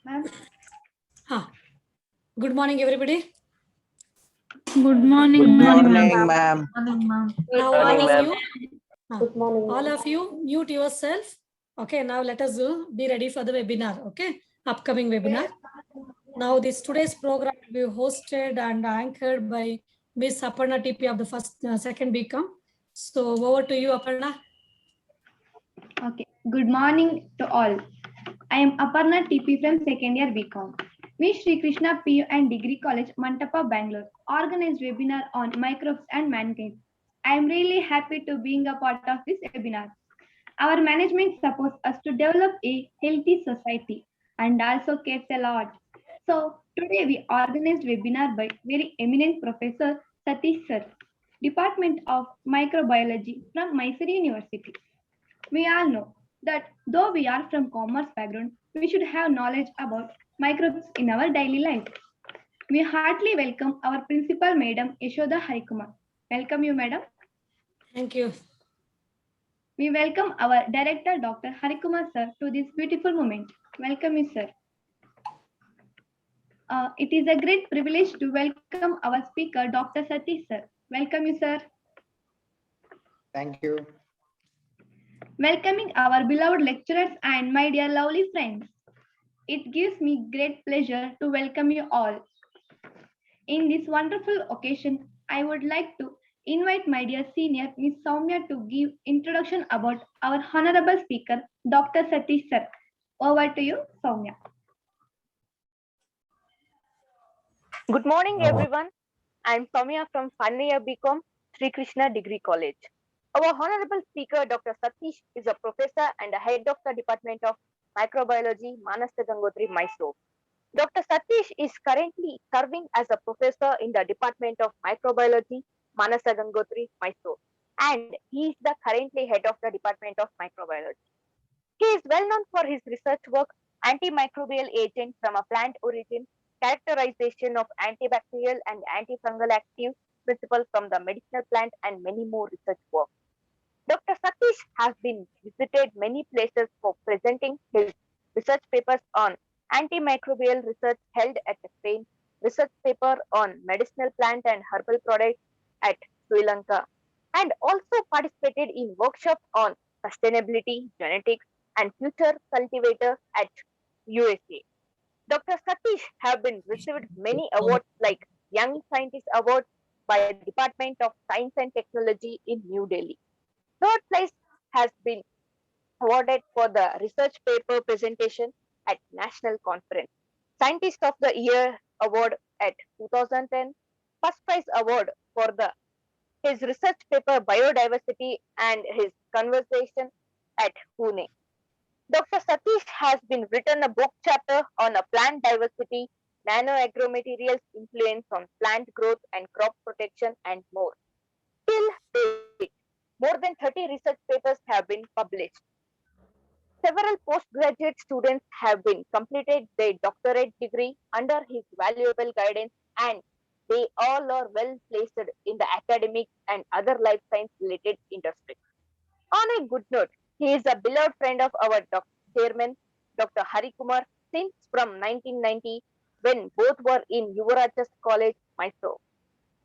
Ma'am. Good morning, everybody. Good morning, Good ma'am. morning, ma'am. Now Good morning. all of you mute yourself. Okay, now let us be ready for the webinar. Okay, upcoming webinar. Now today's program will be hosted and anchored by Miss Aparna TP of the second BCom. So over to you, Aparna. Okay. Good morning to all. I am Aparna TP from second year BCom. We Sri Krishna PU and Degree College, Mantapa, Bangalore, organized webinar on microbes and mankind. I am really happy to being a part of this webinar. Our management supports us to develop a healthy society and also cares a lot. So today we organized webinar by very eminent Professor Satish Sir, Department of Microbiology from Mysore University. We all know that though we are from commerce background, we should have knowledge about microbes in our daily life. We heartily welcome our principal, Madam Yashoda Harikumar. Welcome you, Madam. Thank you. We welcome our Director, Dr. Harikumar Sir, to this beautiful moment. Welcome you, Sir. It is a great privilege to welcome our speaker, Dr. Satish Sir. Welcome you, Sir. Thank you. Welcoming our beloved lecturers and my dear lovely friends. It gives me great pleasure to welcome you all. In this wonderful occasion, I would like to invite my dear senior Miss Soumya to give introduction about our honorable speaker, Dr. Satish Sir. Over to you, Soumya. Good morning, everyone. I am Soumya from final year BCom, Sri Krishna Degree College. Our honorable speaker, Dr. Satish, is a professor and a head of the Department of Microbiology, Manasa Gangotri, Mysore. Dr. Satish is currently serving as a professor in the Department of Microbiology, Manasa Gangotri, Mysore, and he is the currently head of the Department of Microbiology. He is well known for his research work, antimicrobial agent from a plant origin, characterization of antibacterial and antifungal active principles from the medicinal plant, and many more research work. Dr. Satish has been visited many places for presenting his research papers on antimicrobial research held at Spain, research paper on medicinal plant and herbal products at Sri Lanka, and also participated in workshops on sustainability, genetics, and future cultivators at USA. Dr. Satish have been received many awards like Young Scientist Award by the Department of Science and Technology in New Delhi. Third place has been awarded for the research paper presentation at National Conference. Scientist of the Year Award at 2010. First prize award for his research paper Biodiversity and his conversation at Pune. Dr. Satish has been written a book chapter on a plant diversity, nanoagromaterials influence on plant growth and crop protection, and more. Till date, more than 30 research papers have been published. Several postgraduate students have been completed their doctorate degree under his valuable guidance, and they all are well placed in the academic and other life science related industries. On a good note, he is a beloved friend of our chairman, Dr. Hari Kumar, since from 1990 when both were in Yuvarajas College, Mysore.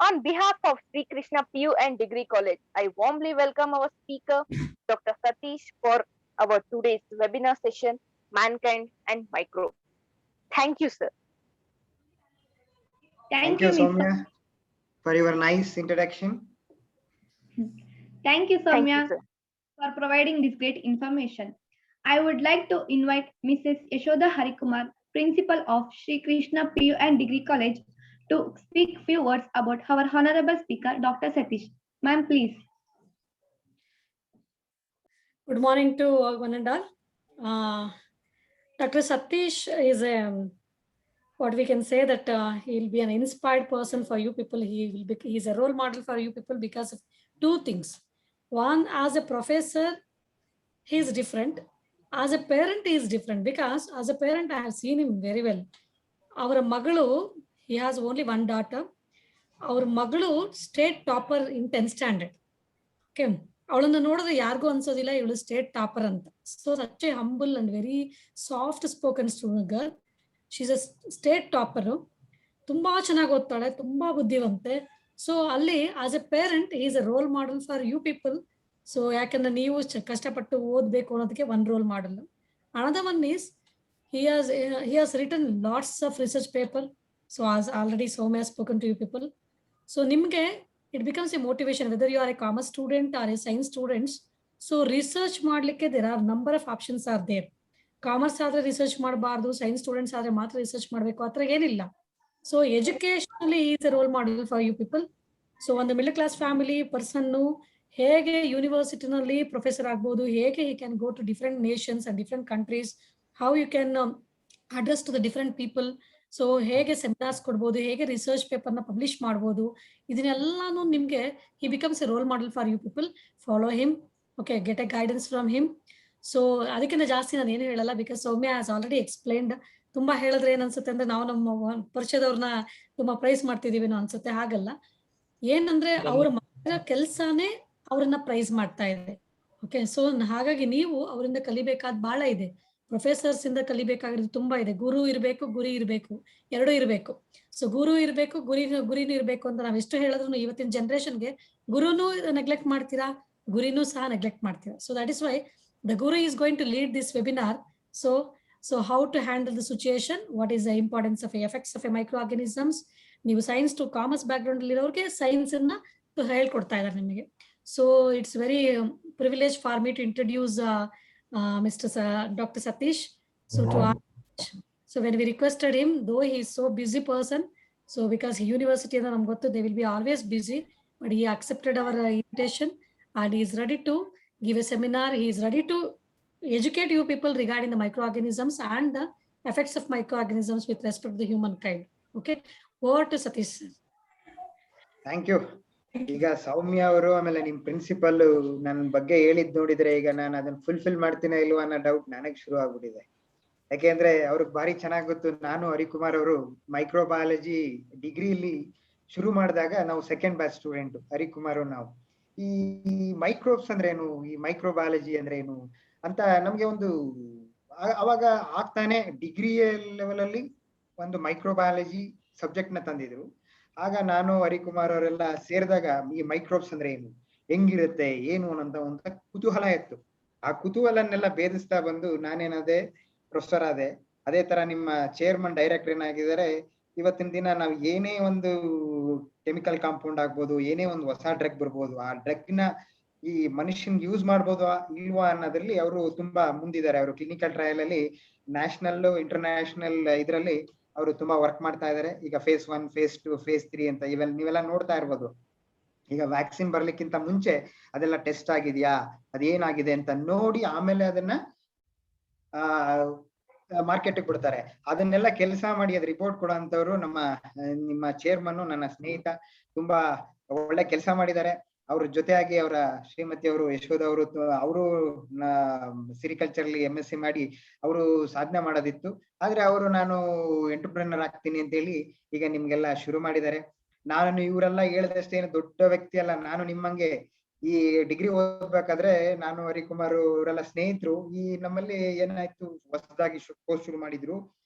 On behalf of Sri Krishna PU and Degree College, I warmly welcome our speaker, Dr. Satish, for our today's webinar session, Mankind and Microbe. Thank you, sir. Thank you, Soumya, for your nice introduction. Thank you, Thank Soumya, you, sir. for providing this great information. I would like to invite Mrs. Yashoda Harikumar, Principal of Sri Krishna PU and Degree College, to speak few words about our honorable speaker, Dr. Satish. Ma'am, please. Good morning to one and all. Dr. Satish is what we can say that he'll be an inspired person for you people. He's a role model for you people because of two things. One, as a professor, he's different. As a parent, he is different because as a parent, I have seen him very well. Our Magalu, he has only one daughter. Our Magalu state topper in 10th standard. Okay. ಅವಳನ್ನು ನೋಡಿದ್ರೆ ಯಾರಿಗೂ ಅನ್ಸೋದಿಲ್ಲ ಇವಳು state topper ಅಂತ. So such a humble and very soft spoken student girl. She's a state topper, ತುಂಬಾ ಚೆನ್ನಾಗಿ ಓದ್ತಾಳೆ, ತುಂಬಾ ಬುದ್ಧಿವಂತೆ. ಸೊ ಅಲ್ಲಿ as a parent is a role model for you people. So ಯಾಕಂದ್ರೆ ನೀವು ಕಷ್ಟಪಟ್ಟು ಓದ್ಬೇಕು ಅನ್ನೋದಕ್ಕೆ ಒಂದು role model. Another one is he has written lots of research paper. So as already Soumya has spoken to you people, so nimge it becomes a motivation whether you are a commerce student or a science students. So research ಮಾಡ್ಲಿಕ್ಕೆ there are number of options are there. Commerce ಆದ್ರೆ research ಮಾಡಬಾರ್ದು, science students ಆದ್ರೆ ಮಾತ್ರ research ಮಾಡಬೇಕು, ಆ ಥರ ಏನಿಲ್ಲ. So educationally is a role model for you people. So ಒಂದು ಮಿಡಲ್ ಕ್ಲಾಸ್ ಫ್ಯಾಮಿಲಿ ಪರ್ಸನ್ನು ಹೇಗೆ ಯೂನಿವರ್ಸಿಟಿನಲ್ಲಿ ಪ್ರೊಫೆಸರ್ ಆಗ್ಬೋದು, ಹೇಗೆ he can go to different nations and different countries, how you can address to the different people. So ಹೇಗೆ seminars ಕೊಡ್ಬೋದು, ಹೇಗೆ research ಪೇಪರ್ನ ಪಬ್ಲಿಷ್ ಮಾಡ್ಬೋದು, ಇದನ್ನೆಲ್ಲಾನು ನಿಮಗೆ he becomes a role model for you people. Follow him, okay, get a guidance from him. So ಅದಕ್ಕಿಂತ ಜಾಸ್ತಿ ನಾನು ಏನು ಹೇಳಲ್ಲ, because Soumya has already explained. ತುಂಬಾ ಹೇಳಿದ್ರೆ ಏನ್ ಅನ್ಸುತ್ತೆ ಅಂದ್ರೆ ನಾವು ನಮ್ಮ ಪರಿಚಯದವ್ರನ್ನ ತುಂಬಾ ಪ್ರೈಸ್ ಮಾಡ್ತಿದೀವಿ ಅನ್ಸುತ್ತೆ. ಹಾಗಲ್ಲ, ಏನಂದ್ರೆ ಅವ್ರ ಮಾಡಿರೋ ಕೆಲ್ಸಾನೇ ಅವ್ರನ್ನ ಪ್ರೈಸ್ ಮಾಡ್ತಾ ಇದೆ. ಓಕೆ, ಸೊ ಹಾಗಾಗಿ ನೀವು ಅವರಿಂದ ಕಲಿಬೇಕಾದ್ ಬಹಳ ಇದೆ. ಪ್ರೊಫೆಸರ್ಸ್ ಇಂದ ಕಲಿಬೇಕಾಗಿರೋದು ತುಂಬಾ ಇದೆ. ಗುರು ಇರ್ಬೇಕು, ಗುರಿ ಇರ್ಬೇಕು, ಎರಡೂ ಇರ್ಬೇಕು. ಸೊ ಗುರು ಇರ್ಬೇಕು, ಗುರಿನೂ ಇರ್ಬೇಕು ಅಂತ ನಾವ್ ಎಷ್ಟು ಹೇಳಿದ್ರು ಇವತ್ತಿನ ಜನರೇಷನ್ಗೆ ಗುರುನೂ ನೆಗ್ಲೆಕ್ಟ್ ಮಾಡ್ತೀರಾ, ಗುರಿನೂ ಸಹ ನೆಗ್ಲೆಕ್ಟ್ ಮಾಡ್ತೀರಾ. So that is why the guru is going to lead this webinar. So how to handle the situation, what is the importance of effects of a microorganisms. ನೀವು science to commerce background ಇರೋರಿಗೆ science ಅನ್ನ ಹೇಳ್ಕೊಡ್ತಾ ಇದ್ದಾರೆ ನಿಮಗೆ. So it's very privilege for me to introduce Dr. Satish. So when we requested him, though he is so busy person, so because university and namge gottu they will be always busy, but he accepted our invitation and he is ready to give a seminar. He is ready to educate you people regarding the microorganisms and the effects of microorganisms with respect to the humankind. Okay, over to Satish sir. Thank you. ಈಗ ಸೌಮ್ಯ ಅವರು ಆಮೇಲೆ ನಿಮ್ principal ನನ್ನ ಬಗ್ಗೆ ಹೇಳಿದ್ ನೋಡಿದ್ರೆ ಈಗ ನಾನು ಅದನ್ನ ಫುಲ್ಫಿಲ್ ಮಾಡ್ತೀನೋ ಇಲ್ವಾ ಅನ್ನೋ ಡೌಟ್ ನನಗೆ ಶುರು ಆಗ್ಬಿಟ್ಟಿದೆ. ಯಾಕೆಂದ್ರೆ ಅವ್ರಿಗೆ ಬಾರಿ ಚೆನ್ನಾಗಿ ಗೊತ್ತು. ನಾನು ಹರಿಕುಮಾರ್ ಅವರು ಮೈಕ್ರೋಬಯಾಲಜಿ ಡಿಗ್ರಿಲಿ ಶುರು ಮಾಡಿದಾಗ ನಾವು ಸೆಕೆಂಡ್ ಬ್ಯಾಚ್ ಸ್ಟೂಡೆಂಟ್, ಹರಿಕುಮಾರ್ ನಾವು. ಈ ಮೈಕ್ರೋಬ್ಸ್ ಅಂದ್ರೆ ಏನು, ಈ ಮೈಕ್ರೋಬಯಾಲಜಿ ಅಂದ್ರೆ ಏನು ಅಂತ ನಮ್ಗೆ ಒಂದು ಅವಾಗ ಆಗ್ತಾನೆ ಡಿಗ್ರಿ ಲೆವೆಲ್ ಅಲ್ಲಿ ಒಂದು ಮೈಕ್ರೋಬಯಾಲಜಿ ಸಬ್ಜೆಕ್ಟ್ ನ ತಂದಿದ್ರು. ಆಗ ನಾನು ಹರಿಕುಮಾರ್ ಅವರೆಲ್ಲ ಸೇರಿದಾಗ ಈ ಮೈಕ್ರೋಬ್ಸ್ ಅಂದ್ರೆ ಏನು, ಹೆಂಗಿರುತ್ತೆ, ಏನು ಅನ್ನೋ ಒಂದು ಕುತೂಹಲ ಇತ್ತು. ಆ ಕುತೂಹಲನ್ನೆಲ್ಲ ಭೇದಿಸ್ತಾ ಬಂದು ನಾನೇನಾದೆ ಪ್ರೊಫೆಸರ್ ಆದೆ. ಅದೇ ತರ ನಿಮ್ಮ ಚೇರ್ಮನ್ ಡೈರೆಕ್ಟರ್ ಏನಾಗಿದ್ದಾರೆ. ಇವತ್ತಿನ ದಿನ ನಾವು ಏನೇ ಒಂದು ಕೆಮಿಕಲ್ ಕಾಂಪೌಂಡ್ ಆಗ್ಬೋದು, ಏನೇ ಒಂದು ಹೊಸ ಡ್ರಗ್ ಬರ್ಬೋದು, ಆ ಡ್ರಗ್ ನ ಈ ಮನುಷ್ಯನ್ಗೆ ಯೂಸ್ ಮಾಡ್ಬೋದು ಇಲ್ವಾ ಅನ್ನೋದ್ರಲ್ಲಿ ಅವರು ತುಂಬಾ ಮುಂದಿದ್ದಾರೆ. ಅವರು ಕ್ಲಿನಿಕಲ್ ಟ್ರಯಲ್ ಅಲ್ಲಿ ನ್ಯಾಷನಲ್ ಇಂಟರ್ನ್ಯಾಷನಲ್ ಇದರಲ್ಲಿ ಅವರು ತುಂಬಾ ವರ್ಕ್ ಮಾಡ್ತಾ ಇದ್ದಾರೆ. ಈಗ phase 1, phase 2, phase 3 ಅಂತ ನೀವೆಲ್ಲ ನೋಡ್ತಾ ಇರ್ಬೋದು. ಈಗ ವ್ಯಾಕ್ಸಿನ್ ಬರ್ಲಿಕ್ಕಿಂತ ಮುಂಚೆ ಅದೆಲ್ಲ ಟೆಸ್ಟ್ ಆಗಿದ್ಯಾ, ಅದೇನಾಗಿದೆ ಅಂತ ನೋಡಿ ಆಮೇಲೆ ಅದನ್ನ ಮಾರ್ಕೆಟ್ ಬಿಡ್ತಾರೆ. ಅದನ್ನೆಲ್ಲ ಕೆಲಸ ಮಾಡಿ ಅದ್ ರಿಪೋರ್ಟ್ ಕೊಡೋ ಅಂತವ್ರು ನಿಮ್ಮ ಚೇರ್ಮನ್, ನನ್ನ ಸ್ನೇಹಿತ, ತುಂಬಾ ಒಳ್ಳೆ ಕೆಲಸ ಮಾಡಿದ್ದಾರೆ. ಅವ್ರ ಜೊತೆಯಾಗಿ ಅವರ ಶ್ರೀಮತಿ ಅವರು ಯಶೋಧ ಅವರು ಸಿರಿಕಲ್ಚರ್ಲಿ MSc ಮಾಡಿ ಅವರು ಸಾಧನೆ ಮಾಡೋದಿತ್ತು. ಆದ್ರೆ ಅವರು ನಾನು ಎಂಟರ್ಪ್ರೆನರ್ ಆಗ್ತೀನಿ ಅಂತ ಹೇಳಿ ಈಗ ನಿಮ್ಗೆಲ್ಲ ಶುರು ಮಾಡಿದ್ದಾರೆ. ನಾನು ಇವರೆಲ್ಲ ಹೇಳಿದಷ್ಟೇನು ದೊಡ್ಡ ವ್ಯಕ್ತಿ ಅಲ್ಲ. ನಾನು ನಿಮ್ಮಂಗೆ ಈ ಡಿಗ್ರಿ ಓದ್ಬೇಕಾದ್ರೆ ನಾನು ಹರಿಕುಮಾರ್ ಅವರೆಲ್ಲ ಸ್ನೇಹಿತರು. ಈ ನಮ್ಮಲ್ಲಿ ಏನಾಯ್ತು, ಹೊಸದಾಗಿ ಕೋರ್ಸ್ ಶುರು ಮಾಡಿದ್ರು,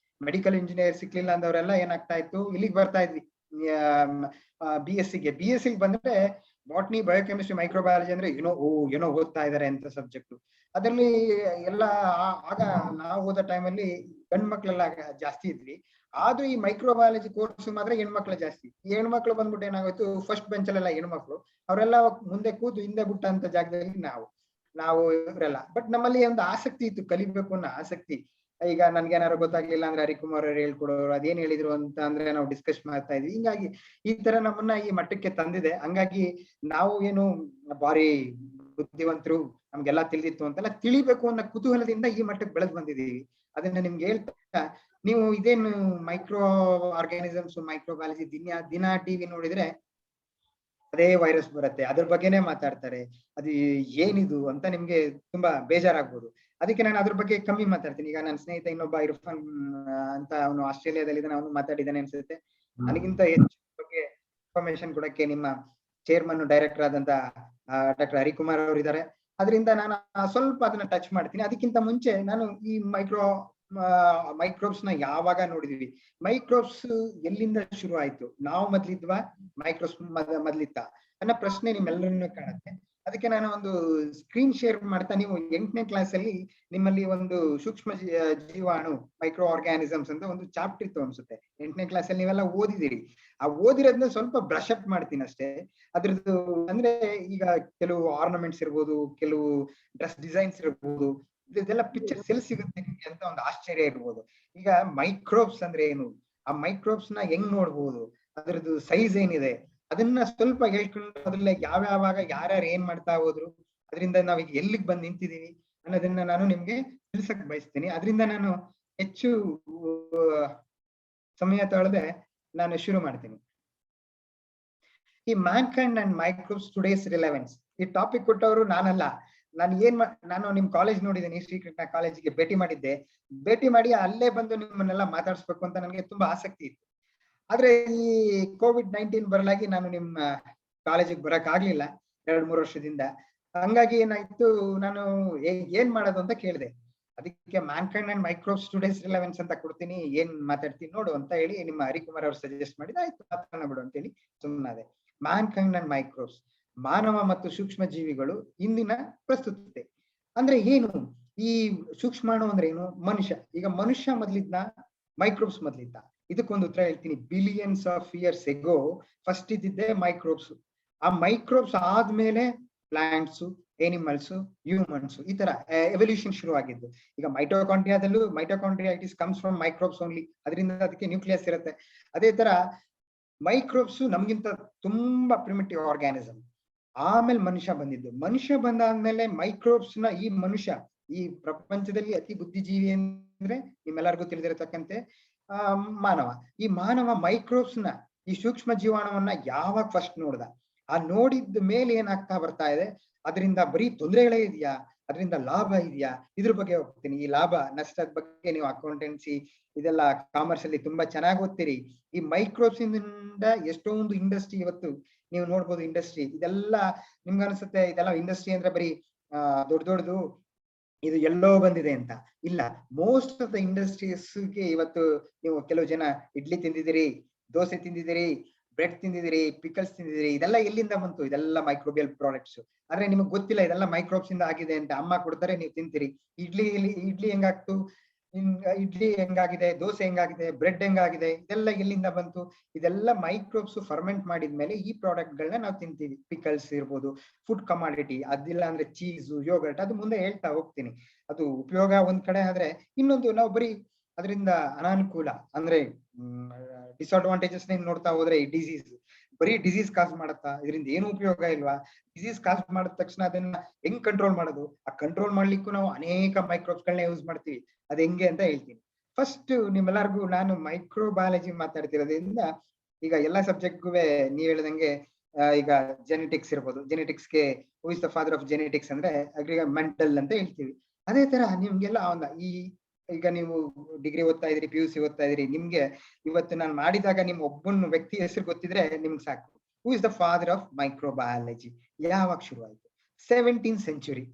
ಮೆಡಿಕಲ್ ಇಂಜಿನಿಯರ್ ಸಿಕ್ಲಿಲ್ಲ ಅಂದವರೆಲ್ಲ ಏನಾಗ್ತಾ ಇತ್ತು, ಇಲ್ಲಿಗೆ ಬರ್ತಾ ಇದ್ವಿ BSc ಬಂದ್ರೆ ಬಾಟ್ನಿ, ಬಯೋಕೆಮಿಸ್ಟ್ರಿ, ಮೈಕ್ರೋಬಯಾಲಜಿ ಅಂದ್ರೆ ಏನೋ ಓದ್ತಾ ಇದಾರೆ ಅಂತ ಸಬ್ಜೆಕ್ಟ್. ಅದರಲ್ಲಿ ಎಲ್ಲ ಆಗ ನಾವು ಓದೋ ಟೈಮಲ್ಲಿ ಗಂಡ್ಮಕ್ಳೆಲ್ಲ ಜಾಸ್ತಿ ಇದ್ವಿ. ಆದ್ರೂ ಈ ಮೈಕ್ರೋಬಯಾಲಜಿ ಕೋರ್ಸ್ ಮಾತ್ರ ಹೆಣ್ಮಕ್ಳು ಜಾಸ್ತಿ. ಈ ಹೆಣ್ಮಕ್ಳು ಬಂದ್ಬಿಟ್ಟು ಏನಾಗೋಯ್ತು, ಫಸ್ಟ್ ಬೆಂಚಲ್ಲೆಲ್ಲ ಹೆಣ್ಮಕ್ಳು, ಅವರೆಲ್ಲ ಮುಂದೆ ಕೂತು ಹಿಂದೆ ಬಿಟ್ಟ ಅಂತ ಜಾಗದಲ್ಲಿ ನಾವು ಇವರೆಲ್ಲ. ಬಟ್ ನಮ್ಮಲ್ಲಿ ಒಂದು ಆಸಕ್ತಿ ಇತ್ತು, ಕಲಿಬೇಕು ಅನ್ನೋ ಆಸಕ್ತಿ. ಈಗ ನನ್ಗೆ ಏನಾದ್ರು ಗೊತ್ತಾಗ್ಲಿಲ್ಲ ಅಂದ್ರೆ ಹರಿಕುಮಾರ್ ಅವ್ರು ಹೇಳ್ಕೊಡೋರು, ಅದೇನ್ ಹೇಳಿದ್ರು ಅಂತ ಅಂದ್ರೆ ನಾವು ಡಿಸ್ಕಸ್ ಮಾಡ್ತಾ ಇದ್ವಿ. ಹಿಂಗಾಗಿ ಈ ತರ ನಮ್ಮನ್ನ ಈ ಮಟ್ಟಕ್ಕೆ ತಂದಿದೆ. ಹಂಗಾಗಿ ನಾವು ಏನು ಬಾರಿ ಬುದ್ಧಿವಂತರು, ನಮ್ಗೆಲ್ಲಾ ತಿಳಿದಿತ್ತು ಅಂತೆಲ್ಲ ತಿಳಿಬೇಕು ಅನ್ನೋ ಕುತೂಹಲದಿಂದ ಈ ಮಟ್ಟಕ್ಕೆ ಬೆಳೆದ್ ಬಂದಿದೀವಿ. ಅದನ್ನ ನಿಮ್ಗೆ ಹೇಳ್ತಾ, ನೀವು ಇದೇನು ಮೈಕ್ರೋ ಆರ್ಗಾನಿಸಮ್ಸ್, ಮೈಕ್ರೋಬಯಾಲಜಿ ದಿನ ಟಿವಿ ನೋಡಿದ್ರೆ ಅದೇ ವೈರಸ್ ಬರುತ್ತೆ, ಅದ್ರ ಬಗ್ಗೆನೇ ಮಾತಾಡ್ತಾರೆ, ಅದು ಏನಿದು ಅಂತ ನಿಮ್ಗೆ ತುಂಬಾ ಬೇಜಾರಾಗ್ಬೋದು. ಅದಕ್ಕೆ ನಾನು ಅದ್ರ ಬಗ್ಗೆ ಕಮ್ಮಿ ಮಾತಾಡ್ತೀನಿ. ಈಗ ನನ್ನ ಸ್ನೇಹಿತ ಇನ್ನೊಬ್ಬ ಇರ್ಫಾನ್ ಅಂತ, ಅವನು ಆಸ್ಟ್ರೇಲಿಯಾದಲ್ಲಿ ಇದ್ದಾನೆ, ಅವನು ಮಾತಾಡಿದ್ದಾನೆ ಅನ್ಸುತ್ತೆ. ನನಗಿಂತ ಹೆಚ್ಚು ಬಗ್ಗೆ ಇನ್ಫಾರ್ಮೇಶನ್ ಕೊಡಕ್ಕೆ ನಿಮ್ಮ ಚೇರ್ಮನ್ ಡೈರೆಕ್ಟರ್ ಆದಂತ ಡಾಕ್ಟರ್ ಹರಿಕುಮಾರ್ ಅವರು ಇದ್ದಾರೆ. ಅದರಿಂದ ನಾನು ಸ್ವಲ್ಪ ಅದನ್ನ ಟಚ್ ಮಾಡ್ತೀನಿ. ಅದಕ್ಕಿಂತ ಮುಂಚೆ ನಾನು ಈ ಮೈಕ್ರೋ ಮೈಕ್ರೋಬ್ಸ್ ನ ಯಾವಾಗ ನೋಡಿದೀವಿ? ಮೈಕ್ರೋಬ್ಸ್ ಎಲ್ಲಿಂದ ಶುರು ಆಯ್ತು? ನಾವು ಮೊದ್ಲಿದ್ವಾ ಮೈಕ್ರೋಬ್ಸ್ ಮೊದ್ಲಿತ್ತ ಅನ್ನೋ ಪ್ರಶ್ನೆ ನಿಮ್ಮೆಲ್ಲರನ್ನು ಕಾಣುತ್ತೆ. ಅದಕ್ಕೆ ನಾನು ಒಂದು ಸ್ಕ್ರೀನ್ ಶೇರ್ ಮಾಡ್ತಾ, ನೀವು 8ನೇ ಕ್ಲಾಸ್ ಅಲ್ಲಿ ನಿಮ್ಮಲ್ಲಿ ಒಂದು ಸೂಕ್ಷ್ಮ ಜೀವಾಣು ಮೈಕ್ರೋ ಆರ್ಗ್ಯಾನಿಸಮ್ಸ್ ಅಂತ ಒಂದು ಚಾಪ್ಟರ್ ಇತ್ತು ಅನ್ಸುತ್ತೆ. 8ನೇ ಕ್ಲಾಸ್ ಅಲ್ಲಿ ನೀವೆಲ್ಲ ಓದಿದಿರಿ. ಆ ಓದಿರೋದನ್ನ ಸ್ವಲ್ಪ ಬ್ರಷ್ ಅಪ್ ಮಾಡ್ತೀನಿ ಅಷ್ಟೇ. ಅದ್ರದ್ದು ಅಂದ್ರೆ ಈಗ ಕೆಲವು ಆರ್ನಮೆಂಟ್ಸ್ ಇರ್ಬೋದು, ಕೆಲವು ಡ್ರೆಸ್ ಡಿಸೈನ್ಸ್ ಇರ್ಬೋದು, ಇದೆಲ್ಲ ಪಿಕ್ಚರ್ಸ್ ಎಲ್ಲಿ ಸಿಗುತ್ತೆ ನಿಮ್ಗೆ ಅಂತ ಒಂದು ಆಶ್ಚರ್ಯ ಇರ್ಬೋದು. ಈಗ ಮೈಕ್ರೋಬ್ಸ್ ಅಂದ್ರೆ ಏನು, ಆ ಮೈಕ್ರೋಬ್ಸ್ ನ ಹೆಂಗ್ ನೋಡ್ಬೋದು, ಅದ್ರದ್ದು ಸೈಜ್ ಏನಿದೆ, ಅದನ್ನ ಸ್ವಲ್ಪ ಹೇಳ್ಕೊಂಡು ಅದ್ರಲ್ಲಿ ಯಾವ್ಯಾವಾಗ ಯಾರ್ಯಾರು ಏನ್ ಮಾಡ್ತಾ ಹೋದ್ರು, ಅದರಿಂದ ನಾವೀಗ ಎಲ್ಲಿಗೆ ಬಂದು ನಿಂತಿದೀವಿ ಅನ್ನೋದನ್ನ ನಾನು ನಿಮ್ಗೆ ತಿಳಿಸಕ್ ಬಯಸ್ತೀನಿ. ಅದರಿಂದ ನಾನು ಹೆಚ್ಚು ಸಮಯ ತೊಳೆದೆ ನಾನು ಶುರು ಮಾಡ್ತೀನಿ. ಈ Mankind and microbes today's relevance, ಈ ಟಾಪಿಕ್ ಕೊಟ್ಟವರು ನಾನಲ್ಲ. ನಾನು ನಿಮ್ ಕಾಲೇಜ್ ನೋಡಿದ್ದೀನಿ, ಶ್ರೀಕೃಷ್ಣ ಕಾಲೇಜಿಗೆ ಭೇಟಿ ಮಾಡಿದ್ದೆ. ಭೇಟಿ ಮಾಡಿ ಅಲ್ಲೇ ಬಂದು ನಿಮ್ಮನ್ನೆಲ್ಲ ಮಾತಾಡಿಸ್ಬೇಕು ಅಂತ ನನಗೆ ತುಂಬಾ ಆಸಕ್ತಿ ಇತ್ತು. ಆದ್ರೆ ಈ COVID-19 ಬರಲಾಗಿ ನಾನು ನಿಮ್ಮ ಕಾಲೇಜಿಗೆ ಬರಕ್ ಆಗ್ಲಿಲ್ಲ 2-3 ವರ್ಷದಿಂದ. ಹಂಗಾಗಿ ಏನಾಯ್ತು, ನಾನು ಏನ್ ಮಾಡೋದು ಅಂತ ಕೇಳಿದೆ. ಅದಕ್ಕೆ Mankind and microbes today's relevance ಅಂತ ಕೊಡ್ತೀನಿ, ಏನ್ ಮಾತಾಡ್ತೀನಿ ನೋಡು ಅಂತ ಹೇಳಿ ನಿಮ್ಮ ಹರಿಕುಮಾರ್ ಅವ್ರು ಸಜೆಸ್ಟ್ ಮಾಡಿದ್ರೆ ಆಯ್ತು ಮಾತಾಡೋಣ ಬಿಡು ಅಂತ ಹೇಳಿ ಸುಮ್ಮನಾದೆ. ಮ್ಯಾನ್ಕೈಂಡ್ ಅಂಡ್ ಮೈಕ್ರೋಬ್ಸ್, ಮಾನವ ಮತ್ತು ಸೂಕ್ಷ್ಮ ಜೀವಿಗಳು ಇಂದಿನ ಪ್ರಸ್ತುತತೆ ಅಂದ್ರೆ ಏನು? ಈ ಸೂಕ್ಷ್ಮಾಣು ಅಂದ್ರೆ ಏನು? ಮನುಷ್ಯ. ಈಗ ಮನುಷ್ಯ ಮೊದ್ಲಿದ್ನ ಮೈಕ್ರೋಬ್ಸ್ ಮೊದ್ಲಿದ್ದ? ಇದಕ್ಕೊಂದು ಉತ್ತರ ಹೇಳ್ತೀನಿ. Billions of years ago first ಇದ್ದಿದ್ದೆ ಮೈಕ್ರೋಬ್ಸ್. ಆ ಮೈಕ್ರೋಬ್ಸ್ ಆದ್ಮೇಲೆ ಪ್ಲಾಂಟ್ಸ್, ಎನಿಮಲ್ಸ್, ಹ್ಯೂಮನ್ಸ್, ಈ ತರ ಎವಲ್ಯೂಷನ್ ಶುರು ಆಗಿದ್ದು. ಈಗ ಮೈಟೋಕಾಂಡ್ರಿಯಾದಲ್ಲೂ mitochondria it is comes from microbes only, ಅದರಿಂದ ಅದಕ್ಕೆ ನ್ಯೂಕ್ಲಿಯಸ್ ಇರುತ್ತೆ. ಅದೇ ತರ ಮೈಕ್ರೋಬ್ಸ್ ನಮ್ಗಿಂತ ತುಂಬಾ ಪ್ರಿಮಿಟಿವ್ ಆರ್ಗ್ಯಾನಿಸಮ್. ಆಮೇಲೆ ಮನುಷ್ಯ ಬಂದಿದ್ದು. ಮನುಷ್ಯ ಬಂದಾದ್ಮೇಲೆ ಮೈಕ್ರೋಬ್ಸ್ ನ ಈ ಮನುಷ್ಯ, ಈ ಪ್ರಪಂಚದಲ್ಲಿ ಅತಿ ಬುದ್ಧಿಜೀವಿ ಅಂದ್ರೆ ನಿಮ್ಮೆಲ್ಲರಿಗೂ ತಿಳಿದಿರತಕ್ಕಂತೆ ಮಾನವ. ಈ ಮಾನವ ಮೈಕ್ರೋಬ್ಸ್ ನ, ಈ ಸೂಕ್ಷ್ಮ ಜೀವಾಣುವನ್ನ ಯಾವಾಗ ಫಸ್ಟ್ ನೋಡ್ದ? ಆ ನೋಡಿದ ಮೇಲೆ ಏನಾಗ್ತಾ ಬರ್ತಾ ಇದೆ? ಅದರಿಂದ ಬರೀ ತೊಂದರೆಗಳೇ ಇದೆಯಾ, ಅದರಿಂದ ಲಾಭ ಇದೆಯಾ? ಇದ್ರ ಬಗ್ಗೆ ಹೋಗ್ತೀನಿ. ಈ ಲಾಭ ನಷ್ಟದ ಬಗ್ಗೆ ನೀವು ಅಕೌಂಟೆನ್ಸಿ ಇದೆಲ್ಲ ಕಾಮರ್ಸ್ ಅಲ್ಲಿ ತುಂಬಾ ಚೆನ್ನಾಗಿ ಓದ್ತೀರಿ. ಈ ಮೈಕ್ರೋಬ್ಸ್ ಇಂದ ಎಷ್ಟೊಂದು ಇಂಡಸ್ಟ್ರಿ ಇವತ್ತು ನೀವು ನೋಡ್ಬೋದು. ಇಂಡಸ್ಟ್ರಿ ಇದೆಲ್ಲ ನಿಮ್ಗೆ ಅನ್ಸುತ್ತೆ ಇದೆಲ್ಲ ಇಂಡಸ್ಟ್ರಿ ಅಂದ್ರೆ ಬರೀ ದೊಡ್ಡ ದೊಡ್ಡದು, ಇದು ಎಲ್ಲೋ ಬಂದಿದೆ ಅಂತ. ಇಲ್ಲ, ಮೋಸ್ಟ್ ಆಫ್ ದ ಇಂಡಸ್ಟ್ರೀಸ್ಗೆ ಇವತ್ತು ನೀವು ಕೆಲವು ಜನ ಇಡ್ಲಿ ತಿಂದಿದ್ದೀರಿ, ದೋಸೆ ತಿಂದಿದ್ದೀರಿ, ಬ್ರೆಡ್ ತಿಂದಿದ್ದೀರಿ, ಪಿಕಲ್ಸ್ ತಿಂದಿದ್ದೀರಿ. ಇದೆಲ್ಲ ಎಲ್ಲಿಂದ ಬಂತು? ಇದೆಲ್ಲ ಮೈಕ್ರೋಬಿಯಲ್ ಪ್ರಾಡಕ್ಟ್ಸ್. ಆದ್ರೆ ನಿಮಗೆ ಗೊತ್ತಿಲ್ಲ ಇದೆಲ್ಲ ಮೈಕ್ರೋಬ್ಸ್ ಇಂದ ಆಗಿದೆ ಅಂತ. ಅಮ್ಮ ಕೊಡ್ತಾರೆ, ನೀವು ತಿಂತೀರಿ. ಇಡ್ಲಿ ಹೆಂಗಾಗ್ತು, ಇಡ್ಲಿ ಹೆಂಗಾಗಿದೆ, ದೋಸೆ ಹೆಂಗಾಗಿದೆ, ಬ್ರೆಡ್ ಹೆಂಗಾಗಿದೆ, ಇದೆಲ್ಲ ಎಲ್ಲಿಂದ ಬಂತು? ಇದೆಲ್ಲ ಮೈಕ್ರೋಬ್ಸ್ ಫರ್ಮೆಂಟ್ ಮಾಡಿದ್ಮೇಲೆ ಈ ಪ್ರಾಡಕ್ಟ್ ಗಳನ್ನ ನಾವು ತಿಂತೀವಿ. ಪಿಕಲ್ಸ್ ಇರ್ಬೋದು, ಫುಡ್ ಕಮಾಡಿಟಿ, ಅದಿಲ್ಲ ಅಂದ್ರೆ ಚೀಸು, ಯೋಗರ್ಟ್, ಅದು ಮುಂದೆ ಹೇಳ್ತಾ ಹೋಗ್ತೀನಿ. ಅದು ಉಪಯೋಗ ಒಂದ್ ಕಡೆ ಆದ್ರೆ, ಇನ್ನೊಂದು ನಾವು ಬರೀ ಅದರಿಂದ ಅನಾನುಕೂಲ ಅಂದ್ರೆ ಡಿಸ್ಅಡ್ವಾಂಟೇಜಸ್ ನೋಡ್ತಾ ಹೋದ್ರೆ, ಈ ಡಿಸೀಸ್ ಬರೀ ಡಿಸೀಸ್ ಕಾಸ್ ಮಾಡತ್ತಾ? ಇದರಿಂದ ಏನು ಉಪಯೋಗ ಇಲ್ವಾ? ಡಿಸೀಸ್ ಕಾಸ್ ಮಾಡಿದ ತಕ್ಷಣ ಅದನ್ನ ಹೆಂಗ್ ಕಂಟ್ರೋಲ್ ಮಾಡೋದು? ಆ ಕಂಟ್ರೋಲ್ ಮಾಡ್ಲಿಕ್ಕೂ ನಾವು ಅನೇಕ ಮೈಕ್ರೋಬ್ಸ್ ಗಳನ್ನ ಯೂಸ್ ಮಾಡ್ತೀವಿ. ಅದ್ ಹೆಂಗೆ ಅಂತ ಹೇಳ್ತೀನಿ. ಫಸ್ಟ್ ನಿಮ್ಮೆಲ್ಲರಿಗೂ ನಾನು ಮೈಕ್ರೋಬಯಾಲಜಿ ಮಾತಾಡ್ತಿರೋದ್ರಿಂದ ಈಗ ಎಲ್ಲಾ ಸಬ್ಜೆಕ್ಟ್ಗೂ ನೀವ್ ಹೇಳ್ದಂಗೆ ಈಗ ಜೆನೆಟಿಕ್ಸ್ ಇರ್ಬೋದು. ಜೆನೆಟಿಕ್ಸ್ಗೆ who is the father of genetics ಅಂದ್ರೆ ಮೆಂಟಲ್ ಅಂತ ಹೇಳ್ತೀವಿ. ಅದೇ ತರ ನಿಮ್ಗೆಲ್ಲ ಈಗ ನೀವು ಡಿಗ್ರಿ ಓದ್ತಾ ಇದ್ರಿ, PUC ಓದ್ತಾ ಇದ್ರಿ, ನಿಮ್ಗೆ ಇವತ್ತು ನಾನು ಮಾಡಿದಾಗ ನಿಮ್ ಒಬ್ಬನ ವ್ಯಕ್ತಿ ಹೆಸರು ಗೊತ್ತಿದ್ರೆ ನಿಮ್ಗೆ ಸಾಕು. ಹೂ is the father of microbiology? ಯಾವಾಗ ಶುರು ಆಯ್ತು? 17th century.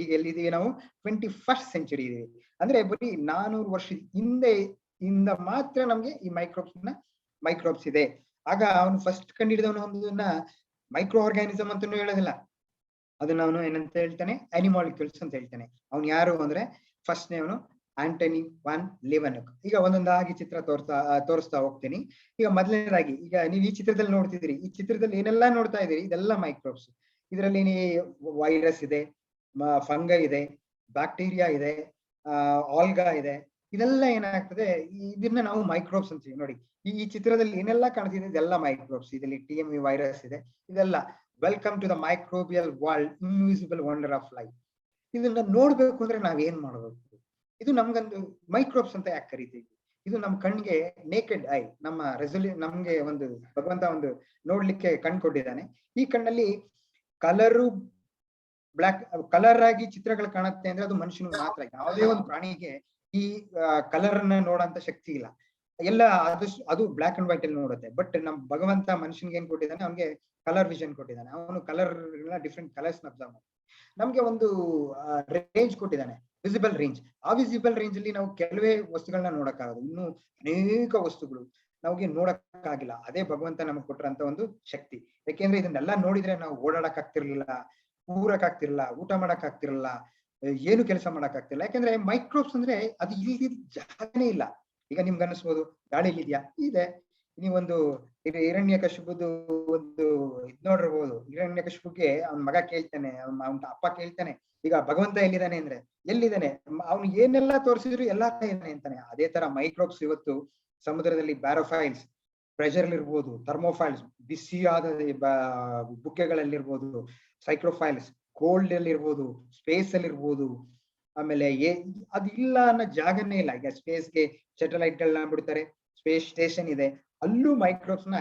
ಈಗ ಎಲ್ಲಿದೀವಿ ನಾವು? 21st ಸೆಂಚುರಿ ಇದೀವಿ. ಅಂದ್ರೆ ಬರೀ 400 ವರ್ಷದ ಹಿಂದೆ ಮಾತ್ರ ನಮ್ಗೆ ಈ ಮೈಕ್ರೋಬ್ಸ್ ಇದೆ. ಆಗ ಅವನು ಫಸ್ಟ್ ಕಂಡಿಡಿದವನು ಒಂದನ್ನ ಮೈಕ್ರೋ ಆರ್ಗ್ಯಾನಿಸಮ್ ಅಂತಾನು ಹೇಳೋದಿಲ್ಲ. ಅದನ್ನ ಅವನು ಏನಂತ ಹೇಳ್ತಾನೆ? ಅನಿಮಾಲಿಕ್ಯೂಲ್ಸ್ ಅಂತ ಹೇಳ್ತಾನೆ. ಅವ್ನು ಯಾರು ಅಂದ್ರೆ ಫಸ್ಟ್ ನೇವನು ಆಂಟನಿ ವಾನ್ ಲಿವನ್ಕ್. ಈಗ ಒಂದೊಂದಾಗಿ ಚಿತ್ರ ತೋರಿಸ್ತಾ ಹೋಗ್ತೀನಿ. ಈಗ ಮೊದಲನೇದಾಗಿ, ಈಗ ನೀವು ಈ ಚಿತ್ರದಲ್ಲಿ ನೋಡ್ತಿದ್ದೀರಿ. ಈ ಚಿತ್ರದಲ್ಲಿ ಏನೆಲ್ಲಾ ನೋಡ್ತಾ ಇದೀರಿ, ಇದೆಲ್ಲ ಮೈಕ್ರೋಬ್ಸ್. ಇದರಲ್ಲಿ ವೈರಸ್ ಇದೆ, ಫಂಗೈ ಇದೆ, ಬ್ಯಾಕ್ಟೀರಿಯಾ ಇದೆ, ಆಲ್ಗಾ ಇದೆ. ಇದೆಲ್ಲ ಏನಾಗ್ತದೆ, ಇದನ್ನ ನಾವು ಮೈಕ್ರೋಬ್ಸ್ ಅಂತೀವಿ. ನೋಡಿ ಈ ಚಿತ್ರದಲ್ಲಿ ಏನೆಲ್ಲಾ ಕಾಣ್ತಿದೆ, ಇದೆಲ್ಲ ಮೈಕ್ರೋಬ್ಸ್. ಇದರಲ್ಲಿ TME ವೈರಸ್ ಇದೆ. ಇದೆಲ್ಲ welcome to the microbial world, invisible wonder of life. ಇದನ್ನ ನೋಡ್ಬೇಕು ಅಂದ್ರೆ ನಾವ್ ಏನ್ ಮಾಡ್ಬೇಕು? ಇದು ನಮ್ಗೊಂದು ಮೈಕ್ರೋಬ್ಸ್ ಅಂತ ಯಾಕೆ ಕರಿತೀವಿ? ಇದು ನಮ್ ಕಣ್ಣಿಗೆ ನೇಕೆಡ್ ಐ, ನಮ್ಗೆ ಒಂದು ಭಗವಂತ ಒಂದು ನೋಡ್ಲಿಕ್ಕೆ ಕಣ್ ಕೊಟ್ಟಿದ್ದಾನೆ. ಈ ಕಣ್ಣಲ್ಲಿ ಕಲರ್ ಆಗಿ ಚಿತ್ರಗಳು ಕಾಣುತ್ತೆ ಅಂದ್ರೆ ಅದು ಮನುಷ್ಯನಿಗೆ ಮಾತ್ರ. ಯಾವುದೇ ಒಂದು ಪ್ರಾಣಿಗೆ ಈ ಕಲರ್ ಅನ್ನ ನೋಡೋಂತ ಶಕ್ತಿ ಇಲ್ಲ. ಎಲ್ಲ ಅದು ಬ್ಲಾಕ್ ಅಂಡ್ ವೈಟ್ ಅಲ್ಲಿ ನೋಡುತ್ತೆ. ಬಟ್ ನಮ್ ಭಗವಂತ ಮನುಷ್ಯನ್ಗೆ ಏನ್ ಕೊಟ್ಟಿದ್ದಾನೆ? ಅವ್ನಿಗೆ ಕಲರ್ ವಿಷನ್ ಕೊಟ್ಟಿದ್ದಾನೆ. ಅವನು ಕಲರ್ ಡಿಫ್ರೆಂಟ್ ಕಲರ್ಸ್ ಅಬ್ಸರ್ವ್ ಮಾಡಿ ನಮ್ಗೆ ಒಂದು ರೇಂಜ್ ಕೊಟ್ಟಿದ್ದಾನೆ. Visible range. ಆ ವಿಸಿಬಲ್ ರೇಂಜ್ ಅಲ್ಲಿ ನಾವು ಕೆಲವೇ ವಸ್ತುಗಳನ್ನ ನೋಡಕ್ಕಾಗೋದು, ಇನ್ನು ಅನೇಕ ವಸ್ತುಗಳು ನಮಗೆ ನೋಡಕ್ಕಾಗಿಲ್ಲ. ಅದೇ ಭಗವಂತ ನಮಗೆ ಕೊಟ್ಟರಂತ ಒಂದು ಶಕ್ತಿ. ಯಾಕೆಂದ್ರೆ ಇದನ್ನೆಲ್ಲ ನೋಡಿದ್ರೆ ನಾವು ಓಡಾಡಕ್ ಆಗ್ತಿರ್ಲಿಲ್ಲ, ಕೂರಕ್ ಆಗ್ತಿರ್ಲಿಲ್ಲ, ಊಟ ಮಾಡಕ್ ಆಗ್ತಿರಲಿಲ್ಲ, ಏನು ಕೆಲಸ ಮಾಡಕ್ ಆಗ್ತಿಲ್ಲ. ಯಾಕಂದ್ರೆ ಮೈಕ್ರೋಬ್ಸ್ ಅಂದ್ರೆ ಅದು ಇಲ್ಲಿ ಜಾಗನೇ ಇಲ್ಲ. ಈಗ ನಿಮ್ಗೆ ಅನಿಸ್ಬೋದು ಗಾಳಿಲಿ ಇದೆಯಾ, ಇದೆ. ನೀವೊಂದು ಹಿರಣ್ಯಕಶಿಪುದು ಒಂದು ಇದ್ ನೋಡಿರ್ಬೋದು. ಹಿರಣ್ಯಕಶಿಪುಗೆ ಅವ್ನ ಮಗ ಕೇಳ್ತಾನೆ, ಅವ್ನ ಅಪ್ಪ ಕೇಳ್ತಾನೆ, ಈಗ ಭಗವಂತ ಎಲ್ಲಿದ್ದಾನೆ ಅಂದ್ರೆ, ಎಲ್ಲಿದ್ದಾನೆ, ಅವ್ನು ಏನೆಲ್ಲ ತೋರಿಸಿದ್ರು ಎಲ್ಲಾ ಇದ್ದಾನೆ ಅಂತಾನೆ. ಅದೇ ತರ ಮೈಕ್ರೋಬ್ಸ್ ಇವತ್ತು ಸಮುದ್ರದಲ್ಲಿ ಬ್ಯಾರೋಫೈಲ್ಸ್, ಪ್ರೆಷರ್ ಇರ್ಬೋದು, ಥರ್ಮೋಫೈಲ್ಸ್ ಬಿಸಿಯಾದ ಬುಕ್ಕೆಗಳಲ್ಲಿರ್ಬೋದು, ಸೈಕ್ರೋಫೈಲ್ಸ್ ಕೋಲ್ಡ್ ಅಲ್ಲಿ ಇರ್ಬೋದು, ಸ್ಪೇಸ್ ಅಲ್ಲಿ ಇರ್ಬೋದು. ಆಮೇಲೆ ಅದು ಇಲ್ಲ ಅನ್ನೋ ಜಾಗನೇ ಇಲ್ಲ. ಈಗ ಸ್ಪೇಸ್ಗೆ ಸ್ಯಾಟಲೈಟ್ ಗಳನ್ನ ಬಿಡ್ತಾರೆ, ಸ್ಪೇಸ್ ಸ್ಟೇಷನ್ ಇದೆ, ಅಲ್ಲೂ ಮೈಕ್ರೋಬ್ಸ್ ನ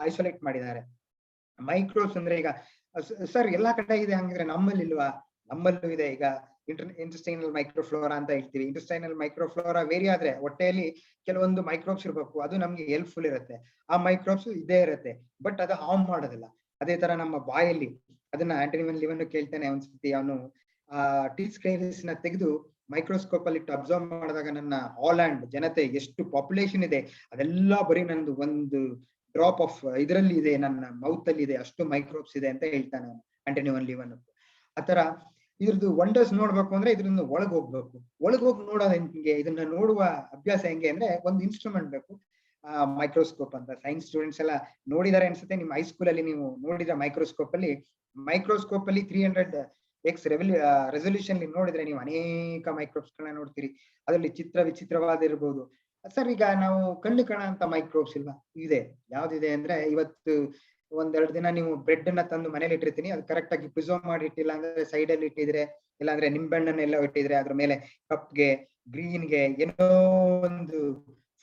ಐಸೋಲೇಟ್ ಮಾಡಿದ್ದಾರೆ. ಮೈಕ್ರೋಬ್ಸ್ ಅಂದ್ರೆ ಈಗ ಸರ್ ಎಲ್ಲಾ ಕಡೆ ಇದೆ ಹಂಗಿದ್ರೆ ನಮ್ಮಲ್ಲಿ ಇಲ್ವಾ? ನಮ್ಮಲ್ಲೂ ಇದೆ. ಈಗ ಇಂಟೆಸ್ಟೈನಲ್ ಮೈಕ್ರೋಫ್ಲೋರಾ ಅಂತ ಹೇಳ್ತೀವಿ. ಇಂಟೆಸ್ಟೈನಲ್ ಮೈಕ್ರೋಫ್ಲೋರಾ ವೇರಿ ಆದ್ರೆ ಹೊಟ್ಟೆಯಲ್ಲಿ ಕೆಲವೊಂದು ಮೈಕ್ರೋಬ್ಸ್ ಇರ್ಬೇಕು, ಅದು ನಮ್ಗೆ ಹೆಲ್ಪ್ಫುಲ್ ಇರುತ್ತೆ. ಆ ಮೈಕ್ರೋಬ್ಸ್ ಇದೇ ಇರುತ್ತೆ, ಬಟ್ ಅದು ಹಾರ್ಮ್ ಮಾಡೋದಿಲ್ಲ. ಅದೇ ತರ ನಮ್ಮ ಬಾಯಲ್ಲಿ ಅದನ್ನ ಆಂಟನಿ ಲಿವನ್ ಕೇಳ್ತಾನೆ ಒಂದ್ಸತಿ, ಅವನು ಟೀತ್ ಸ್ಕ್ರೈವಿಸ್ ನ ತೆಗೆದು ಮೈಕ್ರೋಸ್ಕೋಪ್ ಅಲ್ಲಿ ಇಟ್ಟು ಅಬ್ಸರ್ವ್ ಮಾಡಿದಾಗ ನನ್ನ ಹಾಲೆಂಡ್ ಜನತೆ ಎಷ್ಟು ಪಾಪ್ಯುಲೇಷನ್ ಇದೆ ಅದೆಲ್ಲ ಬರೀ ನಂದು ಒಂದು ಡ್ರಾಪ್ ಆಫ್ ಇದರಲ್ಲಿ ಇದೆ, ನನ್ನ ಮೌತ್ ಅಲ್ಲಿ ಇದೆ, ಅಷ್ಟು ಮೈಕ್ರೋಬ್ಸ್ ಇದೆ ಅಂತ ಹೇಳ್ತಾನೆ ಆಂಟನಿ ಲಿವನ್. ಆತರ ಇದ್ರದ್ದು ವಂಡರ್ಸ್ ನೋಡ್ಬೇಕು ಅಂದ್ರೆ ಇದ್ರಿಂದ ಒಳಗ್ ಹೋಗ್ಬೇಕು. ಒಳಗ್ ಹೋಗಿ ನೋಡೋದು ಹೆಂಗೆ, ಇದನ್ನ ನೋಡುವ ಅಭ್ಯಾಸ ಹೆಂಗೆ ಅಂದ್ರೆ ಒಂದು ಇನ್ಸ್ಟ್ರೂಮೆಂಟ್ ಬೇಕು, ಮೈಕ್ರೋಸ್ಕೋಪ್ ಅಂತ. ಸೈನ್ಸ್ ಸ್ಟೂಡೆಂಟ್ಸ್ ಎಲ್ಲ ನೋಡಿದಾರೆ ಅನ್ಸುತ್ತೆ, ನಿಮ್ಮ ಹೈಸ್ಕೂಲ್ ಅಲ್ಲಿ ನೀವು ನೋಡಿದ್ರೆ ಮೈಕ್ರೋಸ್ಕೋಪ್ ಅಲ್ಲಿ 300x ರೆಸೊಲ್ಯೂಷನ್ ನೋಡಿದ್ರೆ ನೀವು ಅನೇಕ ಮೈಕ್ರೋಬ್ಸ್ ಗಳನ್ನ ನೋಡ್ತೀರಿ. ಅದರಲ್ಲಿ ವಿಚಿತ್ರವಾದ ಇರ್ಬೋದು. ಸರ್ ಈಗ ನಾವು ಕಣ್ಣು ಕಾಣ ಅಂತ ಮೈಕ್ರೋಬ್ಸ್ ಇಲ್ವಾ? ಇದೆ. ಯಾವ್ದಿದೆ ಅಂದ್ರೆ, ಇವತ್ತು ಒಂದೆರಡು ದಿನ ನೀವು ಬ್ರೆಡ್ ಅನ್ನ ತಂದು ಮನೇಲಿ ಇಟ್ಟಿರ್ತೀನಿ, ಅದು ಕರೆಕ್ಟ್ ಆಗಿ ಪ್ರಿಸರ್ವ್ ಮಾಡಿ ಇಟ್ಟಿಲ್ಲ ಅಂದ್ರೆ ಸೈಡ್ ಅಲ್ಲಿ ಇಟ್ಟಿದ್ರೆ, ಇಲ್ಲಾಂದ್ರೆ ನಿಂಬೆಣ್ಣನ್ನೆಲ್ಲ ಇಟ್ಟಿದ್ರೆ ಅದ್ರ ಮೇಲೆ ಕಪ್ಗೆ ಗ್ರೀನ್ಗೆ ಏನೋ ಒಂದು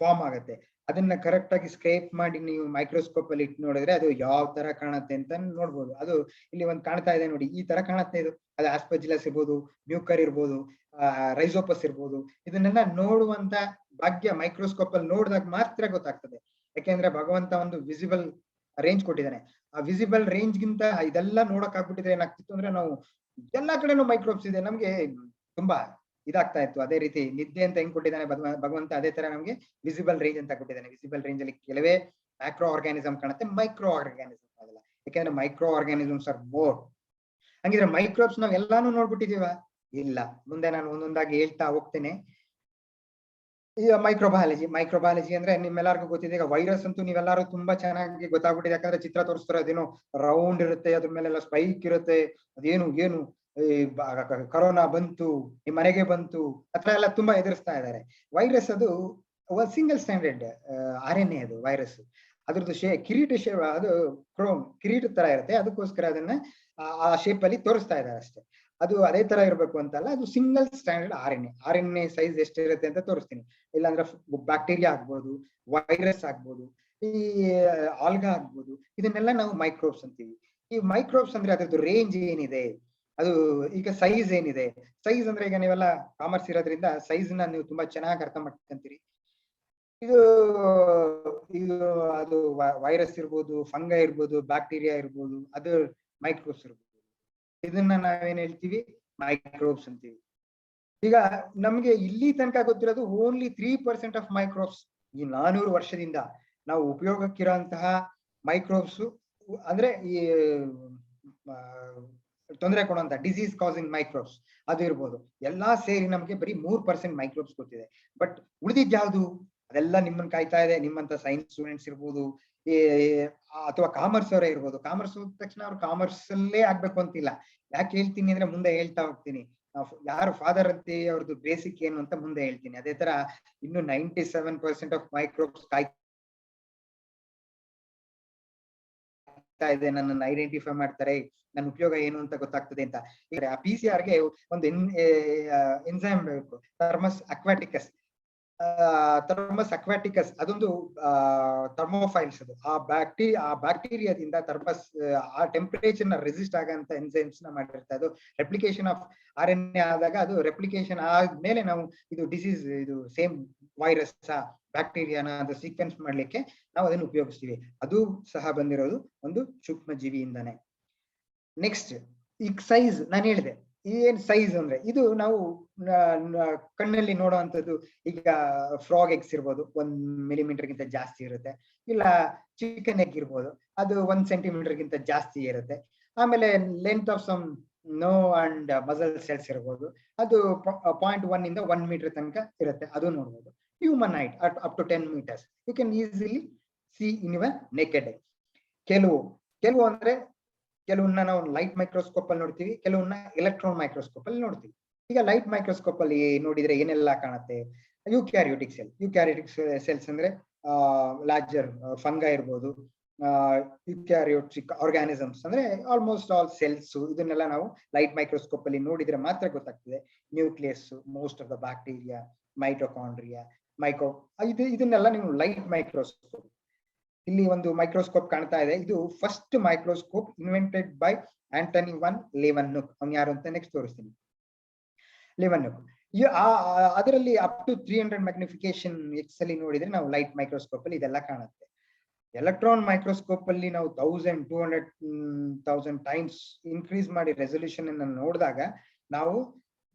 ಫಾರ್ಮ್ ಆಗುತ್ತೆ. ಅದನ್ನ ಕರೆಕ್ಟ್ ಆಗಿ ಸ್ಕ್ರೇಪ್ ಮಾಡಿ ನೀವು ಮೈಕ್ರೋಸ್ಕೋಪ್ ಅಲ್ಲಿ ಇಟ್ಟು ನೋಡಿದ್ರೆ ಅದು ಯಾವ ತರ ಕಾಣುತ್ತೆ ಅಂತ ನೋಡ್ಬೋದು. ಅದು ಇಲ್ಲಿ ಒಂದ್ ಕಾಣ್ತಾ ಇದೆ ನೋಡಿ, ಈ ತರ ಕಾಣುತ್ತೆ. ಇದು ಅದು ಆಸ್ಪಜಿಲಸ್ ಇರ್ಬೋದು, ಮ್ಯೂಕರ್ ಇರ್ಬೋದು, ರೈಸೋಪಸ್ ಇರ್ಬೋದು. ಇದನ್ನೆಲ್ಲ ನೋಡುವಂತ ಭಾಗ್ಯ ಮೈಕ್ರೋಸ್ಕೋಪ್ ಅಲ್ಲಿ ನೋಡಿದಾಗ ಮಾತ್ರ ಗೊತ್ತಾಗ್ತದೆ. ಯಾಕೆಂದ್ರೆ ಭಗವಂತ ಒಂದು ವಿಸಿಬಲ್ ರೇಂಜ್ ಕೊಟ್ಟಿದ್ದಾನೆ. ಆ ವಿಸಿಬಲ್ ರೇಂಜ್ ಗಿಂತ ಇದೆಲ್ಲ ನೋಡಕ್ ಆಗ್ಬಿಟ್ಟಿದ್ರೆ ಏನಾಗ್ತಿತ್ತು ಅಂದ್ರೆ, ನಾವು ಎಲ್ಲಾ ಕಡೆನೂ ಮೈಕ್ರೋಬ್ಸ್ ಇದೆ, ನಮ್ಗೆ ತುಂಬಾ ಇದಾಗ್ತಾ ಇತ್ತು. ಅದೇ ರೀತಿ ನಿದ್ದೆ ಅಂತ ಹೆಂಗ್ ಕೊಟ್ಟಿದ್ದಾನೆ ಭಗವಂತ, ಅದೇ ತರ ನಮ್ಗೆ ವಿಸಿಬಲ್ ರೇಂಜ್ ಅಂತ ಕೊಟ್ಟಿದ್ದಾನೆ. ವಿಸಿಬಲ್ ರೇಂಜ್ ಅಲ್ಲಿ ಕೆಲವೇ ಮ್ಯಾಕ್ರೋ ಆರ್ಗಾನಿಸಮ್ ಕಾಣುತ್ತೆ, ಮೈಕ್ರೋ ಆರ್ಗಾನಿಸಮ್ ಆಗಲ್ಲ. ಯಾಕೆಂದ್ರೆ ಮೈಕ್ರೋ ಆರ್ಗಾನಿಸಮ್ಸ್ ಆರ್ ಮೋರ್. ಹಂಗಿದ್ರೆ ಮೈಕ್ರೋಬ್ಸ್ ನಾವ್ ಎಲ್ಲಾನು ನೋಡ್ಬಿಟ್ಟಿದೀವ? ಇಲ್ಲ. ಮುಂದೆ ನಾನು ಒಂದೊಂದಾಗಿ ಹೇಳ್ತಾ ಹೋಗ್ತೇನೆ. ಈಗ ಮೈಕ್ರೋಬಯಾಲಜಿ ಅಂದ್ರೆ ನಿಮ್ಮೆಲ್ಲರಿಗೂ ಗೊತ್ತಿದೆ. ಈಗ ವೈರಸ್ ಅಂತೂ ನೀವೆಲ್ಲರೂ ತುಂಬಾ ಚೆನ್ನಾಗಿ ಗೊತ್ತಾಗ್ಬಿಟ್ಟಿದೆ, ಯಾಕಂದ್ರೆ ಚಿತ್ರ ತೋರಿಸ್ತಾರೆ. ಅದೇನೋ ರೌಂಡ್ ಇರುತ್ತೆ, ಅದ್ರ ಮೇಲೆಲ್ಲ ಸ್ಪೈಕ್ ಇರುತ್ತೆ, ಅದೇನು ಏನು ಕರೋನಾ ಬಂತು, ನಿಮ್ ಮನೆಗೆ ಬಂತು, ಅಥವಾ ಎಲ್ಲ ತುಂಬಾ ಎದುರಿಸ್ತಾ ಇದ್ದಾರೆ. ವೈರಸ್ ಅದು ಸಿಂಗಲ್ ಸ್ಟ್ಯಾಂಡರ್ಡ್ RNA. ಅದು ವೈರಸ್, ಅದ್ರದ್ದು ಅದು ಕಿರೀಟ ತರ ಇರುತ್ತೆ. ಅದಕ್ಕೋಸ್ಕರ ಅದನ್ನ ಆ ಶೇಪ್ ಅಲ್ಲಿ ತೋರಿಸ್ತಾ ಇದ್ದಾರೆ ಅಷ್ಟೇ. ಅದು ಅದೇ ತರ ಇರ್ಬೇಕು ಅಂತಲ್ಲ, ಅದು ಸಿಂಗಲ್ ಸ್ಟ್ಯಾಂಡರ್ಡ್ RNA ಸೈಜ್ ಎಷ್ಟಿರುತ್ತೆ ಅಂತ ತೋರಿಸ್ತೀನಿ. ಇಲ್ಲಾಂದ್ರೆ ಬ್ಯಾಕ್ಟೀರಿಯಾ ಆಗ್ಬೋದು, ವೈರಸ್ ಆಗ್ಬೋದು, ಈ ಆಲ್ಗಾ ಆಗ್ಬೋದು, ಇದನ್ನೆಲ್ಲ ನಾವು ಮೈಕ್ರೋಬ್ಸ್ ಅಂತೀವಿ. ಈ ಮೈಕ್ರೋಬ್ಸ್ ಅಂದ್ರೆ ಅದ್ರದ್ದು ರೇಂಜ್ ಏನಿದೆ, ಅದು ಈಗ ಸೈಜ್ ಏನಿದೆ. ಸೈಜ್ ಅಂದ್ರೆ ಈಗ ನೀವೆಲ್ಲ ಕಾಮರ್ಸ್ ಇರೋದ್ರಿಂದ ಸೈಜ್ ನ ನೀವು ತುಂಬಾ ಚೆನ್ನಾಗಿ ಅರ್ಥ ಮಾಡ್ಕೊಂತೀರಿ. ಇದು ಅದು ವೈರಸ್ ಇರ್ಬೋದು, ಫಂಗೈ ಇರ್ಬೋದು, ಬ್ಯಾಕ್ಟೀರಿಯಾ ಇರ್ಬೋದು, ಅದು ಮೈಕ್ರೋಬ್ಸ್ ಇರ್ಬೋದು. ಇದನ್ನ ನಾವೇನ್ ಹೇಳ್ತೀವಿ? ಮೈಕ್ರೋಬ್ಸ್ ಅಂತೀವಿ. ಈಗ ನಮ್ಗೆ ಇಲ್ಲಿ ತನಕ ಗೊತ್ತಿರೋದು ಓನ್ಲಿ 3% ಆಫ್ ಮೈಕ್ರೋಬ್ಸ್. ಈ 400 ವರ್ಷದಿಂದ ನಾವು ಉಪಯೋಗಕ್ಕಿರೋಂತಹ ಮೈಕ್ರೋಬ್ಸ್ ಅಂದ್ರೆ ಈ ತೊಂದರೆ ಕೊಡುವಂತ ಡಿಸೀಸ್ ಕಾಸಿಂಗ್ ಮೈಕ್ರೋಬ್ಸ್ ಅದು ಇರ್ಬೋದು, ಎಲ್ಲಾ ಸೇರಿ ನಮ್ಗೆ ಬರೀ 3% ಮೈಕ್ರೋಬ್ಸ್ ಗೊತ್ತಿದೆ. ಬಟ್ ಉಳಿದಿದ್ ಯಾವ್ದು? ಅದೆಲ್ಲ ನಿಮ್ಮನ್ನ ಕಾಯ್ತಾ ಇದೆ. ನಿಮ್ಮಂತ ಸೈನ್ಸ್ ಸ್ಟೂಡೆಂಟ್ಸ್ ಇರ್ಬೋದು, ಅಥವಾ ಕಾಮರ್ಸ್ ಅವರೇ ಇರ್ಬೋದು. ಕಾಮರ್ಸ್ ಹೋದ ತಕ್ಷಣ ಅವ್ರು ಕಾಮರ್ಸ್ ಅಲ್ಲೇ ಆಗ್ಬೇಕು ಅಂತಿಲ್ಲ. ಯಾಕೆ ಹೇಳ್ತೀನಿ ಅಂದ್ರೆ ಮುಂದೆ ಹೇಳ್ತಾ ಹೋಗ್ತೀನಿ. ಯಾರು ಫಾದರ್ ಅಂತೆ ಅವ್ರದ್ದು ಬೇಸಿಕ್ ಏನು ಅಂತ ಮುಂದೆ ಹೇಳ್ತೀನಿ. ಅದೇ ತರ ಇನ್ನು 97% ಆಫ್ ಮೈಕ್ರೋಬ್ಸ್ ಕಾಯ್ತಾ ಇದೆ, ನನ್ನನ್ನು ಐಡೆಂಟಿಫೈ ಮಾಡ್ತಾರೆ, ನನ್ನ ಉಪಯೋಗ ಏನು ಅಂತ ಗೊತ್ತಾಗ್ತದೆ ಅಂತ. ಈಗ ಆ PCR ಗೆ ಒಂದು ಎನ್ಸೈಮ್ ಬೇಕು, ಥರ್ಮಸ್ ಅಕ್ವಾಟಿಕಸ್. ಅದೊಂದು ಥರ್ಮೋಫೈಲ್ಸ್. ಅದು ಆ ಬ್ಯಾಕ್ಟೀರಿಯಾದಿಂದ ಥರ್ಮಸ್ ಆ ಟೆಂಪರೇಚರ್ ನ ರೆಸಿಸ್ಟ್ ಆಗಂತ ಎನ್ಸೈಮ್ಸ್ ನ ಮಾಡಿರ್ತಾರೆ. ಅದು ರೆಪ್ಲಿಕೇಶನ್ ಆಫ್ RNA ಆದಾಗ, ಅದು ರೆಪ್ಲಿಕೇಶನ್ ಆದ್ಮೇಲೆ ನಾವು ಇದು ಡಿಸೀಸ್, ಇದು ಸೇಮ್ ವೈರಸ್ ಬ್ಯಾಕ್ಟೀರಿಯಾನ ಅದು ಸೀಕ್ವೆನ್ಸ್ ಮಾಡ್ಲಿಕ್ಕೆ ನಾವು ಅದನ್ನು ಉಪಯೋಗಿಸ್ತೀವಿ. ಅದು ಸಹ ಬಂದಿರೋದು ಒಂದು ಸೂಕ್ಷ್ಮ ಜೀವಿಯಿಂದಾನೆ. ನೆಕ್ಸ್ಟ್, ಈಗ ಸೈಜ್ ನಾನು ಹೇಳಿದೆ, ಏನ್ ಸೈಜ್ ಅಂದ್ರೆ ಇದು ನಾವು ಕಣ್ಣಲ್ಲಿ ನೋಡುವಂತದ್ದು. ಈಗ ಫ್ರಾಗ್ ಎಗ್ಸ್ ಇರ್ಬೋದು 1 ಮಿಲಿಮೀಟರ್ ಗಿಂತ ಜಾಸ್ತಿ ಇರುತ್ತೆ, ಇಲ್ಲ ಚಿಕನ್ ಎಗ್ ಇರ್ಬೋದು ಅದು 1 ಸೆಂಟಿಮೀಟರ್ ಗಿಂತ ಜಾಸ್ತಿ ಇರುತ್ತೆ. ಆಮೇಲೆ length of some no and muscle cells ಇರ್ಬೋದು, ಅದು 0.1 ಇಂದ 1 ಮೀಟರ್ ತನಕ ಇರುತ್ತೆ, ಅದು ನೋಡ್ಬೋದು. Human height up to 10 meters you can easily see in your naked eye. ಕೆಲವು ಅಂದ್ರೆ ಕೆಲವನ್ನ ನಾವು ಲೈಟ್ ಮೈಕ್ರೋಸ್ಕೋಪ್ ಅಲ್ಲಿ ನೋಡ್ತೀವಿ, ಕೆಲವನ್ನ ಎಲೆಕ್ಟ್ರಾನ್ ಮೈಕ್ರೋಸ್ಕೋಪ್ ಅಲ್ಲಿ ನೋಡ್ತೀವಿ. ಈಗ ಲೈಟ್ ಮೈಕ್ರೋಸ್ಕೋಪ್ ಅಲ್ಲಿ ನೋಡಿದ್ರೆ ಏನೆಲ್ಲ ಕಾಣುತ್ತೆ? ಯುಕ್ಯಾರಿಯೋಟಿಕ್ ಸೆಲ್ಸ್ ಅಂದ್ರೆ ಲಾರ್ಜರ್ ಫಂಗೈ ಇರ್ಬೋದು, ಯುಕ್ಯಾರಿಯೋಟಿಕ್ ಆರ್ಗಾನಿಸಮ್ಸ್ ಅಂದ್ರೆ ಆಲ್ಮೋಸ್ಟ್ ಆಲ್ ಸೆಲ್ಸ್. ಇದನ್ನೆಲ್ಲ ನಾವು ಲೈಟ್ ಮೈಕ್ರೋಸ್ಕೋಪ್ ಅಲ್ಲಿ ನೋಡಿದ್ರೆ ಮಾತ್ರ ಗೊತ್ತಾಗ್ತದೆ. Nucleus, most of the bacteria, mitochondria, ಇದನ್ನೆಲ್ಲ ನೀವು ಲೈಟ್ ಮೈಕ್ರೋಸ್ಕೋಪ್. ಇಲ್ಲಿ ಒಂದು ಮೈಕ್ರೋಸ್ಕೋಪ್ ಕಾಣ್ತಾ ಇದೆ, ಇದು first microscope invented by Antony van Leeuwenhoek. ಅವ್ನು ಯಾರು ಅಂತ ನೆಕ್ಸ್ಟ್ ತೋರಿಸ್ತೀನಿ. ಲೆವೆನ್ಯುಕ್ ಅದರಲ್ಲಿ ಅಪ್ ಟು 300 ಮ್ಯಾಗ್ನಿಫಿಕೇಶನ್ ಎಕ್ಸ್ ಅಲ್ಲಿ ನೋಡಿದ್ರೆ ನಾವು ಲೈಟ್ ಮೈಕ್ರೋಸ್ಕೋಪ್ ಅಲ್ಲಿ ಇದೆಲ್ಲ ಕಾಣುತ್ತೆ. ಎಲೆಕ್ಟ್ರಾನ್ ಮೈಕ್ರೋಸ್ಕೋಪ್ ಅಲ್ಲಿ ನಾವು 1000 ಟೈಮ್ಸ್ ಇನ್ಕ್ರೀಸ್ ಮಾಡಿ ರೆಸೊಲ್ಯೂಷನ್ ಅನ್ನು ನೋಡಿದಾಗ ನಾವು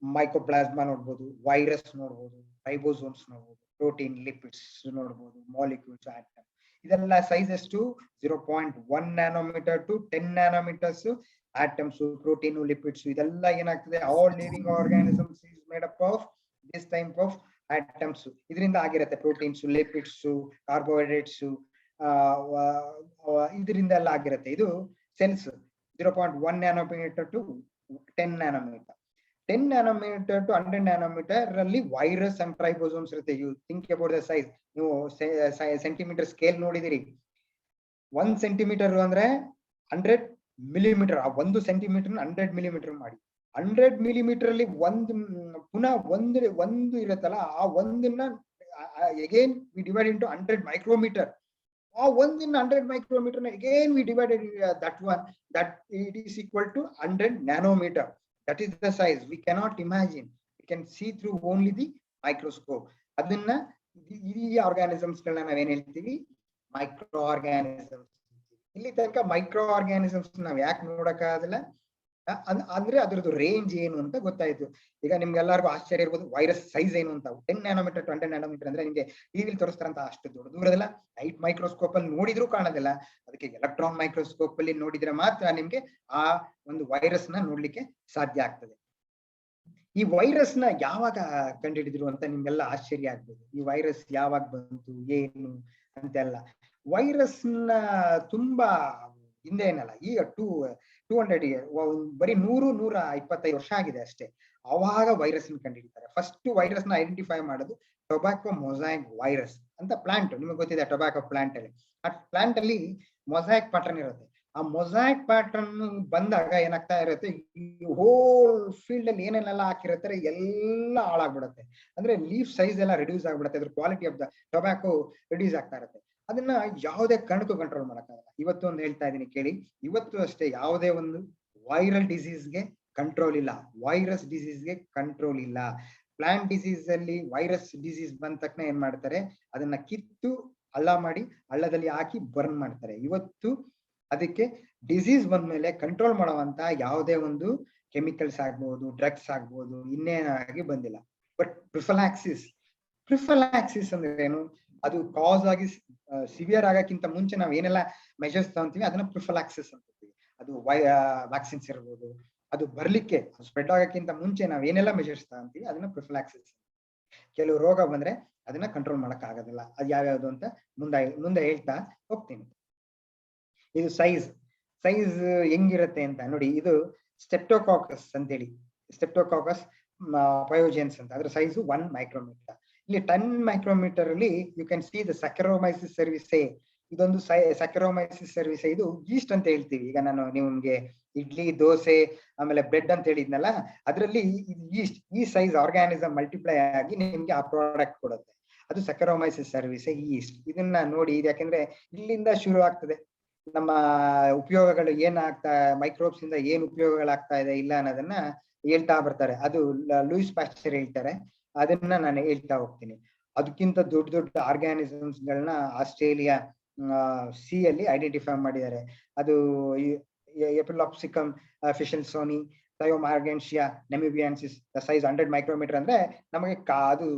ಮೈಕೋಪ್ಲಾಸ್ಮಾ ನೋಡ್ಬೋದು, ವೈರಸ್ ನೋಡ್ಬೋದು, ರೈಬೋಸೋಮ್ಸ್ ನೋಡ್ಬೋದು, ಪ್ರೋಟೀನ್, ಲಿಪಿಡ್ಸ್ ನೋಡ್ಬೋದು, ಮಾಲಿಕ್ಯೂಲ್ಸ್, ಆಟಮ್. ಇದೆಲ್ಲ ಸೈಜ್ ಎಷ್ಟು? 0.1 nanometre to 10 nanometres. Atoms, protein, lipids ಇದೆಲ್ಲ ಏನಾಗ್ತದೆ? All living organisms is made up of this type of atoms. ಇದರಿಂದ ಆಗಿರುತ್ತೆ ಪ್ರೋಟೀನ್ಸ್, ಲಿಪಿಡ್ಸ್, ಕಾರ್ಬೋಹೈಡ್ರೇಟ್ಸ್, ಇದರಿಂದ ಎಲ್ಲ ಆಗಿರುತ್ತೆ. ಇದು cells 0.1 nanometre to 10 nanometre. 10 nanometre to 100 nanometre ಅಲ್ಲಿ ವೈರಸ್ ಅಂಡ್ ಟ್ರೈಬೋಸೋಮ್ಸ್ ಇರುತ್ತೆ. You think about the size. ನೀವು ಸೆಂಟಿಮೀಟರ್ ಸ್ಕೇಲ್ ನೋಡಿದಿರಿ, 1 ಸೆಂಟಿಮೀಟರ್ ಅಂದ್ರೆ 100 ಮಿಲಿಮೀಟರ್. ಆ 1 ಸೆಂಟಿಮೀಟರ್ 100 ಮಿಲಿಮೀಟರ್ ಮಾಡಿ. 100 ಮಿಲಿಮೀಟರ್ ಅಲ್ಲಿ ಪುನಃ ಒಂದು ಇರುತ್ತಲ್ಲ, ಆ ಒಂದನ್ನ again we divide into 100 micrometre. ಆ 100 micrometer again we divided that one, that it is equal to 100 nanometer. That is the size. We cannot imagine. We can see through only the microscope. ಅದನ್ನ ಈ organisms ಗಳನ್ನ ನಾವೇನ್ ಹೇಳ್ತೀವಿ? Micro organisms. ಇಲ್ಲಿ ತನಕ micro organisms ನಾವ್ ಯಾಕೆ ನೋಡಕ್ಕಾಗಲ್ಲ ಅಂದ್ರೆ ಅದ್ರದ್ದು ರೇಂಜ್ ಏನು ಅಂತ ಗೊತ್ತಾಯ್ತು. ಈಗ ನಿಮ್ಗೆಲ್ಲರಿಗೂ ಆಶ್ಚರ್ಯ ಇರ್ಬೋದು, ವೈರಸ್ ಸೈಜ್ ಏನು ಅಂತ. 10 ನ್ಯಾನೋಮೀಟರ್ ಟು 100 ನ್ಯಾನೋಮೀಟರ್ ಅಂದ್ರೆ ನಿಮ್ಗೆ ಟಿವಿಲಿ ತೋರಿಸ್ತಾರಂತ ಅಷ್ಟು ದೂರದಲ್ಲ. ಲೈಟ್ ಮೈಕ್ರೋಸ್ಕೋಪ್ ಅಲ್ಲಿ ನೋಡಿದ್ರು ಕಾಣೋದಿಲ್ಲ. ಅದಕ್ಕೆ ಎಲೆಕ್ಟ್ರಾನ್ ಮೈಕ್ರೋಸ್ಕೋಪ್ ಅಲ್ಲಿ ನೋಡಿದ್ರೆ ಮಾತ್ರ ನಿಮ್ಗೆ ಆ ಒಂದು ವೈರಸ್ ನ ನೋಡ್ಲಿಕ್ಕೆ ಸಾಧ್ಯ ಆಗ್ತದೆ. ಈ ವೈರಸ್ ನ ಯಾವಾಗ ಕಂಡುಹಿಡಿದ್ರು ಅಂತ ನಿಮ್ಗೆಲ್ಲ ಆಶ್ಚರ್ಯ ಆಗ್ಬೋದು. ಈ ವೈರಸ್ ಯಾವಾಗ ಬಂತು ಏನು ಅಂತೆಲ್ಲ. ವೈರಸ್ ನ ತುಂಬಾ ಹಿಂದೆ ಏನಲ್ಲ, ಈಗ 200 ಇಯರ್, ಬರೀ 125 ವರ್ಷ ಆಗಿದೆ ಅಷ್ಟೇ. ಅವಾಗ ವೈರಸ್ ಕಂಡುಹಿಡಿತಾರೆ. ಫಸ್ಟ್ ವೈರಸ್ ನ ಐಡೆಂಟಿಫೈ ಮಾಡೋದು ಟೊಬ್ಯಾಕೊ ಮೊಸಾಯಿಕ್ ವೈರಸ್ ಅಂತ ಪ್ಲಾಂಟ್. ನಿಮಗೆ ಗೊತ್ತಿದೆ ಟೊಬ್ಯಾಕೊ ಪ್ಲಾಂಟ್ ಅಲ್ಲಿ. ಆ ಪ್ಲಾಂಟ್ ಅಲ್ಲಿ ಮೊಸಾಯಿಕ್ ಪ್ಯಾಟರ್ನ್ ಇರುತ್ತೆ. ಆ ಮೊಸಾಯಿಕ್ ಪ್ಯಾಟರ್ನ್ ಬಂದಾಗ ಏನಾಗ್ತಾ ಇರುತ್ತೆ, ಈ ಹೋಲ್ ಫೀಲ್ಡ್ ಅಲ್ಲಿ ಏನೇನೆಲ್ಲ ಹಾಕಿರ್ತಾರೆ ಎಲ್ಲ ಹಾಳಾಗ್ಬಿಡುತ್ತೆ. ಅಂದ್ರೆ ಲೀಫ್ ಸೈಜ್ ಎಲ್ಲ ರಿಡ್ಯೂಸ್ ಆಗ್ಬಿಡುತ್ತೆ. ಅದ್ರ quality of the tobacco reduce ಆಗ್ತಾ ಇರುತ್ತೆ. ಅದನ್ನ ಯಾವುದೇ ಕಾರಣಕ್ಕೂ ಕಂಟ್ರೋಲ್ ಮಾಡಕ್ಕಾಗಲ್ಲ. ಇವತ್ತು ಒಂದು ಹೇಳ್ತಾ ಇದೀನಿ ಕೇಳಿ, ಇವತ್ತು ಅಷ್ಟೇ ಯಾವುದೇ ಒಂದು ವೈರಲ್ ಡಿಸೀಸ್ಗೆ ಕಂಟ್ರೋಲ್ ಇಲ್ಲ, ವೈರಸ್ ಡಿಸೀಸ್ಗೆ ಕಂಟ್ರೋಲ್ ಇಲ್ಲ. ಪ್ಲಾಂಟ್ ಡಿಸೀಸ್ ಅಲ್ಲಿ ವೈರಸ್ ಡಿಸೀಸ್ ಬಂದ ತಕ್ಷಣ ಏನ್ ಮಾಡ್ತಾರೆ, ಅದನ್ನ ಕಿತ್ತು ಹಳ್ಳ ಮಾಡಿ ಹಳ್ಳದಲ್ಲಿ ಹಾಕಿ ಬರ್ನ್ ಮಾಡ್ತಾರೆ. ಇವತ್ತು ಅದಕ್ಕೆ ಡಿಸೀಸ್ ಬಂದ್ಮೇಲೆ ಕಂಟ್ರೋಲ್ ಮಾಡುವಂತ ಯಾವುದೇ ಒಂದು ಕೆಮಿಕಲ್ಸ್ ಆಗ್ಬಹುದು, ಡ್ರಗ್ಸ್ ಆಗ್ಬಹುದು, ಇನ್ನೇನಾಗಿ ಬಂದಿಲ್ಲ. ಬಟ್ ಪ್ರಿಫಲಾಕ್ಸಿಸ್ ಅಂದ್ರೆ ಏನು? ಅದು ಕಾಸ್ ಆಗಿ ಸಿವಿಯರ್ ಆಗಕ್ಕಿಂತ ಮುಂಚೆ ನಾವ್ ಏನೆಲ್ಲ ಮೆಜರ್ಸ್ ತಗೊಂತೀವಿ ಅದನ್ನ ಪ್ರಿಫಲಾಕ್ಸಿಸ್ ಅಂತೀವಿ. ಅದು ವ್ಯಾಕ್ಸಿನ್ಸ್ ಇರ್ಬೋದು, ಅದು ಬರ್ಲಿಕ್ಕೆ ಸ್ಪ್ರೆಡ್ ಆಗಕ್ಕಿಂತ ಮುಂಚೆ ನಾವ್ ಏನೆಲ್ಲ ಮೆಜರ್ಸ್ ತಗೊಂತೀವಿ ಅದನ್ನ ಪ್ರಿಫಲಾಕ್ಸಿಸ್. ಕೆಲವು ರೋಗ ಬಂದ್ರೆ ಅದನ್ನ ಕಂಟ್ರೋಲ್ ಮಾಡಕ್ ಆಗೋದಿಲ್ಲ. ಅದು ಯಾವ್ಯಾವ್ದು ಅಂತ ಮುಂದೆ ಹೇಳ್ತಾ ಹೋಗ್ತೀನಿ. ಇದು ಸೈಜ್ ಹೆಂಗಿರುತ್ತೆ ಅಂತ ನೋಡಿ. ಇದು ಸ್ಟೆಪ್ಟೋಕಾಕಸ್ ಅಂತೇಳಿ, ಸ್ಟೆಪ್ಟೋಕಾಕಸ್ ಪಯೋಜೆನ್ಸ್ ಅಂತ. ಅದ್ರ ಸೈಜು 1 ಮೈಕ್ರೋಮೀಟರ್. ಇಲ್ಲಿ 10 ಮೈಕ್ರೋಮೀಟರ್ ಅಲ್ಲಿ ಯು ಕ್ಯಾನ್ ಸಿ ದ ಸೆಕರೋಮೈಸಿಸ್ ಸರ್ವಿಸೆ. ಇದೊಂದು ಸೆಕರೋಮೈಸಿಸ್ ಸರ್ವಿಸೆ. ಇದು ಈಸ್ಟ್ ಅಂತ ಹೇಳ್ತೀವಿ. ಈಗ ನಾನು ನಿಮ್ಗೆ ಇಡ್ಲಿ, ದೋಸೆ, ಆಮೇಲೆ ಬ್ರೆಡ್ ಅಂತ ಹೇಳಿದ್ನಲ್ಲ, ಅದರಲ್ಲಿ ಈಸ್ಟ್, ಈ ಸೈಜ್ ಆರ್ಗಾನಿಸಮ್ ಮಲ್ಟಿಪ್ಲೈ ಆಗಿ ನಿಮ್ಗೆ ಆ ಪ್ರಾಡಕ್ಟ್ ಕೊಡುತ್ತೆ. ಅದು ಸೆಕರೋಮೈಸಿಸ್ ಸರ್ವಿಸೆ ಈಸ್ಟ್. ಇದನ್ನ ನೋಡಿ, ಯಾಕೆಂದ್ರೆ ಇಲ್ಲಿಂದ ಶುರು ಆಗ್ತದೆ ನಮ್ಮ ಉಪಯೋಗಗಳು. ಏನಾಗ್ತಾ ಮೈಕ್ರೋಬ್ಸ್ ಇಂದ ಏನ್ ಉಪಯೋಗಗಳಾಗ್ತಾ ಇದೆ ಇಲ್ಲ ಅನ್ನೋದನ್ನ ಹೇಳ್ತಾ ಬರ್ತಾರೆ. ಅದು ಲೂಯಿಸ್ ಪಾಶ್ಚರ್ ಹೇಳ್ತಾರೆ, ಅದನ್ನ ನಾನು ಹೇಳ್ತಾ ಹೋಗ್ತೀನಿ. ಅದಕ್ಕಿಂತ ದೊಡ್ಡ ಆರ್ಗಾನಿಸಮ್ಸ್ ಗಳನ್ನ ಆಸ್ಟ್ರೇಲಿಯಾ ಸಿ ಅಲ್ಲಿ ಐಡೆಂಟಿಫೈ ಮಾಡಿದ್ದಾರೆ. ಅದು ಎಪಿಲಾಪ್ಸಿಕಮ್ ಫಿಷನ್ಸೋನಿ, ಥಯೋಮಾರ್ಗೆನ್ಶಿಯಾ ನೆಮಿಬಿಯನ್ಸಿಸ್ ದ ಸೈಜ್ 100 ಮೈಕ್ರೋಮೀಟರ್ ಅಂದ್ರೆ ನಮಗೆ ಅದು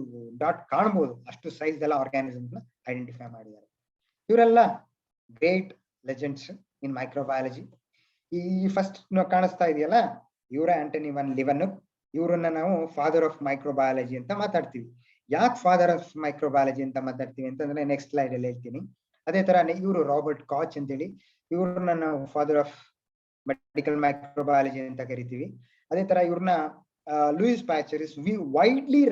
ಡಾಟ್ ಕಾಣ್ಬೋದು, ಅಷ್ಟು ಸೈಜ್ ಎಲ್ಲ ಆರ್ಗ್ಯಾನಿಸಮ್ ಐಡೆಂಟಿಫೈ ಮಾಡಿದ್ದಾರೆ. ಇವರೆಲ್ಲ ಗ್ರೇಟ್ ಲೆಜೆಂಡ್ಸ್ ಇನ್ ಮೈಕ್ರೋಬಯಾಲಜಿ. ಈ ಫಸ್ಟ್ ಕಾಣಿಸ್ತಾ ಇದೆಯಲ್ಲ, ಇವರ ಆಂಟನಿ ವನ್ ಲಿವನ್ಯುಕ್. ಇವರನ್ನ ನಾವು ಫಾದರ್ ಆಫ್ ಮೈಕ್ರೋಬಯಾಲಜಿ ಅಂತ ಮಾತಾಡ್ತೀವಿ. ಯಾಕೆ ಫಾದರ್ ಆಫ್ ಮೈಕ್ರೋಬಯಾಲಜಿ ಅಂತ ಮಾತಾಡ್ತೀವಿ ಅಂತಂದ್ರೆ ನೆಕ್ಸ್ಟ್ ಸ್ಲೈಡ್ ಅಲ್ಲಿ ಹೇಳ್ತೀನಿ. ಅದೇ ತರ ಇವರು ರಾಬರ್ಟ್ ಕಾಚ್ ಅಂತೇಳಿ, ಇವ್ರನ್ನ ನಾವು ಫಾದರ್ ಆಫ್ ಮೆಡಿಕಲ್ ಮೈಕ್ರೋಬಯಾಲಜಿ ಅಂತ ಕರಿತೀವಿ. ಅದೇ ತರ ಇವ್ರನ್ನ Louis Pasteur is widely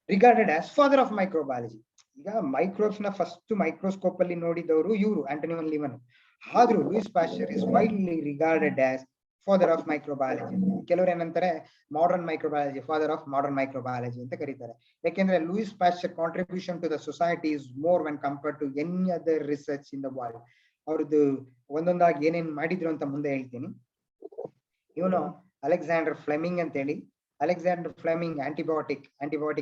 regarded as father of microbiology. ಈಗ ಮೈಕ್ರೋಬ್ಸ್ ನ ಫಸ್ಟ್ ಮೈಕ್ರೋಸ್ಕೋಪ್ ಅಲ್ಲಿ ನೋಡಿದವರು ಇವರು ಆಂಟನಿ ವನ್ ಲಿವನ್. ಆದ್ರೂ Louis Pasteur is widely regarded as father of microbiology. ಕೆಲವರು ಏನಂತಾರೆ modern microbiology, father of modern microbiology ಅಂತ ಕರೀತಾರೆ. ಯಾಕೆಂದ್ರೆ Louis Pasteur contribution to the society is more when compared to any other research in the world. ಅವ್ರದ್ದು ಒಂದೊಂದಾಗಿ ಏನೇನ್ ಮಾಡಿದ್ರು ಅಂತ ಮುಂದೆ ಹೇಳ್ತೀನಿ. ಇವನು ಅಲೆಕ್ಸಾಂಡರ್ ಫ್ಲೆಮಿಂಗ್ ಅಂತ ಹೇಳಿ. ಅಲೆಕ್ಸಾಂಡರ್ ಫ್ಲೆಮಿಂಗ್ ಆಂಟಿಬಯೋಟಿಕ್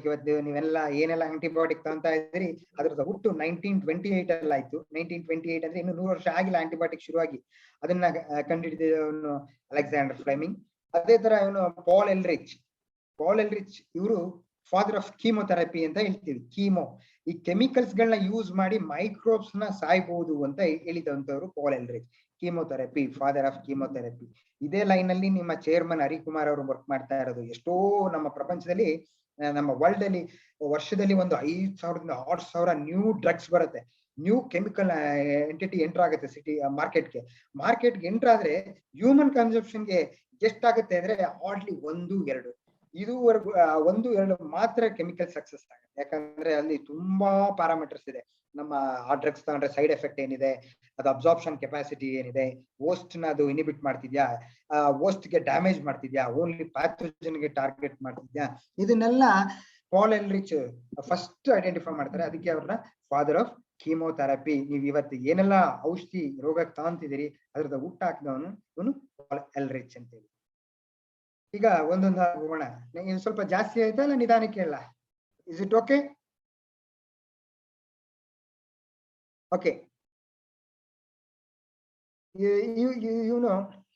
ಇವತ್ತು ನೀವೆಲ್ಲ ಏನೆಲ್ಲ ಆಂಟಿಬಯೋಟಿಕ್ ತಗೊಂತಾ ಇದ್ರಿ, ಅದ್ರದ್ದು ಹುಟ್ಟು 1928 ಅಲ್ಲಿ ಆಯ್ತು. 1928 ಅಂದ್ರೆ ಇನ್ನು 100 ವರ್ಷ ಆಗಿಲ್ಲ ಆಂಟಿಬಯೋಟಿಕ್ ಶುರುವಾಗಿ. ಅದನ್ನ ಕಂಡುಹಿಡಿದವನು ಅಲೆಕ್ಸಾಂಡರ್ ಫ್ಲೆಮಿಂಗ್. ಅದೇ ತರ ಇವನು ಪಾಲ್ ಎಲ್ರಿಚ್ ಇವರು ಫಾದರ್ ಆಫ್ ಕೀಮೋಥೆರಪಿ ಅಂತ ಹೇಳ್ತೀವಿ. ಕೀಮೋ, ಈ ಕೆಮಿಕಲ್ಸ್ ಗಳನ್ನ ಯೂಸ್ ಮಾಡಿ ಮೈಕ್ರೋಬ್ಸ್ ನ ಸಾಯ್ಬಹುದು ಅಂತ ಹೇಳಿದಂತವ್ರು Paul Ehrlich. Chemotherapy, father of chemotherapy. ಇದೇ ಲೈನ್ ಅಲ್ಲಿ ನಿಮ್ಮ ಚೇರ್ಮನ್ ಹರಿಕುಮಾರ್ ಅವರು ವರ್ಕ್ ಮಾಡ್ತಾ ಇರೋದು. ಎಷ್ಟೋ ನಮ್ಮ ಪ್ರಪಂಚದಲ್ಲಿ, ನಮ್ಮ ವರ್ಲ್ಡ್ ಅಲ್ಲಿ ವರ್ಷದಲ್ಲಿ ಒಂದು 5,000 ರಿಂದ 6,000 ನ್ಯೂ ಡ್ರಗ್ಸ್ ಬರುತ್ತೆ. ನ್ಯೂ ಕೆಮಿಕಲ್ ಎಂಟಿಟಿ ಎಂಟರ್ ಆಗುತ್ತೆ ಸಿಟಿ ಮಾರ್ಕೆಟ್ಗೆ ಎಂಟರ್ ಆದ್ರೆ ಹ್ಯೂಮನ್ ಕನ್ಸಂಪ್ಷನ್ಗೆ ಎಷ್ಟಾಗುತ್ತೆ ಅಂದ್ರೆ ಹಾರ್ಡ್ಲಿ 1-2 ಇದುವರೆಗೂ 1-2 ಮಾತ್ರ ಕೆಮಿಕಲ್ ಸಕ್ಸಸ್ ಆಗುತ್ತೆ. ಯಾಕಂದ್ರೆ ಅಲ್ಲಿ ತುಂಬಾ ಪ್ಯಾರಾಮೀಟರ್ಸ್ ಇದೆ. ನಮ್ಮ ಆ ಡ್ರಗ್ಸ್ ತಗೊಂಡ್ರೆ ಸೈಡ್ ಎಫೆಕ್ಟ್ ಏನಿದೆ, ಅದು ಅಬ್ಸಾರ್ಪ್ಷನ್ ಕೆಪಾಸಿಟಿ ಏನಿದೆ, ವೋಸ್ಟ್ ನ ಅದು ಇನಿಬಿಟ್ ಮಾಡ್ತಿದ್ಯಾ, ವೋಸ್ಟ್ ಗೆ ಡ್ಯಾಮೇಜ್ ಮಾಡ್ತಿದ್ಯಾ, ಓನ್ಲಿ ಪ್ಯಾಥೋಜನ್ ಗೆ ಟಾರ್ಗೆಟ್ ಮಾಡ್ತಿದ್ಯಾ, ಇದನ್ನೆಲ್ಲ ಪಾಲ್ ಎಲ್ರಿಚ್ ಫಸ್ಟ್ ಐಡೆಂಟಿಫೈ ಮಾಡ್ತಾರೆ. ಅದಕ್ಕೆ ಅವ್ರನ್ನ ಫಾದರ್ ಆಫ್ ಕೀಮೋಥೆರಪಿ. ನೀವು ಇವತ್ತು ಏನೆಲ್ಲ ಔಷಧಿ ರೋಗಕ್ಕೆ ತಗೊಂತಿದ್ದೀರಿ ಅದ್ರದ್ದು ಹುಟ್ಟ ಹಾಕಿದವನು ಇವನು ಪಾಲ್ ಎಲ್ರಿಚ್ ಅಂತೇಳಿ. ಈಗ ಒಂದೊಂದಾಗಿ ಹೋಗೋಣ. ಇನ್ನು ಸ್ವಲ್ಪ ಜಾಸ್ತಿ ಆಯ್ತಾ ಇಲ್ಲ ನಿಧಾನಕ್ಕೆ ಹೇಳ? Is it okay? ಓಕೆ.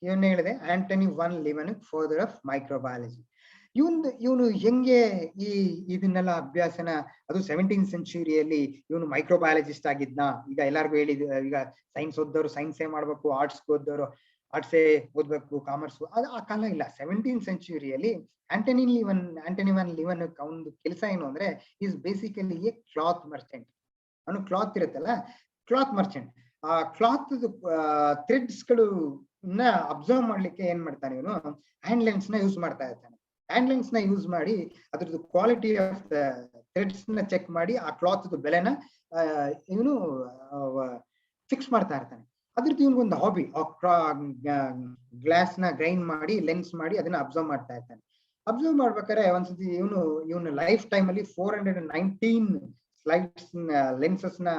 ಇವನು ಹೇಳಿದೆ Antony van Leeuwenhoek father of microbiology. ಇವನು ಹೆಂಗೆ ಇದನ್ನೆಲ್ಲ ಅಭ್ಯಾಸನ, ಅದು 17th ಸೆಂಚುರಿಯಲ್ಲಿ ಇವನು ಮೈಕ್ರೋಬಯಾಲಜಿಸ್ಟ್ ಆಗಿದ್ನ? ಈಗ ಎಲ್ಲಾರ್ಗು ಹೇಳಿದ, ಈಗ ಸೈನ್ಸ್ ಓದ್ದವ್ರು ಸೈನ್ಸೇ ಮಾಡ್ಬೇಕು, ಆರ್ಟ್ಸ್ ಓದ್ದವ್ರು ಆರ್ಟ್ಸೇ ಓದ್ಬೇಕು, ಕಾಮರ್ಸ್, ಅದು ಆ ಕಾಲ ಇಲ್ಲ. 17th ಸೆಂಚುರಿಯಲ್ಲಿ ಆಂಟನಿ ವನ್ ಲಿವನ್ಯುಕ್ ಅವನದು ಕೆಲಸ ಏನು ಅಂದ್ರೆ is basically A cloth Merchant. ಅವನು ಕ್ಲಾತ್ ಇರುತ್ತಲ್ಲ, ಕ್ಲಾತ್ ಮರ್ಚೆಂಟ್. ಆ ಕ್ಲಾತ್ ಥ್ರೆಡ್ಸ್ ಗಳು ಅಬ್ಸರ್ವ್ ಮಾಡ್ಲಿಕ್ಕೆ ಏನ್ ಮಾಡ್ತಾನೆ ಇವನು, ಹ್ಯಾಂಡ್ ಲೆನ್ಸ್ ನ ಯೂಸ್ ಮಾಡ್ತಾ ಇರ್ತಾನೆ. ಹ್ಯಾಂಡ್ ಲೆನ್ಸ್ ನ ಯೂಸ್ ಮಾಡಿ ಅದ್ರದ್ದು ಕ್ವಾಲಿಟಿ ಆಫ್ ದ ಥ್ರೆಡ್ಸ್ ನ ಚೆಕ್ ಮಾಡಿ ಆ ಕ್ಲಾತ್ ಬೆಲೆನ ಇವನು ಫಿಕ್ಸ್ ಮಾಡ್ತಾ ಇರ್ತಾನೆ. ಅದ್ರದ್ದು ಇವನಿಗೊಂದು ಹಾಬಿ, ಗ್ಲಾಸ್ ನ ಗ್ರೈಂಡ್ ಮಾಡಿ ಲೆನ್ಸ್ ಮಾಡಿ ಅದನ್ನ ಅಬ್ಸರ್ವ್ ಮಾಡ್ತಾ ಇರ್ತಾನೆ. ಅಬ್ಸರ್ವ್ ಮಾಡ್ಬೇಕಾದ್ರೆ ಒಂದ್ಸತಿ ಇವನು ಲೈಫ್ ಟೈಮ್ ಅಲ್ಲಿ 419 ಸ್ಲೈಡ್ಸ್ ಲೆನ್ಸಸ್ ನ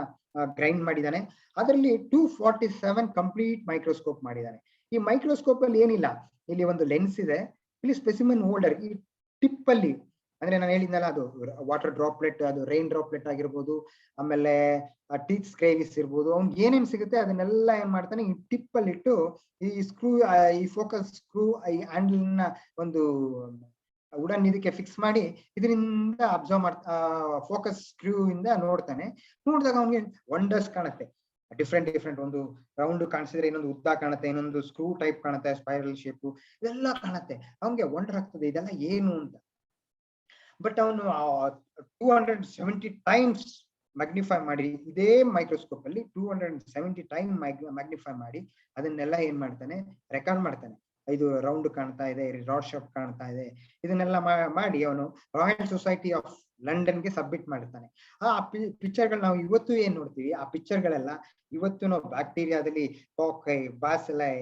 ಗ್ರೈಂಡ್ ಮಾಡಿದ್ದಾನೆ. ಅದರಲ್ಲಿ 247 ಕಂಪ್ಲೀಟ್ ಮೈಕ್ರೋಸ್ಕೋಪ್ ಮಾಡಿದ್ದಾನೆ. ಈ ಮೈಕ್ರೋಸ್ಕೋಪ್ ಅಲ್ಲಿ ಏನಿಲ್ಲ, ಇಲ್ಲಿ ಒಂದು ಲೆನ್ಸ್ ಇದೆ, ಇಲ್ಲಿ ಸ್ಪೆಸಿಮೆನ್ ಹೋಲ್ಡರ್, ಈ ಟಿಪ್ ಅಲ್ಲಿ ಅಂದ್ರೆ ನಾನು ಹೇಳಿದ್ನಲ್ಲ, ಅದು ವಾಟರ್ ಡ್ರಾಪ್ಲೆಟ್, ಅದು ರೈನ್ ಡ್ರಾಪ್ಲೆಟ್ ಆಗಿರ್ಬೋದು, ಆಮೇಲೆ ಟೀತ್ ಸ್ಕ್ರೇವಿಸ್ ಇರ್ಬೋದು, ಅವ್ನಿಗೆ ಏನೇನ್ ಸಿಗುತ್ತೆ ಅದನ್ನೆಲ್ಲ ಏನ್ ಮಾಡ್ತಾನೆ, ಈ ಟಿಪ್ ಅಲ್ಲಿ ಇಟ್ಟು ಈ ಸ್ಕ್ರೂ, ಈ ಫೋಕಸ್ ಸ್ಕ್ರೂ, ಈ ಹ್ಯಾಂಡಲ್ ನ ಒಂದು ವುಡನ್ ಇದಕ್ಕೆ ಫಿಕ್ಸ್ ಮಾಡಿ ಇದರಿಂದ ಅಬ್ಸರ್ವ್ ಮಾಡ್ತಾ ಫೋಕಸ್ ಸ್ಕ್ರೂ ಇಂದ ನೋಡ್ತಾನೆ. ನೋಡಿದಾಗ ಅವ್ನಿಗೆ ವಂಡರ್ಸ್ ಕಾಣುತ್ತೆ. ಡಿಫ್ರೆಂಟ್ ಒಂದು ರೌಂಡ್ ಕಾಣಿಸಿದ್ರೆ ಇನ್ನೊಂದು ಉದ್ದ ಕಾಣುತ್ತೆ, ಇನ್ನೊಂದು ಸ್ಕ್ರೂ ಟೈಪ್ ಕಾಣುತ್ತೆ, ಸ್ಪೈರಲ್ ಶೇಪ್, ಇದೆಲ್ಲ ಕಾಣುತ್ತೆ. ಅವನಿಗೆ ವಂಡರ್ ಆಗ್ತದೆ ಇದೆಲ್ಲ ಏನು ಅಂತ. ಬಟ್ ಅವನು 270 ಟೈಮ್ಸ್ ಮ್ಯಾಗ್ನಿಫೈ ಮಾಡಿ, ಇದೇ ಮೈಕ್ರೋಸ್ಕೋಪ್ ಅಲ್ಲಿ 270 ಟೈಮ್ ಮ್ಯಾಗ್ನಿಫೈ ಮಾಡಿ ಅದನ್ನೆಲ್ಲ ಏನ್ ಮಾಡ್ತಾನೆ, ರೆಕಾರ್ಡ್ ಮಾಡ್ತಾನೆ. ಇದು ರೌಂಡ್ ಕಾಣ್ತಾ ಇದೆ, ರಾಡ್ ಶಾಪ್ ಕಾಣ್ತಾ ಇದೆ, ಇದನ್ನೆಲ್ಲ ಮಾಡಿ ಅವನು ರಾಯಲ್ ಸೊಸೈಟಿ ಆಫ್ ಲಂಡನ್ ಗೆ ಸಬ್ಮಿಟ್ ಮಾಡ್ತಾನೆ. ಆ ಪಿಕ್ಚರ್ಗಳು ನಾವು ಇವತ್ತು ಏನ್ ನೋಡ್ತೀವಿ, ಆ ಪಿಕ್ಚರ್ಗಳೆಲ್ಲ ಇವತ್ತು ನಾವು ಬ್ಯಾಕ್ಟೀರಿಯಾದಲ್ಲಿ ಕಾಕೈ, ಬಾಸಿಲೈ,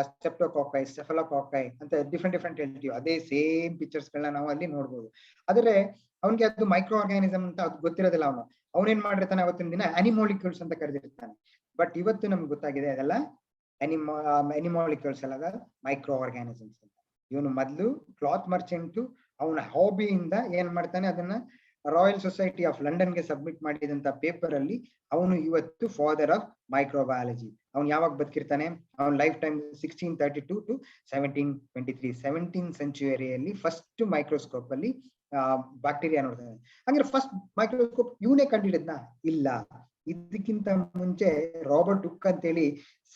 ಸ್ಟೆಪ್ಟೋಕಾಕೈ, ಸ್ಟೆಫಲೋಕಾಕೈ ಅಂತ ಡಿಫ್ರೆಂಟ್ ಹೇಳ್ತೀವಿ. ಅದೇ ಸೇಮ್ ಪಿಕ್ಚರ್ಸ್ ಗಳನ್ನ ನಾವು ಅಲ್ಲಿ ನೋಡ್ಬೋದು. ಆದ್ರೆ ಅವ್ನಿಗೆ ಅದು ಮೈಕ್ರೋ ಆರ್ಗಾನಿಸಮ್ ಅಂತ ಅದು ಗೊತ್ತಿರೋದಿಲ್ಲ. ಅವನೇನ್ ಮಾಡಿರ್ತಾನೆ, ಅವತ್ತಿನ ದಿನ ಅನಿಮಾಲಿಕ್ಯೂಲ್ಸ್ ಅಂತ ಕರೆದಿರ್ತಾನೆ. ಬಟ್ ಇವತ್ತು ನಮ್ಗೆ ಗೊತ್ತಾಗಿದೆ ಅದೆಲ್ಲ ಅನಿಮಾಲಿಕ್ಯೂಲ್ಸ್ ಅಲ್ಲ, ಮೈಕ್ರೋ ಆರ್ಗಾನಿಸಮ್ಸ್ ಅಂತ. ಇವನು ಮೊದ್ಲು ಕ್ಲಾತ್ ಮರ್ಚೆಂಟ್ ಅವನ ಹಾಬಿಯಿಂದ ಏನ್ ಮಾಡ್ತಾನೆ, ಅದನ್ನ ರಾಯಲ್ ಸೊಸೈಟಿ ಆಫ್ ಲಂಡನ್ ಗೆ ಸಬ್ಮಿಟ್ ಮಾಡಿದಂತ ಪೇಪರ್ ಅಲ್ಲಿ ಅವನು ಇವತ್ತು ಫಾದರ್ ಆಫ್ ಮೈಕ್ರೋಬಯಾಲಜಿ. ಅವ್ನು ಯಾವಾಗ ಬದುಕಿರ್ತಾನೆ, ಅವನ ಲೈಫ್ ಟೈಮ್ 1632 to 1723, 17th ಸೆಂಚುರಿಯಲ್ಲಿ ಫಸ್ಟ್ ಮೈಕ್ರೋಸ್ಕೋಪ್ ಅಲ್ಲಿ ಬ್ಯಾಕ್ಟೀರಿಯಾ ನೋಡ್ತಾನೆ. ಹಂಗಾರೆ ಫಸ್ಟ್ ಮೈಕ್ರೋಸ್ಕೋಪ್ ಇವನೇ ಕಂಡಿಡಿದ್ನಾ? ಇಲ್ಲ, ಇದಕ್ಕಿಂತ ಮುಂಚೆ ರಾಬರ್ಟ್ ಹುಕ್ ಅಂತೇಳಿ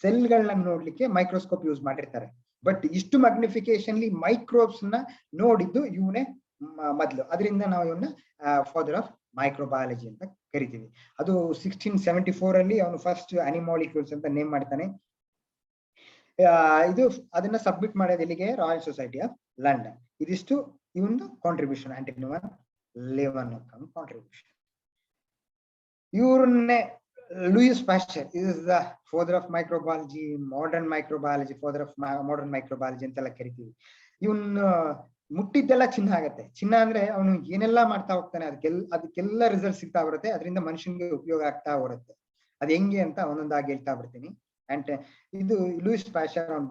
ಸೆಲ್ಗಳನ್ನ ನೋಡ್ಲಿಕ್ಕೆ ಮೈಕ್ರೋಸ್ಕೋಪ್ ಯೂಸ್ ಮಾಡಿರ್ತಾರೆ. ಬಟ್ ಇಷ್ಟು ಮ್ಯಾಗ್ನಿಫಿಕೇಶನ್ಲಿ ಮೈಕ್ರೋಬ್ಸ್ ನ ನೋಡಿದ್ದು ಇವನೇ ಮೊದಲು. ಅದರಿಂದ ನಾವು ಇವನ್ನ ಫಾದರ್ ಆಫ್ ಮೈಕ್ರೋಬಯಾಲಜಿ ಅಂತ ಕರಿತೀವಿ. ಅದು 1674 ಅಲ್ಲಿ ಅವನು ಫಸ್ಟ್ ಅನಿಮಾಲಿಕ್ಯೂಲ್ಸ್ ಅಂತ ನೇಮ್ ಮಾಡ್ತಾನೆ. ಇದು ಅದನ್ನ ಸಬ್ಮಿಟ್ ಮಾಡೋದು ಎಲ್ಲಿಗೆ? Royal Society of London. ಇದಿಷ್ಟು ಇವನ್ ಕಾಂಟ್ರಿಬ್ಯೂಷನ್, ಆಂಟೋನಿಯನ್ ಲೆವೆನ್ಕಾಮ್ ಕಾಂಟ್ರಿಬ್ಯೂಷನ್. ಇವ್ರನ್ನೇ Louis Pasteur is the father of microbiology, modern microbiology, father of modern microbiology ಅಂತೆಲ್ಲ ಕರಿತೀವಿ. ಇವನ್ ಮುಟ್ಟಿದ್ದೆಲ್ಲ ಚಿನ್ನ ಆಗತ್ತೆ. ಚಿನ್ನ ಅಂದ್ರೆ ಅವನು ಏನೆಲ್ಲಾ ಮಾಡ್ತಾ ಹೋಗ್ತಾನೆ ಅದಕ್ಕೆಲ್ಲ ರಿಸಲ್ಟ್ ಸಿಗ್ತಾ ಬರುತ್ತೆ, ಅದರಿಂದ ಮನುಷ್ಯನ್ಗೆ ಉಪಯೋಗ ಆಗ್ತಾ ಬರುತ್ತೆ. ಅದ್ ಹೆಂಗೆ ಅಂತ ಒಂದೊಂದಾಗಿ ಹೇಳ್ತಾ ಬರ್ತೀನಿ. ಅಂಡ್ ಇದು ಲೂಯಿಸ್ ಪಾಶ್ಚರ್ ಅವ್ನು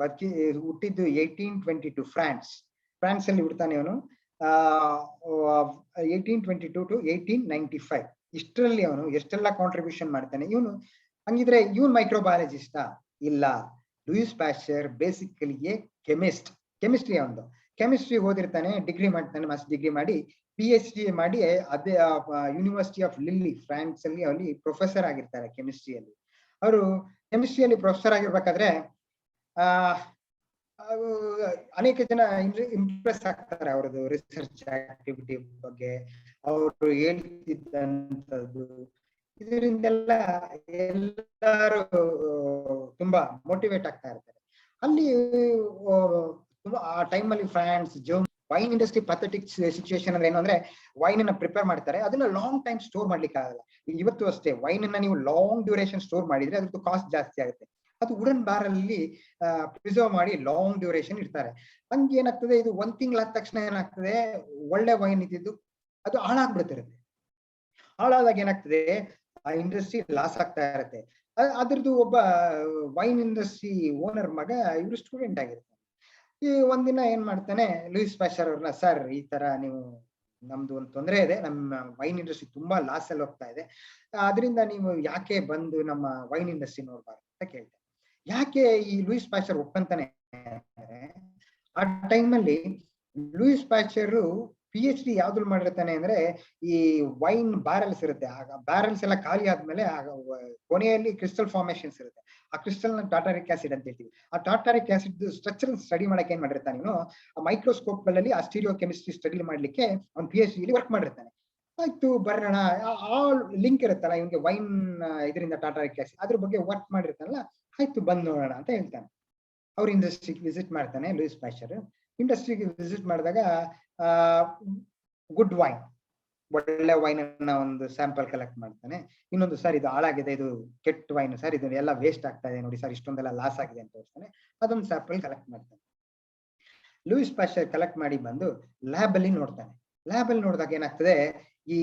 ಹುಟ್ಟಿದ್ದು 1822 ಫ್ರಾನ್ಸ್ ಅಲ್ಲಿ ಹುಡ್ತಾನೆ ಅವನು. 1822 to 1895 ಇಷ್ಟರಲ್ಲಿ ಅವನು ಎಷ್ಟೆಲ್ಲ ಕಾಂಟ್ರಿಬ್ಯೂಷನ್ ಮಾಡ್ತಾನೆ. ಇವನು ಹಂಗಿದ್ರೆ ಇವನ್ ಮೈಕ್ರೋಬಯಾಲಜಿಸ್ಟಾ? ಇಲ್ಲ. ಲೂಯಿಸ್ ಪಾಶ್ಚರ್ ಬೇಸಿಕಲಿ ಕೆಮಿಸ್ಟ್ರಿ ಅವನು. ಕೆಮಿಸ್ಟ್ರಿ ಓದಿರ್ತಾನೆ, ಡಿಗ್ರಿ ಮಾಡ್ತಾನೆ, ಮಾಸ್ಟರ್ ಡಿಗ್ರಿ ಮಾಡಿ PhD ಮಾಡಿ ಅದೇ ಯೂನಿವರ್ಸಿಟಿ ಆಫ್ ಲಿಲ್ಲಿ ಫ್ರಾನ್ಸ್ ಅಲ್ಲಿ ಅಲ್ಲಿ ಪ್ರೊಫೆಸರ್ ಆಗಿರ್ತಾರೆ ಕೆಮಿಸ್ಟ್ರಿಯಲ್ಲಿ. ಅವರು ಕೆಮಿಸ್ಟ್ರಿಯಲ್ಲಿ ಪ್ರೊಫೆಸರ್ ಆಗಿರ್ಬೇಕಾದ್ರೆ ಅನೇಕ ಜನ ಇಂಪ್ರೆಸ್ ಆಗ್ತಾರೆ ಅವ್ರದ್ದು ರಿಸರ್ಚ್ ಆಕ್ಟಿವಿಟಿ ಬಗ್ಗೆ, ಅವರು ಹೇಳ್ತಿದ್ದಂಥದ್ದು. ಇದರಿಂದೆಲ್ಲ ಎಲ್ಲರೂ ತುಂಬಾ ಮೋಟಿವೇಟ್ ಆಗ್ತಾ ಇರ್ತಾರೆ. ಅಲ್ಲಿ ತುಂಬಾ ಆ ಟೈಮಲ್ಲಿ France, Germany, wine industry pathetic situation ಅಂದ್ರೆ ಏನು ಅಂದ್ರೆ ವೈನ್ ಅನ್ನ ಪ್ರಿಪೇರ್ ಮಾಡ್ತಾರೆ, ಅದನ್ನ ಲಾಂಗ್ ಟೈಮ್ ಸ್ಟೋರ್ ಮಾಡ್ಲಿಕ್ಕೆ ಆಗಲ್ಲ. ಇವತ್ತು ಅಷ್ಟೇ ವೈನ್ ಅನ್ನ ನೀವು ಲಾಂಗ್ ಡ್ಯೂರೇಷನ್ ಸ್ಟೋರ್ ಮಾಡಿದ್ರೆ ಅದ್ರದ್ದು ಕಾಸ್ಟ್ ಜಾಸ್ತಿ ಆಗುತ್ತೆ. ಅದು ವುಡನ್ ಬ್ಯಾರಲ್ ಅಲ್ಲಿ ಪ್ರಿಸರ್ವ್ ಮಾಡಿ ಲಾಂಗ್ ಡ್ಯೂರೇಷನ್ ಇಡ್ತಾರೆ. ಹಂಗೆ ಏನಾಗ್ತದೆ, ಇದು 1 ತಿಂಗಳಾದ ತಕ್ಷಣ ಏನಾಗ್ತದೆ, ಒಳ್ಳೆ ವೈನ್ ಇದ್ದಿದ್ದು ಅದು ಹಾಳಾಗ್ಬಿಡ್ತಿರುತ್ತೆ. ಹಾಳಾದಾಗ ಏನಾಗ್ತದೆ, ಆ ಇಂಡಸ್ಟ್ರಿ ಲಾಸ್ ಆಗ್ತಾ ಇರುತ್ತೆ. ಅದ್ರದ್ದು ಒಬ್ಬ ವೈನ್ ಇಂಡಸ್ಟ್ರಿ ಓನರ್ ಮಗ ಇವರು ಸ್ಟೂಡೆಂಟ್ ಆಗಿರ್ತಾರೆ. ಈ ಒಂದಿನ ಏನ್ ಮಾಡ್ತಾನೆ, ಲೂಯಿಸ್ ಪಾಶ್ಚರ್ ಅವ್ರನ್ನ, ಸರ್ ಈ ತರ ನೀವು ನಮ್ದು ಒಂದು ತೊಂದರೆ ಇದೆ, ನಮ್ಮ ವೈನ್ ಇಂಡಸ್ಟ್ರಿ ತುಂಬಾ ಲಾಸ್ ಅಲ್ಲಿ ಹೋಗ್ತಾ ಇದೆ, ಅದರಿಂದ ನೀವು ಯಾಕೆ ಬಂದು ನಮ್ಮ ವೈನ್ ಇಂಡಸ್ಟ್ರಿ ನೋಡ್ಬಾರ್ದು ಅಂತ ಕೇಳ್ತಾರೆ. ಯಾಕೆ ಈ ಲೂಯಿಸ್ ಪಾಶ್ಚರ್ ಒಪ್ಪಂತಾನೆ? ಆ ಟೈಮಲ್ಲಿ ಲೂಯಿಸ್ ಪಾಶ್ಚರ್ PhD ಯಾವ್ದ್ರಲ್ಲಿ ಮಾಡಿರ್ತಾನೆ ಅಂದ್ರೆ, ಈ ವೈನ್ ಬ್ಯಾರಲ್ಸ್ ಇರುತ್ತೆ, ಆಗ ಬ್ಯಾರಲ್ಸ್ ಎಲ್ಲ ಖಾಲಿ ಆದ್ಮೇಲೆ ಕೊನೆಯಲ್ಲಿ ಕ್ರಿಸ್ಟಲ್ ಫಾರ್ಮೇಶನ್ಸ್ ಇರುತ್ತೆ. ಆ ಕ್ರಿಸ್ಟಲ್ ನ ಟಾಟಾರಿಕ್ ಆಸಿಡ್ ಅಂತ ಹೇಳ್ತೀವಿ. ಆ ಟಾಟಾರಿಕ್ ಆಸಿಡ್ ಸ್ಟ್ರಕ್ಚರಲ್ ಸ್ಟಡಿ ಮಾಡಕ್ಕೆ ಏನ್ ಮಾಡಿರ್ತಾನೆ ಇವನು, ಆ ಮೈಕ್ರೋಸ್ಕೋಪ್ ಗಳಲ್ಲಿ ಆ ಸ್ಟೀರಿಯೋ ಕೆಮಿಸ್ಟ್ರಿ ಸ್ಟಡಿ ಮಾಡ್ಲಿಕ್ಕೆ ಅವ್ನು PhD ವರ್ಕ್ ಮಾಡಿರ್ತಾನೆ. ಆಯ್ತು ಬರೋಣ, ಆ ಲಿಂಕ್ ಇರುತ್ತಲ್ಲ ಇವನ್ಗೆ ವೈನ್ ಇದರಿಂದ ಟಾಟಾರಿಕ್ ಆಸಿಡ್ ಅದ್ರ ಬಗ್ಗೆ ವರ್ಕ್ ಮಾಡಿರ್ತಾನಲ್ಲ, ಆಯ್ತು ಬಂದ್ ನೋಡೋಣ ಅಂತ ಹೇಳ್ತಾನೆ. ಅವ್ರ ಇಂಡಸ್ಟ್ರಿಗೆ ವಿಸಿಟ್ ಮಾಡ್ತಾನೆ ಲೂಯಿಸ್ ಪಾಶ್ಚರ್. ಇಂಡಸ್ಟ್ರಿಗೆ ವಿಸಿಟ್ ಮಾಡಿದಾಗ ಗುಡ್ ವೈನ್, ಒಳ್ಳೆ ವೈನ್ ಅನ್ನ ಒಂದು ಸ್ಯಾಂಪಲ್ ಕಲೆಕ್ಟ್ ಮಾಡ್ತಾನೆ. ಇನ್ನೊಂದು, ಸರ್ ಇದು ಹಾಳಾಗಿದೆ, ಇದು ಕೆಟ್ಟ ವೈನ್ ಸರ್, ಇದು ಎಲ್ಲ ವೇಸ್ಟ್ ಆಗ್ತಾ ಇದೆ ನೋಡಿ ಸರ್, ಇಷ್ಟೊಂದೆಲ್ಲ ಲಾಸ್ ಆಗಿದೆ ಅಂತ ತೋರಿಸ್ತಾನೆ. ಅದೊಂದು ಸ್ಯಾಂಪಲ್ ಕಲೆಕ್ಟ್ ಮಾಡ್ತಾನೆ. ಲೂಯಿಸ್ ಪಾಶ್ಚರ್ ಕಲೆಕ್ಟ್ ಮಾಡಿ ಬಂದು ಲ್ಯಾಬ್ ಅಲ್ಲಿ ನೋಡ್ತಾನೆ. ಲ್ಯಾಬ್ ಅಲ್ಲಿ ನೋಡಿದಾಗ ಏನಾಗ್ತದೆ, ಈ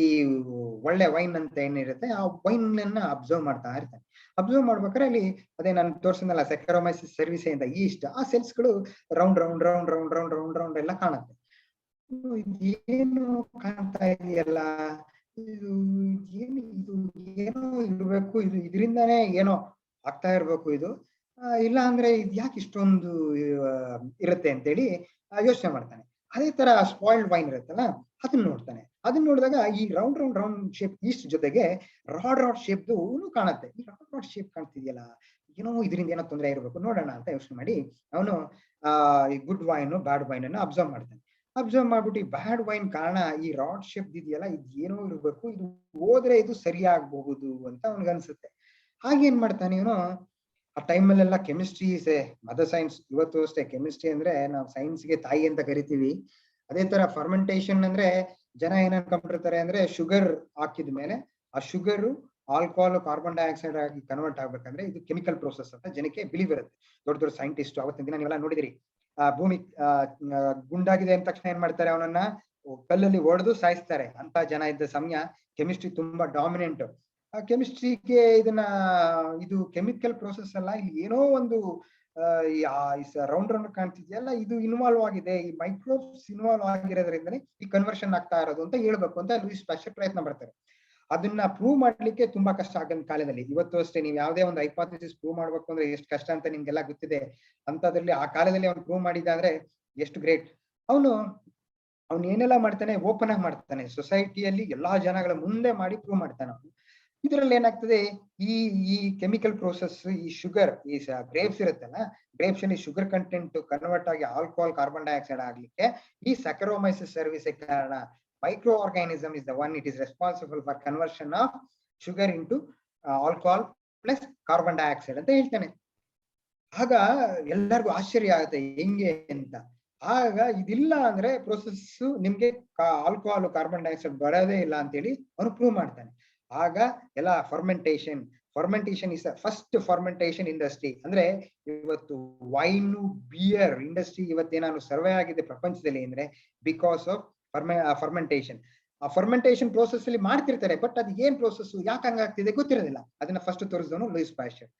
ಒಳ್ಳೆ ವೈನ್ ಅಂತ ಏನಿರುತ್ತೆ ಆ ವೈನ್ ಅನ್ನ ಅಬ್ಸರ್ವ್ ಮಾಡ್ತಾ ಇರ್ತಾನೆ. ಅಬ್ಸರ್ವ್ ಮಾಡ್ಬೇಕಾದ್ರೆ ಅಲ್ಲಿ ಅದೇ ನಾನು ತೋರಿಸಿದ್ನಲ್ಲ ಸೆಕ್ರೋಮೈಸಿಸ್ ಸರ್ವಿಸೆ ಇಂದ ಈಸ್ಟ್, ಆ ಸೆಲ್ಸ್ ಗಳು round round round round round round round ಎಲ್ಲ ಕಾಣುತ್ತೆ. ಏನು ಕಾಣ್ತಾ ಇದೆಯಲ್ಲ, ಇದು ಏನು, ಇದು ಏನೋ ಇರ್ಬೇಕು, ಇದು ಇದರಿಂದಾನೇ ಏನೋ ಆಗ್ತಾ ಇರ್ಬೇಕು, ಇದು ಇಲ್ಲ ಅಂದ್ರೆ ಇದು ಯಾಕೆ ಇಷ್ಟೊಂದು ಇರುತ್ತೆ ಅಂತೇಳಿ ಯೋಚನೆ ಮಾಡ್ತಾನೆ. ಅದೇ ತರ ಸ್ಪಾಯ್ಲ್ಡ್ ವೈನ್ ಇರುತ್ತಲ್ಲ ಅದನ್ನ ನೋಡ್ತಾನೆ. ಅದನ್ನ ನೋಡಿದಾಗ ಈ round round round shape East ಜೊತೆಗೆ ರಾಡ್ ಶೇಪ್ದು ಕಾಣುತ್ತೆ. ಈ ರಾಡ್ ಶೇಪ್ ಕಾಣ್ತಿದೆಯಲ್ಲ, ಏನೋ ಇದರಿಂದ ಏನೋ ತೊಂದರೆ ಇರಬೇಕು, ನೋಡೋಣ ಅಂತ ಯೋಚನೆ ಮಾಡಿ ಅವನು ಈ ಗುಡ್ ವೈನ್ ಬ್ಯಾಡ್ ವೈನ್ ಅನ್ನ ಅಬ್ಸರ್ವ್ ಮಾಡ್ತಾನೆ. ಅಬ್ಸರ್ವ್ ಮಾಡ್ಬಿಟ್ಟು ಈ ಬ್ಯಾಡ್ ವೈನ್ ಕಾರಣ ಈ ರಾಡ್ ಶೇಪ್ ಇದೆಯಲ್ಲ, ಇದು ಏನೋ ಇರ್ಬೇಕು, ಇದು ಹೋದ್ರೆ ಇದು ಸರಿಯಾಗಬಹುದು ಅಂತ ಅವನಿಗನ್ಸುತ್ತೆ. ಹಾಗೇನ್ ಮಾಡ್ತಾನೆ ಇವನು, ಆ ಟೈಮಲ್ಲೆಲ್ಲ chemistry is A mother science. ಇವತ್ತು ಅಷ್ಟೇ ಕೆಮಿಸ್ಟ್ರಿ ಅಂದ್ರೆ ನಾವು ಸೈನ್ಸ್ಗೆ ತಾಯಿ ಅಂತ ಕರಿತೀವಿ. ಅದೇ ತರ ಫರ್ಮೆಂಟೇಶನ್ ಅಂದ್ರೆ ಜನ ಏನ್ ಅನ್ಕೊಂಡಿರ್ತಾರೆ ಅಂದ್ರೆ, ಶುಗರ್ ಹಾಕಿದ ಮೇಲೆ ಆ ಶುಗರ್ ಆಲ್ಕೋಹಾಲ್ ಕಾರ್ಬನ್ ಡೈಆಕ್ಸೈಡ್ ಆಗಿ ಕನ್ವರ್ಟ್ ಆಗ್ಬೇಕಂದ್ರೆ ಇದು ಕೆಮಿಕಲ್ ಪ್ರೋಸೆಸ್ ಅಂತ ಜನಕ್ಕೆ ಬಿಲೀವ್ ಇರುತ್ತೆ. ದೊಡ್ಡ ದೊಡ್ಡ ಸೈಂಟಿಸ್ಟ್ ಅವತ್ತಿನ ದಿನ ನೀವೆಲ್ಲ ನೋಡಿದಿರಿ, ಭೂಮಿ ಗುಂಡಾಗಿದೆ ಅಂದ ತಕ್ಷಣ ಏನ್ ಮಾಡ್ತಾರೆ, ಅವನನ್ನ ಕಲ್ಲಲ್ಲಿ ಹೊಡೆದು ಸಾಯಿಸ್ತಾರೆ ಅಂತ ಜನ ಇದ್ದ ಸಮಯ. ಕೆಮಿಸ್ಟ್ರಿ ತುಂಬಾ ಡಾಮಿನೆಂಟ್. ಆ ಕೆಮಿಸ್ಟ್ರಿಗೆ ಇದು ಕೆಮಿಕಲ್ ಪ್ರೋಸೆಸ್ ಅಲ್ಲ, ಇಲ್ಲಿ ಏನೋ ಒಂದು ರೌಂಡ್ ರೌಂಡ್ ಕಾಣ್ತಿದ್ಯಲ್ಲ, ಇದು ಇನ್ವಾಲ್ವ್ ಆಗಿದೆ, ಈ ಮೈಕ್ರೋಬ್ಸ್ ಇನ್ವಾಲ್ವ್ ಆಗಿರೋದ್ರಿಂದನೇ ಈ ಕನ್ವರ್ಷನ್ ಆಗ್ತಾ ಇರೋದು ಅಂತ ಹೇಳ್ಬೇಕು ಅಂತ ಲೂಯಿಸ್ ಪ್ಯಾಶ್ಚರ್ ಪ್ರಯತ್ನ ಪಡ್ತಾರೆ. ಅದನ್ನ ಪ್ರೂವ್ ಮಾಡ್ಲಿಕ್ಕೆ ತುಂಬಾ ಕಷ್ಟ ಆಗೋ ಕಾಲದಲ್ಲಿ. ಇವತ್ತು ಅಷ್ಟೇ ನೀವು ಯಾವ್ದೇ ಒಂದು ಹೈಪಾಥಿಸಿಸ್ ಪ್ರೂವ್ ಮಾಡ್ಬೇಕು ಅಂದ್ರೆ ಎಷ್ಟು ಕಷ್ಟ ಅಂತ ನಿಮ್ಗೆಲ್ಲ ಗೊತ್ತಿದೆ. ಅಂತದ್ರಲ್ಲಿ ಆ ಕಾಲದಲ್ಲಿ ಅವ್ನು ಪ್ರೂವ್ ಮಾಡಿದ ಅಂದ್ರೆ ಎಷ್ಟು ಗ್ರೇಟ್. ಅವನು ಏನೆಲ್ಲ ಮಾಡ್ತಾನೆ, ಓಪನ್ ಆಗಿ ಮಾಡ್ತಾನೆ, ಸೊಸೈಟಿಯಲ್ಲಿ ಎಲ್ಲಾ ಜನಗಳ ಮುಂದೆ ಮಾಡಿ ಪ್ರೂವ್ ಮಾಡ್ತಾನೆ ಅವನು. ಇದರಲ್ಲಿ ಏನಾಗ್ತದೆ, ಈ ಕೆಮಿಕಲ್ ಪ್ರೋಸೆಸ್, ಈ ಶುಗರ್, ಈ ಗ್ರೇಪ್ಸ್ ಇರುತ್ತಲ್ಲ, ಗ್ರೇಪ್ಸ್ ಅಲ್ಲಿ ಶುಗರ್ ಕಂಟೆಂಟ್ ಕನ್ವರ್ಟ್ ಆಗಿ ಆಲ್ಕೋಹಾಲ್, ಕಾರ್ಬನ್ ಡೈಆಕ್ಸೈಡ್ ಆಗ್ಲಿಕ್ಕೆ ಈ ಸೆಕರೋಮೈಸಿಸ್ ಸರ್ವಿಸ್ ಕಾರಣ. Microorganism is the one, it is responsible for conversion of sugar into alcohol plus carbon dioxide ಅಂತ ಹೇಳ್ತಾನೆ. ಆಗ ಎಲ್ಲರಿಗೂ ಆಶ್ಚರ್ಯ ಆಗುತ್ತೆ ಹೆಂಗೆ ಅಂತ. ಆಗ ಇದಿಲ್ಲ ಅಂದ್ರೆ ಪ್ರೋಸೆಸ್ ನಿಮ್ಗೆ ಆಲ್ಕೋಹಾಲ್, ಕಾರ್ಬನ್ ಡೈಆಕ್ಸೈಡ್ ಬರೋದೇ ಇಲ್ಲ ಅಂತೇಳಿ ಅವನು ಪ್ರೂವ್ ಮಾಡ್ತಾನೆ. ಆಗ ಎಲ್ಲ fermentation is first fermentation industry. ಅಂದ್ರೆ ಇವತ್ತು ವೈನ್, ಬಿಯರ್ ಇಂಡಸ್ಟ್ರಿ ಇವತ್ತೇನಾದ್ರು ಸರ್ವೆ ಆಗಿದೆ ಪ್ರಪಂಚದಲ್ಲಿ ಅಂದ್ರೆ ಬಿಕಾಸ್ ಆಫ್ ಫರ್ಮೆಂಟೇಷನ್. ಆ ಫರ್ಮೆಂಟೇಷನ್ ಪ್ರೋಸೆಸ್ ಅಲ್ಲಿ ಮಾಡ್ತಿರ್ತಾರೆ, ಬಟ್ ಅದು ಏನ್ ಪ್ರೋಸೆಸ್, ಯಾಕೆ ಹಂಗಾಗ್ತಿದೆ ಗೊತ್ತಿರೋದಿಲ್ಲ. ಅದನ್ನ ಫಸ್ಟ್ ತೋರಿಸಿದವನು ಲೂಯಿಸ್ ಪ್ಯಾಶ್ಚರ್.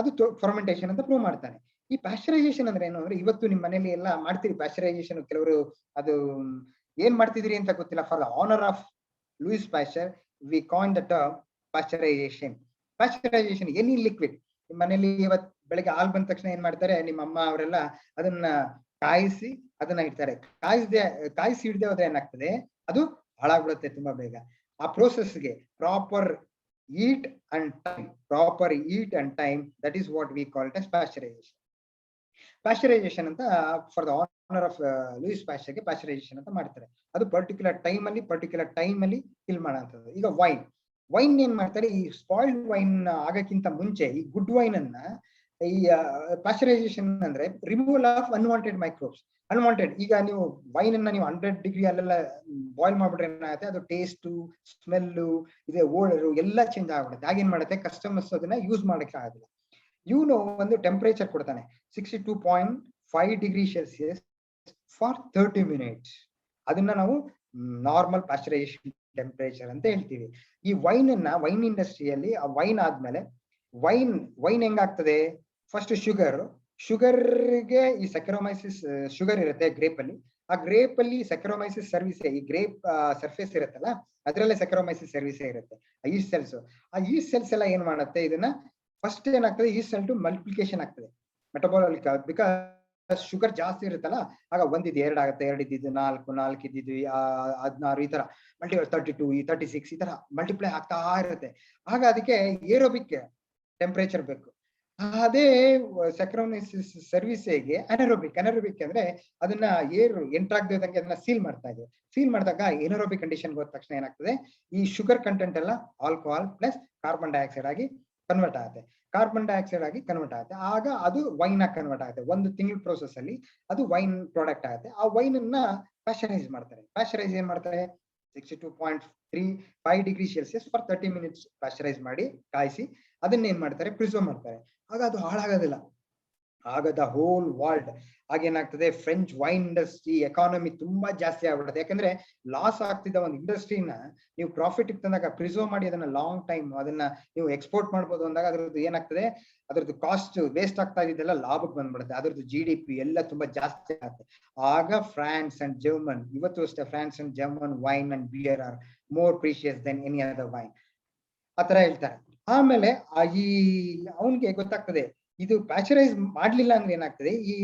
ಅದು ಫರ್ಮೆಂಟೇಷನ್ ಅಂತ ಪ್ರೂವ್ ಮಾಡ್ತಾನೆ. ಈ ಪ್ಯಾಶ್ಚರೈಸೇಷನ್ ಅಂದ್ರೆ ಏನು ಅಂದ್ರೆ, ಇವತ್ತು ನಿಮ್ ಮನೇಲಿ ಎಲ್ಲ ಮಾಡ್ತೀರಿ ಪ್ಯಾಶ್ಚರೈಸೇಷನ್. ಕೆಲವರು ಅದು ಏನ್ ಮಾಡ್ತಿದ್ರಿ ಅಂತ ಗೊತ್ತಿಲ್ಲ. For the honour of Louis Pasteur we coin the term pasteurisation. Pasteurisation any liquid. ನಿಮ್ ಮನೇಲಿ ಇವತ್ತು ಬೆಳಗ್ಗೆ ಹಾಲು ಬಂದ ತಕ್ಷಣ ಏನ್ ಮಾಡ್ತಾರೆ, ನಿಮ್ಮ ಅಮ್ಮ ಅವರೆಲ್ಲ ಅದನ್ನ ಕಾಯಿಸಿ ಅದನ್ನ ಇಡ್ತಾರೆ. ಕಾಯಿಸಿ ಇಡದೆ ಹೋದ್ರೆ ಏನಾಗ್ತದೆ, ಅದು ಹಾಳಾಗ್ಬಿಡುತ್ತೆ ತುಂಬಾ ಬೇಗ. ಆ ಪ್ರೋಸೆಸ್ಗೆ proper heat and time, that is what we call it as pasteurisation. Pasteurisation ಅಂತ for the honour of Louis ಪ್ಯಾಶ್ಚರ್ಗೆ ಪ್ಯಾಶ್ಚರೈಸೇಷನ್ ಅಂತ ಮಾಡ್ತಾರೆ. ಅದು ಪರ್ಟಿಕ್ಯುಲರ್ ಟೈಮ್ ಅಲ್ಲಿ ಫಿಲ್ ಮಾಡೋಂಥದ್ದು. ಈಗ ವೈನ್ ಏನ್ ಮಾಡ್ತಾರೆ, ಈ ಸ್ಪಾಯ್ಲ್ಡ್ ವೈನ್ ಆಗಕ್ಕಿಂತ ಮುಂಚೆ ಈ ಗುಡ್ ವೈನ್ ಅನ್ನ, ಈ ಪ್ಯಾಶ್ಚರೈಸೇಷನ್ ಅಂದ್ರೆ ರಿಮೂವಲ್ ಆಫ್ ಅನ್ವಾಂಟೆಡ್ ಮೈಕ್ರೋಬ್ಸ್. ಈಗ ನೀವು ವೈನ್ ಅನ್ನ ನೀವು 100 ಡಿಗ್ರಿ ಅಲ್ಲೆಲ್ಲ ಬಾಯ್ಲ್ ಮಾಡ್ಬಿಟ್ರೆ ಏನಾಗುತ್ತೆ, ಅದು ಟೇಸ್ಟ್, ಸ್ಮೆಲ್ಲು, ಇದೆ ಓಡರು ಎಲ್ಲ ಚೇಂಜ್ ಆಗ್ಬಿಡುತ್ತೆ. ಆಗೇನ್ ಮಾಡುತ್ತೆ, ಕಸ್ಟಮರ್ಸ್ ಅದನ್ನ ಯೂಸ್ ಮಾಡಕ್ಕೆ ಆಗೋದಿಲ್ಲ. ಇವನು ಒಂದು ಟೆಂಪರೇಚರ್ ಕೊಡ್ತಾನೆ 62.5 ಡಿಗ್ರಿ ಸೆಲ್ಸಿಯಸ್ ಫಾರ್ 30 ಮಿನಿಟ್ಸ್. ಅದನ್ನ ನಾವು ನಾರ್ಮಲ್ ಪ್ಯಾಶ್ಚರೈಸೇಷನ್ ಟೆಂಪರೇಚರ್ ಅಂತ ಹೇಳ್ತೀವಿ. ಈ ವೈನ್ ಇಂಡಸ್ಟ್ರಿಯಲ್ಲಿ ಆ ವೈನ್ ಆದ್ಮೇಲೆ ವೈನ್ ಹೆಂಗಾಗ್ತದೆ, ಫಸ್ಟ್ ಶುಗರ್ಗೆ ಈ ಸೆಕರೋಮೈಸಿಸ್ ಶುಗರ್ ಇರುತ್ತೆ ಗ್ರೇಪ್ ಅಲ್ಲಿ. ಆ ಗ್ರೇಪ್ ಅಲ್ಲಿ ಸೆಕರೋಮೈಸಿಸ್ ಸರ್ವಿಸ್, ಈ ಗ್ರೇಪ್ ಸರ್ಫೇಸ್ ಇರುತ್ತಲ್ಲ ಅದ್ರಲ್ಲೇ ಸೆಕರೋಮೈಸಿಸ್ ಸರ್ವಿಸ್ ಇರುತ್ತೆ. ಆ ಈಸ್ಟ್ ಸೆಲ್ಸ್ ಎಲ್ಲ ಏನ್ ಮಾಡುತ್ತೆ, ಇದನ್ನ ಫಸ್ಟ್ ಏನಾಗ್ತದೆ, ಈಸ್ಟ್ ಸೆಲ್ ಟು ಮಲ್ಟಿಪ್ಲಿಕೇಶನ್ ಆಗ್ತದೆ ಮೆಟಬಾಲಿಕ್. ಬಿಕಾಸ್ ಶುಗರ್ ಜಾಸ್ತಿ ಇರುತ್ತಲ್ಲ, ಆಗ 1 2 ಆಗುತ್ತೆ, 2 ಇದ್ದಿದ್ದು 4 ಇದ್ದಿದ್ವಿ 16, ಈ ತರ 32, 36 ಈ ತರ ಮಲ್ಟಿಪ್ಲೈ ಆಗ್ತಾ ಇರುತ್ತೆ. ಆಗ ಅದಕ್ಕೆ ಏರೋಬಿಕ್ ಟೆಂಪರೇಚರ್ ಬೇಕು. ಅದೇ ಸೆಕ್ರೋಮೈಸಿಸ್ ಸರ್ವಿಸ್ಗೆ ಅನರೋಬಿಕ್ ಅಂದ್ರೆ ಅದನ್ನ ಏರು ಎಂಟ್ರಾಗದಂಗೆ ಅದನ್ನ ಸೀಲ್ ಮಾಡಿದಾಗ ಎನರೋಬಿಕ್ ಕಂಡೀಷನ್ ಹೋದ ತಕ್ಷಣ ಏನಾಗ್ತದೆ, ಈ ಶುಗರ್ ಕಂಟೆಂಟ್ ಎಲ್ಲ ಆಲ್ಕೋಹಾಲ್ ಪ್ಲಸ್ ಕಾರ್ಬನ್ ಡೈಆಕ್ಸೈಡ್ ಆಗಿ ಕನ್ವರ್ಟ್ ಆಗುತ್ತೆ. ಆಗ ಅದು ವೈನ್ ಆಗಿ ಕನ್ವರ್ಟ್ ಆಗುತ್ತೆ. 1 ತಿಂಗಳ ಪ್ರೋಸೆಸ್ ಅಲ್ಲಿ ಅದು ವೈನ್ ಪ್ರಾಡಕ್ಟ್ ಆಗುತ್ತೆ. ಆ ವೈನ್ ಅನ್ನ ಪ್ಯಾಶ್ಚರೈಸ್ ಏನ್ ಮಾಡ್ತಾರೆ 62.5 ಡಿಗ್ರಿ ಸೆಲ್ಸಿಯಸ್ ಫಾರ್ 30 ಮಿನಿಟ್ಸ್ ಪ್ಯಾಶ್ಚರೈಸ್ ಮಾಡಿ ಕಾಯಿಸಿ ಅದನ್ನ ಏನ್ ಮಾಡ್ತಾರೆ, ಪ್ರಿಸರ್ವ್ ಮಾಡ್ತಾರೆ. ಆಗ ಅದು ಹಾಳಾಗೋದಿಲ್ಲ. ಆಗ ದ ಹೋಲ್ ವರ್ಲ್ಡ್ ಆಗೇನಾಗ್ತದೆ, ಫ್ರೆಂಚ್ ವೈನ್ ಇಂಡಸ್ಟ್ರಿ ಎಕಾನಮಿ ತುಂಬಾ ಜಾಸ್ತಿ ಆಗ್ಬಿಡುತ್ತೆ. ಯಾಕಂದ್ರೆ ಲಾಸ್ ಆಗ್ತಿದ್ದ ಒಂದು ಇಂಡಸ್ಟ್ರಿನ ನೀವು ಪ್ರಾಫಿಟ್ ತಂದಾಗ ಪ್ರಿಸರ್ವ್ ಮಾಡಿ ಅದನ್ನ ಲಾಂಗ್ ಟೈಮ್ ಅದನ್ನ ನೀವು ಎಕ್ಸ್ಪೋರ್ಟ್ ಮಾಡ್ಬೋದು ಅಂದಾಗ ಅದ್ರದ್ದು ಏನಾಗ್ತದೆ, ಅದ್ರದ್ದು ಕಾಸ್ಟ್ ವೇಸ್ಟ್ ಆಗ್ತಾ ಇದ್ದೆಲ್ಲ ಲಾಭಕ್ಕೆ ಬಂದ್ಬಿಡುತ್ತೆ. ಅದ್ರದ್ದು GDP ಎಲ್ಲ ತುಂಬಾ ಜಾಸ್ತಿ ಆಗುತ್ತೆ. ಆಗ ಫ್ರಾನ್ಸ್ ಅಂಡ್ ಜರ್ಮನ್, ಇವತ್ತು ಅಷ್ಟೇ France and German wine and beer are more precious than any other wine ಆತರ ಹೇಳ್ತಾರೆ. ಆಮೇಲೆ ಈ ಅವನ್ಗೆ ಗೊತ್ತಾಗ್ತದೆ ಇದು ಪ್ಯಾಶ್ಚರೈಸ್ ಮಾಡ್ಲಿಲ್ಲ ಅಂದ್ರೆ ಏನಾಗ್ತದೆ, ಈ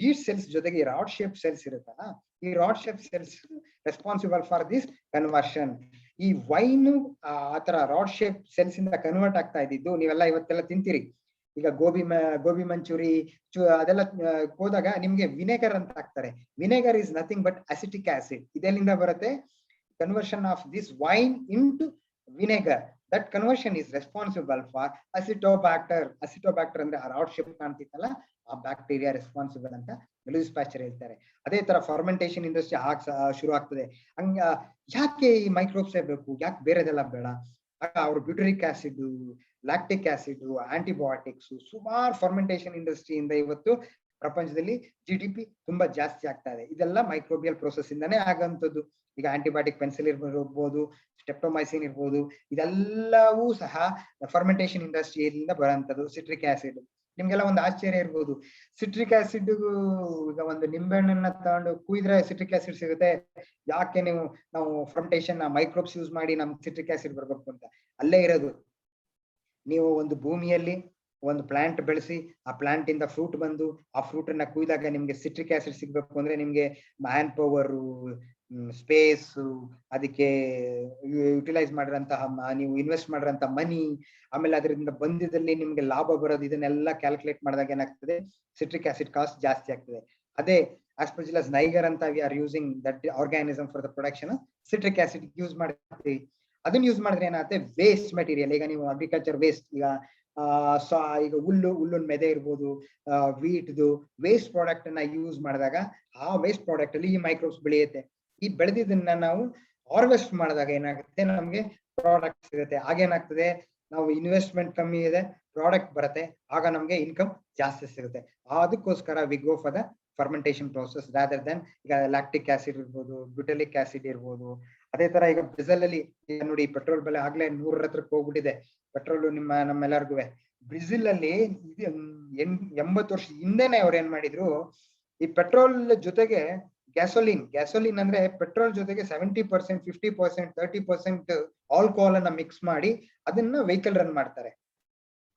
ಈಸ್ಟ್ ಸೆಲ್ಸ್ ಜೊತೆಗೆ ರಾಡ್ ಶೇಪ್ ಸೆಲ್ಸ್ ಇರುತ್ತಲ್ಲ, ಈ rod shape cells responsible for this conversion. ಈ ವೈನ್ ಆತರ ರಾಡ್ ಶೇಪ್ ಸೆಲ್ಸ್ ಇಂದ ಕನ್ವರ್ಟ್ ಆಗ್ತಾ ಇದ್ದಿದ್ದು ನೀವೆಲ್ಲ ಇವತ್ತೆಲ್ಲ ತಿಂತೀರಿ. ಈಗ ಗೋಬಿ ಮಂಚೂರಿ ಅದೆಲ್ಲ ಹೋದಾಗ ನಿಮ್ಗೆ ವಿನೆಗರ್ ಅಂತ ಹಾಕ್ತಾರೆ. Vinegar is nothing but acetic acid. ಇದೆಲ್ಲಿಂದ ಬರುತ್ತೆ, conversion of this wine into vinegar. That conversion is responsible for Acetobacter ಅಂದ್ರೆ ಆ ರಾಡ್ ಶೇಪ್ ಕಾಣ್ತಿತ್ತಲ್ಲ, ಆ ಬ್ಯಾಕ್ಟೀರಿಯಾ ರೆಸ್ಪಾನ್ಸಿಬಲ್ ಅಂತ ಲೂಯಿಸ್ ಪ್ಯಾಶ್ಚರ್ ಹೇಳ್ತಾರೆ. ಅದೇ ತರ ಫರ್ಮೆಂಟೇಷನ್ ಇಂಡಸ್ಟ್ರಿ ಶುರು ಆಗ್ತದೆ. ಹಂಗ ಯಾಕೆ ಈ ಮೈಕ್ರೋಬ್ಸ್ ಬೇಕು, ಯಾಕೆ ಬೇರೆದೆಲ್ಲ ಬೇಡ? ಅವ್ರು ಬ್ಯೂಟರಿಕ್ ಆಸಿಡ್, ಲ್ಯಾಕ್ಟಿಕ್ ಆಸಿಡ್, ಆಂಟಿಬಯೋಟಿಕ್ಸ್, ಸುಮಾರು ಫರ್ಮೆಂಟೇಷನ್ ಇಂಡಸ್ಟ್ರಿಯಿಂದ ಇವತ್ತು ಪ್ರಪಂಚದಲ್ಲಿ GDP ತುಂಬಾ ಜಾಸ್ತಿ ಆಗ್ತಾ ಇದೆ. ಇದೆಲ್ಲ ಮೈಕ್ರೋಬಿಯಲ್ ಪ್ರೋಸೆಸ್ ಇಂದಾನೇ ಆಗಂತದ್ದು. ಈಗ ಆಂಟಿಬಯೋಟಿಕ್ ಪೆನ್ಸಿಲಿನ್ ಇರ್ಬೋದು, ಸ್ಟೆಪ್ಟೊಮೈಸಿನ್ ಇರ್ಬೋದು, ಇದೆಲ್ಲವೂ ಸಹ ಫರ್ಮೆಂಟೇಷನ್ ಇಂಡಸ್ಟ್ರಿಯಿಂದ ಬರೋಂಥದ್ದು. ಸಿಟ್ರಿಕ್ ಆಸಿಡ್ ನಿಮ್ಗೆಲ್ಲ ಒಂದು ಆಶ್ಚರ್ಯ ಇರ್ಬೋದು, ಸಿಟ್ರಿಕ್ ಆಸಿಡ್ ಈಗ ಒಂದು ನಿಂಬೆಹಣ್ಣನ್ನ ತಗೊಂಡು ಕುಯ್ದ್ರೆ ಸಿಟ್ರಿಕ್ ಆಸಿಡ್ ಸಿಗುತ್ತೆ, ಯಾಕೆ ನಾವು ಫರ್ಮೆಂಟೇಷನ್ ಮೈಕ್ರೋಬ್ಸ್ ಯೂಸ್ ಮಾಡಿ ನಮ್ ಸಿಟ್ರಿಕ್ ಆಸಿಡ್ ಬರ್ಬೇಕು ಅಂತ. ಅಲ್ಲೇ ಇರೋದು, ನೀವು ಒಂದು ಭೂಮಿಯಲ್ಲಿ ಒಂದು ಪ್ಲಾಂಟ್ ಬೆಳೆಸಿ ಆ ಪ್ಲಾಂಟ್ ಇಂದ ಫ್ರೂಟ್ ಬಂದು ಆ ಫ್ರೂಟ್ ಅನ್ನ ಕುಯ್ದಾಗ ನಿಮ್ಗೆ ಸಿಟ್ರಿಕ್ ಆಸಿಡ್ ಸಿಗ್ಬೇಕು ಅಂದ್ರೆ ನಿಮ್ಗೆ ಮ್ಯಾನ್ ಪವರ್, ಸ್ಪೇಸ್, ಅದಕ್ಕೆ ಯುಟಿಲೈಸ್ ಮಾಡಿರಂತಹ ನೀವು ಇನ್ವೆಸ್ಟ್ ಮಾಡಿರಂತ ಮನಿ, ಆಮೇಲೆ ಅದರಿಂದ ಬಂದಿದ್ದಲ್ಲಿ ನಿಮ್ಗೆ ಲಾಭ ಬರೋದು, ಇದನ್ನೆಲ್ಲ ಕ್ಯಾಲ್ಕುಲೇಟ್ ಮಾಡಿದಾಗ ಏನಾಗ್ತದೆ, ಸಿಟ್ರಿಕ್ ಆಸಿಡ್ ಕಾಸ್ಟ್ ಜಾಸ್ತಿ ಆಗ್ತದೆ. ಅದೇ ಆಸ್ಪರ್ಜಿಲ್ಲಸ್ ನೈಗರ್ ಅಂತ we are using that organism for the production citric acid use ಮಾಡ್ತೀವಿ. ಅದನ್ನ ಯೂಸ್ ಮಾಡಿದ್ರೆ ಏನಾಗುತ್ತೆ, ವೇಸ್ಟ್ ಮೆಟೀರಿಯಲ್, ಈಗ ನೀವು ಅಗ್ರಿಕಲ್ಚರ್ ವೇಸ್ಟ್, ಈಗ ಹುಲ್ಲಿನ ಮೆದೆ ಇರ್ಬೋದು, ವೀಟ್ದು ವೇಸ್ಟ್ ಪ್ರಾಡಕ್ಟ್ ಅನ್ನ ಯೂಸ್ ಮಾಡಿದಾಗ ಆ ವೇಸ್ಟ್ ಪ್ರಾಡಕ್ಟ್ ಅಲ್ಲಿ ಈ ಮೈಕ್ರೋಬ್ಸ್ ಬೆಳೆಯುತ್ತೆ. ಈ ಬೆಳೆದಿದ್ದನ್ನ ನಾವು ಹಾರ್ವೆಸ್ಟ್ ಮಾಡಿದಾಗ ಏನಾಗುತ್ತೆ, ನಮ್ಗೆ ಪ್ರಾಡಕ್ಟ್ ಸಿಗುತ್ತೆ. ಆಗೇನಾಗ್ತದೆ, ನಾವು ಇನ್ವೆಸ್ಟ್ಮೆಂಟ್ ಕಮ್ಮಿ ಇದೆ, ಪ್ರಾಡಕ್ಟ್ ಬರುತ್ತೆ, ಆಗ ನಮ್ಗೆ ಇನ್ಕಮ್ ಜಾಸ್ತಿ ಸಿಗುತ್ತೆ. ಅದಕ್ಕೋಸ್ಕರ V go for the fermentation process rather then ಈಗ ಲ್ಯಾಕ್ಟಿಕ್ ಆಸಿಡ್ ಇರ್ಬೋದು, ಬ್ಯುಟೆಲಿಕ್ ಆಸಿಡ್ ಇರ್ಬೋದು. ಅದೇ ತರ ಈಗ ಬ್ರೆಜಿಲ್ ಅಲ್ಲಿ ನೋಡಿ ಪೆಟ್ರೋಲ್ ಬೆಲೆ ಆಗ್ಲೇ 100 ಹತ್ರಕ್ಕೆ ಹೋಗ್ಬಿಟ್ಟಿದೆ. ಪೆಟ್ರೋಲ್ ನಮ್ಮೆಲ್ಲರಿಗೂ ಬ್ರೆಜಿಲ್ ಅಲ್ಲಿ 80 ವರ್ಷ ಹಿಂದೆನೆ ಅವ್ರು ಏನ್ ಮಾಡಿದ್ರು, ಈ ಪೆಟ್ರೋಲ್ ಜೊತೆಗೆ ಗ್ಯಾಸೋಲಿನ್ ಅಂದ್ರೆ ಪೆಟ್ರೋಲ್ ಜೊತೆಗೆ 70%, 50%, 30% ಆಲ್ಕೋಹಾಲ್ ಅನ್ನ ಮಿಕ್ಸ್ ಮಾಡಿ ಅದನ್ನ ವೆಹಿಕಲ್ ರನ್ ಮಾಡ್ತಾರೆ.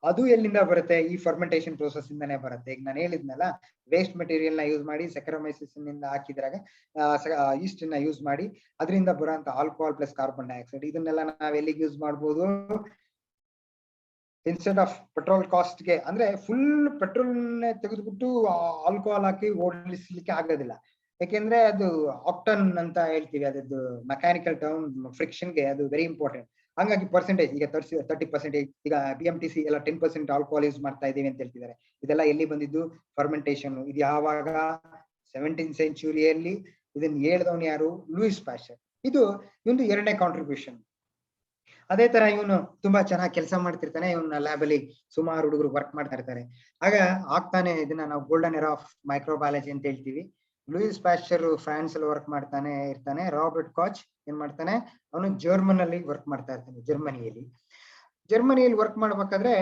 ಅದು ಎಲ್ಲಿಂದ ಬರುತ್ತೆ, ಈ ಫರ್ಮೆಂಟೇಷನ್ ಪ್ರೋಸೆಸ್ ಇಂದಾನೆ ಬರುತ್ತೆ. ಈಗ ನಾನು ಹೇಳಿದ್ನಲ್ಲ, ವೇಸ್ಟ್ ಮೆಟೀರಿಯಲ್ ನ ಯೂಸ್ ಮಾಡಿ ಸೆಕ್ರಮೈಸಿಸ್ ಇಂದ ಹಾಕಿದ್ರಾಗ ಈಸ್ಟ್ ನ ಯೂಸ್ ಮಾಡಿ ಅದರಿಂದ ಬರುವಂತ ಆಲ್ಕೋಹಾಲ್ ಪ್ಲಸ್ ಕಾರ್ಬನ್ ಡೈಆಕ್ಸೈಡ್, ಇದನ್ನೆಲ್ಲ ನಾವ್ ಎಲ್ಲಿಗೆ ಯೂಸ್ ಮಾಡ್ಬೋದು, ಇನ್ಸ್ಟೆಡ್ ಆಫ್ ಪೆಟ್ರೋಲ್ ಕಾಸ್ಟ್ ಗೆ, ಅಂದ್ರೆ ಫುಲ್ ಪೆಟ್ರೋಲ್ ತೆಗೆದ್ಬಿಟ್ಟು ಆಲ್ಕೋಹಾಲ್ ಹಾಕಿ ಓಡಿಸ್ಲಿಕ್ಕೆ ಆಗೋದಿಲ್ಲ. ಯಾಕೆಂದ್ರೆ ಅದು ಆಕ್ಟನ್ ಅಂತ ಹೇಳ್ತೀವಿ, ಅದದ್ದು ಮೆಕ್ಯಾನಿಕಲ್ ಟರ್ಮ್, ಫ್ರಿಕ್ಷನ್ ಗೆ ಅದು ವೆರಿ ಇಂಪಾರ್ಟೆಂಟ್. ಹಂಗಾಗಿ ಪರ್ಸೆಂಟೇಜ್ ಈಗ 30%, ಈಗ BMTC ಎಲ್ಲ 10% ಆಲ್ಕೋಹಾಲ್ ಯೂಸ್ ಮಾಡ್ತಾ ಇದೀವಿ ಅಂತ ಹೇಳ್ತಿದ್ದಾರೆ. ಇದೆಲ್ಲ ಎಲ್ಲಿ ಬಂದಿದ್ದು, ಫರ್ಮೆಂಟೇಷನ್. ಇದು ಯಾವಾಗ, 17th ಸೆಂಚುರಿಯಲ್ಲಿ ಇದನ್ನ ಹೇಳಿದವನು ಯಾರು, ಲೂಯಿಸ್ ಪ್ಯಾಶ್ಚರ್. ಇದು ಒಂದು 2ನೇ ಕಾಂಟ್ರಿಬ್ಯೂಷನ್. ಅದೇ ತರ ಇವನು ತುಂಬಾ ಚೆನ್ನಾಗಿ ಕೆಲಸ ಮಾಡ್ತಿರ್ತಾನೆ. ಇವನ ಲ್ಯಾಬ್ ಅಲ್ಲಿ ಸುಮಾರು ಹುಡುಗರು ವರ್ಕ್ ಮಾಡ್ತಾ ಇರ್ತಾರೆ. ಆಗ ಆಗ್ತಾನೆ ಇದನ್ನ ನಾವು ಗೋಲ್ಡನ್ ಎರಾ ಆಫ್ ಮೈಕ್ರೋಬಯಾಲಜಿ ಅಂತ ಹೇಳ್ತೀವಿ. ಲೂಯಿಸ್ ಪ್ಯಾಶ್ಚರ್ ಫ್ರಾನ್ಸ್ ಅಲ್ಲಿ ವರ್ಕ್ ಮಾಡ್ತಾನೆ ಇರ್ತಾನೆ. ರಾಬರ್ಟ್ ಕಾಚ್ ಏನ್ ಮಾಡ್ತಾನೆ, ಅವನು ಜರ್ಮನ್ ಅಲ್ಲಿ ವರ್ಕ್ ಮಾಡ್ತಾ ಇರ್ತಾನೆ. ಜರ್ಮನಿಯಲ್ಲಿ ವರ್ಕ್ ಮಾಡ್ಬೇಕಾದ್ರೆ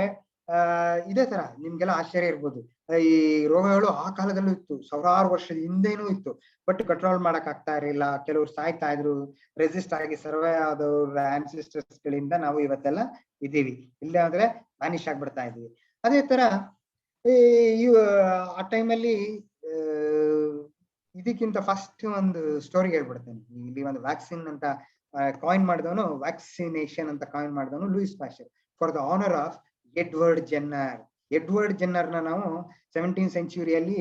ಇದೇ ತರ ನಿಮ್ಗೆಲ್ಲ ಆಶ್ಚರ್ಯ ಇರ್ಬೋದು, ಈ ರೋಗಗಳು ಆ ಕಾಲದಲ್ಲೂ ಇತ್ತು, ಸಾವಿರಾರು ವರ್ಷದ ಹಿಂದೆನೂ ಇತ್ತು. ಬಟ್ ಕಂಟ್ರೋಲ್ ಮಾಡಕ್ ಆಗ್ತಾ ಇರಲಿಲ್ಲ, ಕೆಲವ್ರು ಸಾಯ್ತಾ ಇದ್ರು, ರೆಸಿಸ್ಟ್ ಆಗಿ ಸರ್ವೇ ಆದವ್ರ ಆನ್ಸಿಸ್ಟರ್ಸ್ ಗಳಿಂದ ನಾವು ಇವತ್ತೆಲ್ಲ ಇದೀವಿ. ಇಲ್ಲ ಅಂದ್ರೆ ವ್ಯಾನಿಶ್ ಆಗ್ಬಿಡ್ತಾ ಇದೀವಿ. ಅದೇ ತರ ಆ ಟೈಮಲ್ಲಿ ಇದಕ್ಕಿಂತ ಫಸ್ಟ್ ಒಂದು ಸ್ಟೋರಿ ಹೇಳ್ಬಿಡ್ತೇನೆ. ಇಲ್ಲಿ ಒಂದು ವ್ಯಾಕ್ಸಿನ್ ಅಂತ ಕಾಯಿನ್ ಮಾಡಿದವನು, ವ್ಯಾಕ್ಸಿನೇಷನ್ ಅಂತ ಕಾಯಿನ್ ಮಾಡಿದವನು Louis Pasteur, for the honour of Edward Jenner ನ ನಾವು 17th ಸೆಂಚುರಿಯಲ್ಲಿ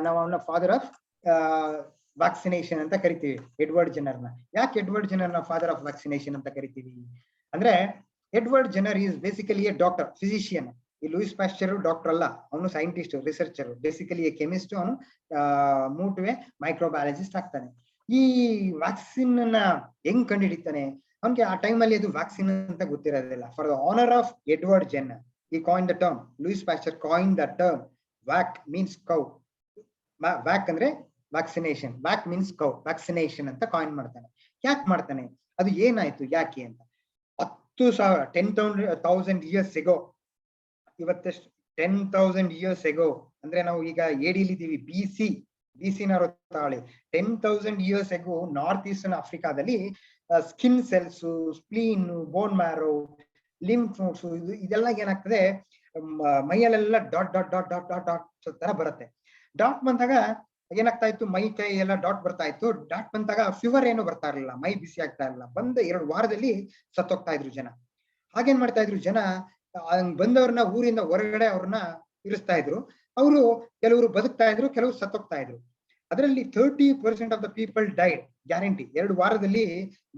ನಾವು ಅವನ ಫಾದರ್ ಆಫ್ ವ್ಯಾಕ್ಸಿನೇಷನ್ ಅಂತ ಕರಿತೀವಿ. ಎಡ್ವರ್ಡ್ ಜೆನ್ನರ್ನ ಯಾಕೆ ಎಡ್ವರ್ಡ್ ಜೆನ್ನರ್ನ ಫಾದರ್ ಆಫ್ ವ್ಯಾಕ್ಸಿನೇಷನ್ ಅಂತ ಕರಿತೀವಿ ಅಂದ್ರೆ, Edward Jenner is basically A doctor, physician. ಈ ಲೂಯಿಸ್ ಪ್ಯಾಶ್ಚರ್ ಡಾಕ್ಟರ್ ಅಲ್ಲ, ಅವನು scientist, researcher, basically A chemist. ಅವನು ಮೂಟ್ವೆ ಮೈಕ್ರೋಬಯಾಲಜಿಸ್ಟ್ ಆಗ್ತಾನೆ. ಈ ವ್ಯಾಕ್ಸಿನ್ ಅನ್ನ ಹೆಂಗ್ ಕಂಡುಹಿಡಿತಾನೆ, ಅವನಿಗೆ ಆ ಟೈಮಲ್ಲಿ ಅದು ವ್ಯಾಕ್ಸಿನ್ ಅಂತ ಗೊತ್ತಿರೋದಿಲ್ಲ. For the honour of Edward Jenner he coined the term, Louis Pasteur coined the term, vac means cow, vac ಅಂದ್ರೆ vaccination, vac means cow, vaccination ಅಂತ ಕಾಯಿನ್ ಮಾಡ್ತಾನೆ. ಯಾಕೆ ಮಾಡ್ತಾನೆ, ಅದು ಏನಾಯ್ತು, ಯಾಕೆ ಅಂತ. 10,000 years ago, ಇವತ್ತೆಷ್ಟು 10,000 years ago ಅಂದ್ರೆ ನಾವು ಈಗ ಏಡಿಲಿದ್ದೀವಿ, BC ತಾಳಿ 10,000 years ago ನಾರ್ತ್ ಈಸ್ಟರ್ನ್ ಆಫ್ರಿಕಾದಲ್ಲಿ skin cells, spleen, bone marrow, lymph nodes, ಇದೆಲ್ಲ ಏನಾಗ್ತದೆ, ಮೈಯಲ್ಲೆಲ್ಲ dot dot dot dot dot dot ತರ ಬರುತ್ತೆ. ಡಾಟ್ ಬಂದಾಗ ಏನಾಗ್ತಾ ಇತ್ತು, ಮೈ ಕೈ ಎಲ್ಲ ಡಾಟ್ ಬರ್ತಾ ಇತ್ತು. ಡಾಟ್ ಬಂದಾಗ ಫೀವರ್ ಏನು ಬರ್ತಾ ಇರಲಿಲ್ಲ, ಮೈ ಬಿಸಿ ಆಗ್ತಾ ಇರಲಿಲ್ಲ. ಬಂದ 2 ವಾರದಲ್ಲಿ ಸತ್ತೋಗ್ತಾ ಇದ್ರು ಜನ. ಹಾಗೇನ್ ಮಾಡ್ತಾ ಇದ್ರು ಜನ, ಬಂದವ್ರನ್ನ ಊರಿಂದ ಹೊರಗಡೆ ಅವ್ರನ್ನ ಇರಿಸ್ತಾ ಇದ್ರು. ಅವರು ಕೆಲವರು ಬದುಕ್ತಾ ಇದ್ರು, ಕೆಲವರು ಸತ್ತೋಗ್ತಾ ಇದ್ರು. ಅದರಲ್ಲಿ 30% of the people died, guarantee. 2 ವಾರದಲ್ಲಿ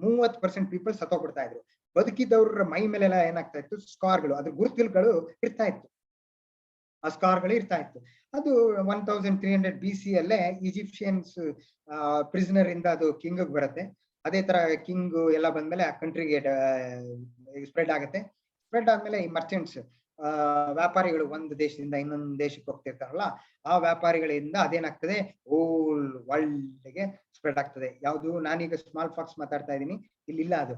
30% ಪೀಪಲ್ ಸತ್ತೋಗ್ಬಿಡ್ತಾ ಇದ್ರು. ಬದುಕಿದವ್ರ ಮೈ ಮೇಲೆಲ್ಲ ಏನಾಗ್ತಾ ಇತ್ತು, ಸ್ಕಾರ್ಗಳು, ಅದ್ರ ಗುರುತುಗಳು ಇರ್ತಾ ಇತ್ತು, ಆ ಸ್ಕಾರ್ಗಳು ಇರ್ತಾ ಇತ್ತು. ಅದು 1300 BC ಅಲ್ಲೇ ಈಜಿಪ್ಷಿಯನ್ಸ್ ಪ್ರಿಸನರ್ ಇಂದ ಅದು ಕಿಂಗ್ ಬರುತ್ತೆ. ಅದೇ ತರ ಕಿಂಗ್ ಎಲ್ಲ ಬಂದ್ಮೇಲೆ ಆ ಕಂಟ್ರಿಗೆ ಸ್ಪ್ರೆಡ್ ಆಗುತ್ತೆ. ಸ್ಪ್ರೆಡ್ ಆದ್ಮೇಲೆ ಈ ಮರ್ಚೆಂಟ್ಸ್, ವ್ಯಾಪಾರಿಗಳು ಒಂದು ದೇಶದಿಂದ ಇನ್ನೊಂದು ದೇಶಕ್ಕೆ ಹೋಗ್ತಿರ್ತಾರಲ್ಲ, ಆ ವ್ಯಾಪಾರಿಗಳಿಂದ ಅದೇನಾಗ್ತದೆ, ಹೋಲ್ ವರ್ಲ್ಡ್ ಗೆ ಸ್ಪ್ರೆಡ್ ಆಗ್ತದೆ. ಯಾವುದು, ನಾನೀಗ ಸ್ಮಾಲ್ ಫಾಕ್ಸ್ ಮಾತಾಡ್ತಾ ಇದ್ದೀನಿ, ಇಲ್ಲಿಲ್ಲ. ಅದು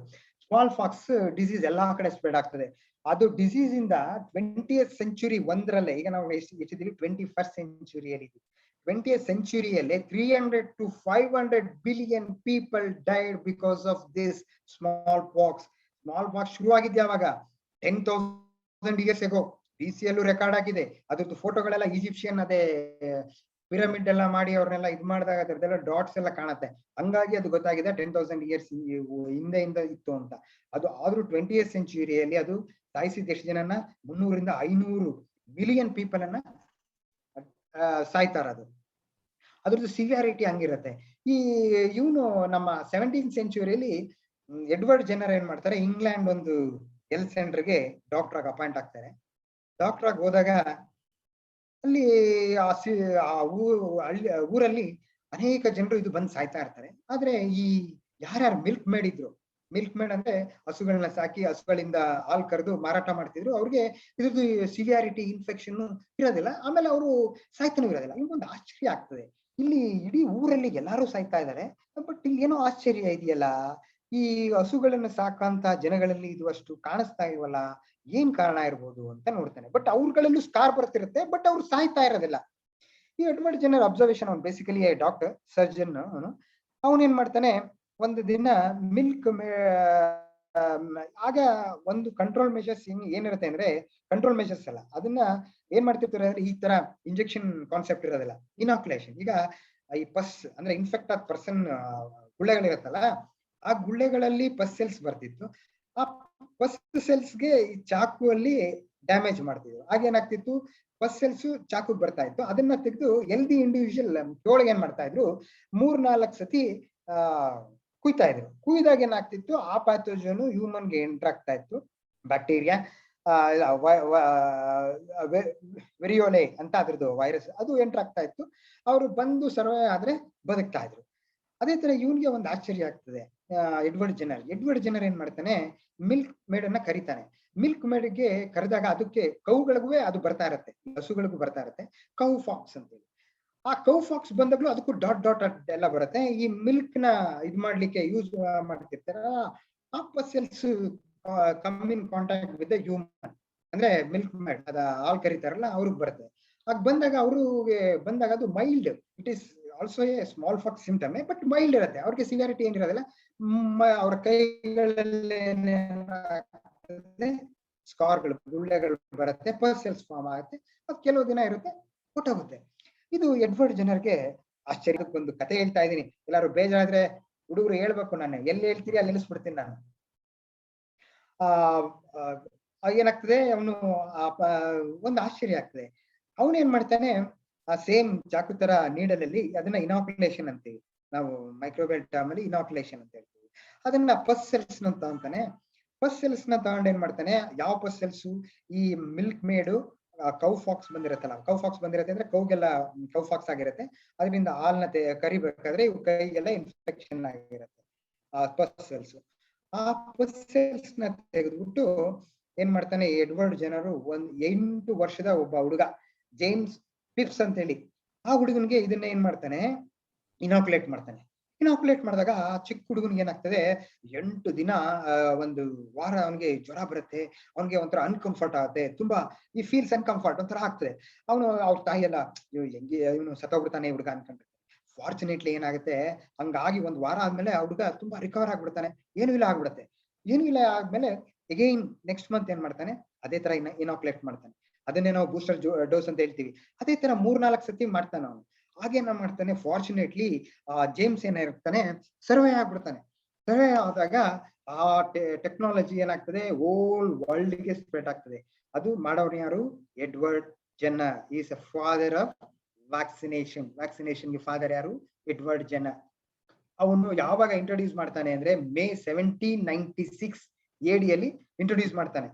ಸ್ಮಾಲ್ ಫಾಕ್ಸ್ ಡಿಸೀಸ್ ಎಲ್ಲಾ ಕಡೆ ಸ್ಪ್ರೆಡ್ ಆಗ್ತದೆ. ಅದು ಡಿಸೀಸ್ ಇಂದ 20th ಸೆಂಚುರಿ ಒಂದರಲ್ಲೇ, ಈಗ ನಾವು ಎಷ್ಟಿದ್ದೀವಿ 21st ಸೆಂಚುರಿಯಲ್ಲಿ, 20th ಸೆಂಚುರಿಯಲ್ಲೇ 300 to 500 billion people died because of this small pox. Small pox ಶುರುವಾಗಿದ್ದೆ ಅವಾಗ 10,000 years ago. BC-ಯಲ್ಲೂ ರೆಕಾರ್ಡ್ ಆಗಿದೆ. ಅದ್ರದ್ದು ಫೋಟೋಗಳೆಲ್ಲ ಈಜಿಪ್ಷಿಯನ್ ಅದೇ ಪಿರಮಿಡ್ ಎಲ್ಲ ಮಾಡಿ ಅವ್ರನ್ನೆಲ್ಲ ಇದ್ ಮಾಡಿದಾಗ ಅದರದೆಲ್ಲ ಡಾಟ್ಸ್ ಎಲ್ಲ ಕಾಣುತ್ತೆ. ಹಂಗಾಗಿ ಅದು ಗೊತ್ತಾಗಿದೆ 10,000 years ಹಿಂದೆಯಿಂದ ಇತ್ತು ಅಂತ. ಅದು ಆದ್ರೂ 20th ಸೆಂಚುರಿಯಲ್ಲಿ ಅದು ಸಾಯಿಸಿದ ಎಷ್ಟು ಜನನ 300 to 500 million ಪೀಪಲ್ ಅನ್ನ ಸಾಯ್ತಾರ. ಅದ್ರದ್ದು ಸಿವಿಯಾರಿಟಿ ಹಂಗಿರುತ್ತೆ. ಇವನು ನಮ್ಮ 17th ಸೆಂಚುರಿಯಲ್ಲಿ ಎಡ್ವರ್ಡ್ ಜೆನ್ನರ್ ಏನ್ ಮಾಡ್ತಾರೆ, ಇಂಗ್ಲೆಂಡ್ ಒಂದು ಹೆಲ್ತ್ ಸೆಂಟರ್ಗೆ ಡಾಕ್ಟರ್ ಆಗಿ ಅಪಾಯಿಂಟ್ ಆಗ್ತಾರೆ. ಡಾಕ್ಟರ್ ಆಗಿ ಹೋದಾಗ ಅಲ್ಲಿ ಊರಲ್ಲಿ ಅನೇಕ ಜನರು ಇದು ಬಂದು ಸಾಯ್ತಾ ಇರ್ತಾರೆ. ಆದ್ರೆ ಈ ಯಾರ್ಯಾರು ಮಿಲ್ಕ್ ಮೇಡ್ ಇದ್ರು, ಮಿಲ್ಕ್ ಮೇಡ್ ಅಂದ್ರೆ ಹಸುಗಳನ್ನ ಸಾಕಿ ಹಸುಗಳಿಂದ ಹಾಲು ಕರೆದು ಮಾರಾಟ ಮಾಡ್ತಿದ್ರು, ಅವ್ರಿಗೆ ಇದ್ರದ್ದು ಸಿವಿಯಾರಿಟಿ ಇನ್ಫೆಕ್ಷನ್ ಇರೋದಿಲ್ಲ, ಆಮೇಲೆ ಅವರು ಸಾಯ್ತಾನೂ ಇರೋದಿಲ್ಲ. ಇವ್ಗೊಂದು ಆಶ್ಚರ್ಯ ಆಗ್ತದೆ, ಇಲ್ಲಿ ಇಡೀ ಊರಲ್ಲಿ ಎಲ್ಲಾರು ಸಾಯ್ತಾ ಇದ್ದಾರೆ, ಬಟ್ ಇಲ್ಲಿ ಏನೋ ಆಶ್ಚರ್ಯ ಇದೆಯಲ್ಲ, ಈ ಹಸುಗಳನ್ನ ಸಾಕಂತ ಜನಗಳಲ್ಲಿ ಇದು ಅಷ್ಟು ಕಾಣಿಸ್ತಾ ಇಲ್ವಲ್ಲ, ಏನ್ ಕಾರಣ ಇರ್ಬೋದು ಅಂತ ನೋಡ್ತಾನೆ. ಬಟ್ ಅವ್ರಗಳಲ್ಲೂ ಸ್ಕಾರ್ ಬರ್ತಿರುತ್ತೆ, ಬಟ್ ಅವ್ರು ಸಾಯ್ತಾ ಇರೋದಿಲ್ಲ. ಈ ಎಡ್ವರ್ಡ್ ಜೆನ್ನರ್ ಅಬ್ಸರ್ವೇಷನ್, ಅವ್ನು ಬೇಸಿಕಲಿ ಡಾಕ್ಟರ್ ಸರ್ಜನ್, ಅವನೇನ್ ಮಾಡ್ತಾನೆ, ಒಂದು ದಿನ ಮಿಲ್ಕ್ ಆಗ ಒಂದು ಕಂಟ್ರೋಲ್ ಮೆಷರ್ಸ್ ಏನಿರುತ್ತೆ ಅಂದ್ರೆ, ಕಂಟ್ರೋಲ್ ಮೆಷರ್ಸ್ ಅಲ್ಲ, ಅದನ್ನ ಏನ್ ಮಾಡ್ತಿರ್ತಾರೆ ಅಂದ್ರೆ, ಈ ತರ ಇಂಜೆಕ್ಷನ್ ಕಾನ್ಸೆಪ್ಟ್ ಇರೋದಿಲ್ಲ, ಇನಾಕ್ಯುಲೇಷನ್. ಈಗ ಈ ಪಸ್ ಅಂದ್ರೆ ಇನ್ಫೆಕ್ಟ್ ಆದ ಪರ್ಸನ್ ಗುಳ್ಳೆಗಳಿರುತ್ತಲ್ಲ, ಆ ಗುಳ್ಳೆಗಳಲ್ಲಿ ಪಸ್ ಸೆಲ್ಸ್ ಬರ್ತಿತ್ತು. ಆ ಪಸ್ ಸೆಲ್ಸ್ಗೆ ಈ ಚಾಕುವಲ್ಲಿ ಡ್ಯಾಮೇಜ್ ಮಾಡ್ತಿದ್ರು. ಆಗೇನಾಗ್ತಿತ್ತು, ಪಸ್ ಸೆಲ್ಸ್ ಚಾಕು ಬರ್ತಾ ಇತ್ತು, ಅದನ್ನ ತೆಗೆದು ಹೆಲ್ದಿ ಇಂಡಿವಿಜುವಲ್ ತೋಳಿಗೆ ಏನ್ ಮಾಡ್ತಾ ಇದ್ರು, 3-4 ಸತಿ ಕುಯ್ತಾ ಇದ್ರು. ಕುಯ್ದಾಗ ಏನಾಗ್ತಿತ್ತು, ಆ ಪ್ಯಾಥೋಜನ್ ಹ್ಯೂಮನ್ಗೆ ಎಂಟರ್ ಆಗ್ತಾ ಇತ್ತು. ಬ್ಯಾಕ್ಟೀರಿಯಾ ವೆರಿಯೋಲೆ ಅಂತ ಅದ್ರದ್ದು ವೈರಸ್, ಅದು ಎಂಟರ್ ಆಗ್ತಾ ಇತ್ತು. ಅವರು ಬಂದು ಸರ್ವೈವ್ ಆದ್ರೆ ಬದುಕ್ತಾ ಇದ್ರು. ಅದೇ ತರ ಇವನ್ಗೆ ಒಂದು ಆಶ್ಚರ್ಯ ಆಗ್ತದೆ. ಎಡ್ವರ್ಡ್ ಜೆನ್ನರ್ ಏನ್ ಮಾಡ್ತಾನೆ, ಮಿಲ್ಕ್ ಮೇಡ್ ಅನ್ನ ಕರಿತಾನೆ. ಮಿಲ್ಕ್ ಮೇಡ್ಗೆ ಕರೆದಾಗ ಅದಕ್ಕೆ ಕೌಗಳಿಗೂ ಅದು ಬರ್ತಾ ಇರತ್ತೆ, ಹಸುಗಳಿಗೂ ಬರ್ತಾ ಇರತ್ತೆ, ಕೌ ಫಾಕ್ಸ್ ಅಂತೇಳಿ. ಆ ಕೌ ಫಾಕ್ಸ್ ಬಂದಾಗ್ಲೂ ಅದಕ್ಕೂ ಡಾಟ್ ಎಲ್ಲ ಬರುತ್ತೆ. ಈ ಮಿಲ್ಕ್ ನ ಇದ್ ಮಾಡ್ಲಿಕ್ಕೆ ಯೂಸ್ ಮಾಡ್ತಿರ್ತಾರ. ಆ pus cells come in contact with the human, ಅಂದ್ರೆ ಮಿಲ್ಕ್ ಮೇಡ್ ಅದ ಹಾಲ್ ಕರಿತಾರಲ್ಲ, ಅವ್ರಿಗೆ ಬರುತ್ತೆ. ಆಗ ಬಂದಾಗ ಅದು mild, it is also a small pox symptom, but mild ಇರುತ್ತೆ. ಅವ್ರಿಗೆ ಸಿವಿಯಾರಿಟಿ ಏನಿರೋದಿಲ್ಲ. ಅವ್ರ ಕೈಗಳಲ್ಲಿ ಸ್ಕಾರ್ಗಳು, ಗುಳ್ಳೆಗಳು ಬರುತ್ತೆ, ಪಸ್ ಸೆಲ್ಸ್ ಫಾರ್ಮ್ ಆಗುತ್ತೆ. ಅದು ಕೆಲವು ದಿನ ಇರುತ್ತೆ, ಹೊಟ್ಟೋಗುತ್ತೆ. ಇದು ಎಡ್ವರ್ಡ್ ಜೆನ್ನರ್ಗೆ ಆಶ್ಚರ್ಯ. ಒಂದು ಕತೆ ಹೇಳ್ತಾ ಇದ್ದೀನಿ, ಎಲ್ಲಾರು ಬೇಜಾರಾದ್ರೆ ಹುಡುಗರು ಹೇಳ್ಬೇಕು, ನಾನು ಎಲ್ಲಿ ಹೇಳ್ತೀರಿ ಅಲ್ಲಿ ನಿಲ್ಲಿಸ್ಬಿಡ್ತೀನಿ ನಾನು. ಏನಾಗ್ತದೆ, ಅವನು ಒಂದು ಆಶ್ಚರ್ಯ ಆಗ್ತದೆ. ಅವನೇನ್ ಮಾಡ್ತಾನೆ, ಆ ಸೇಮ್ ಚಾಕು ತರ ನೀಡಲಲ್ಲಿ ಅದನ್ನ ಇನಾಕ್ಯುಲೇಷನ್ ಅಂತೀವಿ ನಾವು, ಮೈಕ್ರೋವೇವ್ ಟರ್ಮ್ ಅಲ್ಲಿ ಇನಾಕ್ಯುಲೇಷನ್ ಅಂತ ಹೇಳ್ತೀವಿ. ಅದನ್ನ ಪಸ್ ಸೆಲ್ಸ್ ನ ತಗೊಂತಾನೆ. ಪಸ್ ಸೆಲ್ಸ್ ನ ತಗೊಂಡ್ ಏನ್ ಮಾಡ್ತಾನೆ, ಯಾವ ಪಸ್ ಸೆಲ್ಸ್, ಈ ಮಿಲ್ಕ್ ಮೇಡು ಕೌ ಫಾಕ್ಸ್ ಬಂದಿರತ್ತಲ್ಲ, ಕೌ ಫಾಕ್ಸ್ ಬಂದಿರತ್ತೆ ಅಂದ್ರೆ ಕೌಗೆಲ್ಲ ಕೌ ಫಾಕ್ಸ್ ಆಗಿರುತ್ತೆ, ಅದರಿಂದ ಹಾಲ್ನ ಕರಿಬೇಕಾದ್ರೆ ಇವು ಕೈಗೆಲ್ಲ ಇನ್ಫೆಕ್ಷನ್ ಆಗಿರುತ್ತೆ ಆ ಪಸ್ ಸೆಲ್ಸ್. ಆ ಪಸ್ ಸೆಲ್ಸ್ ನ ತೆಗೆದ್ಬಿಟ್ಟು ಏನ್ ಮಾಡ್ತಾನೆ, ಎಡ್ವರ್ಡ್ ಜೆನ್ನರ್ 8 ವರ್ಷದ ಒಬ್ಬ ಹುಡುಗ ಜೇಮ್ಸ್ ಪಿಪ್ಸ್ ಅಂತ ಹೇಳಿ, ಆ ಹುಡುಗನ್ಗೆ ಇದನ್ನ ಏನ್ ಮಾಡ್ತಾನೆ, ಇನಾಕ್ಯುಲೇಟ್ ಮಾಡ್ತಾನೆ. ಇನಾಕ್ಯುಲೇಟ್ ಮಾಡಿದಾಗ ಆ ಚಿಕ್ಕ ಹುಡುಗನ್ಗೆ ಏನಾಗ್ತದೆ, 8 ದಿನ 1 ವಾರ ಅವನಿಗೆ ಜ್ವರ ಬರುತ್ತೆ, ಅವನಿಗೆ ಒಂಥರ ಅನ್ಕಂಫರ್ಟ್ ಆಗುತ್ತೆ, ತುಂಬಾ ಈ ಫೀಲ್ಸ್ ಅನ್ಕಂಫರ್ಟ್ ಒಂಥರ ಆಗ್ತದೆ. ಅವ್ರ ತಾಯಿ ಎಲ್ಲ ಹೆಂಗೆ ಇವನು ಸತ್ತೋಗ್ಬಿಡ್ತಾನೆ ಹುಡುಗ ಅನ್ಕೊಂಡ್ರೆ. ಫಾರ್ಚುನೇಟ್ಲಿ ಏನಾಗುತ್ತೆ, ಹಂಗಾಗಿ 1 ವಾರ ಆದ್ಮೇಲೆ ಆ ಹುಡುಗ ತುಂಬಾ ರಿಕವರ್ ಆಗ್ಬಿಡ್ತಾನೆ, ಏನೂ ಇಲ್ಲ ಆಗ್ಬಿಡುತ್ತೆ. ಏನೂ ಇಲ್ಲ ಆದ್ಮೇಲೆ ಅಗೈನ್ ನೆಕ್ಸ್ಟ್ ಮಂತ್ ಏನ್ ಮಾಡ್ತಾನೆ, ಅದೇ ತರ ಇನಾಕ್ಯುಲೇಟ್ ಮಾಡ್ತಾನೆ. ಅದನ್ನೇ ನಾವು ಬೂಸ್ಟರ್ ಡೋಸ್ ಅಂತ ಹೇಳ್ತೀವಿ. ಅದೇ ತರ 3-4 ಸತಿ ಮಾಡ್ತಾನೆ ಅವನು. ಹಾಗೇನ ಮಾಡ್ತಾನೆ, ಫಾರ್ಚುನೇಟ್ಲಿ ಜೇಮ್ಸ್ ಏನಾಗಿರ್ತಾನೆ, ಸರ್ವೈವ್ ಆಗ್ಬಿಡ್ತಾನೆ. ಸರ್ವೈವ್ ಆದಾಗ ಆ ಟೆಕ್ನಾಲಜಿ ಏನಾಗ್ತದೆ, ಹೋಲ್ ವರ್ಲ್ಡ್ ಗೆ ಸ್ಪ್ರೆಡ್ ಆಗ್ತದೆ. ಅದು ಮಾಡೋರು ಯಾರು, Edward Jenner. Is a father of vaccination ಗೆ ಫಾದರ್ ಯಾರು, ಎಡ್ವರ್ಡ್ ಜೆನ್ನರ್. ಅವನು ಯಾವಾಗ ಇಂಟ್ರೊಡ್ಯೂಸ್ ಮಾಡ್ತಾನೆ ಅಂದ್ರೆ May 1796 AD ಯಲ್ಲಿ ಇಂಟ್ರೊಡ್ಯೂಸ್ ಮಾಡ್ತಾನೆ.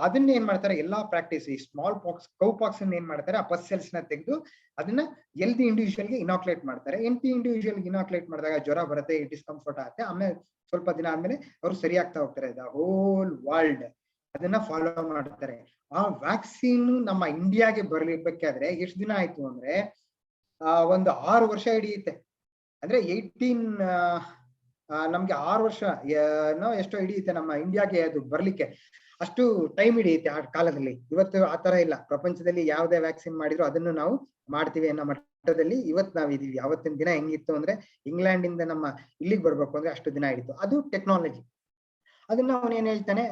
ಅದನ್ನ ಏನ್ ಮಾಡ್ತಾರೆ, ಎಲ್ಲಾ ಪ್ರಾಕ್ಟೀಸ್, ಈ ಸ್ಮಾಲ್ ಪಾಕ್ಸ್, ಕೌ ಪಾಕ್ಸ್ ಅನ್ನ ಏನ್ ಮಾಡ್ತಾರೆ, ಆ ಪಸ್ ಸೆಲ್ಸ್ ನ ತೆಗೆದು ಅದನ್ನ ಹೆಲ್ದಿ ಇಂಡಿವಿಜುವಲ್ ಗೆ ಇನಾಕ್ಯುಲೇಟ್ ಮಾಡ್ತಾರೆ. ಹೆಲ್ದಿ ಇಂಡಿವಿಜುವಲ್ ಇನಾಕ್ಯುಲೇಟ್ ಮಾಡಿದಾಗ ಜ್ವರ ಬರುತ್ತೆ, ಡಿಸ್ಕಂಫರ್ಟ್ ಆಗುತ್ತೆ, ಆಮೇಲೆ ಸ್ವಲ್ಪ ದಿನ ಆದ್ಮೇಲೆ ಅವ್ರು ಸರಿ ಆಗ್ತಾ ಹೋಗ್ತಾರೆ. ಹೋಲ್ ವರ್ಲ್ಡ್ ಅದನ್ನ ಫಾಲೋ ಮಾಡ್ತಾರೆ. ಆ ವ್ಯಾಕ್ಸಿನ್ ನಮ್ಮ ಇಂಡಿಯಾಗೆ ಬರ್ಲಿರ್ಬೇಕಾದ್ರೆ ಎಷ್ಟು ದಿನ ಆಯ್ತು ಅಂದ್ರೆ, ಒಂದು 6 ವರ್ಷ ಹಿಡಿಯುತ್ತೆ. ಅಂದ್ರೆ ನಮ್ಗೆ 6 ವರ್ಷ ಎಷ್ಟೋ ಹಿಡಿಯುತ್ತೆ ನಮ್ಮ ಇಂಡಿಯಾಗೆ ಅದು ಬರ್ಲಿಕ್ಕೆ, ಅಷ್ಟು ಟೈಮ್ ಹಿಡಿಯುತ್ತೆ ಆ ಕಾಲದಲ್ಲಿ. ಇವತ್ತು ಆ ತರ ಇಲ್ಲ, ಪ್ರಪಂಚದಲ್ಲಿ ಯಾವುದೇ ವ್ಯಾಕ್ಸಿನ್ ಮಾಡಿದ್ರು ಅದನ್ನು ನಾವು ಮಾಡ್ತೀವಿ ಅನ್ನೋ ಮಟ್ಟದಲ್ಲಿ ಇವತ್ತು ನಾವಿದೀವಿ. ಅವತ್ತಿನ ದಿನ ಹೆಂಗಿತ್ತು ಅಂದ್ರೆ ಇಂಗ್ಲೆಂಡ್ ಇಂದ ನಮ್ಮ ಇಲ್ಲಿಗೆ ಬರ್ಬೇಕು ಅಂದ್ರೆ ಅಷ್ಟು ದಿನ ಹಿಡಿತು. ಅದು ಟೆಕ್ನಾಲಜಿ. ಅದನ್ನ ಅವನು ಏನ್ ಹೇಳ್ತಾನೆ,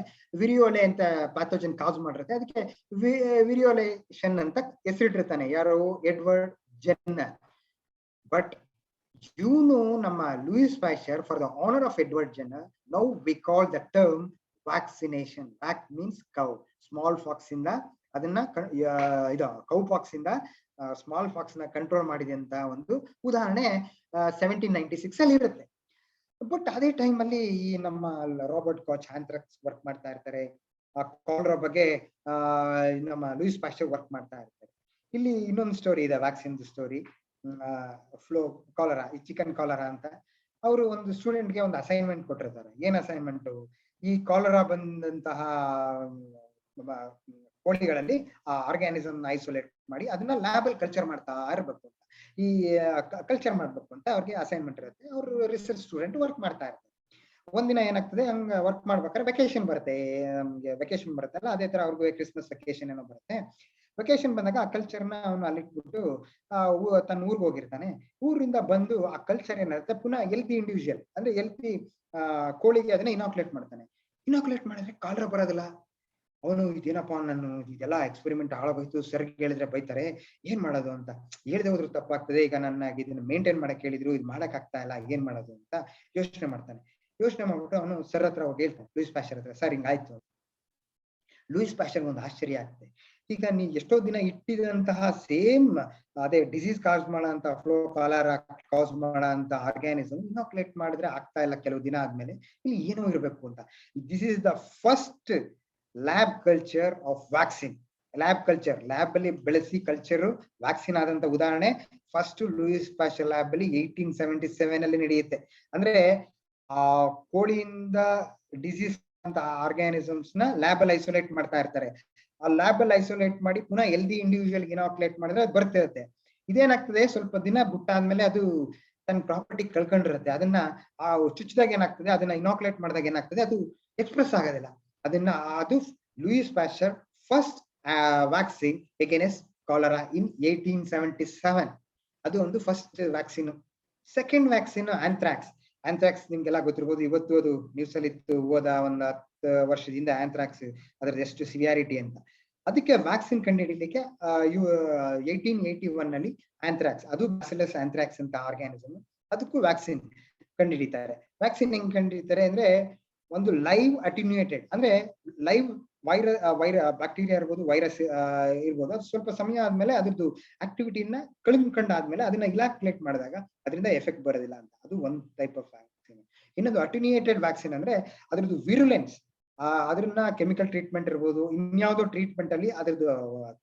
ವಿರಿಯೋಲೆ ಅಂತ ಪ್ಯಾಥೋಜನ್ ಕಾಸ್ ಮಾಡಿರುತ್ತೆ, ಅದಕ್ಕೆ ವಿರಿಯೋಲೇಷನ್ ಅಂತ ಹೆಸರಿಟ್ಟಿರ್ತಾನೆ. ಯಾರು? Edward Jenner. ಬಟ್ ನಮ್ಮ Louis Pasteur, for the honour of Edward Jenner, now we call the term vaccination. Vac means cow. Small pox ಇಂದ ಅದನ್ನ ಇದು ಕೌ ಪಾಕ್ಸ್ ಇಂದ ಸ್ಮಾಲ್ ಫಾಕ್ಸ್ ನ ಕಂಟ್ರೋಲ್ ಮಾಡಿದೆ ಅಂತ ಒಂದು ಉದಾಹರಣೆ 1796 ಅಲ್ಲಿ ಇರುತ್ತೆ. ಬಟ್ ಅದೇ ಟೈಮ್ ಅಲ್ಲಿ ಈ ನಮ್ಮ ರಾಬರ್ಟ್ ಕಾಚ್ ಆಂಥ್ರಾಕ್ಸ್ ವರ್ಕ್ ಮಾಡ್ತಾ ಇರ್ತಾರೆ. ಆ ಕಾಲರಾ ಬಗ್ಗೆ ನಮ್ಮ ಲೂಯಿಸ್ ಪ್ಯಾಶ್ಚರ್ ವರ್ಕ್ ಮಾಡ್ತಾ ಇರ್ತಾರೆ. ಇಲ್ಲಿ ಇನ್ನೊಂದು ಸ್ಟೋರಿ ಇದೆ, ವ್ಯಾಕ್ಸಿನ್ ಸ್ಟೋರಿ. ಫ್ಲೋ ಕಾಲರಾ, ಈ ಚಿಕನ್ ಕಾಲರಾ ಅಂತ. ಅವರು ಒಂದು ಸ್ಟೂಡೆಂಟ್ಗೆ ಒಂದು ಅಸೈನ್ಮೆಂಟ್ ಕೊಟ್ಟಿರ್ತಾರೆ. ಏನ್ ಅಸೈನ್ಮೆಂಟ್? ಈ ಕಾಲರಾ ಬಂದಂತಹ ಕೋಳಿಗಳಲ್ಲಿ ಆ ಆರ್ಗ್ಯಾನಿಸಮ್ ಐಸೋಲೇಟ್ ಮಾಡಿ ಅದನ್ನ ಲ್ಯಾಬಲ್ ಕಲ್ಚರ್ ಮಾಡ್ತಾ ಇರ್ಬೇಕು ಅಂತ. ಈ ಕಲ್ಚರ್ ಮಾಡ್ಬೇಕು ಅಂತ ಅವ್ರಿಗೆ ಅಸೈನ್ಮೆಂಟ್ ಇರುತ್ತೆ. ಅವರು ರಿಸರ್ಚ್ ಸ್ಟೂಡೆಂಟ್ ವರ್ಕ್ ಮಾಡ್ತಾ ಇರ್ತಾರೆ. ಒಂದಿನ ಏನಾಗ್ತದೆ, ಹಂಗ ವರ್ಕ್ ಮಾಡ್ಬೇಕಾದ್ರೆ ವೆಕೇಶನ್ ಬರುತ್ತೆ. ನಮ್ಗೆ ವೆಕೇಶನ್ ಬರುತ್ತಲ್ಲ, ಅದೇ ತರ ಅವ್ರಿಗೆ ಕ್ರಿಸ್ಮಸ್ ವೆಕೇಶನ್ ಏನೋ ಬರುತ್ತೆ. ವೆಕೇಶನ್ ಬಂದಾಗ ಆ ಕಲ್ಚರ್ನ ಅವನು ಅಲ್ಲಿಟ್ಬಿಟ್ಟು ತನ್ನ ಊರಿಗೆ ಹೋಗಿರ್ತಾನೆ. ಊರಿಂದ ಬಂದು ಆ ಕಲ್ಚರ್ ಏನಿರುತ್ತೆ ಪುನಃ ಎಲ್ತಿ ಇಂಡಿವಿಜುವಲ್ ಅಂದ್ರೆ ಎಲ್ತಿ ಕೋಳಿಗೆ ಅದನ್ನ ಇನಾಕ್ಯುಲೇಟ್ ಮಾಡ್ತಾನೆ. ಇನಾಕ್ಯುಲೇಟ್ ಮಾಡಿದ್ರೆ ಕಾಲರಾ ಬರೋದಿಲ್ಲ. ಅವನು ಇದೇನಪ್ಪ, ನಾನು ಇದೆಲ್ಲ ಎಕ್ಸ್ಪೆರಿಮೆಂಟ್ ಹಾಳಾಗೋಯ್ತು, ಸರ್ಗೆ ಹೇಳಿದ್ರೆ ಬೈತಾರೆ, ಏನ್ ಮಾಡೋದು ಅಂತ. ಹೇಳ್ದೆ ಹೋದ್ರು ತಪ್ಪಾಗ್ತದೆ, ಈಗ ನನ್ನ ಇದನ್ನ ಮೇಂಟೈನ್ ಮಾಡಕ್ ಹೇಳಿದ್ರು, ಇದು ಮಾಡಕ್ ಆಗ್ತಾ ಇಲ್ಲ, ಏನ್ ಮಾಡೋದು ಅಂತ ಯೋಚನೆ ಮಾಡ್ತಾನೆ. ಯೋಚನೆ ಮಾಡ್ಬಿಟ್ಟು ಅವನು ಸರ್ ಹತ್ರ ಹೋಗಿ ಹೇಳ್ತಾನೆ, ಲೂಯಿಸ್ ಪ್ಯಾಶ್ಚರ್ ಹತ್ರ, ಸರ್ ಹಿಂಗಾಯ್ತು. ಲೂಯಿಸ್ ಪ್ಯಾಶ್ಚರ್ ಒಂದು ಆಶ್ಚರ್ಯ ಆಗ್ತದೆ. ಈಗ ನೀ ಎಷ್ಟೋ ದಿನ ಇಟ್ಟಿದಂತಹ ಸೇಮ್ ಅದೇ ಡಿಸೀಸ್ ಕಾಸ್ ಮಾಡೋ ಅಂತ ಫ್ಲೋ ಕಾಲರಾ ಕಾಸ್ ಮಾಡೋ ಅಂತ ಆರ್ಗ್ಯಾನಿಸಮ್ ಇನಾಕ್ಯುಲೇಟ್ ಮಾಡಿದ್ರೆ ಆಗ್ತಾ ಇಲ್ಲ ಕೆಲವು ದಿನ ಆದ್ಮೇಲೆ, ಇಲ್ಲಿ ಏನೋ ಇರಬೇಕು ಅಂತ. This is the first lab culture of vaccine. Lab culture, lab ಅಲ್ಲಿ ಬೆಳೆಸಿ ಕಲ್ಚರ್ ವ್ಯಾಕ್ಸಿನ್ ಆದಂತ ಉದಾಹರಣೆ ಫಸ್ಟ್ ಲೂಯಿಸ್ ಪ್ಯಾಶ್ಚರ್ ಲ್ಯಾಬ್ ಅಲ್ಲಿ 1877 ಅಲ್ಲಿ ನಡೆಯುತ್ತೆ. ಅಂದ್ರೆ ಆ ಕೋಳಿಯಿಂದ ಡಿಸೀಸ್ ಅಂತ ಆರ್ಗ್ಯಾನಿಸಮ್ಸ್ ನ ಲ್ಯಾಬ್ ಅಲ್ಲಿ ಐಸೋಲೇಟ್ ಮಾಡ್ತಾ ಇರ್ತಾರೆ. ಆ ಲ್ಯಾಬ್ ಅಲ್ಲಿ ಐಸೋಲೇಟ್ ಮಾಡಿ ಪುನಃ ಎಲ್ದಿ ಇಂಡಿವಿಜುವಲ್ ಇನಾಕ್ಯುಲೇಟ್ ಮಾಡಿದ್ರೆ ಅದು ಬರ್ತಿರುತ್ತೆ. ಇದೇನಾಗ್ತದೆ, ಸ್ವಲ್ಪ ದಿನ ಬಿಟ್ಟಾದ್ಮೇಲೆ ಅದು ತನ್ನ ಪ್ರಾಪರ್ಟಿ ಕಳ್ಕೊಂಡಿರುತ್ತೆ. ಅದನ್ನ ಆ ಚುಚ್ಚಿದಾಗ ಏನಾಗ್ತದೆ, ಅದನ್ನ ಇನಾಕ್ಯುಲೇಟ್ ಮಾಡಿದಾಗ ಏನಾಗ್ತದೆ, ಅದು ಎಕ್ಸ್ಪ್ರೆಸ್ ಆಗೋದಿಲ್ಲ. ಅದನ್ನ ಅದು Louis Pasteur first vaccine against cholera in 1877. ಅದು ಒಂದು first vaccine. Second vaccine anthrax. Anthrax ನಿಮ್ಗೆಲ್ಲ ಗೊತ್ತಿರ್ಬೋದು, ಇವತ್ತು ಅದು ನ್ಯೂಸ್ ಅಲ್ಲಿ ಇತ್ತು, ಹೋದ ಒಂದು 10 ವರ್ಷದಿಂದ ಆಂಥ್ರಾಕ್ಸ್ ಅದ್ರದ್ದು ಎಷ್ಟು ಸಿವಿಯಾರಿಟಿ ಅಂತ. ಅದಕ್ಕೆ ವ್ಯಾಕ್ಸಿನ್ ಕಂಡುಹಿಡಿಯಲಿಕ್ಕೆ 1881 ನಲ್ಲಿ ಆಂಥ್ರಾಕ್ಸ್, ಅದು ಬ್ಯಾಸಿಲಸ್ ಆಂಥ್ರಾಕ್ಸ್ ಅಂತ ಆರ್ಗ್ಯಾನಿಸಮ್, ಅದಕ್ಕೂ ವ್ಯಾಕ್ಸಿನ್ ಕಂಡುಹಿಡಿತಾರೆ. ವ್ಯಾಕ್ಸಿನ್ ಹೆಂಗ್ ಕಂಡುಹಿಡಿತಾರೆ ಅಂದ್ರೆ, ಒಂದು ಲೈವ್ ಅಟಿನ್ಯೂಯೇಟೆಡ್ ಅಂದ್ರೆ ಲೈವ್ ಬ್ಯಾಕ್ಟೀರಿಯಾ ಇರ್ಬೋದು, ವೈರಸ್ ಇರ್ಬೋದು, ಅದು ಸ್ವಲ್ಪ ಸಮಯ ಆದ್ಮೇಲೆ ಅದ್ರದ್ದು ಆಕ್ಟಿವಿಟಿನ ಕಳ್ಕೊಂಡಾದ್ಮೇಲೆ ಅದನ್ನ ಇನಾಕ್ಯುಲೇಟ್ ಮಾಡಿದಾಗ ಅದರಿಂದ ಎಫೆಕ್ಟ್ ಬರೋದಿಲ್ಲ ಅಂತ. ಅದು ಒಂದು ಟೈಪ್ ಆಫ್ ವ್ಯಾಕ್ಸಿನ್. ಇನ್ನೊಂದು ಅಟಿನ್ಯೂಯೇಟೆಡ್ ವ್ಯಾಕ್ಸಿನ್ ಅಂದ್ರೆ ಅದ್ರದ್ದು ವಿರುಲೆನ್ಸ್, ಅದನ್ನ ಕೆಮಿಕಲ್ ಟ್ರೀಟ್ಮೆಂಟ್ ಇರ್ಬೋದು, ಇನ್ಯಾವುದೋ ಟ್ರೀಟ್ಮೆಂಟ್ ಅಲ್ಲಿ ಅದ್ರದ್ದು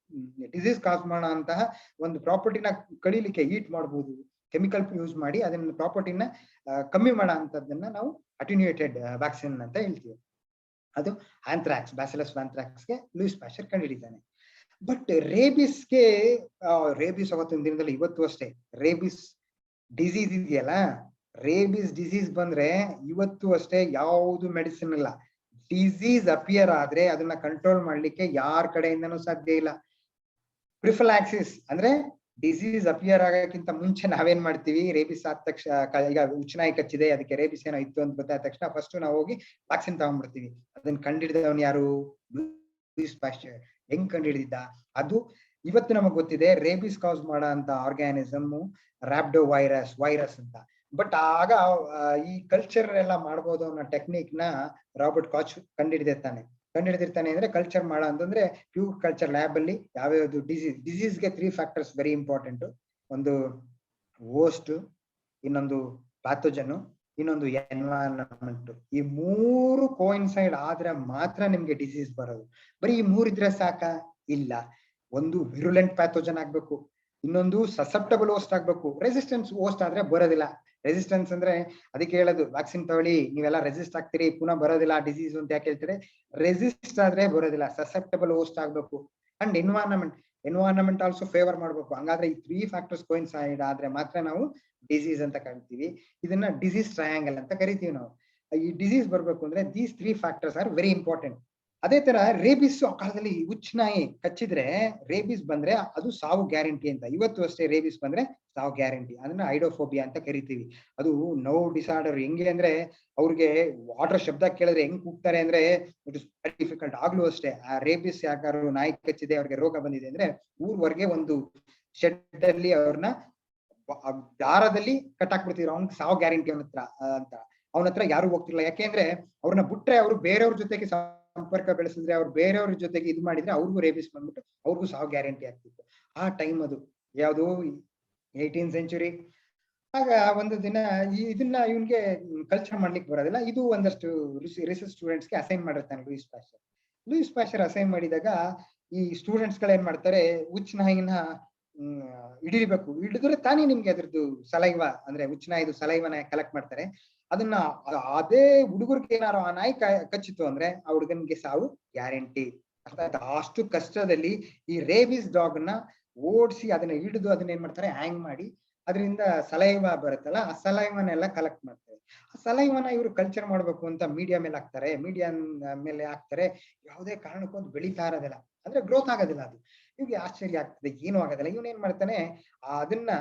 ಡಿಸೀಸ್ ಕಾಸ್ ಮಾಡೋ ಅಂತಹ ಒಂದು ಪ್ರಾಪರ್ಟಿನ ಕಳೀಲಿಕ್ಕೆ ಹೀಟ್ ಮಾಡ್ಬೋದು, ಕೆಮಿಕಲ್ ಯೂಸ್ ಮಾಡಿ ಅದನ್ನ ಪ್ರಾಪರ್ಟಿನ ಕಮ್ಮಿ ಮಾಡೋ ಅಂತದನ್ನ ನಾವು ಅಟಿನ್ಯೂಯೇಟೆಡ್ ವ್ಯಾಕ್ಸಿನ್ ಅಂತ ಹೇಳ್ತೀವಿ. ಅದು ಆಂಥ್ರಾಕ್ಸ್, ಬ್ಯಾಸಿಲಸ್ ಆಂಥ್ರಾಕ್ಸ್ಗೆ ಲೂಯಿಸ್ ಪ್ಯಾಶ್ಚರ್ ಕಂಡುಹಿಡಿತಾನೆ. ಬಟ್ ರೇಬಿಸ್ಗೆ, ರೇಬಿಸ್ ಅವತ್ತಿನ ದಿನದಲ್ಲಿ ಇವತ್ತು ಅಷ್ಟೇ ರೇಬಿಸ್ ಡಿಸೀಸ್ ಇದೆಯಲ್ಲ, ರೇಬಿಸ್ ಡಿಸೀಸ್ ಬಂದ್ರೆ ಇವತ್ತು ಅಷ್ಟೇ ಯಾವುದು ಮೆಡಿಸಿನ್ ಇಲ್ಲ. ಡಿಸೀಸ್ ಅಪಿಯರ್ ಆದ್ರೆ ಅದನ್ನ ಕಂಟ್ರೋಲ್ ಮಾಡ್ಲಿಕ್ಕೆ ಯಾರ ಕಡೆಯಿಂದನೂ ಸಾಧ್ಯ ಇಲ್ಲ. ಪ್ರಿಫಲಾಕ್ಸಿಸ್ ಅಂದ್ರೆ ಡಿಸೀಸ್ ಅಪಿಯರ್ ಆಗೋಕ್ಕಿಂತ ಮುಂಚೆ ನಾವೇನ್ ಮಾಡ್ತೀವಿ, ರೇಬಿಸ್ ಆದ ತಕ್ಷಣ, ಈಗ ಉಚ್ಚನಾಯಿ ಕಚ್ಚಿದೆ, ಅದಕ್ಕೆ ರೇಬಿಸ್ ಏನೋ ಇತ್ತು ಅಂತ ಗೊತ್ತಾದ ತಕ್ಷಣ ಫಸ್ಟ್ ನಾವು ಹೋಗಿ ವ್ಯಾಕ್ಸಿನ್ ತಗೊಂಡ್ಬಿಡ್ತೀವಿ. ಅದನ್ನ ಕಂಡುಹಿಡಿದವನು ಯಾರು? Louis Pasteur. ಹೆಂಗ್ ಕಂಡುಹಿಡಿದಿದ್ದ? ಅದು ಇವತ್ತು ನಮಗ್ ಗೊತ್ತಿದೆ, ರೇಬಿಸ್ ಕಾಸ್ ಮಾಡೋ ಅಂತ ಆರ್ಗ್ಯಾನಿಸಮ್ ರ್ಯಾಬ್ಡೋ ವೈರಸ್ ಅಂತ. ಬಟ್ ಆಗ ಈ ಕಲ್ಚರ್ ಎಲ್ಲ ಮಾಡ್ಬೋದು ಅನ್ನೋ ಟೆಕ್ನಿಕ್ ನ ರಾಬರ್ಟ್ ಕಾಚ್ ಕಂಡುಹಿಡಿದಿರ್ತಾನೆ ಅಂದ್ರೆ ಕಲ್ಚರ್ ಮಾಡೋ ಅಂತಂದ್ರೆ ಪ್ಯೂರ್ ಕಲ್ಚರ್ ಲ್ಯಾಬ್ ಅಲ್ಲಿ ಯಾವ್ಯಾವ್ದು ಡಿಸೀಸ್ಗೆ 3 ಫ್ಯಾಕ್ಟರ್ಸ್ ವೆರಿ ಇಂಪಾರ್ಟೆಂಟ್. ಒಂದು ಹೋಸ್ಟ್, ಇನ್ನೊಂದು ಪ್ಯಾಥೋಜನ್, ಇನ್ನೊಂದು ಎನ್ವೈರನ್ಮೆಂಟ್. ಈ 3 ಕೋಇನ್ಸೈಡ್ ಆದ್ರೆ ಮಾತ್ರ ನಿಮ್ಗೆ ಡಿಸೀಸ್ ಬರೋದು. ಬರೀ ಈ 3 ಇದ್ರೆ ಸಾಕ? ಇಲ್ಲ. ಒಂದು ವಿರುಲೆಂಟ್ ಪ್ಯಾಥೋಜನ್ ಆಗ್ಬೇಕು, ಇನ್ನೊಂದು ಸಸೆಪ್ಟಬಲ್ ಹೋಸ್ಟ್ ಆಗ್ಬೇಕು. ರೆಸಿಸ್ಟೆನ್ಸ್ ಹೋಸ್ಟ್ ಆದ್ರೆ ಬರೋದಿಲ್ಲ. ರೆಸಿಸ್ಟೆನ್ಸ್ ಅಂದ್ರೆ ಅದಕ್ಕೆ ಹೇಳೋದು, ವ್ಯಾಕ್ಸಿನ್ ತಗೊಳ್ಳಿ ನೀವೆಲ್ಲ ರೆಸಿಸ್ಟ್ ಆಗ್ತೀರಿ, ಪುನಃ ಬರೋದಿಲ್ಲ ಡಿಸೀಸ್ ಅಂತ ಯಾಕೆ ಹೇಳ್ತಾರೆ? ರೆಸಿಸ್ಟ್ ಆದ್ರೆ ಬರೋದಿಲ್ಲ, ಸಸೆಪ್ಟಬಲ್ ಹೋಸ್ಟ್ ಆಗ್ಬೇಕು. And environment, environment also favour ಮಾಡ್ಬೇಕು. ಹಂಗಾದ್ರೆ ಈ 3 ಫ್ಯಾಕ್ಟರ್ಸ್ ಕೋಯಿನ್ಸೈಡ್ ಆದ್ರೆ ಮಾತ್ರ ನಾವು ಡಿಸೀಸ್ ಅಂತ ಕರಿತೀವಿ. ಇದನ್ನ ಡಿಸೀಸ್ ಟ್ರಯಾಂಗಲ್ ಅಂತ ಕರಿತೀವಿ ನಾವು. ಈ ಡಿಸೀಸ್ ಬರ್ಬೇಕು ಅಂದ್ರೆ these 3 factors are very important. ಅದೇ ತರ ರೇಬಿಸ್ ಆ ಕಾಲದಲ್ಲಿ ಹುಚ್ಚುನಾಯಿ ಕಚ್ಚಿದ್ರೆ ರೇಬಿಸ್ ಬಂದ್ರೆ ಅದು ಸಾವು ಗ್ಯಾರಂಟಿ ಅಂತ. ಇವತ್ತು ಅಷ್ಟೇ ರೇಬಿಸ್ ಬಂದ್ರೆ ಸಾವು ಗ್ಯಾರಂಟಿ. ಅದನ್ನ ಐಡೋಫೋಬಿಯಾ ಅಂತ ಕರಿತೀವಿ. ಅದು ನೋವು ಡಿಸಾರ್ಡರ್. ಹೆಂಗೆ ಅಂದ್ರೆ ಅವ್ರಿಗೆ ವಾಟರ್ ಶಬ್ದ ಕೇಳಿದ್ರೆ ಹೆಂಗ್ ಕೂಗ್ತಾರೆ ಅಂದ್ರೆ ಇಟ್ ಇಸ್ ಡಿಫಿಕಲ್ಟ್. ಆಗ್ಲೂ ಅಷ್ಟೇ ಆ ರೇಬಿಸ್ ಯಾಕಾದ್ರು ನಾಯಿ ಕಚ್ಚಿದೆ ಅವ್ರಿಗೆ ರೋಗ ಬಂದಿದೆ ಅಂದ್ರೆ ಊರ್ವರೆಗೆ ಒಂದು ಶೆಡ್ ಅಲ್ಲಿ ಅವ್ರನ್ನ ದಾರದಲ್ಲಿ ಕಟ್ಟಾಕ್ಬಿಡ್ತಿದ್ರು. ಅವ್ನಿಗೆ ಸಾವು ಗ್ಯಾರಂಟಿ ಅವನ ಹತ್ರ ಅಂತ. ಅವನ ಹತ್ರ ಯಾರು ಹೋಗ್ತಿರ್ಲಿಲ್ಲ. ಯಾಕೆಂದ್ರೆ ಅವ್ರನ್ನ ಬಿಟ್ರೆ ಅವ್ರು ಬೇರೆಯವ್ರ ಜೊತೆಗೆ ಸಂಪರ್ಕ ಬೆಳೆಸಿದ್ರೆ ಅವ್ರು ಬೇರೆಯವ್ರ ಜೊತೆಗೆ ಇದು ಮಾಡಿದ್ರೆ ಅವ್ರಿಗೂ ರೇಬಿಸ್ ಬಂದ್ಬಿಟ್ಟು ಅವ್ರಿಗೂ ಸಾವು ಗ್ಯಾರಂಟಿ ಆಗ್ತಿತ್ತು. ಆ ಟೈಮ್ ಅದು ಯಾವುದು 18th ಸೆಂಚುರಿ. ಆಗ ಒಂದು ದಿನ ಇದನ್ನ ಇವನ್ಗೆ ಕಲ್ಚರ್ ಮಾಡ್ಲಿಕ್ಕೆ ಬರೋದಿಲ್ಲ. ಇದು ಒಂದಷ್ಟು ರಿಸರ್ಚ್ ಸ್ಟೂಡೆಂಟ್ಸ್ಗೆ ಅಸೈನ್ ಮಾಡಿರ್ತಾನೆ ಲೂಯಿಸ್ ಪ್ಯಾಶ್ಚರ್ ಅಸೈನ್ ಮಾಡಿದಾಗ ಈ ಸ್ಟೂಡೆಂಟ್ಸ್ ಗಳು ಏನ್ ಮಾಡ್ತಾರೆ, ಹುಚ್ಚುನಾಯಿನ ಹಿಡಿಬೇಕು. ಹಿಡಿದ್ರೆ ತಾನೇ ನಿಮ್ಗೆ ಅದ್ರದ್ದು ಸಲೈವ ಅಂದ್ರೆ ಹುಚ್ಚುನಾಯಿದು ಸಲೈವನ ಕಲೆಕ್ಟ್ ಮಾಡ್ತಾರೆ. ಅದನ್ನ ಅದೇ ಹುಡುಗರಿಗೆ ಏನಾರು ಆ ನಾಯಿ ಕಚ್ಚಿತು ಅಂದ್ರೆ ಆ ಹುಡುಗನ್ಗೆ ಸಾವು ಗ್ಯಾರಂಟಿ. ಅಷ್ಟು ಕಷ್ಟದಲ್ಲಿ ಈ ರೇಬಿಸ್ ಡಾಗ್ ನ ಓಡಿಸಿ ಅದನ್ನ ಹಿಡಿದು ಅದನ್ನ ಏನ್ ಮಾಡ್ತಾರೆ, ಹ್ಯಾಂಗ್ ಮಾಡಿ ಅದರಿಂದ ಸಲೈವ ಬರುತ್ತಲ್ಲ ಆ ಸಲೈವನೆಲ್ಲ ಕಲೆಕ್ಟ್ ಮಾಡ್ತಾರೆ. ಆ ಸಲೈವನ ಇವರು ಕಲ್ಚರ್ ಮಾಡ್ಬೇಕು ಅಂತ ಮೀಡಿಯಾ ಮೇಲೆ ಹಾಕ್ತಾರೆ. ಮೇಲೆ ಹಾಕ್ತಾರೆ. ಯಾವುದೇ ಕಾರಣಕ್ಕೂ ಅದು ಬೆಳೀತಾ ಇರೋದಿಲ್ಲ, ಅಂದ್ರೆ ಗ್ರೋತ್ ಆಗೋದಿಲ್ಲ. ಅದು ಇವ್ಗೆ ಆಶ್ಚರ್ಯ ಆಗ್ತದೆ, ಏನೂ ಆಗೋದಿಲ್ಲ. ಇವನ್ ಏನ್ ಮಾಡ್ತಾನೆ, ಅದನ್ನ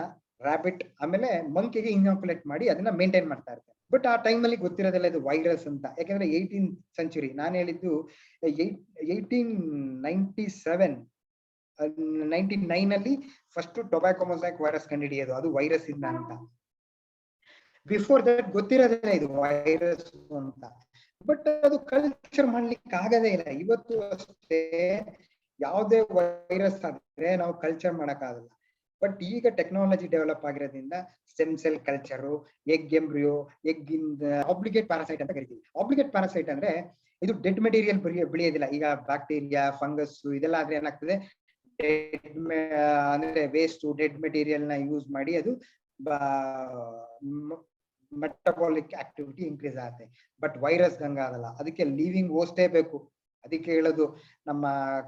ರ್ಯಾಬಿಟ್ ಆಮೇಲೆ ಮಂಕಿಗೆ ಇನಾಕ್ಯುಲೇಟ್ ಮಾಡಿ ಅದನ್ನ ಮೇಂಟೈನ್ ಮಾಡ್ತಾ ಇರ್ತಾರೆ. ಬಟ್ ಆ ಟೈಮ್ ಅಲ್ಲಿ ಗೊತ್ತಿರೋದಿಲ್ಲ ಇದು ವೈರಸ್ ಅಂತ. ಯಾಕಂದ್ರೆ 18th ಸೆಂಚುರಿ, ನಾನು ಹೇಳಿದ್ದು 1897-99 ಅಲ್ಲಿ ಫಸ್ಟ್ ಟೊಬ್ಯಾಕೊ ಮೊಸಾಯಿಕ್ ವೈರಸ್ ಕಂಡುಹಿಡಿಯೋದು, ಅದು ವೈರಸ್ ಇಂದ ಅಂತ. ಬಿಫೋರ್ ದಟ್ ಗೊತ್ತಿರೋದಿಲ್ಲ ಇದು ವೈರಸ್ ಅಂತ. ಬಟ್ ಅದು ಕಲ್ಚರ್ ಮಾಡ್ಲಿಕ್ಕೆ ಆಗದೇ ಇಲ್ಲ. ಇವತ್ತು ಅಷ್ಟೇ ಯಾವುದೇ ವೈರಸ್ ಆದ್ರೆ ನಾವು ಕಲ್ಚರ್ ಮಾಡಕ್ಕಾಗಲ್ಲ. ಬಟ್ ಈಗ ಟೆಕ್ನಾಲಜಿ ಡೆವಲಪ್ ಆಗಿರೋದ್ರಿಂದ stem cell culture, egg embryo, egg in obligate parasite ಅಂತ ಕರಿತೀವಿ. ಆಬ್ಲಿಗೇಟ್ ಪ್ಯಾರಾಸೈಟ್ ಅಂದ್ರೆ ಇದು ಡೆಡ್ ಮೆಟೀರಿಯಲ್ ಬೆಳೆಯೋದಿಲ್ಲ. ಈಗ ಬ್ಯಾಕ್ಟೀರಿಯಾ, ಫಂಗಸ್ ಇದೆಲ್ಲ ಆದ್ರೆ ಏನಾಗ್ತದೆ, ಅಂದ್ರೆ ವೇಸ್ಟ್ ಡೆಡ್ ಮೆಟೀರಿಯಲ್ ನ ಯೂಸ್ ಮಾಡಿ ಅದು ಮೆಟಬಾಲಿಕ್ ಆಕ್ಟಿವಿಟಿ ಇನ್ಕ್ರೀಸ್ ಆಗುತ್ತೆ. ಬಟ್ ವೈರಸ್ ಗಂಗಾಗಲ್ಲ, ಅದಕ್ಕೆ ಲಿವಿಂಗ್ ಹೋಸ್ಟೇ ಬೇಕು. ಅದಕ್ಕೆ ಹೇಳೋದು, ನಮ್ಮ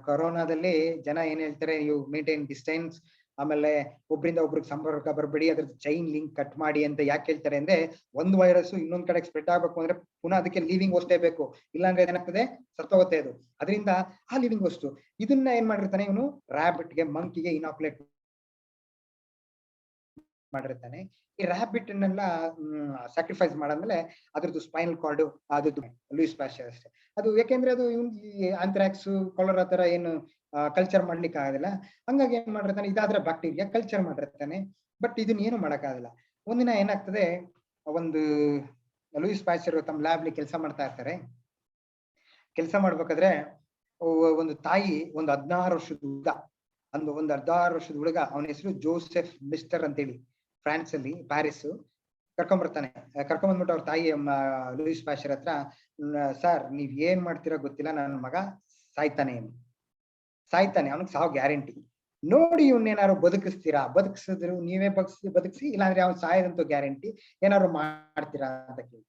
ಕೊರೋನಾದಲ್ಲಿ ಜನ ಏನ್ ಹೇಳ್ತಾರೆ, ನೀವು ಮೇಂಟೈನ್ ಡಿಸ್ಟೆನ್ಸ್, ಆಮೇಲೆ ಒಬ್ರಿಂದ ಒಬ್ರಿಗೆ ಸಂಪರ್ಕ ಬರಬೇಡಿ, ಅದ್ರದ್ದು ಚೈನ್ ಲಿಂಕ್ ಕಟ್ ಮಾಡಿ ಅಂತ ಯಾಕೆ ಹೇಳ್ತಾರೆ ಅಂದ್ರೆ, ಒಂದು ವೈರಸ್ ಇನ್ನೊಂದ್ ಕಡೆ ಸ್ಪ್ರೆಡ್ ಆಗ್ಬೇಕು ಅಂದ್ರೆ ಪುನಃ ಅದಕ್ಕೆ ಲಿವಿಂಗ್ ಹೋಸ್ಟೇ ಬೇಕು. ಇಲ್ಲಾಂದ್ರೆ ಏನಾಗ್ತದೆ, ಸತ್ತೋಗುತ್ತೆ ಅದು. ಅದರಿಂದ ಆ ಲಿವಿಂಗ್ ಹೋಸ್ಟ್ ಇದನ್ನ ಏನ್ ಮಾಡಿರ್ತಾನೆ ಇವನು, ರ್ಯಾಬಿಟ್ಗೆ ಮಂಕಿಗೆ ಇನಾಕ್ಯುಲೇಟ್ ಮಾಡಿರ್ತಾನೆ. ಈ ರ್ಯಾಬಿಟ್ ಅನ್ನೆಲ್ಲ ಸ್ಯಾಕ್ರಿಫೈಸ್ ಮಾಡಾದ್ಮೇಲೆ ಅದ್ರದ್ದು ಸ್ಪೈನಲ್ ಕಾರ್ಡ್ ಅದು ಲೂಯಿಸ್ ಪ್ಯಾಶ್ಚರ್ ಅಷ್ಟೇ. ಅದು ಯಾಕೆಂದ್ರೆ ಅದು ಆಂಥ್ರಾಕ್ಸ್, ಕೊಲರಾ ತರ ಏನು ಕಲ್ಚರ್ ಮಾಡ್ಲಿಕ್ಕೆ ಆಗೋದಿಲ್ಲ. ಹಂಗಾಗಿ ಏನ್ ಮಾಡಿರ್ತಾನೆ, ಇದಾದ್ರೆ ಬ್ಯಾಕ್ಟೀರಿಯಾ ಕಲ್ಚರ್ ಮಾಡಿರ್ತಾನೆ. ಬಟ್ ಇದನ್ನ ಏನು ಮಾಡಕ್ಕಾಗಲ್ಲ. ಒಂದಿನ ಏನಾಗ್ತದೆ, ಒಂದು ಲೂಯಿಸ್ ಪ್ಯಾಶ್ಚರ್ ತಮ್ಮ ಲ್ಯಾಬ್ಲಿ ಕೆಲಸ ಮಾಡ್ತಾ ಇರ್ತಾರೆ. ಕೆಲಸ ಮಾಡ್ಬೇಕಾದ್ರೆ ಒಂದು ತಾಯಿ ಒಂದು 16 ವರ್ಷದ ಹುಡುಗ, ಒಂದು 16 ವರ್ಷದ ಹುಡುಗ, ಅವನ ಹೆಸರು ಜೋಸೆಫ್ ಲಿಸ್ಟರ್ ಅಂತೇಳಿ, ಫ್ರಾನ್ಸ್ ಅಲ್ಲಿ ಪ್ಯಾರಿಸ್, ಕರ್ಕೊಂಡ್ಬರ್ತಾನೆ. ಕರ್ಕೊಂಡ್ಬಂದ್ಬಿಟ್ಟು ಅವ್ರ ತಾಯಿ ಲೂಯಿಸ್ ಪ್ಯಾಶ್ಚರ್ ಹತ್ರ, ಸರ್ ನೀವ್ ಏನ್ ಮಾಡ್ತೀರೋ ಗೊತ್ತಿಲ್ಲ, ನನ್ನ ಮಗ ಸಾಯ್ತಾನೆ, ಅವನಿಗೆ ಸಾವು ಗ್ಯಾರಂಟಿ. ನೋಡಿ ಇವನ್ನೇನಾದ್ರು ಬದುಕಿಸ್ತೀರಾ, ಬದುಕಿಸಿದ್ರು ನೀವೇ ಬದುಕಿಸಿ, ಇಲ್ಲಾಂದ್ರೆ ಅವ್ನು ಸಾಯದಂತೂ ಗ್ಯಾರಂಟಿ, ಏನಾದ್ರು ಮಾಡ್ತೀರಾ ಅಂತ ಕೇಳಿ.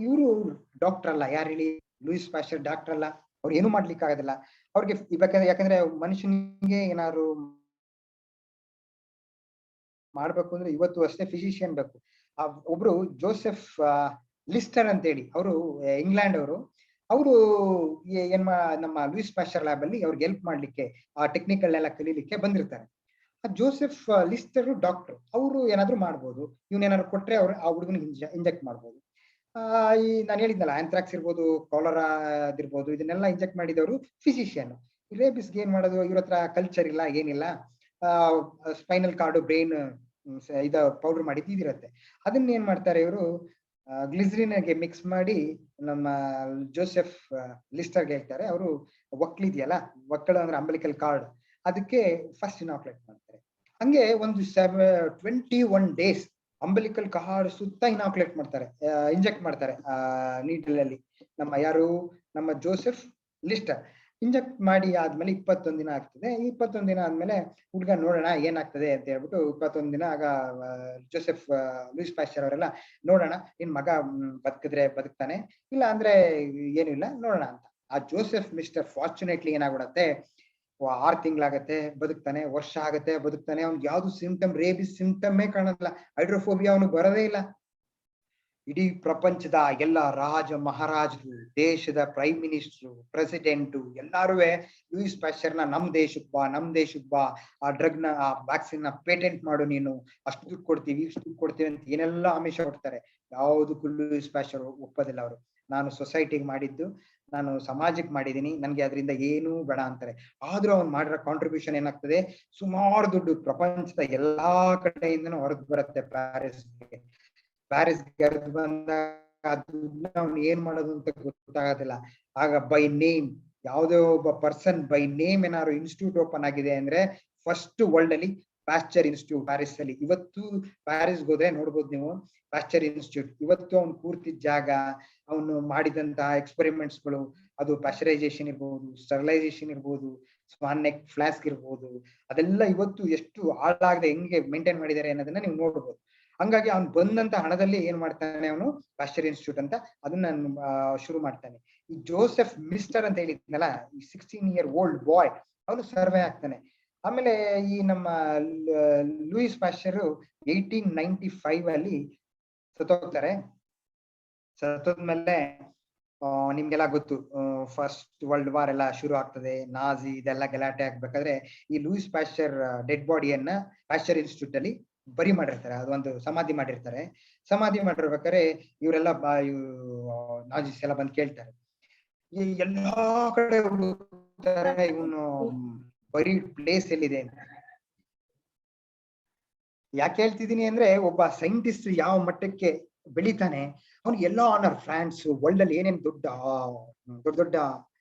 ಇವರು ಡಾಕ್ಟರ್ ಅಲ್ಲ, ಯಾರು ಹೇಳಿ, ಲೂಯಿಸ್ ಪ್ಯಾಶ್ಚರ್ ಡಾಕ್ಟರ್ ಅಲ್ಲ, ಅವ್ರು ಏನು ಮಾಡ್ಲಿಕ್ಕೆ ಆಗೋದಿಲ್ಲ ಅವ್ರಿಗೆ. ಯಾಕಂದ್ರೆ ಮನುಷ್ಯನಿಗೆ ಏನಾದ್ರು ಮಾಡ್ಬೇಕು ಅಂದ್ರೆ ಇವತ್ತು ಅಷ್ಟೇ ಫಿಸಿಷಿಯನ್ ಬೇಕು. ಒಬ್ರು ಜೋಸೆಫ್ ಲಿಸ್ಟರ್ ಅಂತೇಳಿ, ಅವರು ಇಂಗ್ಲೆಂಡ್ ಅವರು ನಮ್ಮ ಲೂಯಿಸ್ ಪ್ಯಾಶ್ಚರ್ ಲ್ಯಾಬ್ ಅಲ್ಲಿ ಅವ್ರಿಗೆ ಹೆಲ್ಪ್ ಮಾಡ್ಲಿಕ್ಕೆ, ಆ ಟೆಕ್ನಿಕಲ್ ಎಲ್ಲ ಕಲೀಲಿಕ್ಕೆ ಬಂದಿರ್ತಾರೆ. ಜೋಸೆಫ್ ಲಿಸ್ಟರ್ ಡಾಕ್ಟರ್, ಅವರು ಏನಾದ್ರು ಮಾಡ್ಬೋದು, ಇವನೇನಾದ್ರು ಕೊಟ್ರೆ ಅವ್ರು ಆ ಹುಡುಗನಿಗೆ ಇಂಜೆಕ್ಟ್ ಮಾಡ್ಬೋದು. ನಾನು ಹೇಳಿದ್ನಲ್ಲ, ಆಂಥ್ರಾಕ್ಸ್ ಇರ್ಬೋದು, ಕಾಲರಾ ಇರ್ಬೋದು, ಇದನ್ನೆಲ್ಲ ಇಂಜೆಕ್ಟ್ ಮಾಡಿದವರು ಫಿಸಿಷಿಯನ್. ರೇಬಿಸ್ಗೆ ಏನ್ ಮಾಡೋದು, ಇವ್ರ ಹತ್ರ ಕಲ್ಚರ್ ಇಲ್ಲ, ಏನಿಲ್ಲ. ಸ್ಪೈನಲ್ ಕಾರ್ಡ್, ಬ್ರೈನ್ ಇದ ಪೌಡರ್ ಮಾಡಿ ಇದಿರತ್ತೆ. ಅದನ್ನ ಏನ್ ಮಾಡ್ತಾರೆ ಇವರು, ಗ್ಲಿಸರಿನ್ಗೆ ಮಿಕ್ಸ್ ಮಾಡಿ ನಮ್ಮ ಜೋಸೆಫ್ ಲಿಸ್ಟರ್ಗೆ ಹೇಳ್ತಾರೆ. ಅವರು ಒಕ್ಕಳಿದೆಯಲ್ಲ, ಒಕ್ಕಳು ಅಂದ್ರೆ ಅಂಬಲಿಕಲ್ ಕಾರ್ಡ್, ಅದಕ್ಕೆ ಫಸ್ಟ್ ಇನಾಕ್ಯುಲೇಟ್ ಮಾಡ್ತಾರೆ. ಹಂಗೆ ಒಂದು 21 days ಅಂಬಲಿಕಲ್ ಕಾರ್ಡ್ ಸುತ್ತ ಇನಾಕ್ಯುಲೇಟ್ ಮಾಡ್ತಾರೆ, ಇಂಜೆಕ್ಟ್ ಮಾಡ್ತಾರೆ ನೀಡಲ್ ಅಲ್ಲಿ. ನಮ್ಮ ಜೋಸೆಫ್ ಲಿಸ್ಟರ್ ಇಂಜೆಕ್ಟ್ ಮಾಡಿ ಆದ್ಮೇಲೆ 21 ದಿನ ಆಗ್ತದೆ. 21 ದಿನ ಆದ್ಮೇಲೆ ಹುಡುಗ ನೋಡೋಣ ಏನಾಗ್ತದೆ ಅಂತ ಹೇಳ್ಬಿಟ್ಟು 21 ದಿನ ಆಗ ಜೋಸೆಫ್ ಲೂಯಿಸ್ ಪ್ಯಾಶ್ಚರ್ ಅವರೆಲ್ಲ, ನೋಡೋಣ ನಿನ್ ಮಗ ಬದುಕಿದ್ರೆ ಬದುಕ್ತಾನೆ, ಇಲ್ಲ ಅಂದ್ರೆ ಏನು ಇಲ್ಲ ನೋಡೋಣ ಅಂತ. ಆ ಜೋಸೆಫ್ ಮಿಸ್ಟರ್ ಫಾರ್ಚುನೇಟ್ಲಿ ಏನಾಗ್ಬಿಡತ್ತೆ, 6 ತಿಂಗಳಾಗತ್ತೆ ಬದುಕ್ತಾನೆ, ವರ್ಷ ಆಗತ್ತೆ ಬದುಕ್ತಾನೆ, ಅವ್ನಿಗೆ ಯಾವ್ದು ಸಿಂಪ್ಟಮ್, ರೇಬಿಸ್ ಸಿಂಪ್ಟಮೇ ಕಾಣಲ್ಲ, ಹೈಡ್ರೋಫೋಬಿಯಾ ಅವ್ನಿಗೆ ಬರೋದೇ ಇಲ್ಲ. ಇಡೀ ಪ್ರಪಂಚದ ಎಲ್ಲ ರಾಜ ಮಹಾರಾಜರು, ದೇಶದ ಪ್ರೈಮ್ ಮಿನಿಸ್ಟರ್, ಪ್ರೆಸಿಡೆಂಟ್ ಎಲ್ಲಾರು ಲೂಯಿಸ್ ಪ್ಯಾಶ್ಚರ್ನ ನಮ್ ದೇಶಕ್ ಬಾ, ಆ ಡ್ರಗ್ ನ, ಆ ವ್ಯಾಕ್ಸಿನ್ ನ ಪೇಟೆಂಟ್ ಮಾಡು, ನೀನು ಅಷ್ಟು ದುಡ್ಡು ಕೊಡ್ತೀವಿ, ಇಷ್ಟು ದುಡ್ಡು ಕೊಡ್ತೀವಿ ಅಂತ ಏನೆಲ್ಲ ಆಮಿಷ ಕೊಡ್ತಾರೆ. ಯಾವುದಕ್ಕೂ ಲೂಯಿಸ್ ಪ್ಯಾಶ್ಚರ್ ಒಪ್ಪೋದಿಲ್ಲ. ಅವರು ನಾನು ಸೊಸೈಟಿಗೆ ಮಾಡಿದ್ದು, ನಾನು ಸಮಾಜಕ್ಕೆ ಮಾಡಿದೀನಿ, ನನ್ಗೆ ಅದರಿಂದ ಏನೂ ಬೇಡ ಅಂತಾರೆ. ಆದ್ರೂ ಅವ್ನು ಮಾಡಿರೋ ಕಾಂಟ್ರಿಬ್ಯೂಷನ್ ಏನಾಗ್ತದೆ, ಸುಮಾರು ದುಡ್ಡು ಪ್ರಪಂಚದ ಎಲ್ಲಾ ಕಡೆಯಿಂದನೂ ಹೊರಗೆ ಬರುತ್ತೆ ಪ್ಯಾರಿಸ್ಗೆ ಹರಿದು ಬಂದಾಗ ಅವ್ನು ಏನ್ ಮಾಡೋದು ಅಂತ ಗೊತ್ತಾಗೋದಿಲ್ಲ. ಆಗ ಬೈ ನೇಮ್, ಯಾವುದೋ ಒಬ್ಬ ಪರ್ಸನ್ ಬೈ ನೇಮ್ ಏನಾದ್ರು ಇನ್ಸ್ಟಿಟ್ಯೂಟ್ ಓಪನ್ ಆಗಿದೆ ಅಂದ್ರೆ ಫಸ್ಟ್ ವರ್ಲ್ಡ್ ಅಲ್ಲಿ ಪ್ಯಾಶ್ಚರ್ ಇನ್ಸ್ಟಿಟ್ಯೂಟ್ ಪ್ಯಾರಿಸ್ ಅಲ್ಲಿ. ಇವತ್ತು ಪ್ಯಾರಿಸ್ಗೆ ಹೋದ್ರೆ ನೋಡ್ಬೋದು ನೀವು, ಪ್ಯಾಶ್ಚರ್ ಇನ್ಸ್ಟಿಟ್ಯೂಟ್ ಇವತ್ತು ಅವ್ನು ಕೂರ್ತಿದ್ದ ಜಾಗ, ಅವನು ಮಾಡಿದಂತಹ ಎಕ್ಸ್ಪೆರಿಮೆಂಟ್ಸ್ ಗಳು, ಅದು ಪ್ಯಾಶ್ಚರೈಸೇಷನ್ ಇರ್ಬೋದು, ಸ್ಟೆರಿಲೈಸೇಷನ್ ಇರ್ಬೋದು, ಸ್ವಾನ್ ನೆಕ್ ಫ್ಲಾಸ್ಕ್ ಇರ್ಬೋದು, ಅದೆಲ್ಲ ಇವತ್ತು ಎಷ್ಟು ಹಾಳಾಗದೆ ಹೆಂಗೆ ಮೇಂಟೈನ್ ಮಾಡಿದ್ದಾರೆ ಅನ್ನೋದನ್ನ ನೀವು ನೋಡ್ಬೋದು. ಹಂಗಾಗಿ ಅವ್ನು ಬಂದಂತ ಹಣದಲ್ಲಿ ಏನ್ ಮಾಡ್ತಾನೆ, ಅವನು ಪ್ಯಾಶ್ಚರ್ ಇನ್ಸ್ಟಿಟ್ಯೂಟ್ ಅಂತ ಅದನ್ನ ಶುರು ಮಾಡ್ತಾನೆ. ಈ ಜೋಸೆಫ್ ಮಿಸ್ಟರ್ ಅಂತ ಹೇಳಿದ್ನಲ್ಲ, ಈ 16 year old ಬಾಯ್, ಅವನು ಸರ್ವೆ ಆಗ್ತಾನೆ. ಆಮೇಲೆ ಈ ನಮ್ಮ ಲೂಯಿಸ್ ಪ್ಯಾಶ್ಚರ್ 1895 ಅಲ್ಲಿ ಸತ್ತೋಗ್ತಾರೆ. ಸತ್ತೋದ್ಮೇಲೆ ನಿಮ್ಗೆಲ್ಲ ಗೊತ್ತು, ಫಸ್ಟ್ ವರ್ಲ್ಡ್ ವಾರ್ ಎಲ್ಲ ಶುರು ಆಗ್ತದೆ, ನಾಜಿ ಇದೆಲ್ಲ ಗಲಾಟೆ ಆಗ್ಬೇಕಾದ್ರೆ ಈ ಲೂಯಿಸ್ ಪ್ಯಾಶ್ಚರ್ ಡೆಡ್ ಬಾಡಿಯನ್ನ ಪ್ಯಾಶ್ಚರ್ ಇನ್ಸ್ಟಿಟ್ಯೂಟ್ ಅಲ್ಲಿ ಬರಿ ಮಾಡಿರ್ತಾರೆ. ಅದೊಂದು ಸಮಾಧಿ ಮಾಡಿರ್ತಾರೆ. ಸಮಾಧಿ ಮಾಡಿರ್ಬೇಕಾದ್ರೆ ಇವರೆಲ್ಲ ನಾಜಿಸ್ ಎಲ್ಲ ಬಂದು ಕೇಳ್ತಾರೆ, ಈ ಎಲ್ಲಾ ಕಡೆ ಇವನು ಬರೀ ಪ್ಲೇಸ್ ಎಲ್ಲಿದೆ ಅಂತ. ಯಾಕೆ ಹೇಳ್ತಿದೀನಿ ಅಂದ್ರೆ, ಒಬ್ಬ ಸೈಂಟಿಸ್ಟ್ ಯಾವ ಮಟ್ಟಕ್ಕೆ ಬೆಳಿತಾನೆ, ಅವ್ನಿಗೆ ಎಲ್ಲಾ ಆನರ್, ಫ್ರಾನ್ಸ್ ವರ್ಲ್ಡ್ ಅಲ್ಲಿ ಏನೇನ್ ದೊಡ್ಡ ದೊಡ್ಡ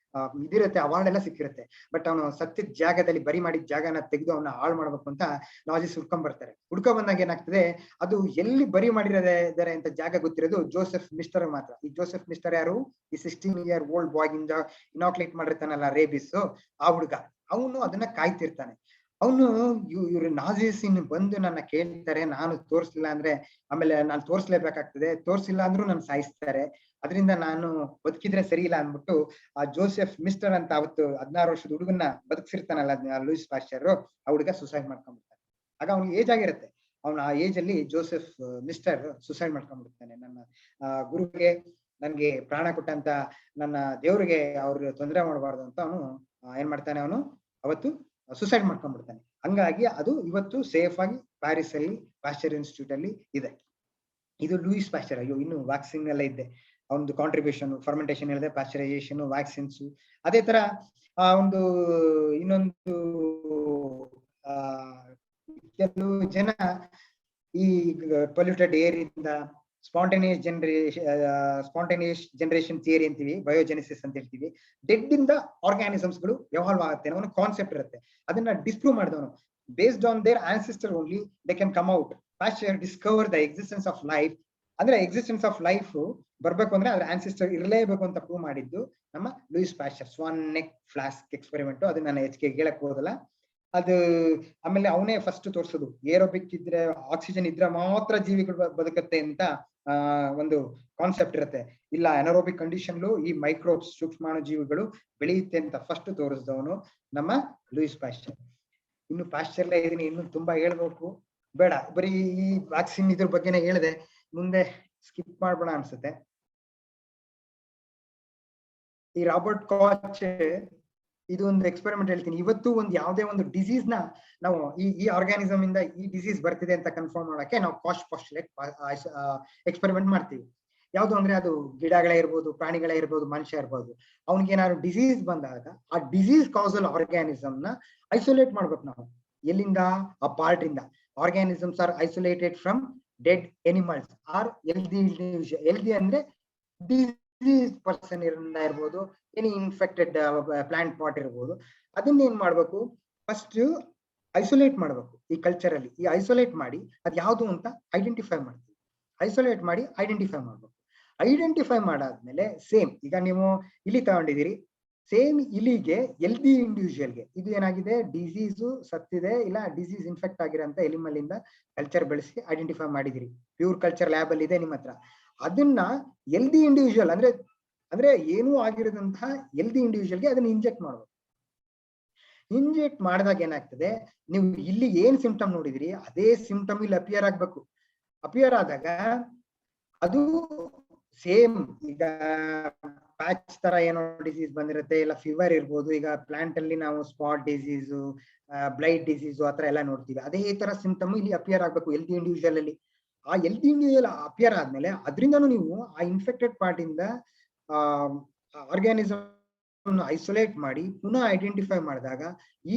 ಇದಿರುತ್ತೆ, ಅವಾರ್ಡ್ ಎಲ್ಲ ಸಿಕ್ಕಿರುತ್ತೆ. ಬಟ್ ಅವನು ಸತ್ತಿದ ಜಾಗದಲ್ಲಿ, ಬರಿ ಮಾಡಿದ ಜಾಗನ ತೆಗೆದು ಅವನ್ನ ಹಾಳು ಮಾಡ್ಬೇಕು ಅಂತ ನಾಜಿಸ್ ಹುಡ್ಕೊಂಡ್ ಬರ್ತಾರೆ. ಹುಡ್ಕೊಂಡ್ ಬಂದಾಗ ಏನಾಗ್ತದೆ, ಅದು ಎಲ್ಲಿ ಬರಿ ಮಾಡಿರೋದಾರೆ ಅಂತ ಜಾಗ ಗೊತ್ತಿರೋದು ಜೋಸೆಫ್ ಮಿಸ್ಟರ್ ಮಾತ್ರ. ಈ ಜೋಸೆಫ್ ಮಿಸ್ಟರ್ ಯಾರು, ಈ 16 year old ಬಾಯ್ ಇಂದ ಇನಾಕ್ಯುಲೇಟ್ ಮಾಡಿರ್ತಾನಲ್ಲ ರೇಬಿಸ್, ಆ ಹುಡುಗ, ಅವನು ಅದನ್ನ ಕಾಯ್ತಿರ್ತಾನೆ. ಅವನು ಇವ್ರು ನಾಜಿಸ್ ಇನ್ನು ಬಂದು ನನ್ನ ಕೇಳ್ತಾರೆ, ನಾನು ತೋರ್ಸ್ಲಿಲ್ಲ ಅಂದ್ರೆ ಆಮೇಲೆ ನಾನು ತೋರ್ಸ್ಲೇಬೇಕಾಗ್ತದೆ, ತೋರ್ಸಿಲ್ಲ ಅಂದ್ರೂ ನಾನು ಸಾಯಿಸ್ತಾರೆ, ಅದರಿಂದ ನಾನು ಬದುಕಿದ್ರೆ ಸರಿ ಇಲ್ಲ ಅಂದ್ಬಿಟ್ಟು ಆ ಜೋಸೆಫ್ ಮಿಸ್ಟರ್ ಅಂತ ಅವತ್ತು 16 ವರ್ಷದ ಹುಡುಗನ್ನ ಬದುಕಿಸಿರ್ತಾನಲ್ಲ ಲೂಯಿಸ್ ಪ್ಯಾಶ್ಚರ್, ಆ ಹುಡುಗ ಸುಸೈಡ್ ಮಾಡ್ಕೊಂಡ್ಬಿಡ್ತಾನೆ. ಆಗ ಅವ್ನಿಗೆ ಏಜ್ ಆಗಿರುತ್ತೆ. ಅವನ ಆ ಏಜ್ ಅಲ್ಲಿ ಜೋಸೆಫ್ ಮಿಸ್ಟರ್ ಸುಸೈಡ್ ಮಾಡ್ಕೊಂಡ್ಬಿಡ್ತಾನೆ. ನನ್ನ ಗುರುಗೆ, ನನ್ಗೆ ಪ್ರಾಣ ಕೊಟ್ಟಂತ ನನ್ನ ದೇವ್ರಿಗೆ ಅವ್ರಿಗೆ ತೊಂದರೆ ಮಾಡಬಾರ್ದು ಅಂತ ಅವನು ಏನ್ ಮಾಡ್ತಾನೆ, ಅವನು ಅವತ್ತು ಸುಸೈಡ್ ಮಾಡ್ಕೊಂಡ್ಬಿಡ್ತಾನೆ. ಹಂಗಾಗಿ ಅದು ಇವತ್ತು ಸೇಫ್ ಆಗಿ ಪ್ಯಾರಿಸ್ ಅಲ್ಲಿ ಪ್ಯಾಶ್ಚರ್ ಇನ್ಸ್ಟಿಟ್ಯೂಟ್ ಅಲ್ಲಿ ಇದೆ. ಇದು ಲೂಯಿಸ್ ಪ್ಯಾಶ್ಚರ್. ಅಯ್ಯೋ, ಇನ್ನು ವ್ಯಾಕ್ಸಿನ್ ಎಲ್ಲ ಇದೆ, ಒಂದು ಕಾಂಟ್ರಿಬ್ಯೂಷನ್, ಫರ್ಮೆಂಟೇಶನ್ ಹೇಳಿದೆ, ಪ್ಯಾಶ್ಚರೈಸೇಷನ್, ವ್ಯಾಕ್ಸಿನ್ಸ್. ಅದೇ ತರ ಒಂದು ಇನ್ನೊಂದು ಕೆಲವು ಜನ ಈ ಪೊಲ್ಯೂಟೆಡ್ ಏರ್ ಇಂದ ಸ್ಪಾಂಟೇನಿಯಸ್ ಜನರೇಷನ್ ಥಿಯರಿ ಅಂತೀವಿ, ಬಯೋಜೆನಿಸಿಸ್ ಅಂತ ಹೇಳ್ತೀವಿ. ಡೆಡ್ ಇಂದ ಆರ್ಗಾನಿಸಮ್ಸ್ ಗಳು ಎವಾಲ್ವ್ ಆಗುತ್ತೆ ಅನ್ನೋ ಒಂದು ಕಾನ್ಸೆಪ್ಟ್ ಇರುತ್ತೆ. ಅದನ್ನ ಡಿಸ್ಪ್ರೂವ್ ಮಾಡಿದವನು, based on their ancestor only they can come out. Pasteur discover the existence of life. ಅಂದ್ರೆ ಎಕ್ಸಿಸ್ಟೆನ್ಸ್ ಆಫ್ ಲೈಫ್ ಬರ್ಬೇಕು ಅಂದ್ರೆ ಅದ್ರ ಆನ್ಸೆಸ್ಟರ್ ಇರಲೇಬೇಕು ಅಂತ ಪ್ರೂವ್ ಮಾಡಿದ್ದು ನಮ್ಮ Louis Pasteur. Swan neck flask experiment, ಅದನ್ನ ನಾನು ಹೆಚ್ಚಿಗೆ ಹೇಳಕ್ ಹೋದಲ್ಲ. ಅದು ಆಮೇಲೆ ಅವನೇ ಫಸ್ಟ್ ತೋರ್ಸೋದು, ಏರೋಬಿಕ್ ಇದ್ರೆ, ಆಕ್ಸಿಜನ್ ಇದ್ರೆ ಮಾತ್ರ ಜೀವಿಗಳು ಬದುಕತ್ತೆ ಅಂತ ಒಂದು ಕಾನ್ಸೆಪ್ಟ್ ಇರುತ್ತೆ. ಇಲ್ಲ, ಅನರೋಬಿಕ್ ಕಂಡೀಷನ್ಲು ಈ ಮೈಕ್ರೋಬ್ಸ್, ಸೂಕ್ಷ್ಮಾಣು ಜೀವಿಗಳು ಬೆಳೆಯುತ್ತೆ ಅಂತ ಫಸ್ಟ್ ತೋರಿಸಿದವನು ನಮ್ಮ ಲೂಯಿಸ್ ಪ್ಯಾಶ್ಚರ್. ಇನ್ನು ಪ್ಯಾಶ್ಚರ್ಲೇ ಇದೀನಿ, ಇನ್ನು ತುಂಬಾ ಹೇಳ್ಬೇಕು, ಬೇಡ, ಬರೀ ಈ ವ್ಯಾಕ್ಸಿನ್ ಇದ್ರ ಬಗ್ಗೆನೇ ಹೇಳಿದೆ, ಮುಂದೆ ಸ್ಕಿಪ್ ಮಾಡ್ಬೇಡ ಅನ್ಸುತ್ತೆ. ಈ ರಾಬರ್ಟ್ ಕಾಚ್, ಇದು ಒಂದು ಎಕ್ಸ್ಪೆರಿಮೆಂಟ್ ಹೇಳ್ತೀನಿ. ಇವತ್ತು ಒಂದು ಯಾವುದೇ ಒಂದು ಡಿಸೀಸ್ ನ ನಾವು ಈ ಆರ್ಗಾನಿಸಮ್ ಇಂದ ಈ ಡಿಸೀಸ್ ಬರ್ತಿದೆ ಅಂತ ಕನ್ಫರ್ಮ್ ಮಾಡಕ್ಕೆ ನಾವು ಕಾಶ್ ಪಾಸ್ಟುಲೇಟ್ ಎಕ್ಸ್ಪೆರಿಮೆಂಟ್ ಮಾಡ್ತೀವಿ. ಯಾವ್ದು ಅಂದ್ರೆ ಅದು ಗಿಡಗಳೇ ಇರ್ಬೋದು, ಪ್ರಾಣಿಗಳೇ ಇರ್ಬೋದು, ಮನುಷ್ಯ ಇರ್ಬೋದು. ಅವ್ನಿಗೆ ಏನಾದ್ರು ಡಿಸೀಸ್ ಬಂದಾಗ ಆ ಡಿಸೀಸ್ ಕಾಸಲ್ ಆರ್ಗಾನಿಸಮ್ ನ ಐಸೋಲೇಟ್ ಮಾಡ್ಬೇಕು ನಾವು. ಎಲ್ಲಿಂದ? ಆ ಪಾರ್ಟ್ ಇಂದ. Organisms are isolated from dead animals or healthy ಅಂದ್ರೆ ಡಿಸೀಸ್ ಪರ್ಸನ್ ಇಂದ ಇರ್ಬೋದು, ಎನಿ ಇನ್ಫೆಕ್ಟೆಡ್ ಪ್ಲಾಂಟ್ ಪಾಟ್ ಇರ್ಬೋದು. ಅದನ್ನ ಏನ್ ಮಾಡ್ಬೇಕು, ಫಸ್ಟ್ ಐಸೋಲೇಟ್ ಮಾಡ್ಬೇಕು. ಈ ಕಲ್ಚರ್ ಅಲ್ಲಿ ಈ ಐಸೋಲೇಟ್ ಮಾಡಿ ಅದ್ ಯಾವ್ದು ಅಂತ ಐಡೆಂಟಿಫೈ ಮಾಡ್ತೀವಿ. ಐಸೋಲೇಟ್ ಮಾಡಿ ಐಡೆಂಟಿಫೈ ಮಾಡ್ಬೇಕು. ಐಡೆಂಟಿಫೈ ಮಾಡಾದ್ಮೇಲೆ ಸೇಮ್, ಈಗ ನೀವು ಇಲಿ ತಗೊಂಡಿದ್ದೀರಿ, ಸೇಮ್ ಇಲಿಗೆ ಹೆಲ್ದಿ ಇಂಡಿವಿಜುವಲ್ಗೆ ಇದು ಏನಾಗಿದೆ, ಡಿಸೀಸು ಸತ್ತಿದೆ, ಇಲ್ಲ ಡಿಸೀಸ್ ಇನ್ಫೆಕ್ಟ್ ಆಗಿರೋಂಥ ಎಲಿಮಲ್ ಇಂದ ಕಲ್ಚರ್ ಬೆಳೆಸಿ ಐಡೆಂಟಿಫೈ ಮಾಡಿದಿರಿ. ಪ್ಯೂರ್ ಕಲ್ಚರ್ ಲ್ಯಾಬ್ ಅಲ್ಲಿ ಇದೆ ನಿಮ್ಮ ಹತ್ರ. ಅದನ್ನ ಹೆಲ್ದಿ ಇಂಡಿವಿಜುವಲ್ ಅಂದ್ರೆ ಏನೂ ಆಗಿರೋದಂತಹ ಹೆಲ್ದಿ ಇಂಡಿವಿಜುವಲ್ಗೆ ಅದನ್ನ ಇಂಜೆಕ್ಟ್ ಮಾಡ್ಬೇಕು. ಇಂಜೆಕ್ಟ್ ಮಾಡಿದಾಗ ಏನಾಗ್ತದೆ, ನೀವು ಇಲ್ಲಿ ಏನ್ ಸಿಂಪ್ಟಮ್ ನೋಡಿದ್ರಿ ಅದೇ ಸಿಂಪ್ಟಮ್ ಇಲ್ಲಿ ಅಪಿಯರ್ ಆಗ್ಬೇಕು. ಅಪಿಯರ್ ಆದಾಗ ಅದು ಸೇಮ್, ಈಗ ಪ್ಯಾಚ್ ತರ ಏನೋ ಡಿಸೀಸ್ ಬಂದಿರುತ್ತೆ, ಇಲ್ಲ ಫೀವರ್ ಇರ್ಬೋದು. ಈಗ ಪ್ಲಾಂಟ್ ಅಲ್ಲಿ ನಾವು ಸ್ಪಾಟ್ ಡಿಸೀಸು, ಬ್ಲೈಟ್ ಡಿಸೀಸು ಆತರ ಎಲ್ಲ ನೋಡ್ತೀವಿ. ಅದೇ ತರ ಸಿಂಪ್ಟಮ್ ಇಲ್ಲಿ ಅಪಿಯರ್ ಆಗ್ಬೇಕು ಹೆಲ್ದಿ ಇಂಡಿವಿಜುವಲ್ ಅಲ್ಲಿ. ಆ ಹೆಲ್ದಿ ಇಂಡಿವಿಜುವಲ್ ಅಪಿಯರ್ ಆದ್ಮೇಲೆ ಅದರಿಂದನೂ ನೀವು ಆ ಇನ್ಫೆಕ್ಟೆಡ್ ಪಾರ್ಟ್ ಇಂದ ಆರ್ಗ್ಯಾನಿಸಮ್ ಐಸೋಲೇಟ್ ಮಾಡಿ ಪುನಃ ಐಡೆಂಟಿಫೈ ಮಾಡಿದಾಗ,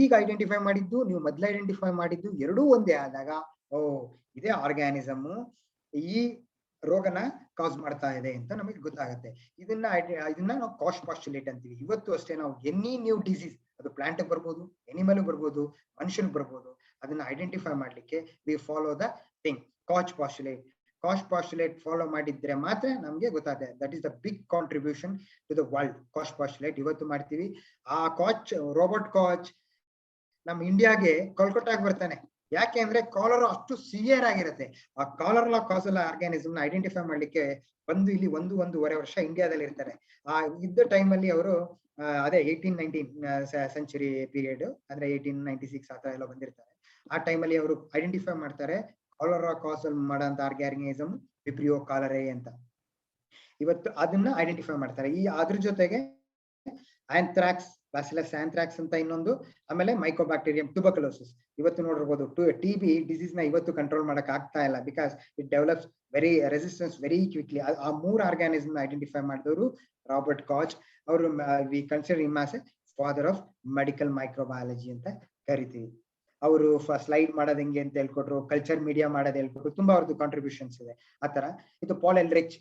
ಈಗ ಐಡೆಂಟಿಫೈ ಮಾಡಿದ್ದು ನೀವು ಮೊದಲು ಐಡೆಂಟಿಫೈ ಮಾಡಿದ್ದು ಎರಡೂ ಒಂದೇ ಆದಾಗ, ಓ ಇದೇ ಆರ್ಗ್ಯಾನಿಸಮ್ ಈ ರೋಗನ ಕಾಸ್ ಮಾಡ್ತಾ ಇದೆ ಅಂತ ನಮಗೆ ಗೊತ್ತಾಗುತ್ತೆ. ಇದನ್ನ ನಾವು ಕಾಸ್ ಪಾಸ್ಟುಲೇಟ್ ಅಂತೀವಿ. ಇವತ್ತು ಅಷ್ಟೇ ನಾವು ಎನಿ ನ್ಯೂ ಡಿಸೀಸ್, ಅದು ಪ್ಲಾಂಟ್ ಬರ್ಬೋದು, ಎನಿಮಲ್ ಬರ್ಬೋದು, ಮನುಷ್ಯನ್ ಬರ್ಬೋದು, ಅದನ್ನ ಐಡೆಂಟಿಫೈ ಮಾಡ್ಲಿಕ್ಕೆ we follow the thing Koch's postulate. Koch's postulate follow ಮಾಡಿದ್ರೆ ಮಾತ್ರ ನಮ್ಗೆ ಗೊತ್ತಾಗುತ್ತೆ. That is the big contribution to the world. Koch's postulate ಇವತ್ತು ಮಾಡ್ತೀವಿ. ಆ ಕಾಚ್, ರಾಬರ್ಟ್ ಕಾಚ್ ನಮ್ ಇಂಡಿಯಾಗೆ ಕೋಲ್ಕತ್ತಾಗ ಬರ್ತಾನೆ. ಯಾಕೆ ಅಂದ್ರೆ ಕಾಲರಾ ಅಷ್ಟು ಸಿವಿಯರ್ ಆಗಿರುತ್ತೆ. ಆ ಕಾಲರಾ ಕಾಸಲ್ ಆರ್ಗ್ಯಾನಿಸಮ್ ಐಡೆಂಟಿಫೈ ಮಾಡ್ಲಿಕ್ಕೆ ಬಂದು ಇಲ್ಲಿ 1.5 ವರ್ಷ ಇಂಡಿಯಾದಲ್ಲಿ ಇರ್ತಾರೆ. ಆ ಇದ್ದ ಟೈಮ್ ಅಲ್ಲಿ ಅವರು ಅದೇ 1819 ಸೆಂಚುರಿ ಪೀರಿಯಡ್, ಅಂದ್ರೆ 1896 ಆತರ ಎಲ್ಲ ಬಂದಿರ್ತಾರೆ. ಆ ಟೈಮ್ ಅಲ್ಲಿ ಅವರು ಐಡೆಂಟಿಫೈ ಮಾಡ್ತಾರೆ ಕಾಲರಾ ಕಾಸಲ್ ಮಾಡೋಂತ ಆರ್ಗ್ಯಾನಿಸಮ್ ವಿಬ್ರಿಯೋ ಕಾಲರೆ ಅಂತ. ಇವತ್ತು ಅದನ್ನ ಐಡೆಂಟಿಫೈ ಮಾಡ್ತಾರೆ. ಅದ್ರ ಜೊತೆಗೆ ಆಂಥ್ರಾಕ್ಸ್, ಬ್ಯಾಸಿಲಸ್ ಆಂಥ್ರಾಕ್ಸ್ ಅಂತ ಇನ್ನೊಂದು, ಆಮೇಲೆ ಮೈಕೋಬ್ಯಾಕ್ಟೀರಿಯಂ ಟ್ಯೂಬರ್ಕ್ಯುಲೋಸಿಸ್. ಇವತ್ತು ನೋಡಿರ್ಬೋದು TB ಡಿಸೀಸ್ ನ ಇವತ್ತು ಕಂಟ್ರೋಲ್ ಮಾಡಕ್ ಆಗ್ತಾ ಇಲ್ಲ, because it develops very resistance very quickly. ಆ 3 ಆರ್ಗ್ಯಾನಿಸಮ್ ಐಡೆಂಟಿಫೈ ಮಾಡಿದವರು ರಾಬರ್ಟ್ ಕಾಚ್. ಅವರು we consider him as A father of medical microbiology ಅಂತ ಕರಿತೀವಿ. ಅವರು ಸ್ಲೈಡ್ ಮಾಡೋದ್ ಹೆಂಗೆ ಅಂತ ಹೇಳ್ಕೊಟ್ರು, ಕಲ್ಚರ್ ಮೀಡಿಯಾ ಮಾಡೋದ್ ಹೇಳ್ಕೊಟ್ರು, ತುಂಬಾ ಅವ್ರದ್ದು ಕಾಂಟ್ರಿಬ್ಯೂಷನ್ಸ್ ಇದೆ. ಆತರ ಇದು ಪಾಲ್ ಎಲ್ರಿಚ್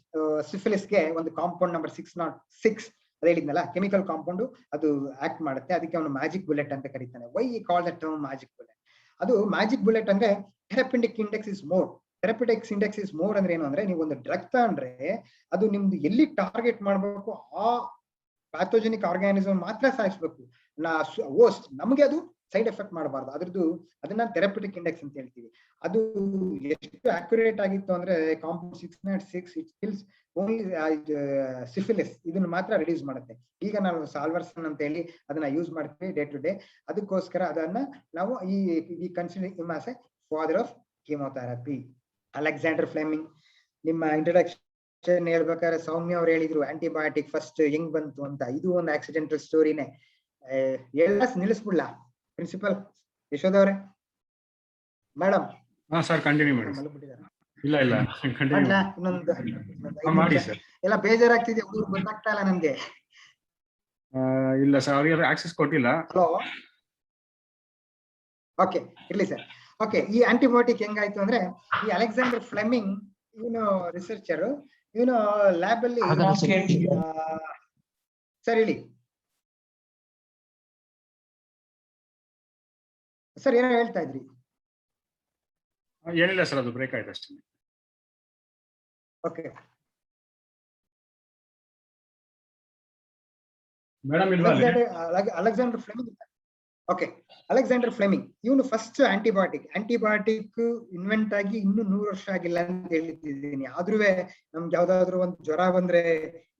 ಸಿಫಿಲಿಸ್ಗೆ ಒಂದು ಕಾಂಪೌಂಡ್ ನಂಬರ್ 606 ಅದೇ ಹೇಳಿದ್ನಲ್ಲ, ಕೆಮಿಕಲ್ ಕಾಂಪೌಂಡ್ ಅದು ಆಕ್ಟ್ ಮಾಡುತ್ತೆ. ಅದಕ್ಕೆ ಅವನು ಮ್ಯಾಜಿಕ್ ಬುಲೆಟ್ ಅಂತ ಕರೀತಾನೆ. Why call that term magic bullet? ಅದು ಮ್ಯಾಜಿಕ್ ಬುಲೆಟ್ ಅಂದ್ರೆ therapeutic index is more. Therapeutics index is more ಅಂದ್ರೆ ಏನು ಅಂದ್ರೆ, ನೀವು ಒಂದು ಡ್ರಗ್ ತಗೊಂಡ್ರೆ ಅದು ನಿಮ್ದು ಎಲ್ಲಿ ಟಾರ್ಗೆಟ್ ಮಾಡ್ಬೇಕು ಆ ಪ್ಯಾಥೋಜೆನಿಕ್ ಆರ್ಗ್ಯಾನಿಸಮ್ ಮಾತ್ರ ಸಾಯಿಸ್ಬೇಕು. ನಮಗೆ ಅದು ಸೈಡ್ ಎಫೆಕ್ಟ್ ಮಾಡಬಾರ್ದು. ಅದನ್ನ ಥೆರಪ್ಯೂಟಿಕ್ ಇಂಡೆಕ್ಸ್ ಅಂತ ಹೇಳ್ತೀವಿ. ಅದು ಎಷ್ಟು ಅಕ್ಯುರೇಟ್ ಆಗಿತ್ತು ಅಂದ್ರೆ compound 606 it kills only syphilis, ಇದನ್ನ ಮಾತ್ರ ರಿಡ್ಯೂಸ್ ಮಾಡುತ್ತೆ. ಈಗ ನಾವು ಸಾಲ್ವರ್ಸನ್ ಅಂತ ಹೇಳಿ ಅದನ್ನ ಯೂಸ್ ಮಾಡ್ತೀವಿ ಡೇ ಟು ಡೇ. ಅದಕ್ಕೋಸ್ಕರ ಅದನ್ನ ನಾವು ಈ consider him as A father of chemotherapy. Alexander Fleming, ನಿಮ್ಮ ಇಂಟ್ರೊಡಕ್ಷನ್ ಹೇಳ್ಬೇಕಾದ್ರೆ ಸೌಮ್ಯ ಅವ್ರು ಹೇಳಿದ್ರು ಆಂಟಿಬಯೋಟಿಕ್ ಫಸ್ಟ್ ಹೆಂಗ್ ಬಂತು ಅಂತ. ಇದು ಒಂದು ಆಕ್ಸಿಡೆಂಟಲ್ ಸ್ಟೋರಿನೇ. ನಿಲ್ಲಿಸ್ಬಿಡ್ಲಾ ಪ್ರಿನ್ಸಿಪಲ್ ಯಶೋಧ ಅವ್ರೆ? ಮೇಡಮ್ ಸರ್ ಕಂಟಿನ್ಯೂ ಮಾಡಿ. ಇಲ್ಲ ಮಾಡಿ ಸರ್. ಎಲ್ಲ ಬೇಜಾರಾಗ್ತಿದೆ, ಹುಡುಗರು ಗೊತ್ತಾಗ್ತಾ ಇಲ್ಲ ನನ್ಗೆ. ಇಲ್ಲ ಸರ್, ಅವ್ರಿಗೆ ಆಕ್ಸೆಸ್ ಕೊಟ್ಟಿಲ್ಲ. ಹಲೋ, ಓಕೆ ಇರ್ಲಿ ಸರ್. ಓಕೆ, ಈ ಆಂಟಿಬಯೋಟಿಕ್ ಹೆಂಗಾಯ್ತು ಅಂದ್ರೆ, ಈ ಅಲೆಕ್ಸಾಂಡರ್ ಫ್ಲೆಮಿಂಗ್ ಇವನು ರಿಸರ್ಚರ್, ಇವನು ಲ್ಯಾಬ್ ಅಲ್ಲಿ ಸರ್ ಹೇಳಿ ಸರ್, ಏನೋ ಹೇಳ್ತಾ ಇದ್ರಿ? ಏನಿಲ್ಲ ಸರ್, ಅದು ಬ್ರೇಕ್ ಆಯ್ತು ಅಷ್ಟೇ. Okay madam Alexander Fleming. Okay, Alexander Fleming ಇವನು ಫಸ್ಟ್ ಆಂಟಿಬಯೋಟಿಕ್ ಇನ್ವೆಂಟ್ ಆಗಿ ಇನ್ನೂ 100 ವರ್ಷ ಆಗಿಲ್ಲ ಅಂತ ಹೇಳಿದ್ದೀನಿ. ಆದ್ರೂ ನಮ್ಗೆ ಯಾವ್ದಾದ್ರು ಒಂದು ಜ್ವರ ಬಂದ್ರೆ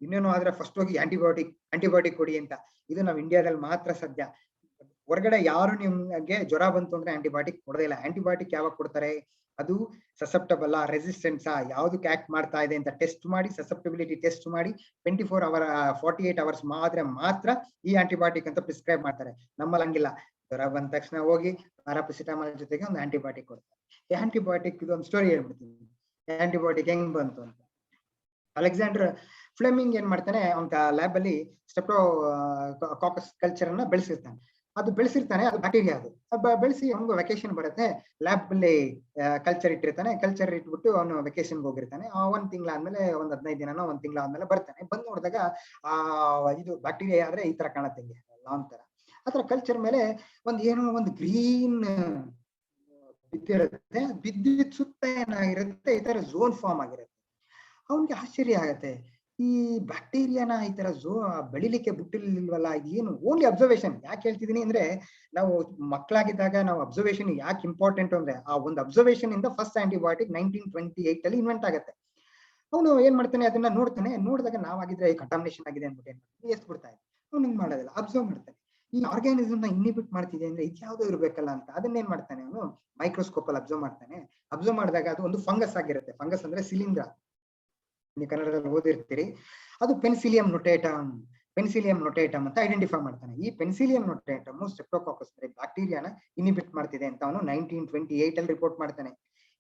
ಇನ್ನೇನು ಆದ್ರೆ ಫಸ್ಟ್ ಹೋಗಿ ಆಂಟಿಬಯೋಟಿಕ್ ಕೊಡಿ ಅಂತ. ಇದು ನಾವ್ ಇಂಡಿಯಾದಲ್ಲಿ ಮಾತ್ರ ಸದ್ಯ. ಹೊರಗಡೆ ಯಾರು ನಿಮ್ಗೆ ಜ್ವರ ಬಂತು ಅಂದ್ರೆ ಆಂಟಿಬಯೋಟಿಕ್ ಕೊಡೋದೇ ಇಲ್ಲ. ಆಂಟಿಬಯೋಟಿಕ್ ಯಾವಾಗ ಕೊಡ್ತಾರೆ? ಅದು ಸಸೆಪ್ಟಬಲ್ ರೆಸಿಸ್ಟೆನ್ಸ್ ಯಾವ್ದಕ್ಕೆ ಆಕ್ಟ್ ಮಾಡ್ತಾ ಇದೆ ಅಂತ ಟೆಸ್ಟ್ ಮಾಡಿ, ಸಸೆಪ್ಟಬಿಲಿಟಿ ಟೆಸ್ಟ್ ಮಾಡಿ 48 ಅವರ್ಸ್ ಮಾತ್ರ ಈ ಆಂಟಿಬಯೋಟಿಕ್ ಅಂತ ಪ್ರಿಸ್ಕ್ರೈಬ್ ಮಾಡ್ತಾರೆ. ನಮ್ಮಲ್ಲಿ ಹಂಗಿಲ್ಲ. ಜ್ವರ ಬಂದ ತಕ್ಷಣ ಹೋಗಿ ಪ್ಯಾರಾಸಿಟಮಾಲ್ ಜೊತೆಗೆ ಒಂದು ಆಂಟಿಬಯೋಟಿಕ್ ಕೊಡ್ತಾರೆ. ಈ ಆಂಟಿಬಯೋಟಿಕ್ ಇದು ಒಂದು ಸ್ಟೋರಿ ಹೇಳ್ಬಿಡ್ತೀನಿ, ಆಂಟಿಬಯೋಟಿಕ್ ಹೆಂಗ್ ಬಂತು ಅಂತ. ಅಲೆಕ್ಸಾಂಡರ್ ಫ್ಲೆಮಿಂಗ್ ಏನ್ ಮಾಡ್ತಾನೆ, ಅವನ ಲ್ಯಾಬ್ ಅಲ್ಲಿ ಸ್ಟೆಪ್ಟೋಕಾಕಸ್ ಕಲ್ಚರ್ ಅನ್ನ ಬೆಳೆಸಿರ್ತಾನೆ. ಅದು ಬ್ಯಾಕ್ಟೀರಿಯಾ. ಅದು ಬೆಳೆಸಿ ಅವನಿಗೆ ವೆಕೇಶನ್ ಬರುತ್ತೆ. ಲ್ಯಾಬ್ ಅಲ್ಲಿ ಕಲ್ಚರ್ ಇಟ್ಟಿರ್ತಾನೆ. ಕಲ್ಚರ್ ಇಟ್ಬಿಟ್ಟು ಅವನು ವೆಕೇಶನ್ಗೆ ಹೋಗಿರ್ತಾನೆ. 1 ತಿಂಗಳಾದ್ಮೇಲೆ, 15 ದಿನನೋ 1 ತಿಂಗಳಾದ್ಮೇಲೆ ಬರ್ತಾನೆ. ಬಂದ್ ನೋಡಿದಾಗ ಇದು ಬ್ಯಾಕ್ಟೀರಿಯಾ ಆದ್ರೆ ಈ ತರ ಕಾಣತ್ತೆ, ಲಾಂಗ್ ತರ. ಆತರ ಕಲ್ಚರ್ ಮೇಲೆ ಒಂದು ಗ್ರೀನ್ ಬಿದ್ದಿರುತ್ತೆ. ಬಿದ್ದಿದ ಸುತ್ತ ಏನಾಗಿರುತ್ತೆ, ಈ ತರ ಝೋನ್ ಫಾರ್ಮ್ ಆಗಿರುತ್ತೆ. ಅವನ್ಗೆ ಆಶ್ಚರ್ಯ ಆಗತ್ತೆ, ಈ ಬ್ಯಾಕ್ಟೀರಿಯಾನ ಈ ತರ ಬೆಳಿಲಿಕ್ಕೆ ಬಿಟ್ಟಿಲ್ವಲ್ಲ, ಇದೇನು? Only observation. ಯಾಕೆ ಹೇಳ್ತಿದೀನಿ ಅಂದ್ರೆ, ನಾವು ಮಕ್ಕಳಾಗಿದ್ದಾಗ ನಾವು ಅಬ್ಸರ್ವೇಷನ್ ಯಾಕೆ ಇಂಪಾರ್ಟೆಂಟ್ ಅಂದ್ರೆ, ಆ ಒಂದು ಅಬ್ಸರ್ವೇಷನ್ ಇಂದ ಫಸ್ಟ್ ಆಂಟಿಬಯೋಟಿಕ್ 1928 ಅಲ್ಲಿ ಇನ್ವೆಂಟ್ ಆಗುತ್ತೆ. ಅವನು ಏನ್ ಮಾಡ್ತಾನೆ, ಅದನ್ನ ನೋಡ್ತಾನೆ. ನೋಡಿದಾಗ ನಾವಾಗಿದ್ರೆ ಕಂಟಾಮಿನೇಷನ್ ಆಗಿದೆ ಅಂದ್ಬಿಟ್ಟು ಏನ್ ಮಾಡ್ತಾನೆ, ಎಸ್ಬಿಡ್ತಾ ಇದೆ. ಅವ್ನು ಹಿಂಗ್ ಮಾಡೋದಿಲ್ಲ, ಅಬ್ಸರ್ವ್ ಮಾಡ್ತಾನೆ. ಈ ಆರ್ಗ್ಯಾನಿಸಮ್ ನ ಇನ್ಹಿಬಿಟ್ ಮಾಡ್ತಿದೆ ಅಂದ್ರೆ ಇದು ಯಾವ್ದೋ ಇರ್ಬೇಕಲ್ಲ ಅಂತ ಅದನ್ನೇನ್ ಮಾಡ್ತಾನೆ ಅವನು ಮೈಕ್ರೋಸ್ಕೋಪ್ ಅಲ್ಲಿ ಅಬ್ಸರ್ವ್ ಮಾಡ್ತಾನೆ. ಅಬ್ಸರ್ವ್ ಮಾಡಿದಾಗ ಅದು ಒಂದು ಫಂಗಸ್ ಆಗಿರುತ್ತೆ. ಫಂಗಸ್ ಅಂದ್ರೆ ಶಿಲೀಂಧ್ರ, ನೀವು ಕನ್ನಡದಲ್ಲಿ ಓದಿರ್ತೀರಿ. ಅದು ಪೆನ್ಸಿಲಿಯಂ ನೊಟೇಟಮ್ ಅಂತ ಐಡೆಂಟಿಫೈ ಮಾಡ್ತಾನೆ. ಈ ಪೆನ್ಸಿಲಿಯಂ ನೊಟೇಟಮ್ ಸ್ಟ್ರೆಪ್ಟೋಕಾಕಸ್ ಬ್ಯಾಕ್ಟೀರಿಯಾನ ಇನ್ಹಿಬಿಟ್ ಮಾಡ್ತಿದೆ ಅಂತ ಅವನು 1928 ಅಲ್ಲಿ ರಿಪೋರ್ಟ್ ಮಾಡ್ತಾನೆ.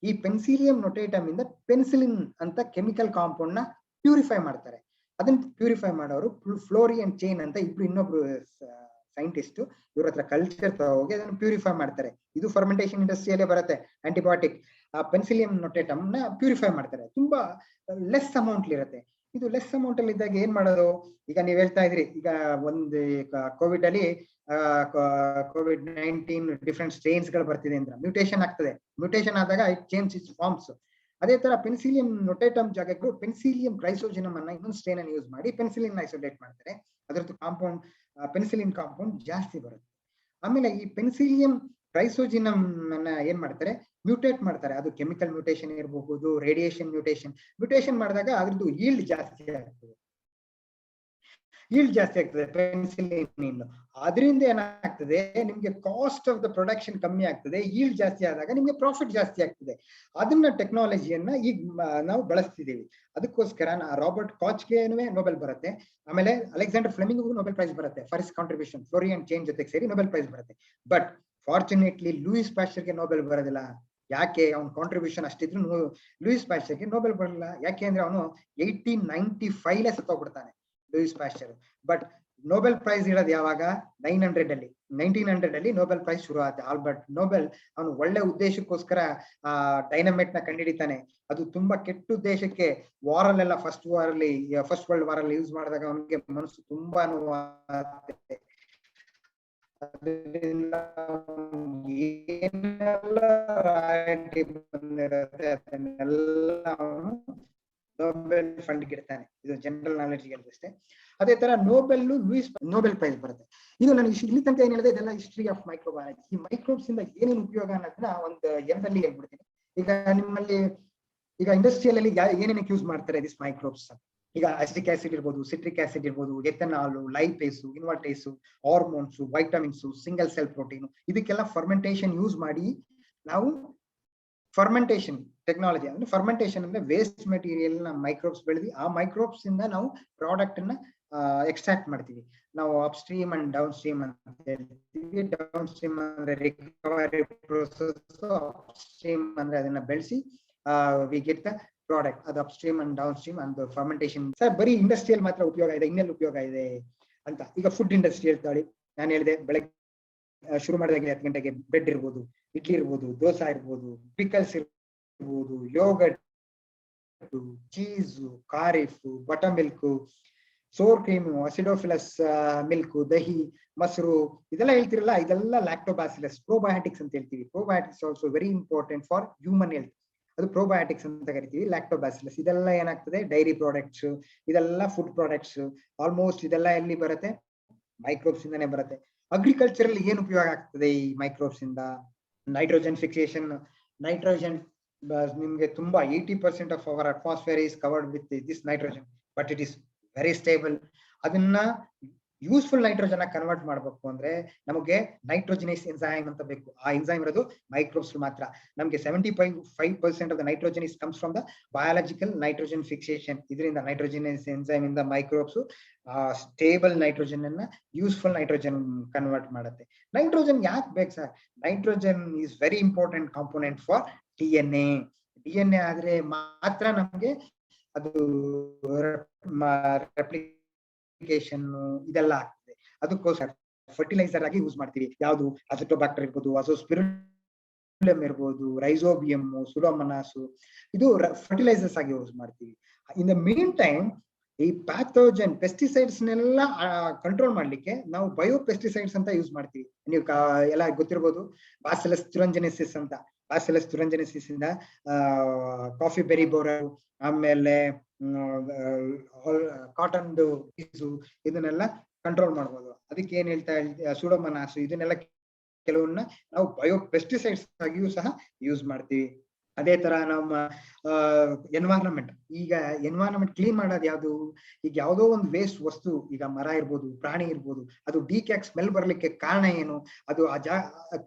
ಈ ಪೆನ್ಸಿಲಿಯಂ ನೊಟೇಟಮ್ ಇಂದ ಪೆನ್ಸಿಲಿನ್ ಅಂತ ಕೆಮಿಕಲ್ ಕಾಂಪೌಂಡ್ ನ ಪ್ಯೂರಿಫೈ ಮಾಡ್ತಾರೆ. ಅದನ್ನ ಪ್ಯೂರಿಫೈ ಮಾಡೋರು ಫ್ಲೋರಿ ಅಂಡ್ ಚೈನ್ ಅಂತ ಇನ್ನೊಬ್ರು ಸೈಂಟಿಸ್ಟ್ ಇವ್ರ ಹತ್ರ ಕಲ್ಚರ್ ಹೋಗಿ ಅದನ್ನು ಪ್ಯೂರಿಫೈ ಮಾಡ್ತಾರೆ. ಇದು ಫರ್ಮೆಂಟೇಶನ್ ಇಂಡಸ್ಟ್ರಿಯಲ್ಲೇ ಬರುತ್ತೆ. ಆಂಟಿಬಯೋಟಿಕ್ ಆ ಪೆನ್ಸಿಲಿಯಂ ನೊಟೇಟಮ್ ನ ಪ್ಯೂರಿಫೈ ಮಾಡ್ತಾರೆ. ತುಂಬಾ ಲೆಸ್ ಅಮೌಂಟ್ ಇರುತ್ತೆ. ಇದು ಲೆಸ್ ಅಮೌಂಟ್ ಅಲ್ಲಿ ಇದ್ದಾಗ ಏನ್ ಮಾಡೋದು? ಈಗ ನೀವ್ ಹೇಳ್ತಾ ಇದ್ರಿ, ಈಗ ಒಂದು ಕೋವಿಡ್ ಅಲ್ಲಿ COVID-19 ಡಿಫ್ರೆಂಟ್ ಸ್ಟ್ರೇನ್ಸ್ ಗಳು ಬರ್ತಿದೆ ಅಂತ ಮ್ಯೂಟೇಶನ್ ಆಗ್ತದೆ. ಮ್ಯೂಟೇಶನ್ ಆದಾಗ ಇಟ್ ಚೇಂಜ್ ಇಟ್ಸ್ ಫಾರ್ಮ್ಸ್. ಅದೇ ತರ ಪೆನ್ಸಿಲಿಯಂ ನೊಟೇಟಮ್ ಜಾಗಕ್ಕೆ ಪೆನ್ಸಿಲಿಯಂ ಕ್ರೈಸೋಜಿನಮ್ ಅನ್ನ ಇನ್ನೊಂದು ಸ್ಟ್ರೇನ್ ಅನ್ನು ಯೂಸ್ ಮಾಡಿ ಪೆನ್ಸಿಲಿನ್ ಐಸೋಲೇಟ್ ಮಾಡ್ತಾರೆ. ಅದರದ್ದು ಕಾಂಪೌಂಡ್ ಪೆನ್ಸಿಲಿನ್ ಕಾಂಪೌಂಡ್ ಜಾಸ್ತಿ ಬರುತ್ತೆ. ಆಮೇಲೆ ಈ ಪೆನ್ಸಿಲಿಯಂ ಕ್ರೈಸೋಜಿನಮ್ ಅನ್ನ ಏನ್ ಮಾಡ್ತಾರೆ? ಮ್ಯೂಟೇಟ್ ಮಾಡ್ತಾರೆ. ಅದು ಕೆಮಿಕಲ್ ಮ್ಯೂಟೇಶನ್ ಇರಬಹುದು, ರೇಡಿಯೇಷನ್ ಮ್ಯೂಟೇಶನ್ ಮಾಡಿದಾಗ ಅದ್ರದ್ದು ಈಲ್ಡ್ ಜಾಸ್ತಿ ಆಗ್ತದೆ ಪೆನ್ಸಿಲಿನ್. ಅದರಿಂದ ಏನಾಗ್ತದೆ, ನಿಮ್ಗೆ ಕಾಸ್ಟ್ ಆಫ್ ದ ಪ್ರೊಡಕ್ಷನ್ ಕಮ್ಮಿ ಆಗ್ತದೆ. ಈಲ್ಡ್ ಜಾಸ್ತಿ ಆದಾಗ ನಿಮ್ಗೆ ಪ್ರಾಫಿಟ್ ಜಾಸ್ತಿ ಆಗ್ತದೆ. ಅದನ್ನ ಟೆಕ್ನಾಲಜಿಯನ್ನ ಈಗ ನಾವು ಬಳಸ್ತಿದ್ದೀವಿ. ಅದಕ್ಕೋಸ್ಕರ ರಾಬರ್ಟ್ ಕಾಚ್ಗೆ ನೊಬೆಲ್ ಬರುತ್ತೆ. ಆಮೇಲೆ ಅಲೆಕ್ಸಾಂಡರ್ ಫ್ಲೆಮಿಂಗ್ ನೊಬೆಲ್ ಪ್ರೈಸ್ ಬರುತ್ತೆ for his contribution. Florey and Chain ಜೊತೆಗೆ ಸೇರಿ ನೊಬೆಲ್ ಪ್ರೈಸ್ ಬರುತ್ತೆ. ಬಟ್ ಫಾರ್ಚುನೇಟ್ಲಿ ಲೂಯಿಸ್ ಪ್ಯಾಸ್ಚರ್ಗೆ ನೊಬೆಲ್ ಬರೋದಿಲ್ಲ. ಯಾಕೆ? ಅವನ ಕಾಂಟ್ರಿಬ್ಯೂಷನ್ ಅಷ್ಟಿದ್ರು ಲೂಯಿಸ್ ಪ್ಯಾಸ್ಚರ್ಗೆ ನೊಬೆಲ್ ಬರಲ್ಲ. ಯಾಕೆ ಅಂದ್ರೆ ಅವನು 1895 ಸತ್ತೋಗ್ಬಿಡ್ತಾನೆ Louis Pasteur. But Nobel prize ಇರೋದು ಯಾವಾಗ? 1900 ಅಲ್ಲಿ ನೊಬೆಲ್ ಪ್ರೈಸ್ ಶುರು ಆದ. ಆಲ್ಬರ್ಟ್ ನೊಬೆಲ್ ಅವನು ಒಳ್ಳೆ ಉದ್ದೇಶಕ್ಕೋಸ್ಕರ ಡೈನಮೈಟ್ ನ ಕಂಡುಹಿಡಿತಾನೆ. ಅದು ತುಂಬಾ ಕೆಟ್ಟ ಉದ್ದೇಶಕ್ಕೆ ವಾರಲ್ಲೆಲ್ಲ ಫಸ್ಟ್ ವರ್ಲ್ಡ್ ವಾರ್ ಅಲ್ಲಿ ಯೂಸ್ ಮಾಡಿದಾಗ ಅವನಿಗೆ ಮನಸ್ಸು ತುಂಬಾ ನೋವಾಗುತ್ತೆ. ಅದರಿಂದ ಏನೆಲ್ಲ ಬಂದಿರುತ್ತೆ ಅದನ್ನೆಲ್ಲ ಅವನು ನೊಬೆಲ್ ಫಂಡ್ ಇಡ್ತಾನೆ. ಇದು ಜನರಲ್ ನಾಲೆಡ್ಜ್ ಅಷ್ಟೇ. ಅದೇ ತರ ನೊಬೆಲ್ ಪ್ರೈಸ್ ಬರುತ್ತೆ. ಇದು ನನಗೆ ಇಲ್ಲಿ ತನಕ ಏನ್ ಹೇಳಿದೆ ಇದೆಲ್ಲ ಹಿಸ್ಟ್ರಿ ಆಫ್ ಮೈಕ್ರೋಬಯಾಲಜಿ. ಈ ಮೈಕ್ರೋಬ್ಸ್ ಇಂದ ಏನೇನು ಉಪಯೋಗ ಅನ್ನೋದನ್ನ ಒಂದು ಎಂದಲ್ಲಿ ಹೇಳ್ಬಿಡ್ತೀನಿ. ಈಗ ನಿಮ್ಮಲ್ಲಿ ಈಗ ಇಂಡಸ್ಟ್ರಿಯಲ್ ಅಲ್ಲಿ ಏನೇನಕ್ಕೆ ಯೂಸ್ ಮಾಡ್ತಾರೆ ದಿಸ್ ಮೈಕ್ರೋಬ್ಸ್? ಈಗ ಅಸಿಟಿಕ್ ಆಸಿಡ್ ಇರ್ಬೋದು, ಸಿಟ್ರಿಕ್ ಆಸಿಡ್ ಇರ್ಬೋದು, ethanol, lipase, invertase, hormones, vitamins, single cell protein, ಇದಕ್ಕೆಲ್ಲ ಫರ್ಮೆಂಟೇಶನ್ ಯೂಸ್ ಮಾಡಿ ನಾವು ಫರ್ಮೆಂಟೇಶನ್ ಟೆಕ್ನಾಲಜಿ ಅಂದ್ರೆ ಫರ್ಮೆಂಟೇಶನ್ ಅಂದ್ರೆ ವೇಸ್ಟ್ ಮೆಟೀರಿಯಲ್ ನ ಮೈಕ್ರೋಬ್ಸ್ ಬೆಳೆದಿ ಆ ಮೈಕ್ರೋಬ್ಸ್ ಇಂದ ನಾವು ಪ್ರಾಡಕ್ಟ್ ಅನ್ನ ಎಕ್ಸ್ಟ್ರಾಕ್ಟ್ ಮಾಡ್ತೀವಿ. ನಾವು upstream and downstream ಅಂತ ಹೇಳ್ತೀವಿ. ಡೌನ್ ಸ್ಟ್ರೀಮ್ ಅಂದ್ರೆ ರಿಕವರಿ ಪ್ರೋಸೆಸ್, ಅಪ್ ಸ್ಟ್ರೀಮ್ ಅಂದ್ರೆ ಅದನ್ನ ಬೆಳೆಸಿ ವಿ ಗೆಟ್ ದ ಪ್ರಾಡಕ್ಟ್. ಅದು up stream and down stream and fermentation. Sir ಬರೀ ಇಂಡಸ್ಟ್ರಿಯಲ್ ಮಾತ್ರ ಉಪಯೋಗ ಇದೆ, ಇನ್ನೆಲ್ಲ ಉಪಯೋಗ ಇದೆ ಅಂತ. ಈಗ ಫುಡ್ ಇಂಡಸ್ಟ್ರಿ ಹೇಳ್ತಾಳಿ, ನಾನು ಹೇಳಿದೆ ಬೆಳಗ್ಗೆ ಶುರು ಮಾಡಿದಾಗ 10 ಗಂಟೆಗೆ ಬ್ರೆಡ್ ಇರ್ಬೋದು, ಇಡ್ಲಿ ಇರ್ಬೋದು, ದೋಸೆ ಇರ್ಬೋದು, ಪಿಕಲ್ಸ್ ಇರ್ಬೋದು, ಯೋಗರ್ಟ್, ಚೀಸು, ಖಾರಿಫು, butter milk, sour cream, acidophilus milk, dahi, ಮೊಸರು, ಇದೆಲ್ಲ ಹೇಳ್ತಿರಲ್ಲ, ಇದೆಲ್ಲ ಲ್ಯಾಕ್ಟೋಬ್ಯಾಸಿಲಸ್ ಪ್ರೋಬಯೋಟಿಕ್ಸ್ ಅಂತ ಹೇಳ್ತೀವಿ. Probiotics also very important for human health. ಅದು ಪ್ರೋಬಯೋಟಿಕ್ಸ್ ಅಂತ ಕರಿತೀವಿ. ಲ್ಯಾಕ್ಟೋಬ್ಯಾಸಿಲಸ್ ಇದೆಲ್ಲ ಏನಾಗ್ತದೆ? ಡೈರಿ ಪ್ರಾಡಕ್ಟ್ಸ್, ಇದೆಲ್ಲ ಫುಡ್ ಪ್ರಾಡಕ್ಟ್ಸ್. ಆಲ್ಮೋಸ್ಟ್ ಇದೆಲ್ಲ ಎಲ್ಲಿ ಬರುತ್ತೆ? ಮೈಕ್ರೋಬ್ಸ್ ಇಂದಾನೆ ಬರುತ್ತೆ. ಅಗ್ರಿಕಲ್ಚರ್ ಅಲ್ಲಿ ಏನು ಉಪಯೋಗ ಆಗ್ತದೆ ಈ ಮೈಕ್ರೋಬ್ಸ್ ಇಂದ? Nitrogen fixation. ನೈಟ್ರೋಜನ್ ನಿಮ್ಗೆ ತುಂಬಾ 80% of our atmosphere is covered with this nitrogen, but it is very stable. ಅದನ್ನ ಯೂಸ್ಫುಲ್ ನೈಟ್ರೋಜನ್ ಕನ್ವರ್ಟ್ ಮಾಡ್ಬೇಕು ಅಂದ್ರೆ ನಮಗೆ ನೈಟ್ರೋಜನೈಸ್ ಎನ್ಸೈಮ್ ಅಂತ ಬೇಕು. ಆ ಎನ್ಸೈಮ್ ಇರೋದು ಮೈಕ್ರೋಬ್ಸ್ ಮಾತ್ರ. ನಮಗೆ 75% of the nitrogen is comes from the biological nitrogen fixation. ಇದರಿಂದ ನೈಟ್ರೋಜನೈಸ್ ಎನ್ಸೈಮ್ ಇಂದ ಮೈಕ್ರೋಬ್ಸ್ ಸ್ಟೇಬಲ್ ನೈಟ್ರೋಜನ್ ಅನ್ನ ಯೂಸ್ಫುಲ್ ನೈಟ್ರೋಜನ್ ಕನ್ವರ್ಟ್ ಮಾಡುತ್ತೆ. ನೈಟ್ರೋಜನ್ ಯಾಕೆ ಬೇಕು sir? Nitrogen is very important component for DNA. DNA ಆದ್ರೆ ಮಾತ್ರ ನಮ್ಗೆ ಅದು ರೆಪ್ಲಿಕೇಶನ್ ಇದೆಲ್ಲ ಆಗ್ತದೆ. ಅದಕ್ಕೋಸ್ಕರ ಫರ್ಟಿಲೈಸರ್ ಆಗಿ ಯೂಸ್ ಮಾಡ್ತೀವಿ. ಯಾವುದು? ಅಸಿಟೋಬ್ಯಾಕ್ಟರ್ ಇರ್ಬೋದು, ಅಜೋಸ್ಪಿರಿಲಮ್ ಇರ್ಬೋದು, ರೈಸೋಬಿಯಮ್, ಸುಡೋಮೊನಾಸ್, ಇದು ಫರ್ಟಿಲೈಸರ್ಸ್ ಆಗಿ ಯೂಸ್ ಮಾಡ್ತೀವಿ. ಇನ್ ದ ಮೀನ್ ಟೈಮ್ ಈ ಪ್ಯಾಥೋಜನ್ ಪೆಸ್ಟಿಸೈಡ್ಸ್ ನೆಲ್ಲ ಕಂಟ್ರೋಲ್ ಮಾಡ್ಲಿಕ್ಕೆ ನಾವು ಬಯೋಪೆಸ್ಟಿಸೈಡ್ಸ್ ಅಂತ ಯೂಸ್ ಮಾಡ್ತೀವಿ. ನೀವು ಎಲ್ಲ ಗೊತ್ತಿರ್ಬೋದು, ಬ್ಯಾಸಿಲಸ್ ತುರಂಜೆನೆಸಿಸ್ ಅಂತ. ಬ್ಯಾಸಿಲಸ್ ತುರಂಜೆನೆಸಿಸ್ ಇಂದ ಕಾಫಿ ಬೆರಿ ಬೋರರ್, ಆಮೇಲೆ ಕಾಟನ್ ಪೀಸು, ಇದನ್ನೆಲ್ಲ ಕಂಟ್ರೋಲ್ ಮಾಡ್ಬೋದು. ಅದಕ್ಕೆ ಏನ್ ಹೇಳ್ತಾ ಸೂಡೋಮೊನಾಸ್, ಇದನ್ನೆಲ್ಲ ಕೆಲವನ್ನ ನಾವು ಬಯೋಪೆಸ್ಟಿಸೈಡ್ಸ್ ಆಗಿಯೂ ಸಹ ಯೂಸ್ ಮಾಡ್ತೀವಿ. ಅದೇ ತರ ನಮ್ಮ ಎನ್ವೈರನ್ಮೆಂಟ್, ಈಗ ಎನ್ವೈರನ್ಮೆಂಟ್ ಕ್ಲೀನ್ ಮಾಡೋದು ಯಾವ್ದು? ಈಗ ಯಾವ್ದೋ ಒಂದು ವೇಸ್ಟ್ ವಸ್ತು, ಈಗ ಮರ ಇರ್ಬೋದು, ಪ್ರಾಣಿ ಇರ್ಬೋದು, ಅದು ಡಿಕ್ಯಾಕ್ ಸ್ಮೆಲ್ ಬರ್ಲಿಕ್ಕೆ ಕಾರಣ ಏನು? ಅದು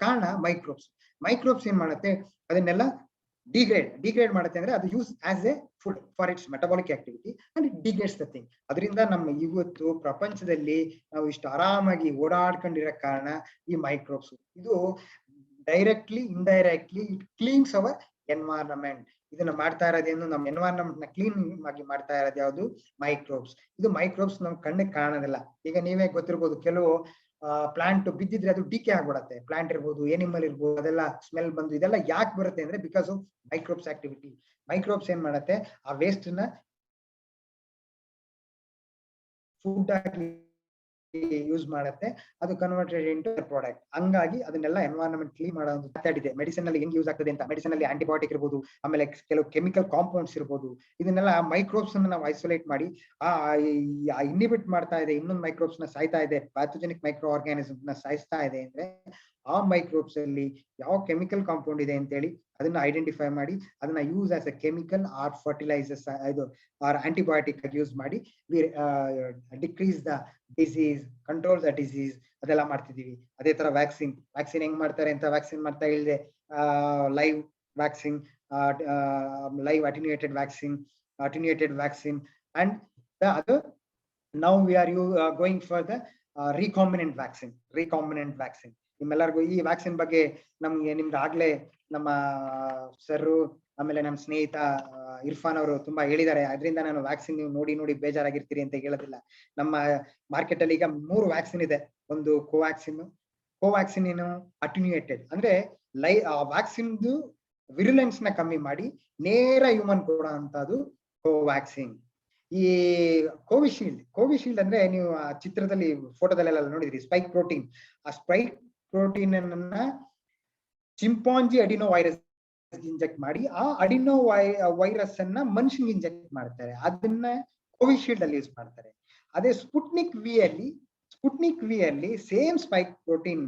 ಕಾರಣ ಮೈಕ್ರೋಬ್ಸ್. ಮೈಕ್ರೋಬ್ಸ್ ಏನ್ ಮಾಡುತ್ತೆ, ಅದನ್ನೆಲ್ಲ ಡಿಗ್ರೇಡ್ ಮಾಡುತ್ತೆ. ಅಂದ್ರೆ ಅದು use as a food for its metabolic activity and it degrades the thing. ಅದರಿಂದ ನಮ್ಮ ಇವತ್ತು ಪ್ರಪಂಚದಲ್ಲಿ ನಾವು ಇಷ್ಟು ಆರಾಮಾಗಿ ಓಡಾಡ್ಕೊಂಡಿರೋ ಕಾರಣ ಈ ಮೈಕ್ರೋಬ್ಸ್. ಇದು directly indirectly it cleans our environment. ಇದನ್ನ ಮಾಡ್ತಾ ಇರೋದೇನು, ನಮ್ಮ ಎನ್ವೈರನ್ಮೆಂಟ್ ನ ಕ್ಲೀನ್ ಆಗಿ ಮಾಡ್ತಾ ಇರೋದು ಯಾವುದು? ಮೈಕ್ರೋಬ್ಸ್. ಇದು ಮೈಕ್ರೋಬ್ಸ್ ನಮ್ ಕಣ್ಣಿಗೆ ಕಾಣೋದಿಲ್ಲ. ಈಗ ನೀವೇ ಗೊತ್ತಿರ್ಬೋದು, ಕೆಲವು ಪ್ಲಾಂಟ್ ಬಿದ್ದಿದ್ರೆ ಅದು ಡಿಕೆ ಆಗ್ಬಿಡತ್ತೆ. ಪ್ಲಾಂಟ್ ಇರ್ಬೋದು, ಎನಿಮಲ್ ಇರ್ಬೋದು, ಅದೆಲ್ಲ ಸ್ಮೆಲ್ ಬಂದು ಇದೆಲ್ಲ ಯಾಕೆ ಬರುತ್ತೆ ಅಂದ್ರೆ because of microbes activity. Microbes ಏನ್ ಮಾಡತ್ತೆ, ಆ ವೇಸ್ಟ್ ನ ಫುಡ್ ಆಗಿ ಯೂಸ್ ಮಾಡುತ್ತೆ, ಅದು ಕನ್ವರ್ಟೆಡ್ ಇಂಟು ಪ್ರಾಡಕ್ಟ್. ಹಂಗಾಗಿ ಅದನ್ನೆಲ್ಲ ಎನ್ವೈರನ್ಮೆಂಟ್ ಕ್ಲೀನ್ ಮಾಡೋ ಒಂದು ಮೆಥಡ್ ಇದೆ. ಮೆಡಿಸಿನ್ ಅಲ್ಲಿ ಹೆಂಗ್ ಯೂಸ್ ಆಗ್ತದೆ ಅಂತ, ಮೆಡಿಸಿನ್ ಅಲ್ಲಿ ಆಂಟಿಬಯೋಟಿಕ್ ಇರ್ಬೋದು, ಆಮೇಲೆ ಕೆಲವು ಕೆಮಿಕಲ್ ಕಾಂಪೌಂಡ್ಸ್ ಇರ್ಬೋದು, ಇದನ್ನೆಲ್ಲ ಮೈಕ್ರೋಬ್ಸ್ ಅನ್ನ ನಾವು ಐಸೋಲೇಟ್ ಮಾಡಿ ಇನ್ಹಿಬಿಟ್ ಮಾಡ್ತಾ ಇದೆ, ಇನ್ನೊಂದು ಮೈಕ್ರೋಬ್ಸ್ ನ ಸಾಯ್ತಾ ಇದೆ, ಪ್ಯಾಥೋಜೆನಿಕ್ ಮೈಕ್ರೋ ಆರ್ಗಾನಿಸಮ್ ನ ಸಾಯಿಸ್ತಾ ಇದೆ. ಅಂದ್ರೆ ಆ ಮೈಕ್ರೋಬ್ಸ್ ಅಲ್ಲಿ ಯಾವ ಕೆಮಿಕಲ್ ಕಾಂಪೌಂಡ್ ಇದೆ ಅಂತೇಳಿ ಅದನ್ನ ಐಡೆಂಟಿಫೈ ಮಾಡಿ ಅದನ್ನ use as a chemical or fertilisers ಇದು ಆರ್ ಆಂಟಿಬಯೋಟಿಕ್ ಯೂಸ್ ಮಾಡಿ decrease the disease, control the disease, ಅದೆಲ್ಲ ಮಾಡ್ತಿದೀವಿ. ಅದೇ ತರ ವ್ಯಾಕ್ಸಿನ್ ಹೆಂಗ್ ಮಾಡ್ತಾರೆ ಅಂತ ವ್ಯಾಕ್ಸಿನ್ ಮಾಡ್ತಾ ಹೇಳಿದೆ. Live vaccine, live attenuated vaccine and the other now we are going for the recombinant vaccine. ನಿಮ್ಮೆಲ್ಲರಿಗೂ ಈ ವ್ಯಾಕ್ಸಿನ್ ಬಗ್ಗೆ ನಿಮ್ಗೆ ಆಗ್ಲೇ ನಮ್ಮ ಸರ್ ಆಮೇಲೆ ನಮ್ಮ ಸ್ನೇಹಿತ ಇರ್ಫಾನ್ ಅವರು ತುಂಬಾ ಹೇಳಿದ್ದಾರೆ. ಅದರಿಂದ ನಾನು ವ್ಯಾಕ್ಸಿನ್ ನೀವು ನೋಡಿ ಬೇಜಾರಾಗಿರ್ತೀರಿ ಅಂತ ಹೇಳೋದಿಲ್ಲ. ನಮ್ಮ ಮಾರ್ಕೆಟ್ ಅಲ್ಲಿ ಈಗ 3 ವ್ಯಾಕ್ಸಿನ್ ಇದೆ. ಒಂದು ಕೋವ್ಯಾಕ್ಸಿನ್ ಏನು ಅಟೆನ್ಯೂಯೇಟೆಡ್, ಅಂದ್ರೆ ವ್ಯಾಕ್ಸಿನ್ ವಿರುಲೆನ್ಸ್ ನ ಕಮ್ಮಿ ಮಾಡಿ ನೇರ ಹ್ಯೂಮನ್ ಕೊಡೋ ಅಂತದ್ದು ಕೋವ್ಯಾಕ್ಸಿನ್. ಈ ಕೋವಿಶೀಲ್ಡ್ ಅಂದ್ರೆ ನೀವು ಆ ಚಿತ್ರದಲ್ಲಿ ಫೋಟೋದಲ್ಲೆಲ್ಲ ನೋಡಿದ್ರಿ, ಸ್ಪೈಕ್ ಪ್ರೋಟೀನ್. ಆ ಸ್ಪೈಕ್ ಪ್ರೋಟೀನ್ ಅನ್ನ ಚಿಂಪಾಂಜಿ ಅಡಿನೋ ವೈರಸ್ ಇಂಜೆಕ್ಟ್ ಮಾಡಿ ಆ ಅಡಿನೋ ವೈರಸ್ ಅನ್ನ ಮನುಷ್ಯನಿಗೆ ಇಂಜೆಕ್ಟ್ ಮಾಡ್ತಾರೆ. ಅದನ್ನ ಕೋವಿಶೀಲ್ಡ್ ಅಲ್ಲಿ ಯೂಸ್ ಮಾಡ್ತಾರೆ. ಅದೇ ಸ್ಪುಟ್ನಿಕ್ ವಿ ಅಲ್ಲಿ same spike protein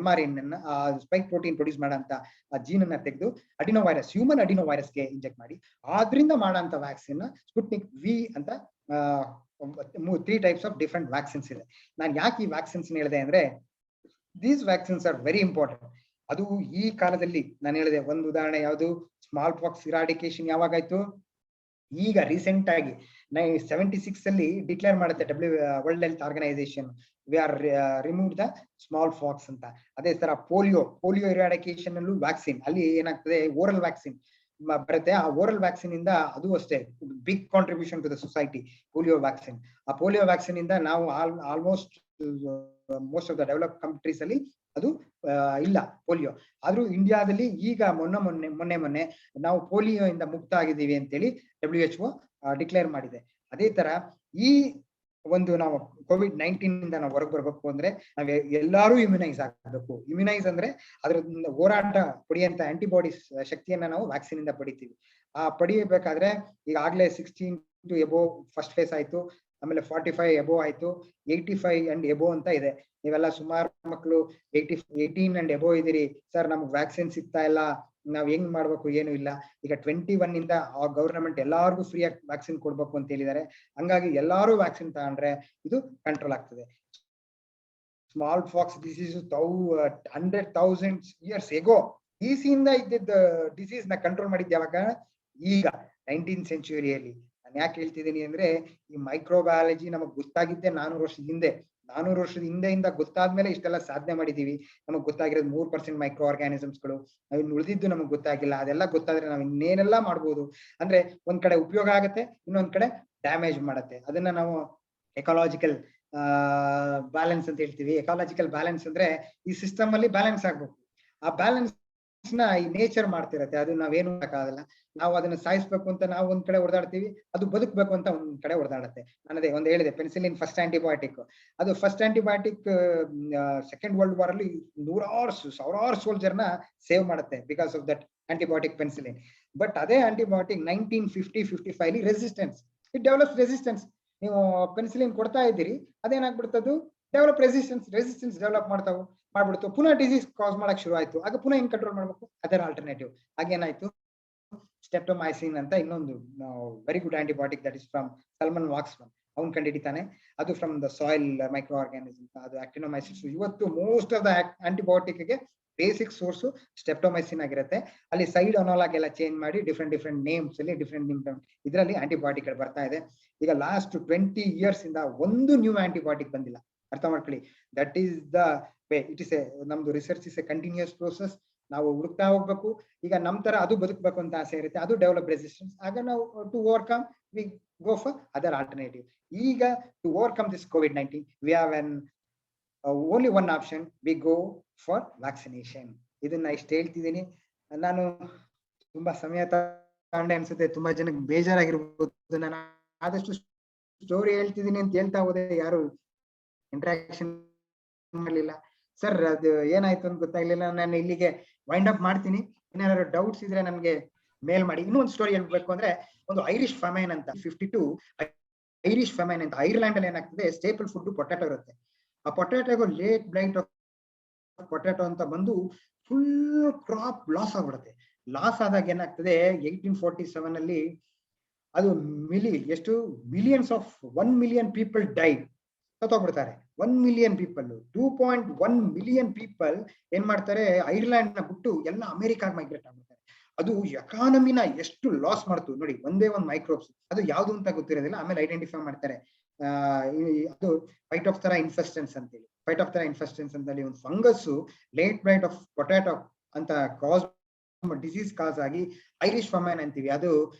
mRNA spike protein produce ಮಾಡಂತ ಜೀನ್ ಅನ್ನ ತೆಗೆದು ಹ್ಯೂಮನ್ ಅಡಿನೋ ವೈರಸ್ಗೆ ಇಂಜೆಕ್ಟ್ ಮಾಡಿ ಆದ್ರಿಂದ ಮಾಡಂತ ವ್ಯಾಕ್ಸಿನ್ ಸ್ಪುಟ್ನಿಕ್ ವಿ ಅಂತ 3 ಟೈಪ್ಸ್ ಆಫ್ ಡಿಫರೆಂಟ್ ವ್ಯಾಕ್ಸಿನ್ಸ್ ಇದೆ. ನಾನು ಯಾಕೆ ಈ ವ್ಯಾಕ್ಸಿನ್ಸ್ ಹೇಳಿದೆ ಅಂದ್ರೆ these vaccines are very important. ಅದು ಈ ಕಾಲದಲ್ಲಿ ನಾನು ಹೇಳಿದೆ ಒಂದು ಉದಾಹರಣೆ ಯಾವುದು, ಸ್ಮಾಲ್ ಪಾಕ್ಸ್ ಇರಾಡಿಕೇಶನ್ ಯಾವಾಗಾಯ್ತು? ಈಗ ರೀಸೆಂಟ್ ಆಗಿ 76 ಅಲ್ಲಿ ಡಿಕ್ಲೇರ್ ಮಾಡುತ್ತೆ world health organisation, we are remove the small pox. ಅದೇ ತರ ಪೋಲಿಯೋ ಇರಾಡಿಕೇಶನ್ ಅಲ್ಲೂ ವ್ಯಾಕ್ಸಿನ್, ಅಲ್ಲಿ ಏನಾಗ್ತದೆ ಓರಲ್ ವ್ಯಾಕ್ಸಿನ್ ಬರುತ್ತೆ. ಆ ಓರಲ್ ವ್ಯಾಕ್ಸಿನ್ ಇಂದ ಅದು ಅಷ್ಟೇ big contribution to the society polio vaccine. ಆ ಪೋಲಿಯೋ ವ್ಯಾಕ್ಸಿನ್ ಇಂದ ನಾವು almost most of the develop countries ಅಲ್ಲಿ ಅದು ಇಲ್ಲ ಪೋಲಿಯೋ. ಆದ್ರೂ ಇಂಡಿಯಾದಲ್ಲಿ ಈಗ ಮೊನ್ನೆ ನಾವು ಪೋಲಿಯೋ ಇಂದ ಮುಕ್ತ ಆಗಿದ್ದೀವಿ ಅಂತೇಳಿ WHO ಡಿಕ್ಲೇರ್ ಮಾಡಿದೆ. ಅದೇ ತರ ಈ ಒಂದು ನಾವು COVID-19 ಇಂದ ನಾವು ಹೊರಗೆ ಬರ್ಬೇಕು ಅಂದ್ರೆ ನಾವ್ ಎಲ್ಲಾರು ಇಮ್ಯುನೈಸ್ ಆಗಬೇಕು. ಇಮ್ಯುನೈಸ್ ಅಂದ್ರೆ ಅದ್ರಿಂದ ಹೋರಾಟ ಪಡೆಯುವಂತ ಆಂಟಿಬಾಡೀಸ್ ಶಕ್ತಿಯನ್ನ ನಾವು ವ್ಯಾಕ್ಸಿನ್ ಇಂದ ಪಡಿತೀವಿ. ಪಡಿಬೇಕಾದ್ರೆ ಈಗಾಗ್ಲೇ 16 to above ಫಸ್ಟ್ ಫೇಸ್ ಆಯ್ತು, ಆಮೇಲೆ 45 above ಆಯ್ತು, 85 and above ಅಂತ ಇದೆ. ನೀವೆಲ್ಲ ಸುಮಾರು ಮಕ್ಕಳು 18 and above ಇದೀರಿ, ಸರ್ ನಮ್ಗೆ ವ್ಯಾಕ್ಸಿನ್ ಸಿಗ್ತಾ ಇಲ್ಲ, ನಾವ್ ಹೆಂಗ್ ಮಾಡ್ಬೇಕು, ಏನು ಇಲ್ಲ. ಈಗ 21 ಇಂದ ಗವರ್ನಮೆಂಟ್ ಎಲ್ಲಾರ್ಗು ಫ್ರೀ ಆಗಿ ವ್ಯಾಕ್ಸಿನ್ ಕೊಡ್ಬೇಕು ಅಂತ ಹೇಳಿದ್ದಾರೆ. ಹಂಗಾಗಿ ಎಲ್ಲಾರು ವ್ಯಾಕ್ಸಿನ್ ತಗೊಂಡ್ರೆ ಇದು ಕಂಟ್ರೋಲ್ ಆಗ್ತದೆ. Small pox disease 100,000 years ago ಈಸಿಯಿಂದ ಇದ್ದಿದ್ದ ಡಿಸೀಸ್ ನ ಕಂಟ್ರೋಲ್ ಮಾಡಿದ್ದೆ ಯಾವಾಗ? ಈಗ 19th centuryಯಲ್ಲಿ. ನಾನು ಯಾಕೆ ಹೇಳ್ತಿದ್ದೀನಿ ಅಂದ್ರೆ ಈ ಮೈಕ್ರೋಬಯಾಲಜಿ ನಮಗ್ ಗೊತ್ತಾಗಿದ್ದೆ 400 ವರ್ಷದ ಹಿಂದೆ. 400 ವರ್ಷದ ಹಿಂದೆಯಿಂದ ಗೊತ್ತಾದ್ಮೇಲೆ ಇಷ್ಟೆಲ್ಲ ಸಾಧನೆ ಮಾಡಿದೀವಿ. ನಮಗ್ ಗೊತ್ತಾಗಿರೋದು 3% ಮೈಕ್ರೋ ಆರ್ಗಾನಿಸಮ್ಸ್ಗಳು, ಉಳಿದಿದ್ದು ನಮಗ್ ಗೊತ್ತಾಗಿಲ್ಲ. ಅದೆಲ್ಲ ಗೊತ್ತಾದ್ರೆ ನಾವು ಇನ್ನೇನೆಲ್ಲ ಮಾಡ್ಬೋದು ಅಂದ್ರೆ ಒಂದ್ ಕಡೆ ಉಪಯೋಗ ಆಗತ್ತೆ, ಇನ್ನೊಂದ್ ಕಡೆ ಡ್ಯಾಮೇಜ್ ಮಾಡತ್ತೆ. ಅದನ್ನ ನಾವು ಎಕಾಲಜಿಕಲ್ ಬ್ಯಾಲೆನ್ಸ್ ಅಂತ ಹೇಳ್ತೀವಿ. ಎಕಾಲಜಿಕಲ್ ಬ್ಯಾಲೆನ್ಸ್ ಅಂದ್ರೆ ಈ ಸಿಸ್ಟಮ್ ಅಲ್ಲಿ ಬ್ಯಾಲೆನ್ಸ್ ಆಗ್ಬೇಕು. ಆ ಬ್ಯಾಲೆನ್ಸ್ ನ ಈ ನೇಚರ್ ಮಾಡ್ತಿರತ್ತೆ, ಅದು ನಾವೇನು ಮಾಡಕ್ಕಾಗಲ್ಲ. ನಾವು ಅದನ್ನ ಸಾಯಿಸ್ಬೇಕು ಅಂತ ನಾವು ಒಂದ್ ಕಡೆ ಹೊಡೆದಾಡ್ತೀವಿ, ಅದು ಬದುಕಬೇಕು ಅಂತ ಒಂದ್ ಕಡೆ ಹೊಡೆದಾಡತ್ತೆ. ನಾನದೇ ಒಂದ್ ಹೇಳಿದೆ, ಪೆನ್ಸಿಲಿನ್ ಫಸ್ಟ್ ಆಂಟಿಬಯೋಟಿಕ್. ಅದು first antibiotic second world war ಅಲ್ಲಿ ಸಾವಿರಾರು ಸೋಲ್ಜರ್ ನ ಸೇವ್ ಮಾಡುತ್ತೆ because of that antibiotic penicillin. But ಅದೇ ಆಂಟಿಬಯೋಟಿಕ್ 1950-55 ಅಲ್ಲಿ ರೆಸಿಸ್ಟೆನ್ಸ್, ಇಟ್ ಡೆವಲಪ್ಸ್ ರೆಸಿಸ್ಟೆನ್ಸ್. ನೀವು ಪೆನ್ಸಿಲಿನ್ ಕೊಡ್ತಾ ಇದ್ದೀರಿ, ಅದೇನಾಗ್ಬಿಡ್ತದ್ದು ಡೆವಲಪ್ ರೆಸಿಸ್ಟೆನ್ಸ್ ಡೆವಲಪ್ ಮಾಡ್ತಾವು. ಮಾಡ್ಬಿಡ್ತು, ಪುನಃ ಡಿಸೀಸ್ ಕಾಸ್ ಮಾಡಕ್ ಶುರು ಆಯ್ತು. ಆಗ ಪುನಃ ಹೆಂಗ್ ಕಂಟ್ರೋಲ್ ಮಾಡ್ಬೇಕು? ಅದರ ಆಲ್ಟರ್ನೇಟಿವ್. ಆಗೇನಾಯ್ತು, ಸ್ಟೆಪ್ಟೊಮೈಸಿನ್ ಅಂತ ಇನ್ನೊಂದು very good antibiotic, that is from Selman Waksman, ಅವ್ನ್ ಕಂಡಿಡಿತಾನೆ. ಅದು from the soil microorganism, ಅದು ಆಕ್ಟಿನೋಮೈಸಿಸ್. ಇವತ್ತು ಮೋಸ್ಟ್ ಆಫ್ ದ ಆಂಟಿಬಯೋಟಿಕ್ ಗೆ ಬೇಸಿಕ್ ಸೋರ್ಸ್ ಸ್ಟೆಪ್ಟೊಮೈಸಿನ್ ಆಗಿರುತ್ತೆ. ಅಲ್ಲಿ ಸೈಡ್ ಅನಾಲಾಗ್ ಎಲ್ಲ ಚೇಂಜ್ ಮಾಡಿ ಡಿಫ್ರೆಂಟ್ ನೇಮ್ಸ್ ಅಲ್ಲಿ ಡಿಫ್ರೆಂಟ್ ಇದರಲ್ಲಿ ಆಂಟಿಬಯೋಟಿಕ್ ಗಳು ಬರ್ತಾ ಇದೆ. ಈಗ ಲಾಸ್ಟ್ 20 years ಇಂದ ಒಂದು ನ್ಯೂ ಆಂಟಿಬಯೋಟಿಕ್ ಬಂದಿಲ್ಲ. ಅರ್ಥ ಮಾಡ್ಕೊಳ್ಳಿ. That is the way. It is a ನಮ್ದು research is a continuous process. ನಾವು ಹುಡುಕ್ತಾ ಹೋಗ್ಬೇಕು. ಈಗ ನಮ್ ತರ ಅದು ಬದುಕಬೇಕು ಅಂತ ಆಸೆ ಇರುತ್ತೆ, ಅದು ಡೆವಲಪ್ ರೆಸಿಸ್ಟೆನ್ಸ್. ಆಗ ನಾವು to overcome we go for other alternative. ಈಗ to overcome this COVID-19 we have an only one option, we go for vaccination. ಇದನ್ನ ಇಷ್ಟು ಹೇಳ್ತಿದ್ದೀನಿ. ನಾನು ತುಂಬಾ ಸಮಯ ತಗೊಂಡೆ ಅನ್ಸುತ್ತೆ, ತುಂಬಾ ಜನಕ್ಕೆ ಬೇಜಾರಾಗಿರ್ಬೋದು. ನಾನು ಆದಷ್ಟು ಸ್ಟೋರಿ ಹೇಳ್ತಿದ್ದೀನಿ ಅಂತ ಹೇಳ್ತಾ ಹೋದೆ, ಯಾರು ಇಂಟ್ರಾಕ್ಷನ್ ಮಾಡಲಿಲ್ಲ. ಸರ್ ಅದು ಏನಾಯ್ತು ಅಂತ ಗೊತ್ತಾಗ್ಲಿಲ್ಲ. ನಾನು ಇಲ್ಲಿಗೆ ವೈಂಡ್ ಅಪ್ ಮಾಡ್ತೀನಿ. ಏನಾದ್ರು ಡೌಟ್ಸ್ ಇದ್ರೆ ನನ್ಗೆ ಮೇಲ್ ಮಾಡಿ. ಇನ್ನೊಂದು ಸ್ಟೋರಿ ಹೇಳ್ಬೇಕು ಅಂದ್ರೆ, ಒಂದು ಐರಿಷ್ ಫೆಮೈನ್ ಅಂತ 52 ಐರಿಷ್ ಫೆಮೈನ್ ಅಂತ ಐರ್ಲ್ಯಾಂಡ್ ಅಲ್ಲಿ ಏನಾಗ್ತದೆ, ಸ್ಟೇಪಲ್ ಫುಡ್ ಪೊಟ್ಯಾಟೊ ಇರುತ್ತೆ. ಆ ಪೊಟ್ಯಾಟೊಗೂ ಲೇಟ್ ಬ್ಲೈಟ್ ಪೊಟ್ಯಾಟೊ ಅಂತ ಬಂದು ಫುಲ್ ಕ್ರಾಪ್ ಲಾಸ್ ಆಗ್ಬಿಡುತ್ತೆ. ಲಾಸ್ ಆದಾಗ ಏನಾಗ್ತದೆ, 1847 ಅಲ್ಲಿ ಅದು ಎಷ್ಟು millions of 1 million people died, ಸತ್ತೋಗ್ಬಿಡ್ತಾರೆ. 1 million ಪೀಪಲ್, 2.1 million ಪೀಪಲ್ ಏನ್ ಮಾಡ್ತಾರೆ, ಐರ್ಲ್ಯಾಂಡ್ ನ ಬಿಟ್ಟು ಎಲ್ಲ ಅಮೆರಿಕಾಗ್ ಮೈಗ್ರೇಟ್ ಆಗ್ಬಿಡ್ತಾರೆ. ಅದು ಎಕಾನಮಿನ ಎಷ್ಟು ಲಾಸ್ ಮಾಡ್ತು ನೋಡಿ. ಒಂದೇ ಒಂದು ಮೈಕ್ರೋಬ್ಸ್, ಅದು ಯಾವ್ದು ಅಂತ ಗೊತ್ತಿರೋದಿಲ್ಲ. ಆಮೇಲೆ ಐಡೆಂಟಿಫೈ ಮಾಡ್ತಾರೆ. ಅದು ಫೈಟೋಪ್ತರಾ ಇನ್ಫೆಸ್ಟೆನ್ಸ್ ಅಂತೇಳಿ, ಫೈಟೋಪ್ತರಾ ಇನ್ಫೆಸ್ಟೆನ್ಸ್ ಅಂತೇಳಿ ಒಂದು fungus late blight of potato ಅಂತ ಕಾಸ್ ಡಿಸೀಸ್ ಕಾಸ್ ಆಗಿ ಐರಿಷ್ ಫೆಮೈನ್ ಅಂತೀವಿ. ಅದು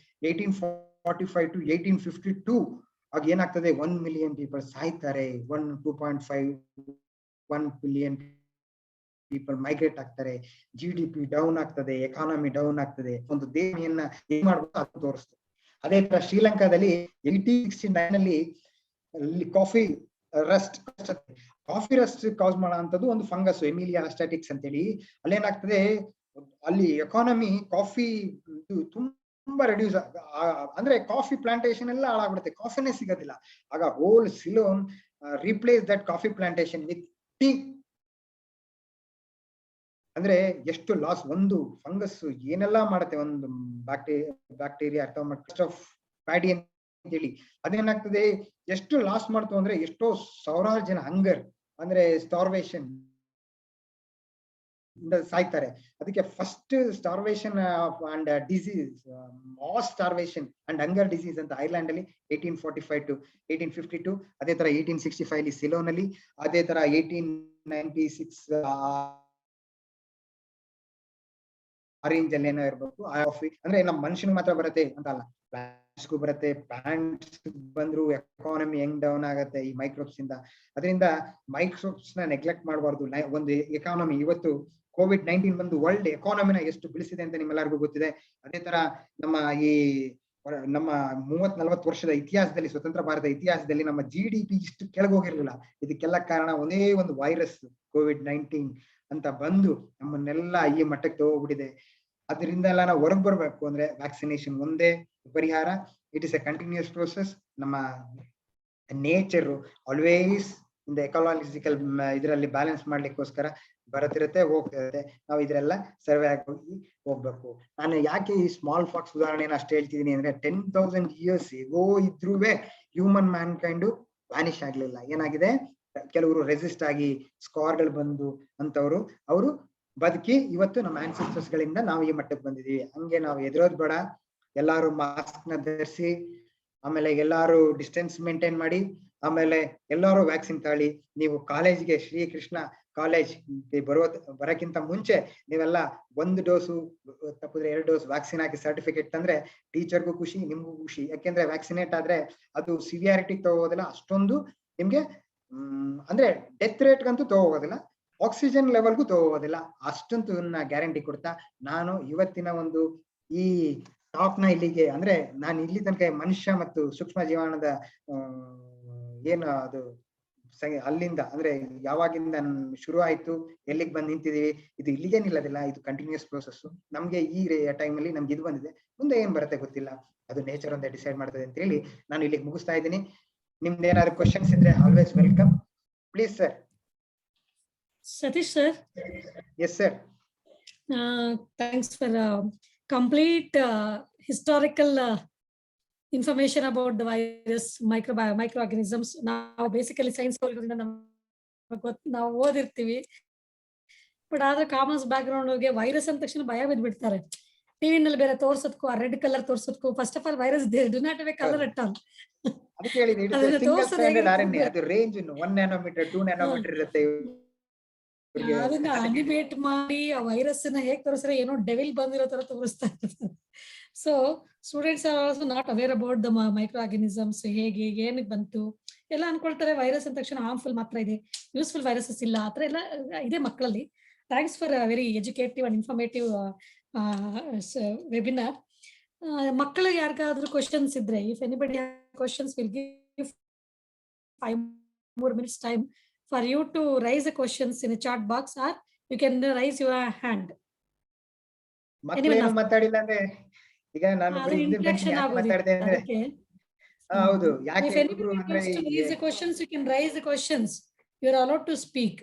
1845 to 1852 ಆಗ ಏನಾಗ್ತದೆ, 1 million ಪೀಪಲ್ ಸಾಯ್ತಾರೆ. 2.51 billion ಪೀಪಲ್ ಮೈಗ್ರೇಟ್ ಆಗ್ತಾರೆ. GDP ಡೌನ್ ಆಗ್ತದೆ, ಎಕಾನಮಿ ಡೌನ್ ಆಗ್ತದೆ. ಒಂದು ದೇಶವನ್ನ ಏನ್ ಮಾಡ್ಬೇಕು ಅದು ತೋರಿಸ್ತದೆ. ಅದೇ ತರ ಶ್ರೀಲಂಕಾದಲ್ಲಿ 1869 ಅಲ್ಲಿ ಕಾಫಿ ರಸ್ಟ್ ಕಾಸ್ ಮಾಡೋ ಅಂತದ್ದು ಒಂದು ಫಂಗಸ್, ಎಮಿಲಿಯಾ ಸ್ಟ್ಯಾಟಿಕ್ಸ್ ಅಂತೇಳಿ. ಅಲ್ಲೇನಾಗ್ತದೆ, ಅಲ್ಲಿ ಎಕಾನಮಿ ಕಾಫಿ ತುಂಬಾ ರೆಡ್ಯೂಸ್, ಅಂದ್ರೆ ಕಾಫಿ ಪ್ಲಾಂಟೇಶನ್ ಎಲ್ಲ ಹಾಳಾಗ್ಬಿಡುತ್ತೆ, ಕಾಫಿನೇ ಸಿಗೋದಿಲ್ಲ. ಆಗ whole Ceylon replace that coffee plantation with tea. ಅಂದ್ರೆ ಎಷ್ಟು ಲಾಸ್. ಒಂದು ಫಂಗಸ್ ಏನೆಲ್ಲಾ ಮಾಡುತ್ತೆ, ಒಂದು ಬ್ಯಾಕ್ಟೀರಿಯಾ ಆಫ್ ಪ್ಯಾಡಿ ಅಂತ ಹೇಳಿ, ಅದೇನಾಗ್ತದೆ ಎಷ್ಟು ಲಾಸ್ ಮಾಡ್ತು ಅಂದ್ರೆ, ಎಷ್ಟೋ ಸಾವಿರಾರು ಜನ ಹಂಗರ್ ಅಂದ್ರೆ ಸ್ಟಾರ್ವೇಷನ್ ಸಾಯ್ತಾರೆ. ಅದಕ್ಕೆ first starvation and disease, mass starvation and hunger disease ಅಂತ ಐರ್ಲ್ಯಾಂಡ್ ಅಲ್ಲಿ 1845 to 1852. ಅದೇ ತರ 1865 ಅಲ್ಲಿ ಸಿಲೋನ್ ಅಲ್ಲಿ, ಅದೇ ತರ 1896 ಆರೆಂಜ್ ಅಲ್ಲಿ ಏನೋ ಇರ್ಬೇಕು. ಕಾಫಿ ಅಂದ್ರೆ ನಮ್ಮ ಮನುಷ್ಯನಿಗೆ ಮಾತ್ರ ಬರುತ್ತೆ ಅಂತ ಅಲ್ಲ, ಪ್ಲಾಂಟ್ಸ್ಗೂ ಬರುತ್ತೆ. ಪ್ಲಾಂಟ್ಸ್ ಬಂದ್ರು ಎಕಾನಮಿ ಹೆಂಗ್ ಡೌನ್ ಆಗತ್ತೆ ಈ ಮೈಕ್ರೋಬ್ಸ್ ಇಂದ. ಅದರಿಂದ ಮೈಕ್ರೋಬ್ಸ್ ನ ನೆಗ್ಲೆಕ್ಟ್ ಮಾಡಬಾರ್ದು. ಒಂದು ಎಕಾನಮಿ ಇವತ್ತು COVID-19 ಬಂದು ವರ್ಲ್ಡ್ ಎಕಾನಮಿನ ಎಷ್ಟು ಬೆಳೆಸಿದೆ ಅಂತ ನಿಮ್ಮೆಲ್ಲರಿಗೂ ಗೊತ್ತಿದೆ. ಅದೇ ತರ ನಮ್ಮ 30-40 ವರ್ಷದ ಇತಿಹಾಸದಲ್ಲಿ, ಸ್ವತಂತ್ರ ಭಾರತ ಇತಿಹಾಸದಲ್ಲಿ ನಮ್ಮ GDP ಇಷ್ಟು ಕೆಳಗೋಗಿರ್ಲಿಲ್ಲ. ಇದಕ್ಕೆಲ್ಲ ಕಾರಣ ಒಂದೇ ಒಂದು ವೈರಸ್ COVID-19 ಅಂತ ಬಂದು ನಮ್ಮನ್ನೆಲ್ಲ ಈ ಮಟ್ಟಕ್ಕೆ ತಗೋಗ್ಬಿಟ್ಟಿದೆ. ಅದರಿಂದ ಎಲ್ಲ ನಾವು ಹೊರಗೆ ಬರ್ಬೇಕು ಅಂದ್ರೆ ವ್ಯಾಕ್ಸಿನೇಷನ್ ಒಂದೇ ಪರಿಹಾರ. It is a continuous process. ನಮ್ಮ nature always in the ecological ಇದರಲ್ಲಿ ಬ್ಯಾಲೆನ್ಸ್ ಮಾಡ್ಲಿಕ್ಕೋಸ್ಕರ ಬರತ್ತಿರುತ್ತೆ, ಹೋಗ್ತಿರುತ್ತೆ. ನಾವು ಇದ್ರೆಲ್ಲ ಸರ್ವೆ ಆಗಿ ಹೋಗ್ಬೇಕು. ನಾನು ಯಾಕೆ ಈ ಸ್ಮಾಲ್ ಫಾಕ್ಸ್ ಉದಾಹರಣೆನ ಅಷ್ಟು ಹೇಳ್ತಿದೀನಿ ಅಂದ್ರೆ, 10,000 years ಎಗೋ ಇದ್ರೂ ಹ್ಯೂಮನ್ ಮ್ಯಾನ್ ಕೈಂಡ್ ವ್ಯಾನಿಶ್ ಆಗ್ಲಿಲ್ಲ. ಏನಾಗಿದೆ, ಕೆಲವರು ರೆಸಿಸ್ಟ್ ಆಗಿ ಸ್ಕಾರ್ಗಳು ಬಂದು ಅಂತವ್ರು ಅವರು ಬದುಕಿ ಇವತ್ತು ನಮ್ಮ ಆನ್ಸೆಸ್ಟರ್ಸ್ ಗಳಿಂದ ನಾವು ಈ ಮಟ್ಟಕ್ಕೆ ಬಂದಿದೀವಿ. ಹಂಗೆ ನಾವು ಎದುರೋದ್ ಬೇಡ. ಎಲ್ಲಾರು ಮಾಸ್ಕ್ ನ ಧರಿಸಿ, ಆಮೇಲೆ ಎಲ್ಲಾರು ಡಿಸ್ಟೆನ್ಸ್ ಮೇಂಟೈನ್ ಮಾಡಿ, ಆಮೇಲೆ ಎಲ್ಲಾರು ವ್ಯಾಕ್ಸಿನ್ ತಗೊಳ್ಳಿ. ನೀವು ಕಾಲೇಜ್ಗೆ, ಶ್ರೀಕೃಷ್ಣ ಕಾಲೇಜ್ ಬರೋಕ್ಕಿಂತ ಮುಂಚೆ ನೀವೆಲ್ಲ 1 ಡೋಸು ತಪ್ಪಿದ್ರೆ 2 ಡೋಸ್ ವ್ಯಾಕ್ಸಿನ್ ಹಾಕಿ ಸರ್ಟಿಫಿಕೇಟ್ ತಂದ್ರೆ ಟೀಚರ್ಗೂ ಖುಷಿ, ನಿಮ್ಗೂ ಖುಷಿ. ಯಾಕೆಂದ್ರೆ ವ್ಯಾಕ್ಸಿನೇಟ್ ಆದ್ರೆ ಅದು ಸಿವಿಯಾರಿಟಿ ತಗೋದಿಲ್ಲ, ಅಷ್ಟೊಂದು ನಿಮ್ಗೆ ಅಂದ್ರೆ ಡೆತ್ ರೇಟ್ಗಂತೂ ತಗೋಗೋದಿಲ್ಲ, ಆಕ್ಸಿಜನ್ ಲೆವೆಲ್ಗೂ ತಗೋಗೋದಿಲ್ಲ. ಅಷ್ಟಂತೂ ಗ್ಯಾರಂಟಿ ಕೊಡ್ತಾ ನಾನು ಇವತ್ತಿನ ಒಂದು ಈ ಟಾಕ್ ನ ಇಲ್ಲಿಗೆ, ಅಂದ್ರೆ ನಾನು ಇಲ್ಲಿ ತನಕ ಮನುಷ್ಯ ಮತ್ತು ಸೂಕ್ಷ್ಮ ಜೀವಾಣುದ ಏನು ಅದು ಅಲ್ಲಿಂದ ಅಂದ್ರೆ ಯಾವಾಗಿಂದ ಶುರು ಆಯ್ತು, ಎಲ್ಲಿಗೆ ಬಂದು ನಿಂತಿದೀವಿ, ಇದು ಇಲ್ಲಿಗೆ ನಿಲ್ಲೋದಿಲ್ಲ. ಇದು ಕಂಟಿನ್ಯೂಸ್ ಪ್ರೋಸೆಸ್. ನಮ್ಗೆ ಈ ಟೈಮ್ ಅಲ್ಲಿ ನಮ್ಗೆ ಇದು ಬಂದಿದೆ, ಮುಂದೆ ಏನ್ ಬರುತ್ತೆ ಗೊತ್ತಿಲ್ಲ. ಅದು ನೇಚರ್ ಅಂತ ಡಿಸೈಡ್ ಮಾಡ್ತದೆ ಅಂತ ಹೇಳಿ ನಾನು ಇಲ್ಲಿಗೆ ಮುಗಿಸ್ತಾ ಇದ್ದೀನಿ. ನಿಮ್ದು ಏನಾದ್ರು ಕ್ವಶನ್ಸ್ ಇದ್ರೆ always welcome. Please sir. Satish sir, yes sir. thanks for complete historical information about the virus, microorganisms. Now basically science ನಾವು ಓದಿರ್ತೀವಿ, ಬಟ್ ಆದ್ರೆ ಕಾಮರ್ಸ್ ಬ್ಯಾಕ್ ಗ್ರೌಂಡ್ ವೈರಸ್ ಅಂದ ತಕ್ಷಣ ಭಯ ಬಿದ್ಬಿಡ್ತಾರೆ. ಟಿವಿನಲ್ಲಿ ಬೇರೆ ತೋರ್ಸೋದಕ್ಕೂ ಆ ರೆಡ್ ಕಲರ್ ತೋರ್ಸೋದಕ್ಕೂ, first of all virus do not have a colour at all. ಅದಕ್ಕೆ ಹೇಳಿದೆ ಅದನ್ನ ಸಿಂಗಲ್ ತೋರ್ಸೋದು ಸ್ಟ್ರಾಂಡೆಡ್ ಹೇಗೆ RNA, ಅದು ರೇಂಜ್ 1 ನ್ಯಾನೋಮೀಟರ್ 2 ನ್ಯಾನೋಮೀಟರ್ ಇರುತ್ತೆ. ಅದನ್ನ ಅನಿಮೇಟ್ ಮಾಡಿ ಆ ವೈರಸ್ ನ ಹೇಗ್ ತೋರಿಸ್ರೆ ಏನೋ ಡೆವಿಲ್ ಬಂದಿರೋ ತರ ತೋರಿಸ್ತಾ ಇರ್ತಾರೆ. So students are also not aware about the micro organisms, ಹೇಗೆ ಏನಕ್ಕೆ ಬಂತು ಎಲ್ಲ ಅನ್ಕೊಳ್ತಾರೆ. ವೈರಸ್ ಅಂದ ತಕ್ಷಣ ಹಾರ್ಮ್ಫುಲ್ ಮಾತ್ರ ಇದೆ, ಯೂಸ್ಫುಲ್ ವೈರಸಸ್ ಇಲ್ಲ, ಆ ಥರ ಎಲ್ಲ ಇದೆ ಮಕ್ಕಳಲ್ಲಿ. Thanks for very executive and informative webinar. ಮಕ್ಕಳಿಗೆ ಯಾರಿಗಾದ್ರೂ ಕ್ವಶನ್ಸ್ ಇದ್ರೆ, if anybody questions, will give 5 more minutes time for you to raise the questions in a chat box, or you can raise your hand. ಮಕ್ಕಳು ಏನು ಮಾತಾಡಿಲ್ಲ ಅಂದ್ರೆ, ಈಗ ನಾನು ಬರೀ ಹಿಂದಿನ ಬೆಂಚ್ ಮಾತಾಡ್ದೆ ಅಂದ್ರೆ, ಹೌದು ಯಾಕೆ If anybody wants to raise the questions, you can raise the questions. You are allowed to speak.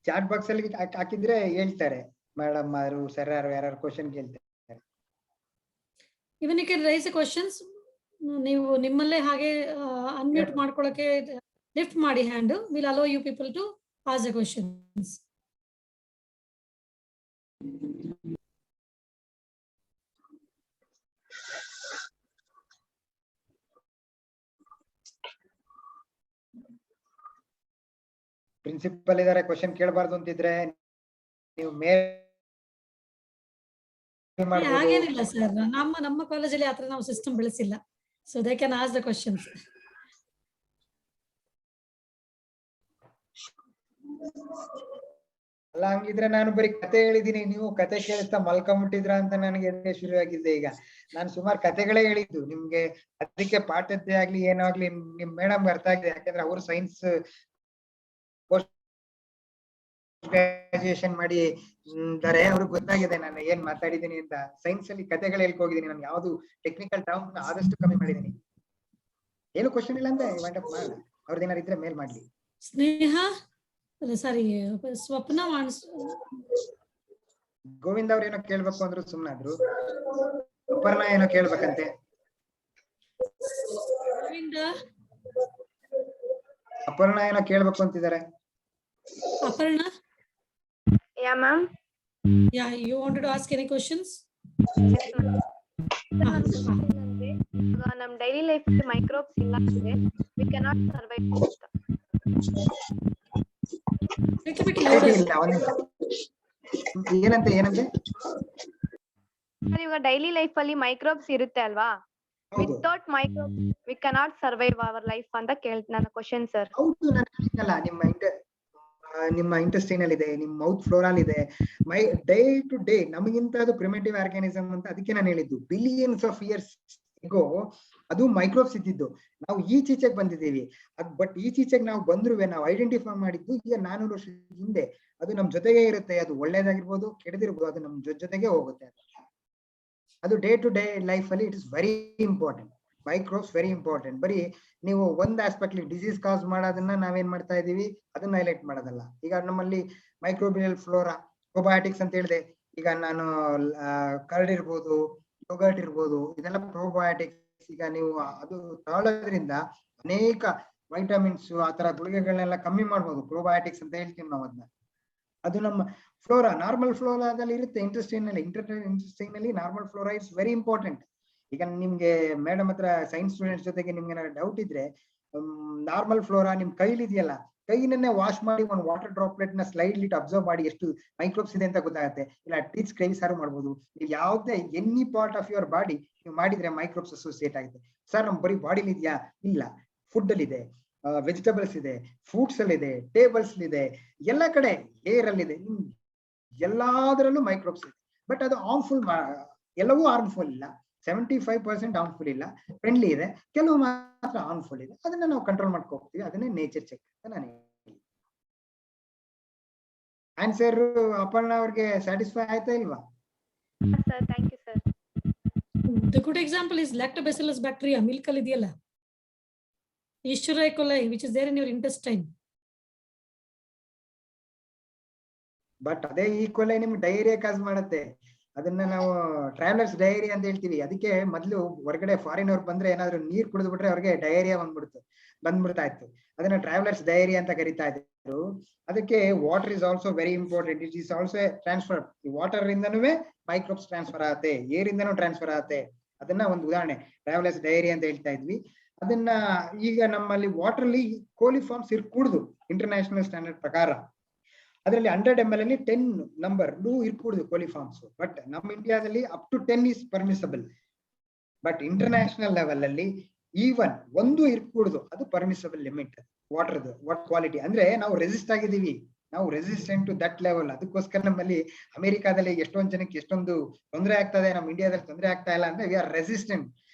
Chat box ಅಲ್ಲಿ ಹಾಕಿದ್ರೆ ಹೇಳ್ತಾರೆ ಮೇಡಮ್ ಅವರು ಸರ್ ಯಾರು ಕ್ವಶನ್ ಕೇಳ್ತಾರೆ. Even you can raise the questions. ನೀವು ನಿಮ್ಮಲ್ಲೇ ಹಾಗೆ ಅನ್ಮ್ಯೂಟ್ ಮಾಡ್ಕೊಳ್ಳೋಕೆ ಲಿಫ್ಟ್ ಮಾಡಿ hand. Will allow you people to ask the questions. Principal ಇದಾರೆ, ಕ್ವಶನ್ ಕೇಳಬಾರ್ದು ಅಂತಿದ್ರೆ ನೀವು ಹಾಗೇನಿಲ್ಲ ಸರ್, ನಮ್ಮ ಕಾಲೇಜಲ್ಲಿ ಆತರ ನಾವು ಸಿಸ್ಟಮ್ ಬೆಳೆಸಿಲ್ಲ. So they can ask the questions. ಅಲ್ಲ ಹಂಗಿದ್ರೆ ನಾನು ಬರೀ ಕತೆ ಹೇಳಿದೀನಿ, ನೀವು ಕತೆ ಕೇಳಿಸ್ತಾ ಮಲ್ಕೊಂಬಿಟ್ಟಿದ್ರ ಅಂತ ನನಗೆ ಶುರುವಾಗಿದ್ದೆ. ಈಗ ನಾನು ಸುಮಾರು ಕತೆಗಳೇ ಹೇಳಿದ್ದು ನಿಮ್ಗೆ, ಅದಕ್ಕೆ ಪಾಠದ್ದೇ ಆಗ್ಲಿ ಏನಾಗ್ಲಿ ನಿಮ್ ಮೇಡಮ್ ಅರ್ಥ ಆಗಿದೆ. ಯಾಕಂದ್ರೆ ಅವರು ಸೈನ್ಸ್ ಗ್ರಾಜುಯೇಷನ್ ಮಾಡಿ ಇದ್ದಾರೆ, ಅವ್ರಿಗೆ ಗೊತ್ತಾಗಿದೆ ನಾನು ಏನ್ ಮಾತಾಡಿದೀನಿ ಅಂತ. ಸೈನ್ಸ್ ಅಲ್ಲಿ ಕತೆಗಳು ಹೇಳ್ಕೋಗಿದ್ದೀನಿ, ನಾನು ಯಾವ್ದು ಟೆಕ್ನಿಕಲ್ ಟರ್ಮ್ ಆದಷ್ಟು ಕಮ್ಮಿ ಮಾಡಿದೀನಿ. ಏನು ಕ್ವಶನ್ ಇಲ್ಲ ಅಂದ್ರೆ ಅವ್ರದ್ದೇನಾರು ಇದ್ರೆ ಮೇಲ್ ಮಾಡ್ಲಿ. ಸ್ನೇಹ, ಸಾರಿ ಸ್ವಪ್ನ, ಗೋವಿಂದ ಅವ್ರ ಏನೋ ಕೇಳ್ಬೇಕು ಅಂದ್ರು ಸುಮ್ನಾದ್ರು. ಅಪರ್ಣ ಏನೋ ಕೇಳ್ಬೇಕಂತೆ. ಅಪರ್ಣ ಏನೋ ಕೇಳ್ಬೇಕು ಅಂತಿದ್ದಾರೆ. Aparna, Yeah, ma'am. yeah, you wanted to ask any questions? ನಮ್ ಡೈಲಿ ಲೈಫ್ ಮೈಕ್ರೋಬ್ಸ್ ಇಲ್ಲ ಅಂದ್ರೆ we cannot survive. ಏನಂತೆ ಸರ್, ಇವಾಗ ಡೈಲಿ ಲೈಫ್ ಅಲ್ಲಿ ಮೈಕ್ರೋಬ್ಸ್ ಇರುತ್ತೆ ಅಲ್ವಾ? Without microbes we cannot survive our life ಅಂತ ನನ್ನ ಕ್ವಶನ್ ಸರ್. ಹೌದು, ನಾನು ಹೇಳಿದ್ನಲ್ಲ, ನಿಮ್ಮ ಇಂಟೆಸ್ಟೈನಲ್ ಇದೆ, ನಿಮ್ಮ ಮೌತ್ ಫ್ಲೋರಲ್ ಇದೆ. ಡೇ ಟು ಡೇ ನಮಗಿಂತ ಅದು ಪ್ರಿಮಿಟಿವ್ ಆರ್ಗಾನಿಸಮ್ ಅಂತ. ಅದಕ್ಕೆ ನಾನು ಹೇಳಿದ್ದು ಬಿಲಿಯನ್ಸ್ ಆಫ್ ಇಯರ್ಸ್ ಇಗೋ ಅದು ಮೈಕ್ರೋಬ್ಸ್ ಇದ್ದಿದ್ದು. ನಾವು ಈಚೀಚೆಗೆ ಬಂದಿದ್ದೀವಿ. ಬಟ್ ಈಚೀಚೆಗೆ ನಾವು ಬಂದ್ರು ನಾವು ಐಡೆಂಟಿಫೈ ಮಾಡಿದ್ದು ಈಗ 400 ವರ್ಷದ ಹಿಂದೆ. ಅದು ನಮ್ ಜೊತೆಗೆ ಇರುತ್ತೆ, ಅದು ಒಳ್ಳೇದಾಗಿರ್ಬೋದು ಕೆಡದಿರ್ಬೋದು, ಅದು ನಮ್ ಜೊತೆಗೆ ಹೋಗುತ್ತೆ. ಅದು ಡೇ ಟು ಡೇ ಲೈಫ್ ಅಲ್ಲಿ it is very important. Microbes very important. ಬರೀ ನೀವು ಒಂದ್ ಆಸ್ಪೆಕ್ಟ್ ಡಿಸೀಸ್ ಕಾಸ್ ಮಾಡೋದನ್ನ ನಾವೇನ್ ಮಾಡ್ತಾ ಇದೀವಿ, ಅದನ್ನ ಹೈಲೈಟ್ ಮಾಡೋದಲ್ಲ. ಈಗ ನಮ್ಮಲ್ಲಿ ಮೈಕ್ರೋಬಿಯಲ್ ಫ್ಲೋರಾ, ಪ್ರೊಬಯೋಟಿಕ್ಸ್ ಅಂತ ಹೇಳಿದೆ. ಈಗ ನಾನು ಕರ್ಡ್ ಇರ್ಬೋದು, ಯೋಗರ್ಟ್ ಇರ್ಬೋದು, ಇದೆಲ್ಲ ಪ್ರೊಬಯೋಟಿಕ್ಸ್. ಈಗ ನೀವು ಅದು ತಗೊಳ್ಳೋದ್ರಿಂದ ಅನೇಕ ವೈಟಮಿನ್ಸ್ ಆ ತರ ಗುಳಿಗೆಗಳನ್ನೆಲ್ಲ ಕಮ್ಮಿ ಮಾಡ್ಬೋದು. ಪ್ರೊಬಯೋಟಿಕ್ಸ್ ಅಂತ ಹೇಳ್ತೀವಿ ನಾವು ಅದನ್ನ. ಅದು ನಮ್ಮ ಫ್ಲೋರಾ, ನಾರ್ಮಲ್ ಫ್ಲೋರಾದಲ್ಲಿ ಇರುತ್ತೆ. ಇಂಟೆಸ್ಟೈನಲ್ಲಿ normal flora is very important. ಈಗ ನಿಮ್ಗೆ ಮೇಡಮ್ ಹತ್ರ ಸೈನ್ಸ್ ಸ್ಟೂಡೆಂಟ್ಸ್ ಜೊತೆಗೆ ನಿಮ್ಗೆ ಏನಾದ್ರು ಡೌಟ್ ಇದ್ರೆ, ನಾರ್ಮಲ್ ಫ್ಲೋರಾ ನಿಮ್ ಕೈಲಿ ಇದೆಯಲ್ಲ, ಕೈನನ್ನೇ ವಾಶ್ ಮಾಡಿ ಒಂದು ವಾಟರ್ ಡ್ರಾಪ್ಲೆಟ್ ನ ಸ್ಲೈಡ್ಲಿ ಅಬ್ಸರ್ವ್ ಮಾಡಿ ಎಷ್ಟು ಮೈಕ್ರೋಬ್ಸ್ ಇದೆ ಅಂತ ಗೊತ್ತಾಗುತ್ತೆ. ಇಲ್ಲ ಟೀಚ್ ಕ್ರೈವ್ ಸಾರು ಮಾಡ್ಬೋದು. ನೀವು ಯಾವ್ದೇ any part of your body ನೀವು ಮಾಡಿದ್ರೆ ಮೈಕ್ರೋಬ್ಸ್ ಅಸೋಸಿಯೇಟ್ ಆಗುತ್ತೆ. ಸರ್ ನಮ್ ಬರೀ ಬಾಡಿಲಿ ಇದೆಯಾ? ಇಲ್ಲ, ಫುಡ್ ಅಲ್ಲಿ ಇದೆ, ವೆಜಿಟೇಬಲ್ಸ್ ಇದೆ, ಫ್ರೂಟ್ಸ್ ಅಲ್ಲಿ ಇದೆ, ಟೇಬಲ್ಸ್ ಇದೆ, ಎಲ್ಲ ಕಡೆ ಏರ್ ಅಲ್ಲಿ ಇದೆ, ಎಲ್ಲಾದ್ರಲ್ಲೂ ಮೈಕ್ರೋಬ್ಸ್ ಇದೆ. ಬಟ್ ಅದು ಹಾರ್ಮ್ಫುಲ್, ಎಲ್ಲವೂ ಹಾರ್ಮ್ಫುಲ್ ಇಲ್ಲ. 75% ಹಾರ್ಮ್ಫುಲ್ ಇಲ್ಲ, ಫ್ರೆಂಡ್ಲಿ ಇದೆ. ಕೆಲವು ಮಾತ್ರ ಹಾರ್ಮ್ಫುಲ್ ಇದೆ. ಅದನ್ನ ನಾವು ಕಂಟ್ರೋಲ್ ಮಾಡ್ಕೋತೀವಿ. ಅದನ್ನೇ ನೇಚರ್ ಚೆಕ್ ಅಂತ ನಾನು ಹೇಳಿ. ಆನ್ಸರ್ ಅಪರ್ಣ ಅವ್ರಿಗೆ ಸ್ಯಾಟಿಸ್ಫೈ ಆಯ್ತಾ ಇಲ್ವಾ? Sir, thank you sir. The good example is Lactobacillus bacteria, milk ಅಲ್ಲಿ ಇದೆಯಲ್ಲ. Escherichia coli, which is there in your intestine. But ಅದೇ ಈಕ್ವಲ್ ನಿಮ್ಗೆ ಡೈರಿಯಾ ಕಾಸ್ ಮಾಡುತ್ತೆ. ಅದನ್ನ ನಾವು ಟ್ರಾವೆಲರ್ಸ್ ಡೈರಿಯಾ ಅಂತ ಹೇಳ್ತೀವಿ. ಅದಕ್ಕೆ ಮೊದ್ಲು ಹೊರಗಡೆ ಫಾರಿನ್ ಅವ್ರು ಬಂದ್ರೆ ಏನಾದ್ರು ನೀರ್ ಕುಡಿದು ಬಿಟ್ರೆ ಅವ್ರಿಗೆ ಡೈರಿಯಾ ಬಂದ್ಬಿಡ್ತಾ ಇತ್ತು. ಅದನ್ನ ಟ್ರಾವೆಲರ್ಸ್ ಡೈರಿಯಾ ಅಂತ ಕರಿತಾ ಇದ್ರು. ಅದಕ್ಕೆ water is also very important. It is also transfer. ಈ ವಾಟರ್ ಇಂದನೂ ಮೈಕ್ರೋಬ್ಸ್ ಟ್ರಾನ್ಸ್ಫರ್ ಆಗುತ್ತೆ, ಏರ್ ಇಂದನೂ ಟ್ರಾನ್ಸ್ಫರ್ ಆಗುತ್ತೆ. ಅದನ್ನ ಒಂದು ಉದಾಹರಣೆ ಟ್ರಾವೆಲರ್ಸ್ ಡೈರಿಯಾ ಅಂತ ಹೇಳ್ತಾ ಇದ್ವಿ. ಅದನ್ನ ಈಗ ನಮ್ಮಲ್ಲಿ ವಾಟರ್ ಅಲ್ಲಿ ಕೋಲಿಫಾರ್ಮ್ಸ್ ಇರ್ಕೂಡ್ದು ಇಂಟರ್ನ್ಯಾಷನಲ್ ಸ್ಟ್ಯಾಂಡರ್ಡ್ ಪ್ರಕಾರ. ಅದರಲ್ಲಿ 100 ml ಅಲ್ಲಿ 10 ನಂಬರ್ ಇರ್ಕೂಡುದು ಕೋಲಿಫಾರ್ಮ್ಸ್. ಬಟ್ ನಮ್ಮ ಇಂಡಿಯಾದಲ್ಲಿ up to 10 is permissible. But international level ಅಲ್ಲಿ ಈವನ್ 1 ಇರ್ಕೂಡುದು, ಅದು ಪರ್ಮಿಸಬಲ್ ಲಿಮಿಟ್. ವಾಟರ್ದು ವಾಟರ್ ಕ್ವಾಲಿಟಿ ಅಂದ್ರೆ ನಾವು ರೆಸಿಸ್ಟ್ ಆಗಿದ್ದೀವಿ, ನಾವು ರೆಸಿಸ್ಟೆಂಟ್ ಟು ದಟ್ ಲೆವೆಲ್. ಅದಕ್ಕೋಸ್ಕರ ನಮ್ಮಲ್ಲಿ ಅಮೆರಿಕಾದಲ್ಲಿ ಎಷ್ಟೊಂದು ಜನಕ್ಕೆ ಎಷ್ಟೊಂದು ತೊಂದರೆ ಆಗ್ತದೆ, ನಮ್ಮ ಇಂಡಿಯಾದಲ್ಲಿ ತೊಂದರೆ ಆಗ್ತಾ ಇಲ್ಲ ಅಂದ್ರೆ we are resistant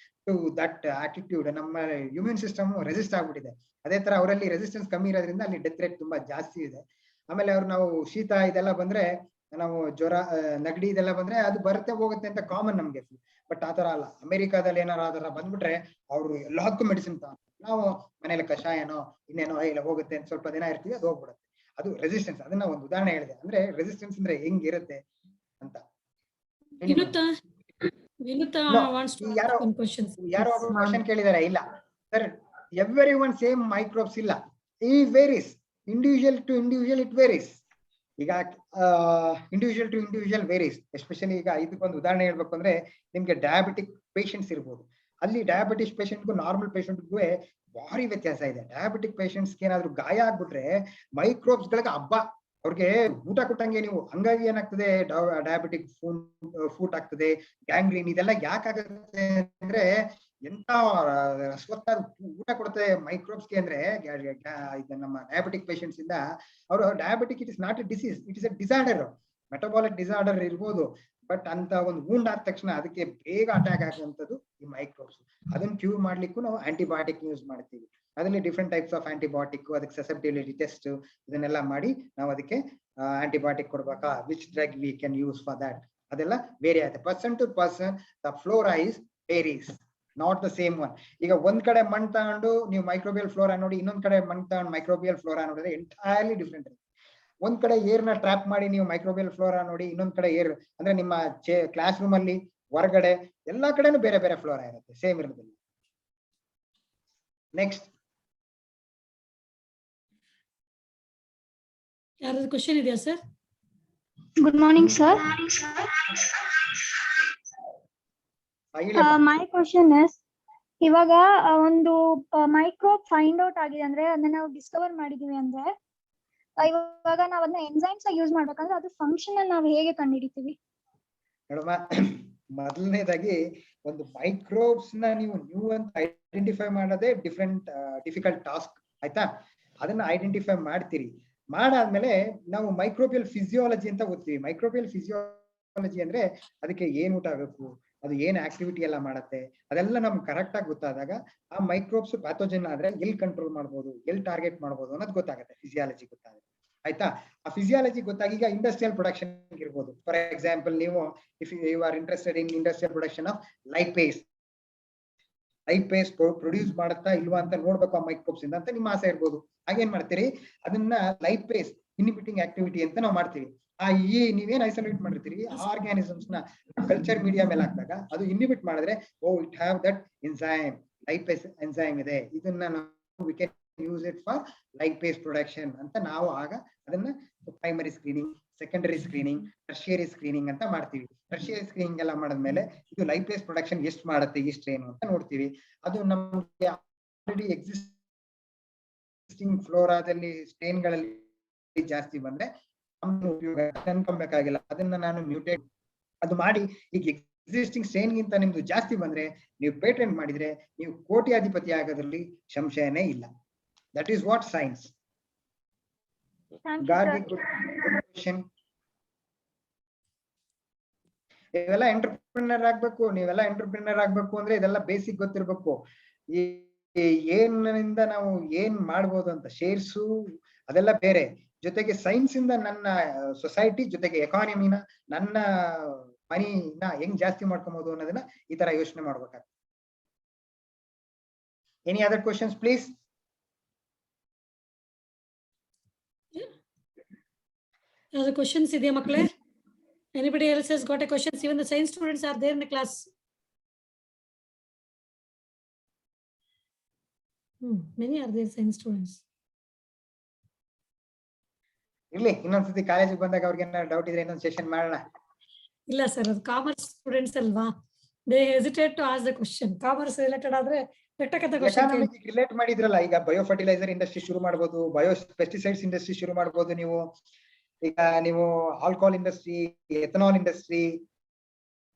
to that attitude. ನಮ್ಮ ಇಮ್ಯೂನ್ ಸಿಸ್ಟಮ್ ರೆಸಿಸ್ಟ್ ಆಗ್ಬಿಟ್ಟಿದೆ. ಅದೇ ತರ ಅವರಲ್ಲಿ ರೆಸಿಸ್ಟೆನ್ಸ್ ಕಮ್ಮಿ ಇರೋದ್ರಿಂದ ಅಲ್ಲಿ ಡೆತ್ ರೇಟ್ ತುಂಬಾ ಜಾಸ್ತಿ ಇದೆ. ಆಮೇಲೆ ನಾವು ಶೀತ ಇದೆಲ್ಲ ಬಂದ್ರೆ, ನಾವು ಜ್ವರ ನೆಗಡಿ ಇದೆಲ್ಲ ಬಂದ್ರೆ ಅದು ಬರುತ್ತೆ ಹೋಗುತ್ತೆ ಅಂತ ಕಾಮನ್ ನಮ್ಗೆ. ಬಟ್ ಆತರ ಅಲ್ಲ. ಅಮೆರಿಕಾದಲ್ಲಿ ಏನಾರ ಆತರ ಬಂದ್ಬಿಟ್ರೆ ಅವ್ರು ಎಲ್ಲದಕ್ಕೂ ಮೆಡಿಸಿನ್ ನಾವು ಮನೇಲಿ ಕಷಾಯನೋ ಇನ್ನೇನೋ ಇಲ್ಲ ಹೋಗುತ್ತೆ ಅಂತ ಸ್ವಲ್ಪ ದಿನ ಇರ್ತೀವಿ, ಅದು ಹೋಗ್ಬಿಡುತ್ತೆ. ಅದು ರೆಸಿಸ್ಟೆನ್ಸ್. ಅದನ್ನ ಒಂದು ಉದಾಹರಣೆ ಹೇಳಿದೆ. ಅಂದ್ರೆ ರೆಸಿಸ್ಟೆನ್ಸ್ ಅಂದ್ರೆ ಹೆಂಗಿರುತ್ತೆ ಅಂತ. ಯಾರೋ ಕ್ವಶನ್ ಕೇಳಿದಾರೆ. ಇಲ್ಲ sir, every one same microbes ಇಲ್ಲ. ಈ varies individual to individual, it varies. ಈಗ individual to individual varies. Especially ಈಗ ಇದಕ್ಕೊಂದು ಉದಾಹರಣೆ ಹೇಳ್ಬೇಕು ಅಂದ್ರೆ, ನಿಮ್ಗೆ ಡಯಾಬಿಟಿಕ್ ಪೇಷಂಟ್ಸ್ ಇರ್ಬೋದು. ಅಲ್ಲಿ ಡಯಾಬಿಟಿಸ್ ಪೇಷಂಟ್ಗೂ ನಾರ್ಮಲ್ ಪೇಷಂಟ್ಗೂ ಭಾರಿ ವ್ಯತ್ಯಾಸ ಇದೆ. ಡಯಾಬಿಟಿಕ್ ಪೇಷಂಟ್ಸ್ಗೆ ಏನಾದ್ರು ಗಾಯ ಆಗ್ಬಿಟ್ರೆ ಮೈಕ್ರೋಬ್ಸ್ ಗಳಿಗೆ ಹಬ್ಬ. ಅವ್ರಿಗೆ ಊಟ ಕೊಟ್ಟಂಗೆ ನೀವು. ಹಂಗಾಗಿ ಏನಾಗ್ತದೆ, ಡಯಾಬಿಟಿಕ್ ಫೂಟ್ ಆಗ್ತದೆ, ಗ್ಯಾಂಗ್ರೀನ್. ಇದೆಲ್ಲ ಯಾಕಾಗುತ್ತೆ ಅಂದ್ರೆ ಎಂತ ಸ್ವತ್ತಾದ ಊಟ ಕೊಡುತ್ತೆ ಮೈಕ್ರೋಬ್ಸ್ಗೆ ಅಂದ್ರೆ, ನಮ್ಮ ಡಯಾಬಿಟಿಕ್ ಪೇಷಂಟ್ಸ್ ಇಂದ ಅವರು diabetic it is not A disease, it is A disorder. Metabolic disorder ಇರ್ಬೋದು. ಬಟ್ ಅಂತ ಒಂದು ವೂಂಡ್ ಆದ ತಕ್ಷಣ ಅದಕ್ಕೆ ಬೇಗ ಅಟ್ಯಾಕ್ ಆಗುವಂಥದ್ದು ಈ ಮೈಕ್ರೋಬ್ಸ್. ಅದನ್ನ ಕ್ಯೂರ್ ಮಾಡ್ಲಿಕ್ಕೂ ನಾವು ಆಂಟಿಬಯೋಟಿಕ್ ಯೂಸ್ ಮಾಡ್ತೀವಿ. ಅದರಲ್ಲಿ ಡಿಫ್ರೆಂಟ್ ಟೈಪ್ಸ್ ಆಫ್ ಆಂಟಿಬಯೋಟಿಕ್, ಅದಕ್ಕೆ ಸಸೆಪ್ಟಿಬಿಲಿಟಿ ಟೆಸ್ಟ್ ಇದನ್ನೆಲ್ಲ ಮಾಡಿ ನಾವು ಅದಕ್ಕೆ ಆಂಟಿಬಯೋಟಿಕ್ ಕೊಡ್ಬೇಕಾ, which drug we can use for that, ಅದೆಲ್ಲ ಬೇರೆ ಆಗುತ್ತೆ. Person to person the flora is varies, not the same one. ಈಗ ಒಂದ್ ಕಡೆ ಮಣ್ಣು ತಗೊಂಡು ನೀವು ಮೈಕ್ರೋಬಿಯಲ್ ಫ್ಲೋರಾ ನೋಡಿ, ಇನ್ನೊಂದ್ ಕಡೆ ಮಣ್ಣು ತಗೊಂಡು ಮೈಕ್ರೋಬಿಯಲ್ ಫ್ಲೋರಾ ನೋಡಿದ್ರೆ ಎಂಟೈರ್ಲಿ ಡಿಫ್ರೆಂಟ್ ಇರುತ್ತೆ. ಒಂದ್ ಕಡೆ ಏರ್ನ ಟ್ರ್ಯಾಪ್ ಮಾಡಿ ನೀವು ಮೈಕ್ರೋಬಿಯಲ್ ಫ್ಲೋರಾ ನೋಡಿ, ಇನ್ನೊಂದ್ ಕಡೆ ಏರ್ ಅಂದ್ರೆ ನಿಮ್ಮ ಕ್ಲಾಸ್ ರೂಮ್ ಅಲ್ಲಿ ಹೊರಗಡೆ ಎಲ್ಲಾ ಕಡೆನೂ ಬೇರೆ ಬೇರೆ ಫ್ಲೋರಾ ಇರುತ್ತೆ, ಸೇಮ್ ಇರೋದಿಲ್ಲ. ನೆಕ್ಸ್ಟ್ ಯಾರಾದ್ರೂ ಕ್ವಶನ್ ಇದೆಯಾ sir? Good morning, sir. My question is, ಇವಾಗ ಒಂದು ಮೈಕ್ರೋಬ್ ಫೈಂಡ್ ಔಟ್ ಆಗಿದೆ ಅಂದ್ರೆ, ಅದನ್ನ ನಾವು ಡಿಸ್ಕವರ್ ಮಾಡಿದೀವಿ ಅಂದ್ರೆ, ಇವಾಗ ನಾವ್ ಅದನ್ನ ಎನ್ಸೈಮ್ಸ್ ಯೂಸ್ ಮಾಡ್ಬೇಕಂದ್ರೆ ಅದು ಫಂಕ್ಷನ್ ನಾವು ಹೇಗೆ ಕಂಡುಹಿಡಿತೀವಿ? ನೋಡಮ್ಮ, ಮೊದಲನೇದಾಗಿ ಒಂದು ಮೈಕ್ರೋಬ್ಸ್ ನ ನೀವು ಅಂತ ಐಡೆಂಟಿಫೈ ಮಾಡೋದೇ ಡಿಫಿಕಲ್ಟ್ ಟಾಸ್ಕ್. ಆಯ್ತಾ? ಅದನ್ನ ಐಡೆಂಟಿಫೈ ಮಾಡ್ತೀರಿ. ಮಾಡಾದ್ಮೇಲೆ ನಾವು ಮೈಕ್ರೋಬಿಯಲ್ ಫಿಸಿಯಾಲಜಿ ಅಂತ ಓದ್ತೀವಿ. ಮೈಕ್ರೋಬಿಯಲ್ ಫಿಸಿಯಾಲಜಿ ಅಂದ್ರೆ ಅದಕ್ಕೆ ಏನ್ ಊಟ ಬೇಕು, ಅದು ಏನ್ ಆಕ್ಟಿವಿಟಿ ಎಲ್ಲ ಮಾಡತ್ತೆ, ಅದೆಲ್ಲ ನಮ್ಗೆ ಕರೆಕ್ಟ್ ಆಗಿ ಗೊತ್ತಾದಾಗ ಆ ಮೈಕ್ರೋಬ್ಸ್ ಪ್ಯಾಥೋಜನ್ ಆದ್ರೆ ಎಲ್ಲಿ ಕಂಟ್ರೋಲ್ ಮಾಡ್ಬೋದು, ಎಲ್ಲಿ ಟಾರ್ಗೆಟ್ ಮಾಡ್ಬೋದು ಅನ್ನೋದು ಗೊತ್ತಾಗುತ್ತೆ. ಫಿಸಿಯಾಲಜಿ ಗೊತ್ತಾಗುತ್ತೆ. ಆಯ್ತಾ? ಆ ಫಿಸಿಯಾಲಜಿ ಗೊತ್ತಾಗಿ ಈಗ ಇಂಡಸ್ಟ್ರಿಯಲ್ ಪ್ರೊಡಕ್ಷನ್ ಇರ್ಬೋದು. ಫಾರ್ ಎಕ್ಸಾಂಪಲ್, ನೀವು if you are interested in industrial production of lipase produce ಮಾಡುತ್ತಾ ಇಲ್ವಾ ಅಂತ ನೋಡ್ಬೇಕು ಆ ಮೈಕ್ರೋಬ್ಸ್ ಇಂದ ಅಂತ ನಿಮ್ಮ ಆಸೆ ಇರ್ಬೋದು. ಹಾಗೇನ್ ಮಾಡ್ತೀರಿ, ಅದನ್ನ ಲೈಪೇಸ್ ಇನ್ಹಿಬಿಟಿಂಗ್ ಆಕ್ಟಿವಿಟಿ ಅಂತ ನಾವು ಮಾಡ್ತೀವಿ. ನೀವೇನ್ ಐಸೋಲೇಟ್ ಮಾಡಿರ್ತೀರಿ ಆರ್ಗ್ಯಾನಿಸಮ್ಸ್ ನ ಕಲ್ಚರ್ ಮೀಡಿಯಾ ಮೇಲೆ ಹಾಕಿದಾಗ ಅದು ಇನ್ಹಿಬಿಟ್ ಮಾಡಿದ್ರೆ, it have that enzyme, lipase enzyme ಇದೆ, ಇದನ್ನ ನಾವು V can use it for lipase production ಅಂತ ನಾವು ಆಗ ಅದನ್ನ primary screening, secondary screening, tertiary screening ಅಂತ ಮಾಡ್ತೀವಿ. ಟರ್ಷಿಯರಿ ಸ್ಕ್ರೀನಿಂಗ್ ಎಲ್ಲ ಮಾಡಿದ್ಮೇಲೆ ಇದು ಲೈಪೇಸ್ ಪ್ರೊಡಕ್ಷನ್ ಎಷ್ಟು ಮಾಡುತ್ತೆ, ಇಷ್ಟೇನು ಅಂತ ನೋಡ್ತೀವಿ. ಅದು ನಮ್ಗೆ ಆಲ್ರೆಡಿ ಎಕ್ಸಿಸ್ಟಿಂಗ್ ಫ್ಲೋರಾದಲ್ಲಿ ಸ್ಟೇನ್ಗಳಲ್ಲಿ ಜಾಸ್ತಿ ಬಂದ್ರೆ ಉಪಯೋಗ ಅನ್ಕೊಬೇಕಾಗಿಲ್ಲ. ಅದನ್ನ ನಾನು ಮ್ಯೂಟೇಟ್ ಅದು ಮಾಡಿ, ಈಗ ಎಕ್ಸಿಸ್ಟಿಂಗ್ ಸ್ಟೇನ್ ಗಿಂತ ನಿಮ್ದು ಜಾಸ್ತಿ ಬಂದ್ರೆ ನೀವು ಪೇಟೆಂಟ್ ಮಾಡಿದ್ರೆ ನೀವು ಕೋಟ್ಯಾಧಿಪತಿ ಆಗೋದ್ರಲ್ಲಿ ಸಂಶಯನೇ ಇಲ್ಲ. That is what science. ಇವೆಲ್ಲ ಎಂಟರ್ಪ್ರಿನರ್ ಆಗ್ಬೇಕು. ನೀವೆಲ್ಲ ಎಂಟರ್ಪ್ರಿನರ್ ಆಗ್ಬೇಕು ಅಂದ್ರೆ ಇದೆಲ್ಲ ಬೇಸಿಕ್ ಗೊತ್ತಿರ್ಬೇಕು. ಏನಿಂದ ನಾವು ಏನ್ ಮಾಡ್ಬೋದು ಅಂತ, ಶೇರ್ಸು ಅದೆಲ್ಲ ಬೇರೆ, ಜೊತೆಗೆ ಸೈನ್ಸ್ ಇಂದ ನನ್ನ ಸೊಸೈಟಿ ಜೊತೆಗೆ ಎಕಾನಮಿನ, ನನ್ನ ಮನಿನ ಹೆಂಗ್ ಜಾಸ್ತಿ ಮಾಡ್ಕೊಬಹುದು ಅನ್ನೋದನ್ನ ಈ ತರ ಯೋಚನೆ ಮಾಡ್ಬೇಕಾಗ್ತದೆ. Any other questions please? The questions idea makle? Anybody else has got a questions? Even the science students are there in the class. Many are there science students. ಇರ್ಲಿ, ಇನ್ನೊಂದ್ಸತಿ ಕಾಲೇಜಿಗೆ ಬಂದಾಗ ಅವ್ರಿಗೆ ಏನಾದ್ರು ಡೌಟ್ ಇದ್ರೆ ಇನ್ನೊಂದು ಸೆಷನ್ ಮಾಡೋಣ. ಇಲ್ಲ ಸರ್, ಅದು ಕಾಮರ್ಸ್ ಸ್ಟೂಡೆಂಟ್ಸ್ ಅಲ್ವಾ, they hesitate to ask the question. Commerce related ಆದ್ರೆ ರಿಲೇಟ್ ಮಾಡಿದ್ರಲ್ಲ, ಈಗ ಬಯೋ ಫರ್ಟಿಲೈಸರ್ ಇಂಡಸ್ಟ್ರಿ ಶುರು ಮಾಡಬಹುದು, ಬಯೋ ಪೆಸ್ಟಿಸೈಡ್ಸ್ ಇಂಡಸ್ಟ್ರಿ ಶುರು ಮಾಡಬಹುದು ನೀವು. ಈಗ ನೀವು alcohol industry, ethanol industry,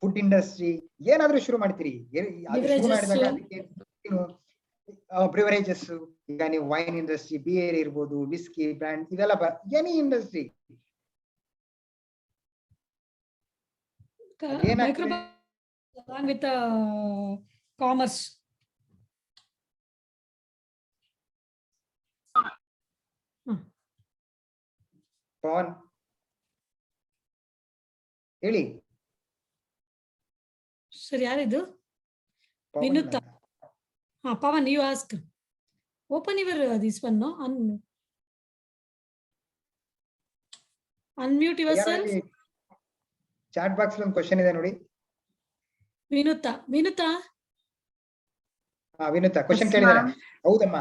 food industry ಏನಾದ್ರೂ ಶುರು ಮಾಡ್ತೀರಿ. ಬ್ರಿವರೇಜಸ್, ಈಗ ನೀವು ವೈನ್ ಇಂಡಸ್ಟ್ರಿ, ಬಿಯರ್ ಇರ್ಬೋದು, ವಿಸ್ಕಿ ಬ್ರ್ಯಾಂಡ್, ಇದೆಲ್ಲ any industry. along with commerce. Pavan ಹೇಳಿ ಸರ್, ಯಾರಿದು? ವಿನುತಾ. ಹಾ, Pavan, you ask. Open your this one, no? Unmute yourself. Chat box ಅಲ್ಲಿ ಒಂದು ಕ್ವೆಶ್ಚನ್ ಇದೆ ನೋಡಿ. ವಿನುತಾ. ವಿನುತಾ ಕ್ವೆಶ್ಚನ್ ಕೇಳಿದಾರೆ. ಹೌದಮ್ಮ.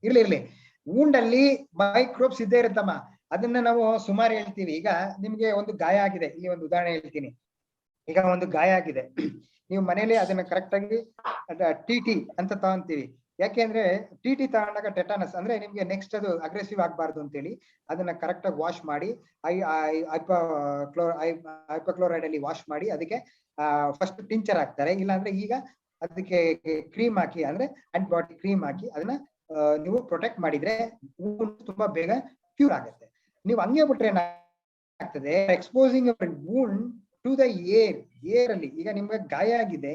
ಇರ್ಲಿ, ವೂಂಡಲ್ಲಿ ಮೈಕ್ರೋಬ್ಸ್ ಇದ್ದೇ ಇರುತ್ತಮ್ಮ. ಅದನ್ನ ನಾವು ಸುಮಾರು ಹೇಳ್ತೀವಿ. ಈಗ ನಿಮ್ಗೆ ಒಂದು ಗಾಯ ಆಗಿದೆ, ಇಲ್ಲಿ ಒಂದು ಉದಾಹರಣೆ ಹೇಳ್ತೀನಿ. ಈಗ ಒಂದು ಗಾಯ ಆಗಿದೆ, ನೀವು ಮನೇಲಿ ಅದನ್ನ ಕರೆಕ್ಟ್ ಆಗಿ TT ಅಂತ ತಗೊಂತೀವಿ. ಯಾಕೆಂದ್ರೆ TT ತಗೊಂಡಾಗ ಟೆಟಾನಸ್ ಅಂದ್ರೆ ನಿಮ್ಗೆ ನೆಕ್ಸ್ಟ್ ಅದು ಅಗ್ರೆಸಿವ್ ಆಗ್ಬಾರ್ದು ಅಂತೇಳಿ ಅದನ್ನ ಕರೆಕ್ಟ್ ಆಗಿ ವಾಶ್ ಮಾಡಿ ಹೈಪೋಕ್ಲೋರೈಡ್ ಅಲ್ಲಿ ವಾಶ್ ಮಾಡಿ ಅದಕ್ಕೆ ಫಸ್ಟ್ ಟಿಂಚರ್ ಹಾಕ್ತಾರೆ. ಇಲ್ಲಾಂದ್ರೆ ಈಗ ಅದಕ್ಕೆ ಕ್ರೀಮ್ ಹಾಕಿ, ಅಂದ್ರೆ ಆಂಟಿಬಯೋಟಿಕ್ ಕ್ರೀಮ್ ಹಾಕಿ ಅದನ್ನ ನೀವು ಪ್ರೊಟೆಕ್ಟ್ ಮಾಡಿದ್ರೆ ತುಂಬಾ ಬೇಗ ಕ್ಯೂರ್ ಆಗುತ್ತೆ. ನೀವು ಹಂಗೆ ಬಿಟ್ರೆ ಏನಾಗ್ತದೆ, exposing wound to the air ಅಲ್ಲಿ. ಈಗ ನಿಮ್ಗೆ ಗಾಯ ಆಗಿದೆ,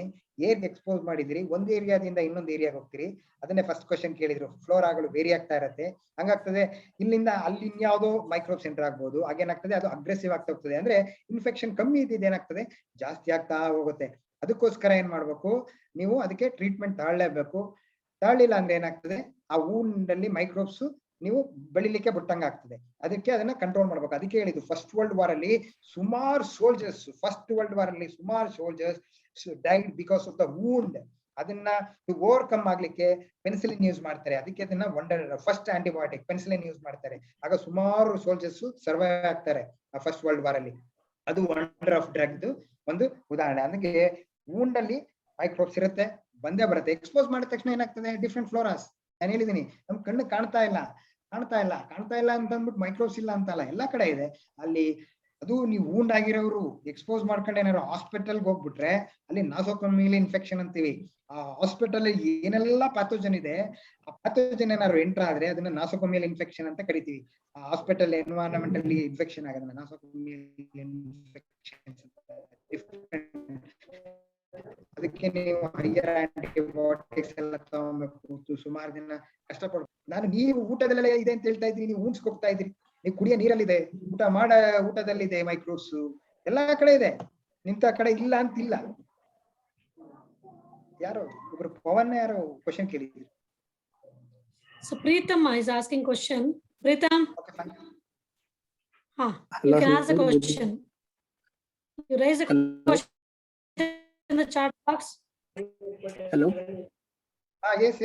ಏರ್ ಎಕ್ಸ್ಪೋಸ್ ಮಾಡಿದ್ರಿ, ಒಂದ್ ಏರಿಯಾದಿಂದ ಇನ್ನೊಂದು ಏರಿಯಾಗೆ ಹೋಗ್ತೀರಿ. ಅದನ್ನೇ ಫಸ್ಟ್ ಕ್ವಶನ್ ಕೇಳಿದ್ರು, ಫ್ಲೋರಾಗಳು ವೇರಿ ಆಗ್ತಾ ಇರತ್ತೆ. ಹಂಗಾಗ್ತದೆ ಇಲ್ಲಿಂದ ಅಲ್ಲಿ ಇನ್ಯಾವುದೋ ಮೈಕ್ರೋಬ್ಸ್ ಎಂಟರ್ ಆಗ್ಬೋದು. ಹಾಗೇನಾಗ್ತದೆ, ಅದು ಅಗ್ರೆಸಿವ್ ಆಗ್ತಾ ಹೋಗ್ತದೆ. ಅಂದ್ರೆ ಇನ್ಫೆಕ್ಷನ್ ಕಮ್ಮಿ ಇದ್ದಿದ್ದು ಏನಾಗ್ತದೆ, ಜಾಸ್ತಿ ಆಗ್ತಾ ಹೋಗುತ್ತೆ. ಅದಕ್ಕೋಸ್ಕರ ಏನ್ ಮಾಡ್ಬೇಕು, ನೀವು ಅದಕ್ಕೆ ಟ್ರೀಟ್ಮೆಂಟ್ ತಗೊಳ್ಳೇಬೇಕು. ತಗೊಳ್ಳಿಲ್ಲ ಅಂದ್ರೆ ಏನಾಗ್ತದೆ, ಆ ವೂಂಡ್ ಅಲ್ಲಿ ಮೈಕ್ರೋಬ್ಸ್ ನೀವು ಬೆಳಿಲಿಕ್ಕೆ ಬಿಟ್ಟಂಗ ಆಗ್ತದೆ. ಅದಕ್ಕೆ ಅದನ್ನ ಕಂಟ್ರೋಲ್ ಮಾಡ್ಬೇಕು. ಅದಕ್ಕೆ ಹೇಳಿದ್ದು ಫಸ್ಟ್ ವರ್ಲ್ಡ್ ವಾರ್ ಅಲ್ಲಿ ಸುಮಾರು soldiers died because of the wound. ಅದನ್ನ ಓವರ್ಕಮ್ ಆಗ್ಲಿಕ್ಕೆ ಪೆನ್ಸಿಲಿನ್ ಯೂಸ್ ಮಾಡ್ತಾರೆ. ಅದಕ್ಕೆ ಅದನ್ನ ಫಸ್ಟ್ ಆಂಟಿಬಯೋಟಿಕ್ ಪೆನ್ಸಿಲಿನ್ ಯೂಸ್ ಮಾಡ್ತಾರೆ. ಆಗ ಸುಮಾರು ಸೋಲ್ಜರ್ಸ್ ಸರ್ವೈವ್ ಆಗ್ತಾರೆ ಫಸ್ಟ್ ವರ್ಲ್ಡ್ ವಾರ್ ಅಲ್ಲಿ. ಅದು ವಂಡರ್ ಆಫ್ ಡ್ರಗ್ ಒಂದು ಉದಾಹರಣೆ. ಅದಕ್ಕೆ ವೂಂಡ್ ಅಲ್ಲಿ ಮೈಕ್ರೋಬ್ಸ್ ಇರುತ್ತೆ, ಬಂದೇ ಬರುತ್ತೆ. ಎಕ್ಸ್ಪೋಸ್ ಮಾಡಿದ ತಕ್ಷಣ ಏನಾಗ್ತದೆ, ಡಿಫ್ರೆಂಟ್ ಫ್ಲೋರಾಸ್. ನಾನು ಹೇಳಿದೀನಿ, ನಮ್ ಕಣ್ಣು ಕಾಣ್ತಾ ಇಲ್ಲ ಅಂತ ಅಂದ್ಬಿಟ್ಟು ಮೈಕ್ರೋಬ್ಸ್ ಇಲ್ಲ ಅಂತಲ್ಲ, ಎಲ್ಲಾ ಕಡೆ ಇದೆ ಅಲ್ಲಿ. ಅದು ನೀವು ವೂಂಡ್ ಆಗಿರೋರು ಎಕ್ಸ್ಪೋಸ್ ಮಾಡ್ಕೊಂಡು ಏನಾದ್ರು ಹಾಸ್ಪಿಟಲ್ಗೆ ಹೋಗ್ಬಿಟ್ರೆ ಅಲ್ಲಿ ನಾಸೋಕೊಮಿಯಲ್ ಇನ್ಫೆಕ್ಷನ್ ಅಂತೀವಿ. ಆ ಹಾಸ್ಪಿಟಲ್ ಏನೆಲ್ಲ ಪ್ಯಾಥೋಜನ್ ಇದೆ, ಆ ಪ್ಯಾಥೋಜನ್ ಏನಾದ್ರು ಎಂಟರ್ ಆದ್ರೆ ಅದನ್ನ ನಾಸೋಕೊಮಿಯಲ್ ಇನ್ಫೆಕ್ಷನ್ ಅಂತ ಕರಿತೀವಿ. ಆ ಹಾಸ್ಪಿಟಲ್ ಎನ್ವೈರನ್ಮೆಂಟ್ ಅಲ್ಲಿ ಇನ್ಫೆಕ್ಷನ್ ಆಗೋದನ್ನ ನಾಸೋಕೊಮಿಯಲ್ ಇನ್ಫೆಕ್ಷನ್. ಅದಕ್ಕೆ ನೀವು ಹೈಯರ್ ಆಂಟಿಬಯೋಟಿಕ್ಸ್ ಎಲ್ಲ ತಗೋಬೇಕು, ಸುಮಾರು ದಿನ ಕಷ್ಟಪಡ್ಬೇಕು. ನೀವು ಊಟದಲ್ಲೆಲ್ಲ ಇದೆ ಅಂತ ಹೇಳ್ತಾ ಇದ್ರಿ, ನೀವು ಊನ್ಸ್ಕ್ ಹೋಗ್ತಾ ಇದ್ರಿ. ನೀವು ಕುಡಿಯೋ ನೀರಲ್ಲಿದೆ, ಊಟದಲ್ಲಿದೆ, ಮೈಕ್ರೋಬ್ಸ್ ಎಲ್ಲಾ ಕಡೆ ಇದೆ, ನಿಂತ ಕಡೆ ಇಲ್ಲ ಅಂತಿಲ್ಲ. ಯಾರೋ ಒಬ್ರು ಪವನ್ ಯಾರೋ ಕ್ವಶನ್ ಕೇಳಿದ್ರಿ. So Preetham is asking question. Preetham. Okay, fine. You can ask the question. You raise the question in the chat box. Hello. Yes.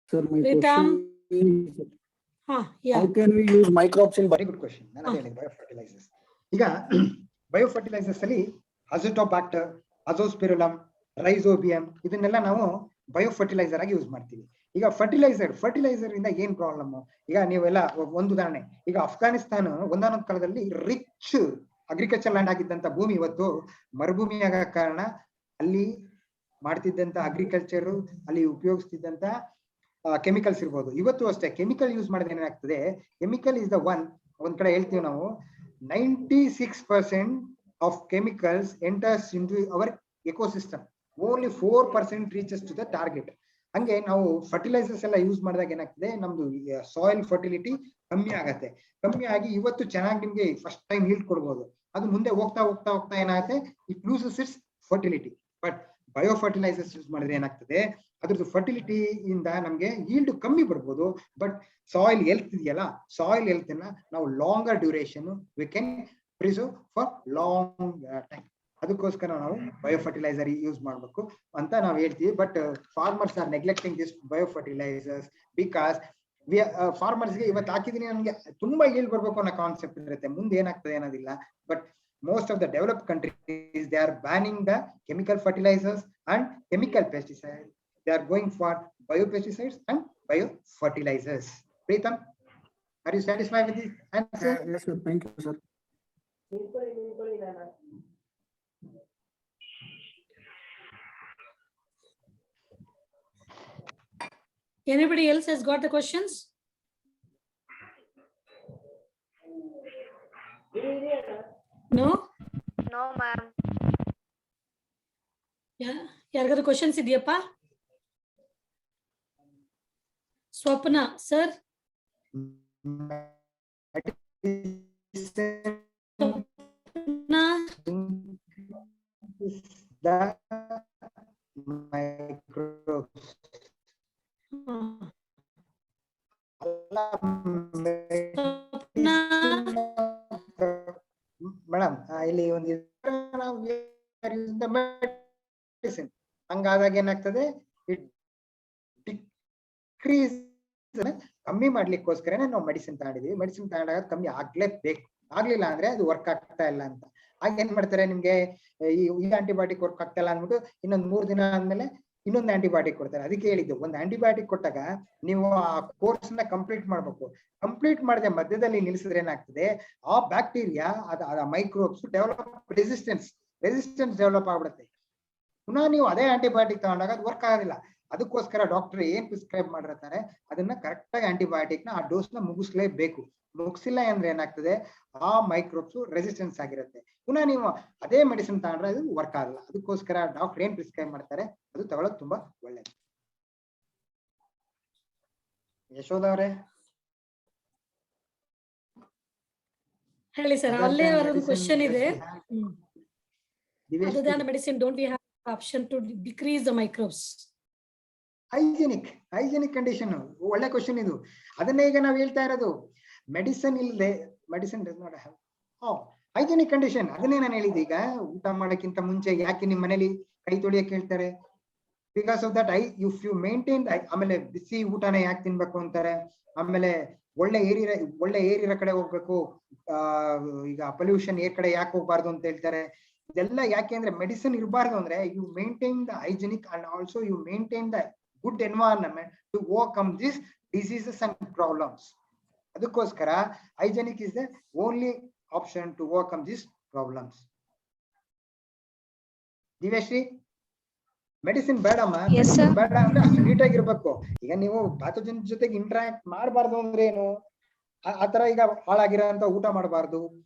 Sir, my Preetham. question is, yeah. How can we use microbes in very good question. Biofertilizers. ಈಗ biofertilisers ಅಲ್ಲಿ Azotobacter, ಅಜೋಸ್ಪಿರುಲಮ್, rhizobium ಇದನ್ನೆಲ್ಲ ನಾವು biofertiliser ಆಗಿ use ಮಾಡ್ತೀವಿ. ಈಗ fertiliser ಇಂದ ಏನ್ problem, ಈಗ ನೀವೆಲ್ಲ ಒಂದು ಉದಾಹರಣೆ, ಈಗ ಅಫ್ಘಾನಿಸ್ತಾನ ಒಂದಾನೊಂದು ಕಾಲದಲ್ಲಿ ರಿಚ್ ಅಗ್ರಿಕಲ್ಚರ್ ಲ್ಯಾಂಡ್ ಆಗಿದ್ದಂತ ಭೂಮಿ ಇವತ್ತು ಮರುಭೂಮಿ ಆಗ ಕಾರಣ ಅಲ್ಲಿ ಮಾಡ್ತಿದ್ದಂತ ಅಗ್ರಿಕಲ್ಚರ್, ಅಲ್ಲಿ ಉಪಯೋಗಿಸ್ತಿದ್ದಂತ ಕೆಮಿಕಲ್ಸ್ ಇರ್ಬೋದು. ಇವತ್ತು ಅಷ್ಟೇ ಕೆಮಿಕಲ್ ಯೂಸ್ ಮಾಡಿದ್ರೆ ಏನಾಗ್ತದೆ, ಕೆಮಿಕಲ್ ಇಸ್ ದ ಒಂದ್ ಕಡೆ ಹೇಳ್ತೀವಿ ನಾವು 96% of chemicals enters into our ecosystem, only 4% reaches to the target. ಹಂಗೆ ನಾವು ಫರ್ಟಿಲೈಸರ್ಸ್ ಎಲ್ಲ ಯೂಸ್ ಮಾಡಿದಾಗ ಏನಾಗ್ತದೆ, ನಮ್ದು ಸಾಯಿಲ್ ಫರ್ಟಿಲಿಟಿ ಕಮ್ಮಿ ಆಗತ್ತೆ. ಕಮ್ಮಿ ಆಗಿ ಇವತ್ತು ಚೆನ್ನಾಗಿ ನಿಮ್ಗೆ ಫಸ್ಟ್ ಟೈಮ್ ಹೀಲ್ಡ್ ಕೊಡ್ಬೋದು, ಅದು ಮುಂದೆ ಹೋಗ್ತಾ ಹೋಗ್ತಾ ಹೋಗ್ತಾ ಏನಾಗುತ್ತೆ, it loses its fertility. But biofertilisers use ಮಾಡಿದ್ರೆ ಏನಾಗ್ತದೆ, ಅದ್ರದ್ದು ಫರ್ಟಿಲಿಟಿ ಇಂದ ನಮ್ಗೆ ಈಲ್ಡ್ ಕಮ್ಮಿ ಬರ್ಬೋದು. ಬಟ್ ಸಾಯಿಲ್ ಹೆಲ್ತ್ ಇದೆಯಲ್ಲ, ಸಾಯಿಲ್ ಹೆಲ್ತ್ ಅನ್ನ ನಾವು longer duration we can preserve for long time. ಅದಕ್ಕೋಸ್ಕರ ನಾವು ಬಯೋ ಫರ್ಟಿಲೈಸರ್ ಯೂಸ್ ಮಾಡ್ಬೇಕು ಅಂತ ನಾವು ಹೇಳ್ತೀವಿ. But farmers are neglecting this biofertilisers because ಫಾರ್ಮರ್ಸ್ಗೆ ಇವತ್ತು ಹಾಕಿದೀನಿ ನನ್ಗೆ ತುಂಬಾ ಈಲ್ಡ್ ಬರ್ಬೇಕು ಅನ್ನೋ ಕಾನ್ಸೆಪ್ಟ್ ಇರುತ್ತೆ, ಮುಂದೆ ಏನಾಗ್ತದೆ ಅನ್ನೋದಿಲ್ಲ. But most of the developed countries, they are banning the chemical fertilizers and chemical pesticides. They are going for biopesticides and biofertilizers. Preetham, are you satisfied with this answer? Yes, sir. Thank you, sir. Anybody else has got the questions? No? No, ma'am. Yeah. ಯಾರಿಗಾದ್ರು questions ಇದೆಯಪ್ಪ? ಸ್ವಪ್ನ sir. Madam ಇಲ್ಲಿ ಒಂದು medicine ಹಂಗಾದಾಗ ಏನಾಗ್ತದೆ, decrease ಕಮ್ಮಿ ಮಾಡ್ಲಿಕ್ಕೋಸ್ಕರನೇ ನಾವು medicine ತಗೊಂಡಿದೀವಿ. Medicine ತಗೊಂಡಾಗ ಕಮ್ಮಿ ಆಗ್ಲೇಬೇಕು, ಆಗ್ಲಿಲ್ಲ ಅಂದ್ರೆ ಅದು ವರ್ಕ್ ಆಗ್ತಾ ಇಲ್ಲ ಅಂತ. ಆಗ ಏನ್ ಮಾಡ್ತಾರೆ, ನಿಮ್ಗೆ ಈ ಆಂಟಿಬಯೋಟಿಕ್ ವರ್ಕ್ ಆಗ್ತಾ ಇಲ್ಲ ಅಂದ್ಬಿಟ್ಟು ಇನ್ನೊಂದ್ 3 ದಿನ ಆದ್ಮೇಲೆ ಇನ್ನೊಂದು ಆಂಟಿಬಯೋಟಿಕ್ ಕೊಡ್ತಾರೆ. ಅದಕ್ಕೆ ಹೇಳಿದ್ದು, ಒಂದು ಆಂಟಿಬಯೋಟಿಕ್ ಕೊಟ್ಟಾಗ ನೀವು ಆ ಕೋರ್ಸ್ ನ ಕಂಪ್ಲೀಟ್ ಮಾಡ್ಬೇಕು. ಕಂಪ್ಲೀಟ್ ಮಾಡದೆ ಮಧ್ಯದಲ್ಲಿ ನಿಲ್ಸಿದ್ರೆ ಏನಾಗ್ತದೆ, ಆ ಬ್ಯಾಕ್ಟೀರಿಯಾ ಅದ ಮೈಕ್ರೋಬ್ಸ್ ಡೆವಲಪ್ ರೆಸಿಸ್ಟೆನ್ಸ್ ಡೆವಲಪ್ ಆಗ್ಬಿಡುತ್ತೆ. ಪುನಃ ನೀವು ಅದೇ ಆಂಟಿಬಯೋಟಿಕ್ ತಗೊಂಡಾಗ ಅದು ವರ್ಕ್ ಆಗೋದಿಲ್ಲ. ಅದಕ್ಕೋಸ್ಕರ ಡಾಕ್ಟರ್ ಏನ್ ಪ್ರಿಸ್ಕ್ರೈಬ್ ಮಾಡಿರ್ತಾರೆ ಅದನ್ನ ಕರೆಕ್ಟ್ ಆಗಿ ಆಂಟಿಬಯೋಟಿಕ್ ನ ಆ ಡೋಸ್ ನ ಮುಗಿಸ್ಲೇಬೇಕು. ಮುಗಿಸಿಲ್ಲ ಅಂದ್ರೆ ಏನಾಗ್ತದೆ, ಆ ಮೈಕ್ರೋಬ್ಸ್ ರೆಸಿಸ್ಟೆನ್ಸ್ ಆಗಿರುತ್ತೆ. ಪುನಃ ನೀವು ಅದೇ ಮೆಡಿಸಿನ್ ತಗೊಂಡ್ರೆ ಅದು ವರ್ಕ್ ಆಗಲ್ಲ. ಅದಕ್ಕೋಸ್ಕರ ಡಾಕ್ಟರ್ ಏನ್ ಪ್ರಿಸ್ಕ್ರೈಬ್ ಮಾಡ್ತಾರೆ ಅದು ತಗೊಳ್ಳೋದು ತುಂಬಾ ಒಳ್ಳೇದು. ಯಶೋಧ ಅವರೇ ಹೇಳಿ ಸರ್. ಅಲ್ಲೇ ಒಂದು ಕ್ವಶನ್ ಇದೆ. Other than medicine, don't we have the option to decrease the microbes? Hygienic condition, ಒಳ್ಳೆ ಕ್ವಶನ್ ಇದು. ಅದನ್ನೇ ಈಗ ನಾವು ಹೇಳ್ತಾ ಇರೋದು. ಮೆಡಿಸಿನ್ ಇಲ್ಲದೆ, medicine does not have hygienic condition. ಅದನ್ನೇ ನಾನು ಹೇಳಿದ್ದು. ಈಗ ಊಟ ಮಾಡಕ್ಕಿಂತ ಮುಂಚೆ ಯಾಕೆ ನಿಮ್ಮ ಮನೇಲಿ ಕೈ ತೊಳಿಯಕ್ಕೆ ಹೇಳ್ತಾರೆ? Because of that if you maintain. ಆಮೇಲೆ ಬಿಸಿ ಊಟನ ಯಾಕೆ ತಿನ್ಬೇಕು ಅಂತಾರೆ? ಆಮೇಲೆ ಒಳ್ಳೆ ಏರಿರೋ ಕಡೆ ಹೋಗ್ಬೇಕು. ಈಗ ಪೊಲ್ಯೂಷನ್ ಏರ್ ಕಡೆ ಯಾಕೆ ಹೋಗ್ಬಾರ್ದು ಅಂತ ಹೇಳ್ತಾರೆ. ಇದೆಲ್ಲ ಯಾಕೆ ಅಂದ್ರೆ, ಮೆಡಿಸಿನ್ ಇರಬಾರ್ದು ಅಂದ್ರೆ you maintain the hygienic and also you maintain the good environment to overcome this diseases and problems. ಅದಕ್ಕೋಸ್ಕರ hygienic is the only option to overcome this problems. Divyashree, medicine ಬೇಡಮ್ಮ, ಬೇಡ ಅಂದ್ರೆ ಅಷ್ಟು ನೀಟಾಗಿರ್ಬೇಕು. ಈಗ ನೀವು ಪ್ಯಾಥೋಜನ್ ಜೊತೆಗೆ ಇಂಟ್ರಾಕ್ಟ್ ಮಾಡಬಾರ್ದು ಅಂದ್ರೆ ಏನು? ಆತರ ಈಗ ಹಾಳಾಗಿರೋಂತ ಊಟ ಮಾಡಬಾರ್ದು.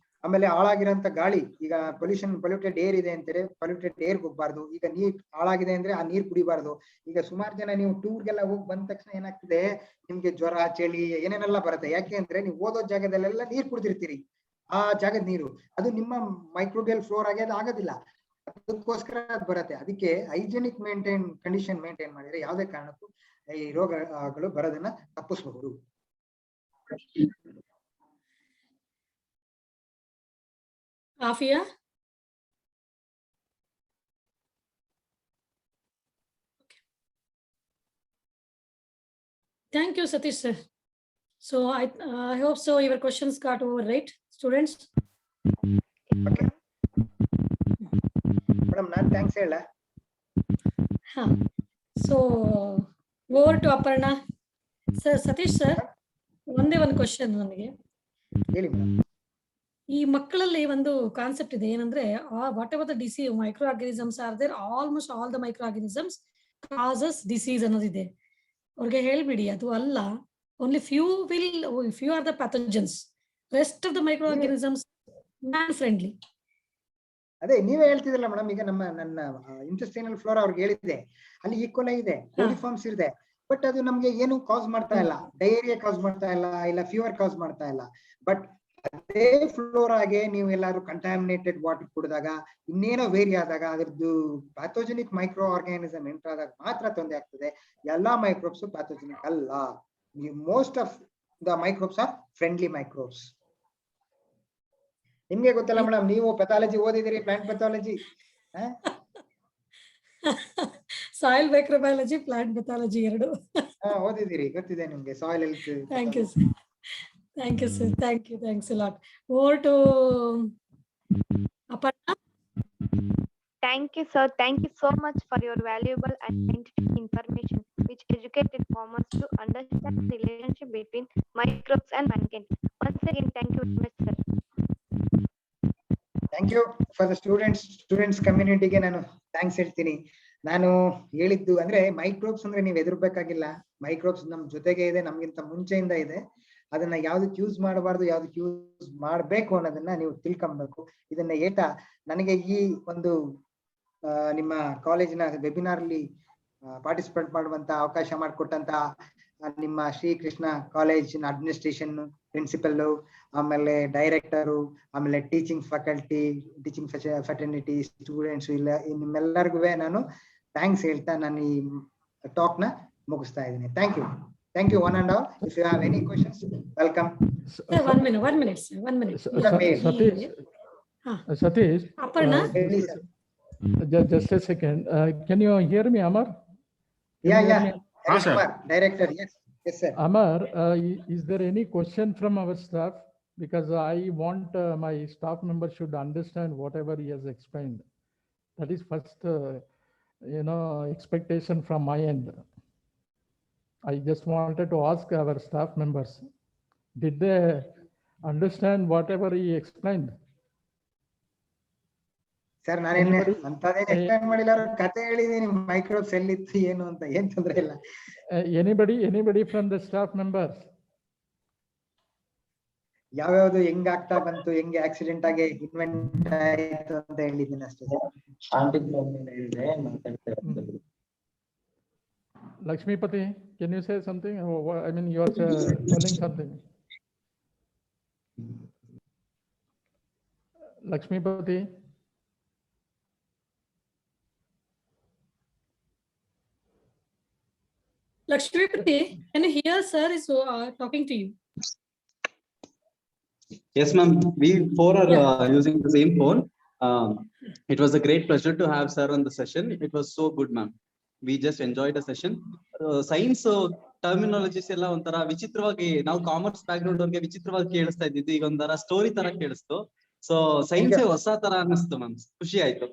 ಆಮೇಲೆ ಹಾಳಾಗಿರೋಂತ ಗಾಳಿ, ಈಗ ಪೊಲ್ಯೂಟೆಡ್ ಏರ್ ಇದೆ ಅಂತಾರೆ, ಪೊಲ್ಯೂಟೆಡ್ ಏರ್ ಹೋಗ್ಬಾರ್ದು. ಈಗ ನೀರ್ ಹಾಳಾಗಿದೆ ಅಂದ್ರೆ ಆ ನೀರ್ ಕುಡಿಬಾರ್ದು. ಈಗ ಸುಮಾರು ಜನ ನೀವು ಟೂರ್ಗೆಲ್ಲ ಹೋಗಿ ಬಂದ ತಕ್ಷಣ ಏನಾಗ್ತದೆ, ನಿಮ್ಗೆ ಜ್ವರ, ಚಳಿ ಏನೇನೆಲ್ಲ ಬರುತ್ತೆ. ಯಾಕೆ ಅಂದ್ರೆ ನೀವು ಓದೋ ಜಾಗದಲ್ಲೆಲ್ಲ ನೀರ್ ಕುಡಿದಿರ್ತೀರಿ. ಆ ಜಾಗದ ನೀರು ಅದು ನಿಮ್ಮ ಮೈಕ್ರೋಬಿಯಲ್ ಫ್ಲೋರ್ ಆಗಿ ಅದು ಆಗೋದಿಲ್ಲ. ಅದಕ್ಕೋಸ್ಕರ ಅದು ಬರುತ್ತೆ. ಅದಕ್ಕೆ ಹೈಜಿನಿಕ್ ಕಂಡೀಷನ್ ಮೇಂಟೈನ್ ಮಾಡಿದ್ರೆ ಯಾವುದೇ ಕಾರಣಕ್ಕೂ ಈ ರೋಗಗಳು ಬರೋದನ್ನ ತಪ್ಪಿಸಬಹುದು. Afia? Okay. Thank you, Satish sir. So I hope so your questions got over, right, students? Okay. Madam, ನಾನು ಥ್ಯಾಂಕ್ಸ್ ಹೇಳ. So over to Aparna. Sir, Satish sir, ಒಂದೇ ಒಂದು ಕ್ವಶನ್ ನನಗೆ. ಹೇಳಿ ಮೇಡಮ್. ಈ ಮಕ್ಕಳಲ್ಲಿ ಒಂದು ಕಾನ್ಸೆಪ್ಟ್ ಇದೆ, ಏನಂದ್ರೆ whatever the disease microorganisms are there, almost all the microorganisms causes disease ಅನ್ನೋದಿದೆ. ಅವ್ರಿಗೆ ಹೇಳ್ಬಿಡಿ ಅದು ಅಲ್ಲ, only few are the pathogens, rest of the microorganisms man friendly. ಅದೇ ನೀವೇ ಹೇಳ್ತಿದ್ರಲ್ಲ ಮೇಡಮ್. ಈಗ ನನ್ನ ಇಂಟೆಸ್ಟೈನಲ್ ಫ್ಲೋರಾ ಅವ್ರಿಗೆ ಹೇಳಿದ್ದೆ, ಅಲ್ಲಿ ಈಕ್ವಲ್ ಇದೆ, ಕೋಲಿಫಾರ್ಮ್ಸ್ ಇದೆ. ಬಟ್ ಅದು ನಮ್ಗೆ ಏನು ಕಾಸ್ ಮಾಡ್ತಾ ಇಲ್ಲ, ಡಯೇರಿಯಾ ಕಾಸ್ ಮಾಡ್ತಾ ಇಲ್ಲ, ಇಲ್ಲ ಫೀವರ್ ಕಾಸ್ ಮಾಡ್ತಾ ಇಲ್ಲ. ಬಟ್ ಅದೇ ಫ್ಲೋರಾಗೆ ನೀವು ಎಲ್ಲಾರು ಕಂಟಾಮಿನೇಟೆಡ್ ವಾಟರ್ ಕುಡಿದಾಗ, ಇನ್ನೇನೋ ವೇರಿ ಆದಾಗ ಅದ್ರದ್ದು ಪ್ಯಾಥೋಜೆನಿಕ್ ಮೈಕ್ರೋ ಆರ್ಗಾನಿಸಮ್ ಎಂಟರ್ ಆದಾಗ ಮಾತ್ರ ತೊಂದರೆ ಆಗ್ತದೆ. ಎಲ್ಲಾ ಮೈಕ್ರೋಬ್ಸ್ ಪ್ಯಾಥೋಜೆನಿಕ್ ಅಲ್ಲ. Most of the microbes are friendly microbes. ನಿಮ್ಗೆ ಗೊತ್ತಲ್ಲ ಮೇಡಮ್, ನೀವು ಪೆಥಾಲಜಿ ಓದಿದಿರಿ, plant pathology. Soil microbiology, plant pathology ಎರಡು ಓದಿದಿರಿ, ಗೊತ್ತಿದೆ ನಿಮ್ಗೆ. Soil health. Thank you sir. Thank you, sir. Thank you. Thanks a lot. Over to Aparna. Thank you, sir. Thank you so much for your valuable and scientific information, which educated farmers to understand the relationship between microbes and mankind. Once again, thank you very much, sir. Thank you for the students ಕಮ್ಯುನಿಟಿಗೆ ನಾನು thanks ಹೇಳ್ತೀನಿ. ನಾನು ಹೇಳಿದ್ದು ಅಂದ್ರೆ microbes ಅಂದ್ರೆ ನೀವು ಹೆದರ್ಬೇಕಾಗಿಲ್ಲ. Microbes ನಮ್ ಜೊತೆಗೆ ಇದೆ, ನಮ್ಗಿಂತ ಮುಂಚೆಯಿಂದ ಇದೆ. ಅದನ್ನ ಯಾವ್ದಕ್ಕೆ ಯೂಸ್ ಮಾಡಬಾರ್ದು, ಯಾವ್ದಕ್ಕೆ ಯೂಸ್ ಮಾಡ್ಬೇಕು ಅನ್ನೋದನ್ನ ನೀವು ತಿಳ್ಕೊಬೇಕು. ಇದನ್ನ ಹೇಳ್ತಾ ನನಗೆ ಈ ಒಂದು ನಿಮ್ಮ ಕಾಲೇಜಿನ ವೆಬಿನಾರ್ ಅಲ್ಲಿ ಪಾರ್ಟಿಸಿಪೇಟ್ ಮಾಡುವಂತ ಅವಕಾಶ ಮಾಡಿಕೊಟ್ಟಂತ ನಿಮ್ಮ ಶ್ರೀಕೃಷ್ಣ ಕಾಲೇಜಿನ ಅಡ್ಮಿನಿಸ್ಟ್ರೇಷನ್, ಪ್ರಿನ್ಸಿಪಲ್, ಆಮೇಲೆ ಡೈರೆಕ್ಟರು, ಆಮೇಲೆ teaching faculty, teaching fraternity, students, ಇಲ್ಲ ನಿಮ್ಮೆಲ್ಲರಿಗೂ ನಾನು ಥ್ಯಾಂಕ್ಸ್ ಹೇಳ್ತಾ ನಾನು ಈ ಟಾಕ್ ನ ಮುಗಿಸ್ತಾ ಇದ್ದೀನಿ. Thank you. Thank you, one and all. If you have any questions, welcome. Sir, 1 minute, sir. 1 minute. Satish, Aparna. Just a second. Can you hear me, Amar? Yeah. Sir. Director, yes, sir. Amar, is there any question from our staff? Because I want my staff members should understand whatever he has explained. That is first, expectation from my end. I just wanted to ask our staff members, did they understand whatever he explained? Sir, ನಾನೇನೆ ಅಂತದೇ explain ಮಾಡಿಲ್ಲ, ಕತೆ ಹೇಳಿದೀನಿ microbes ಎಲ್ಲಿತ್ತು ಏನು ಅಂತ. ಏನ್ ತೊಂದ್ರೆ ಇಲ್ಲ. Anybody from the staff members? ಯಾವ್ಯಾವ್ದು ಹೆಂಗ್ ಆಗ್ತಾ ಬಂತು, ಹೆಂಗೆ ಆಕ್ಸಿಡೆಂಟ್ ಆಗಿ ಇನ್ವೆಂಟ್ ಆಯ್ತು ಅಂತ ಹೇಳಿದ್ದೀನಿ ಅಷ್ಟೇ. Lakshmipati, can you say something? I mean, you are telling something. Lakshmipati. Lakshmipati, can you hear sir is talking to you? Yes, ma'am. We four are using the same phone. It was a great pleasure to have sir on the session. It was so good, ma'am. We just enjoyed the session. Science terminologies ಎಲ್ಲ ಒಂಥರ ವಿಚಿತ್ರವಾಗಿ, ನಾವು commerce back ground ಅವ್ರಿಗೆ ವಿಚಿತ್ರವಾಗಿ ಕೇಳಿಸ್ತಾ ಇದ್ದಿದ್ದು, ಈಗ ಒಂಥರ ಸ್ಟೋರಿ ತರ ಕೇಳಿಸ್ತು. ಸೊ ಸೈನ್ಸ್ ಹೊಸ ತರ ಅನ್ನಿಸ್ತು ಮ್ಯಾಮ್, ಖುಷಿ ಆಯ್ತು.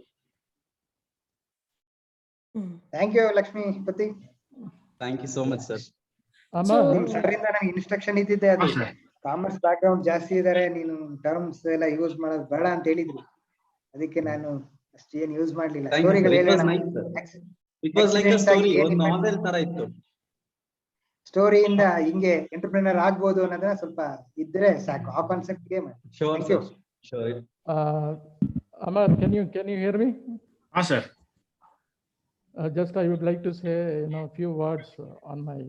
Thank you Lakshmipathi. Thank you so much sir. ನಿಮ್ ಸರಿಂದ ನನಗೆ ಇನ್ಸ್ಟ್ರಕ್ಷನ್ ಇದ್ದಿದ್ದೆ, ಅದು ಕಾಮರ್ಸ್ ಬ್ಯಾಕ್ ಗ್ರೌಂಡ್ ಜಾಸ್ತಿ ಇದಾರೆ, ನೀನು ಟರ್ಮ್ಸ್ ಎಲ್ಲ ಯೂಸ್ ಮಾಡೋದು ಬೇಡ ಅಂತ ಹೇಳಿದ್ರು. ಅದಕ್ಕೆ ನಾನು ಅಷ್ಟೇನು ಯೂಸ್ ಮಾಡ್ಲಿಲ್ಲ. It was like a story, ಒಂದು ನಾವೆಲ್ ತರ ಇತ್ತು. ಸ್ಟೋರಿಯಿಂದ ಹಿಂಗೆ ಎಂಟರ್ಪ್ರಿನರ್ ಆಗ್ಬೋದು ಅನ್ನೋದನ್ನ ಸ್ವಲ್ಪ ಇದ್ರೆ ಸಾಕು, ಆ ಕಾನ್ಸೆಪ್ಟ್ ಗೆ. Sure. Amar, can you hear me? Sir. Just I would like to say a few words on my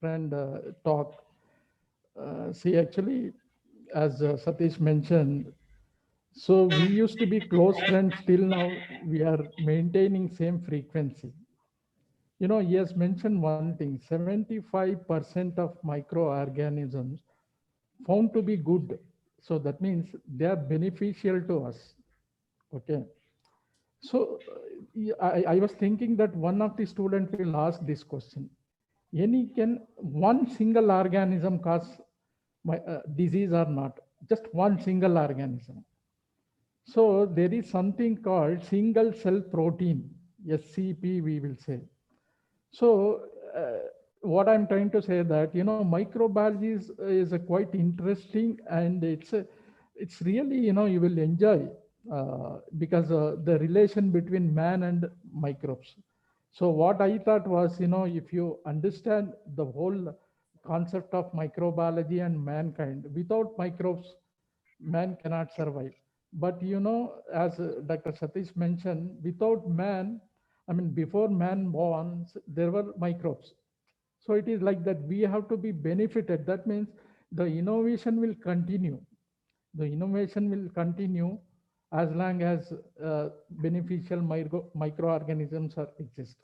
friend talk. See, actually, as Satish mentioned, so we used to be close friends. Till now we are maintaining same frequency. He has mentioned one thing: 75% of microorganisms found to be good. So that means they are beneficial to us. Okay. So I was thinking that one of the students will ask this question: can one single organism cause disease or not? Just one single organism. So there is something called single cell protein, SCP we will say. So what I'm trying to say that, microbiology is a quite interesting, and it's really, you will enjoy because the relation between man and microbes. So what I thought was, if you understand the whole concept of microbiology and mankind, without microbes, man cannot survive. But as Dr. Satish mentioned, without man, before man born, there were microbes. So it is like that we have to be benefited. That means the innovation will continue. The innovation will continue as long as beneficial microorganisms are exist.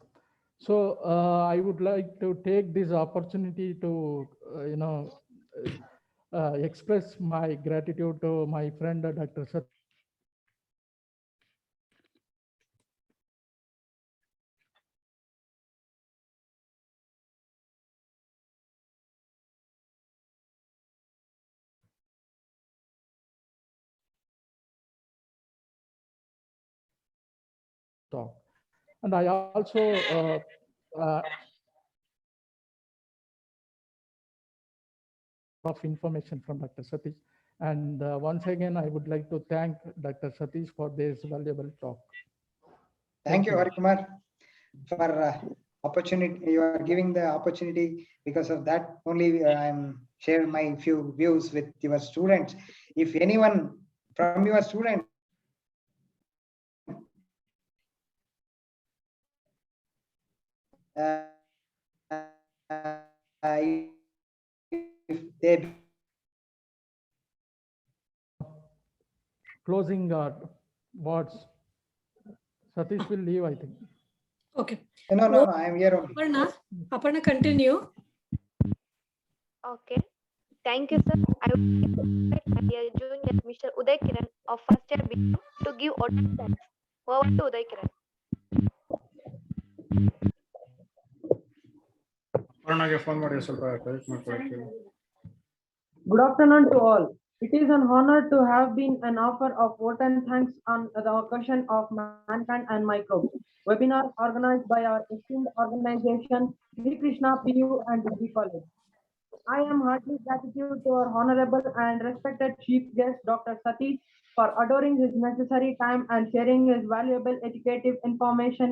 So I would like to take this opportunity to, express my gratitude to my friend, Dr. Sat. Talk. And I also of information from Dr. Satish. And once again, I would like to thank Dr. Satish for this valuable talk. Thank you, Harikumar, for opportunity. You are giving the opportunity. Because of that only I'm sharing my few views with your students. If anyone from your students if they Closing words. Satish will leave, I think. Okay. no, I am here only. Aparna, continue. Okay. Thank you, sir. I would like to invite my dear junior, Mr. Uday Kiran of first year B to give audience thanks. Over to Uday Kiran. ಅಪರ್ಣಗೆ phone ಮಾಡಿ ಸ್ವಲ್ಪ correct ಮಾಡ್ಕೊಳಕ್ಕೆ. Good afternoon to all. It is an honor to have been an offer of vote and thanks on the occasion of Mankind and Microbes webinar organized by our esteemed organization, Sri Krishna PU and Degree College. I am heartily gratitude to our honorable and respected chief guest, Dr. Satish, for adoring his necessary time and sharing his valuable educative information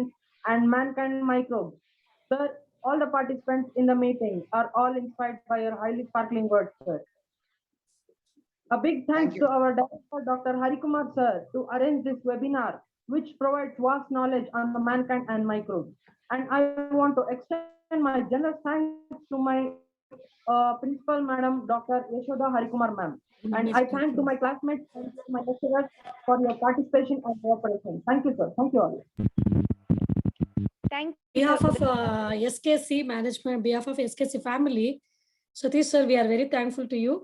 and Mankind Microbes. Sir, all the participants in the meeting are all inspired by your highly sparkling words, sir. A big thanks to our director, Dr. Harikumar sir, to arrange this webinar, which provides vast knowledge on the Mankind and Microbes. And I want to extend my generous thanks to my principal, Madam Dr. Yashoda Harikumar ma'am. And I thank to my classmates and my lecturers for your participation and cooperation. Thank you, sir. Thank you all. Thank On behalf of SKC management, on behalf of SKC family, Satish sir, we are very thankful to you.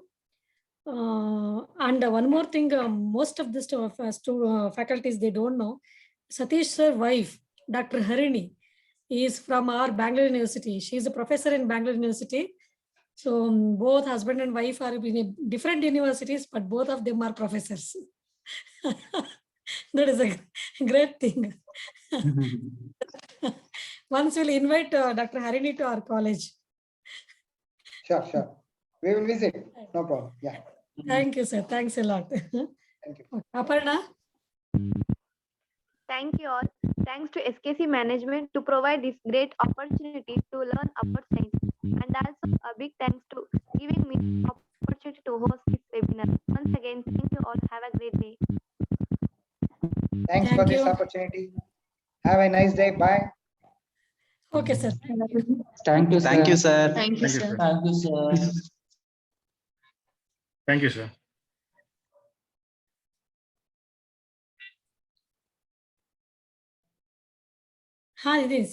And one more thing, most of the faculties, they don't know. Satish sir wife, Dr. Harini, is from our Bangalore University. She is a professor in Bangalore University. So both husband and wife are in different universities, but both of them are professors. That is a great thing. Once we'll invite Dr. Harini to our college. Sure. We will visit. No problem. Yeah. Thank you, sir. Thanks a lot. Thank you. Aparna? Thank you all. Thanks to SKC management to provide this great opportunity to learn about science. And also a big thanks to giving me the opportunity to host this webinar. Once again, thank you all. Have a great day. Thanks for this opportunity. Have a nice day. Bye. Okay, sir. Thank you, sir. Thank you, sir. Thank you, sir. Thank you, sir. Thank you, sir. Hi, it is.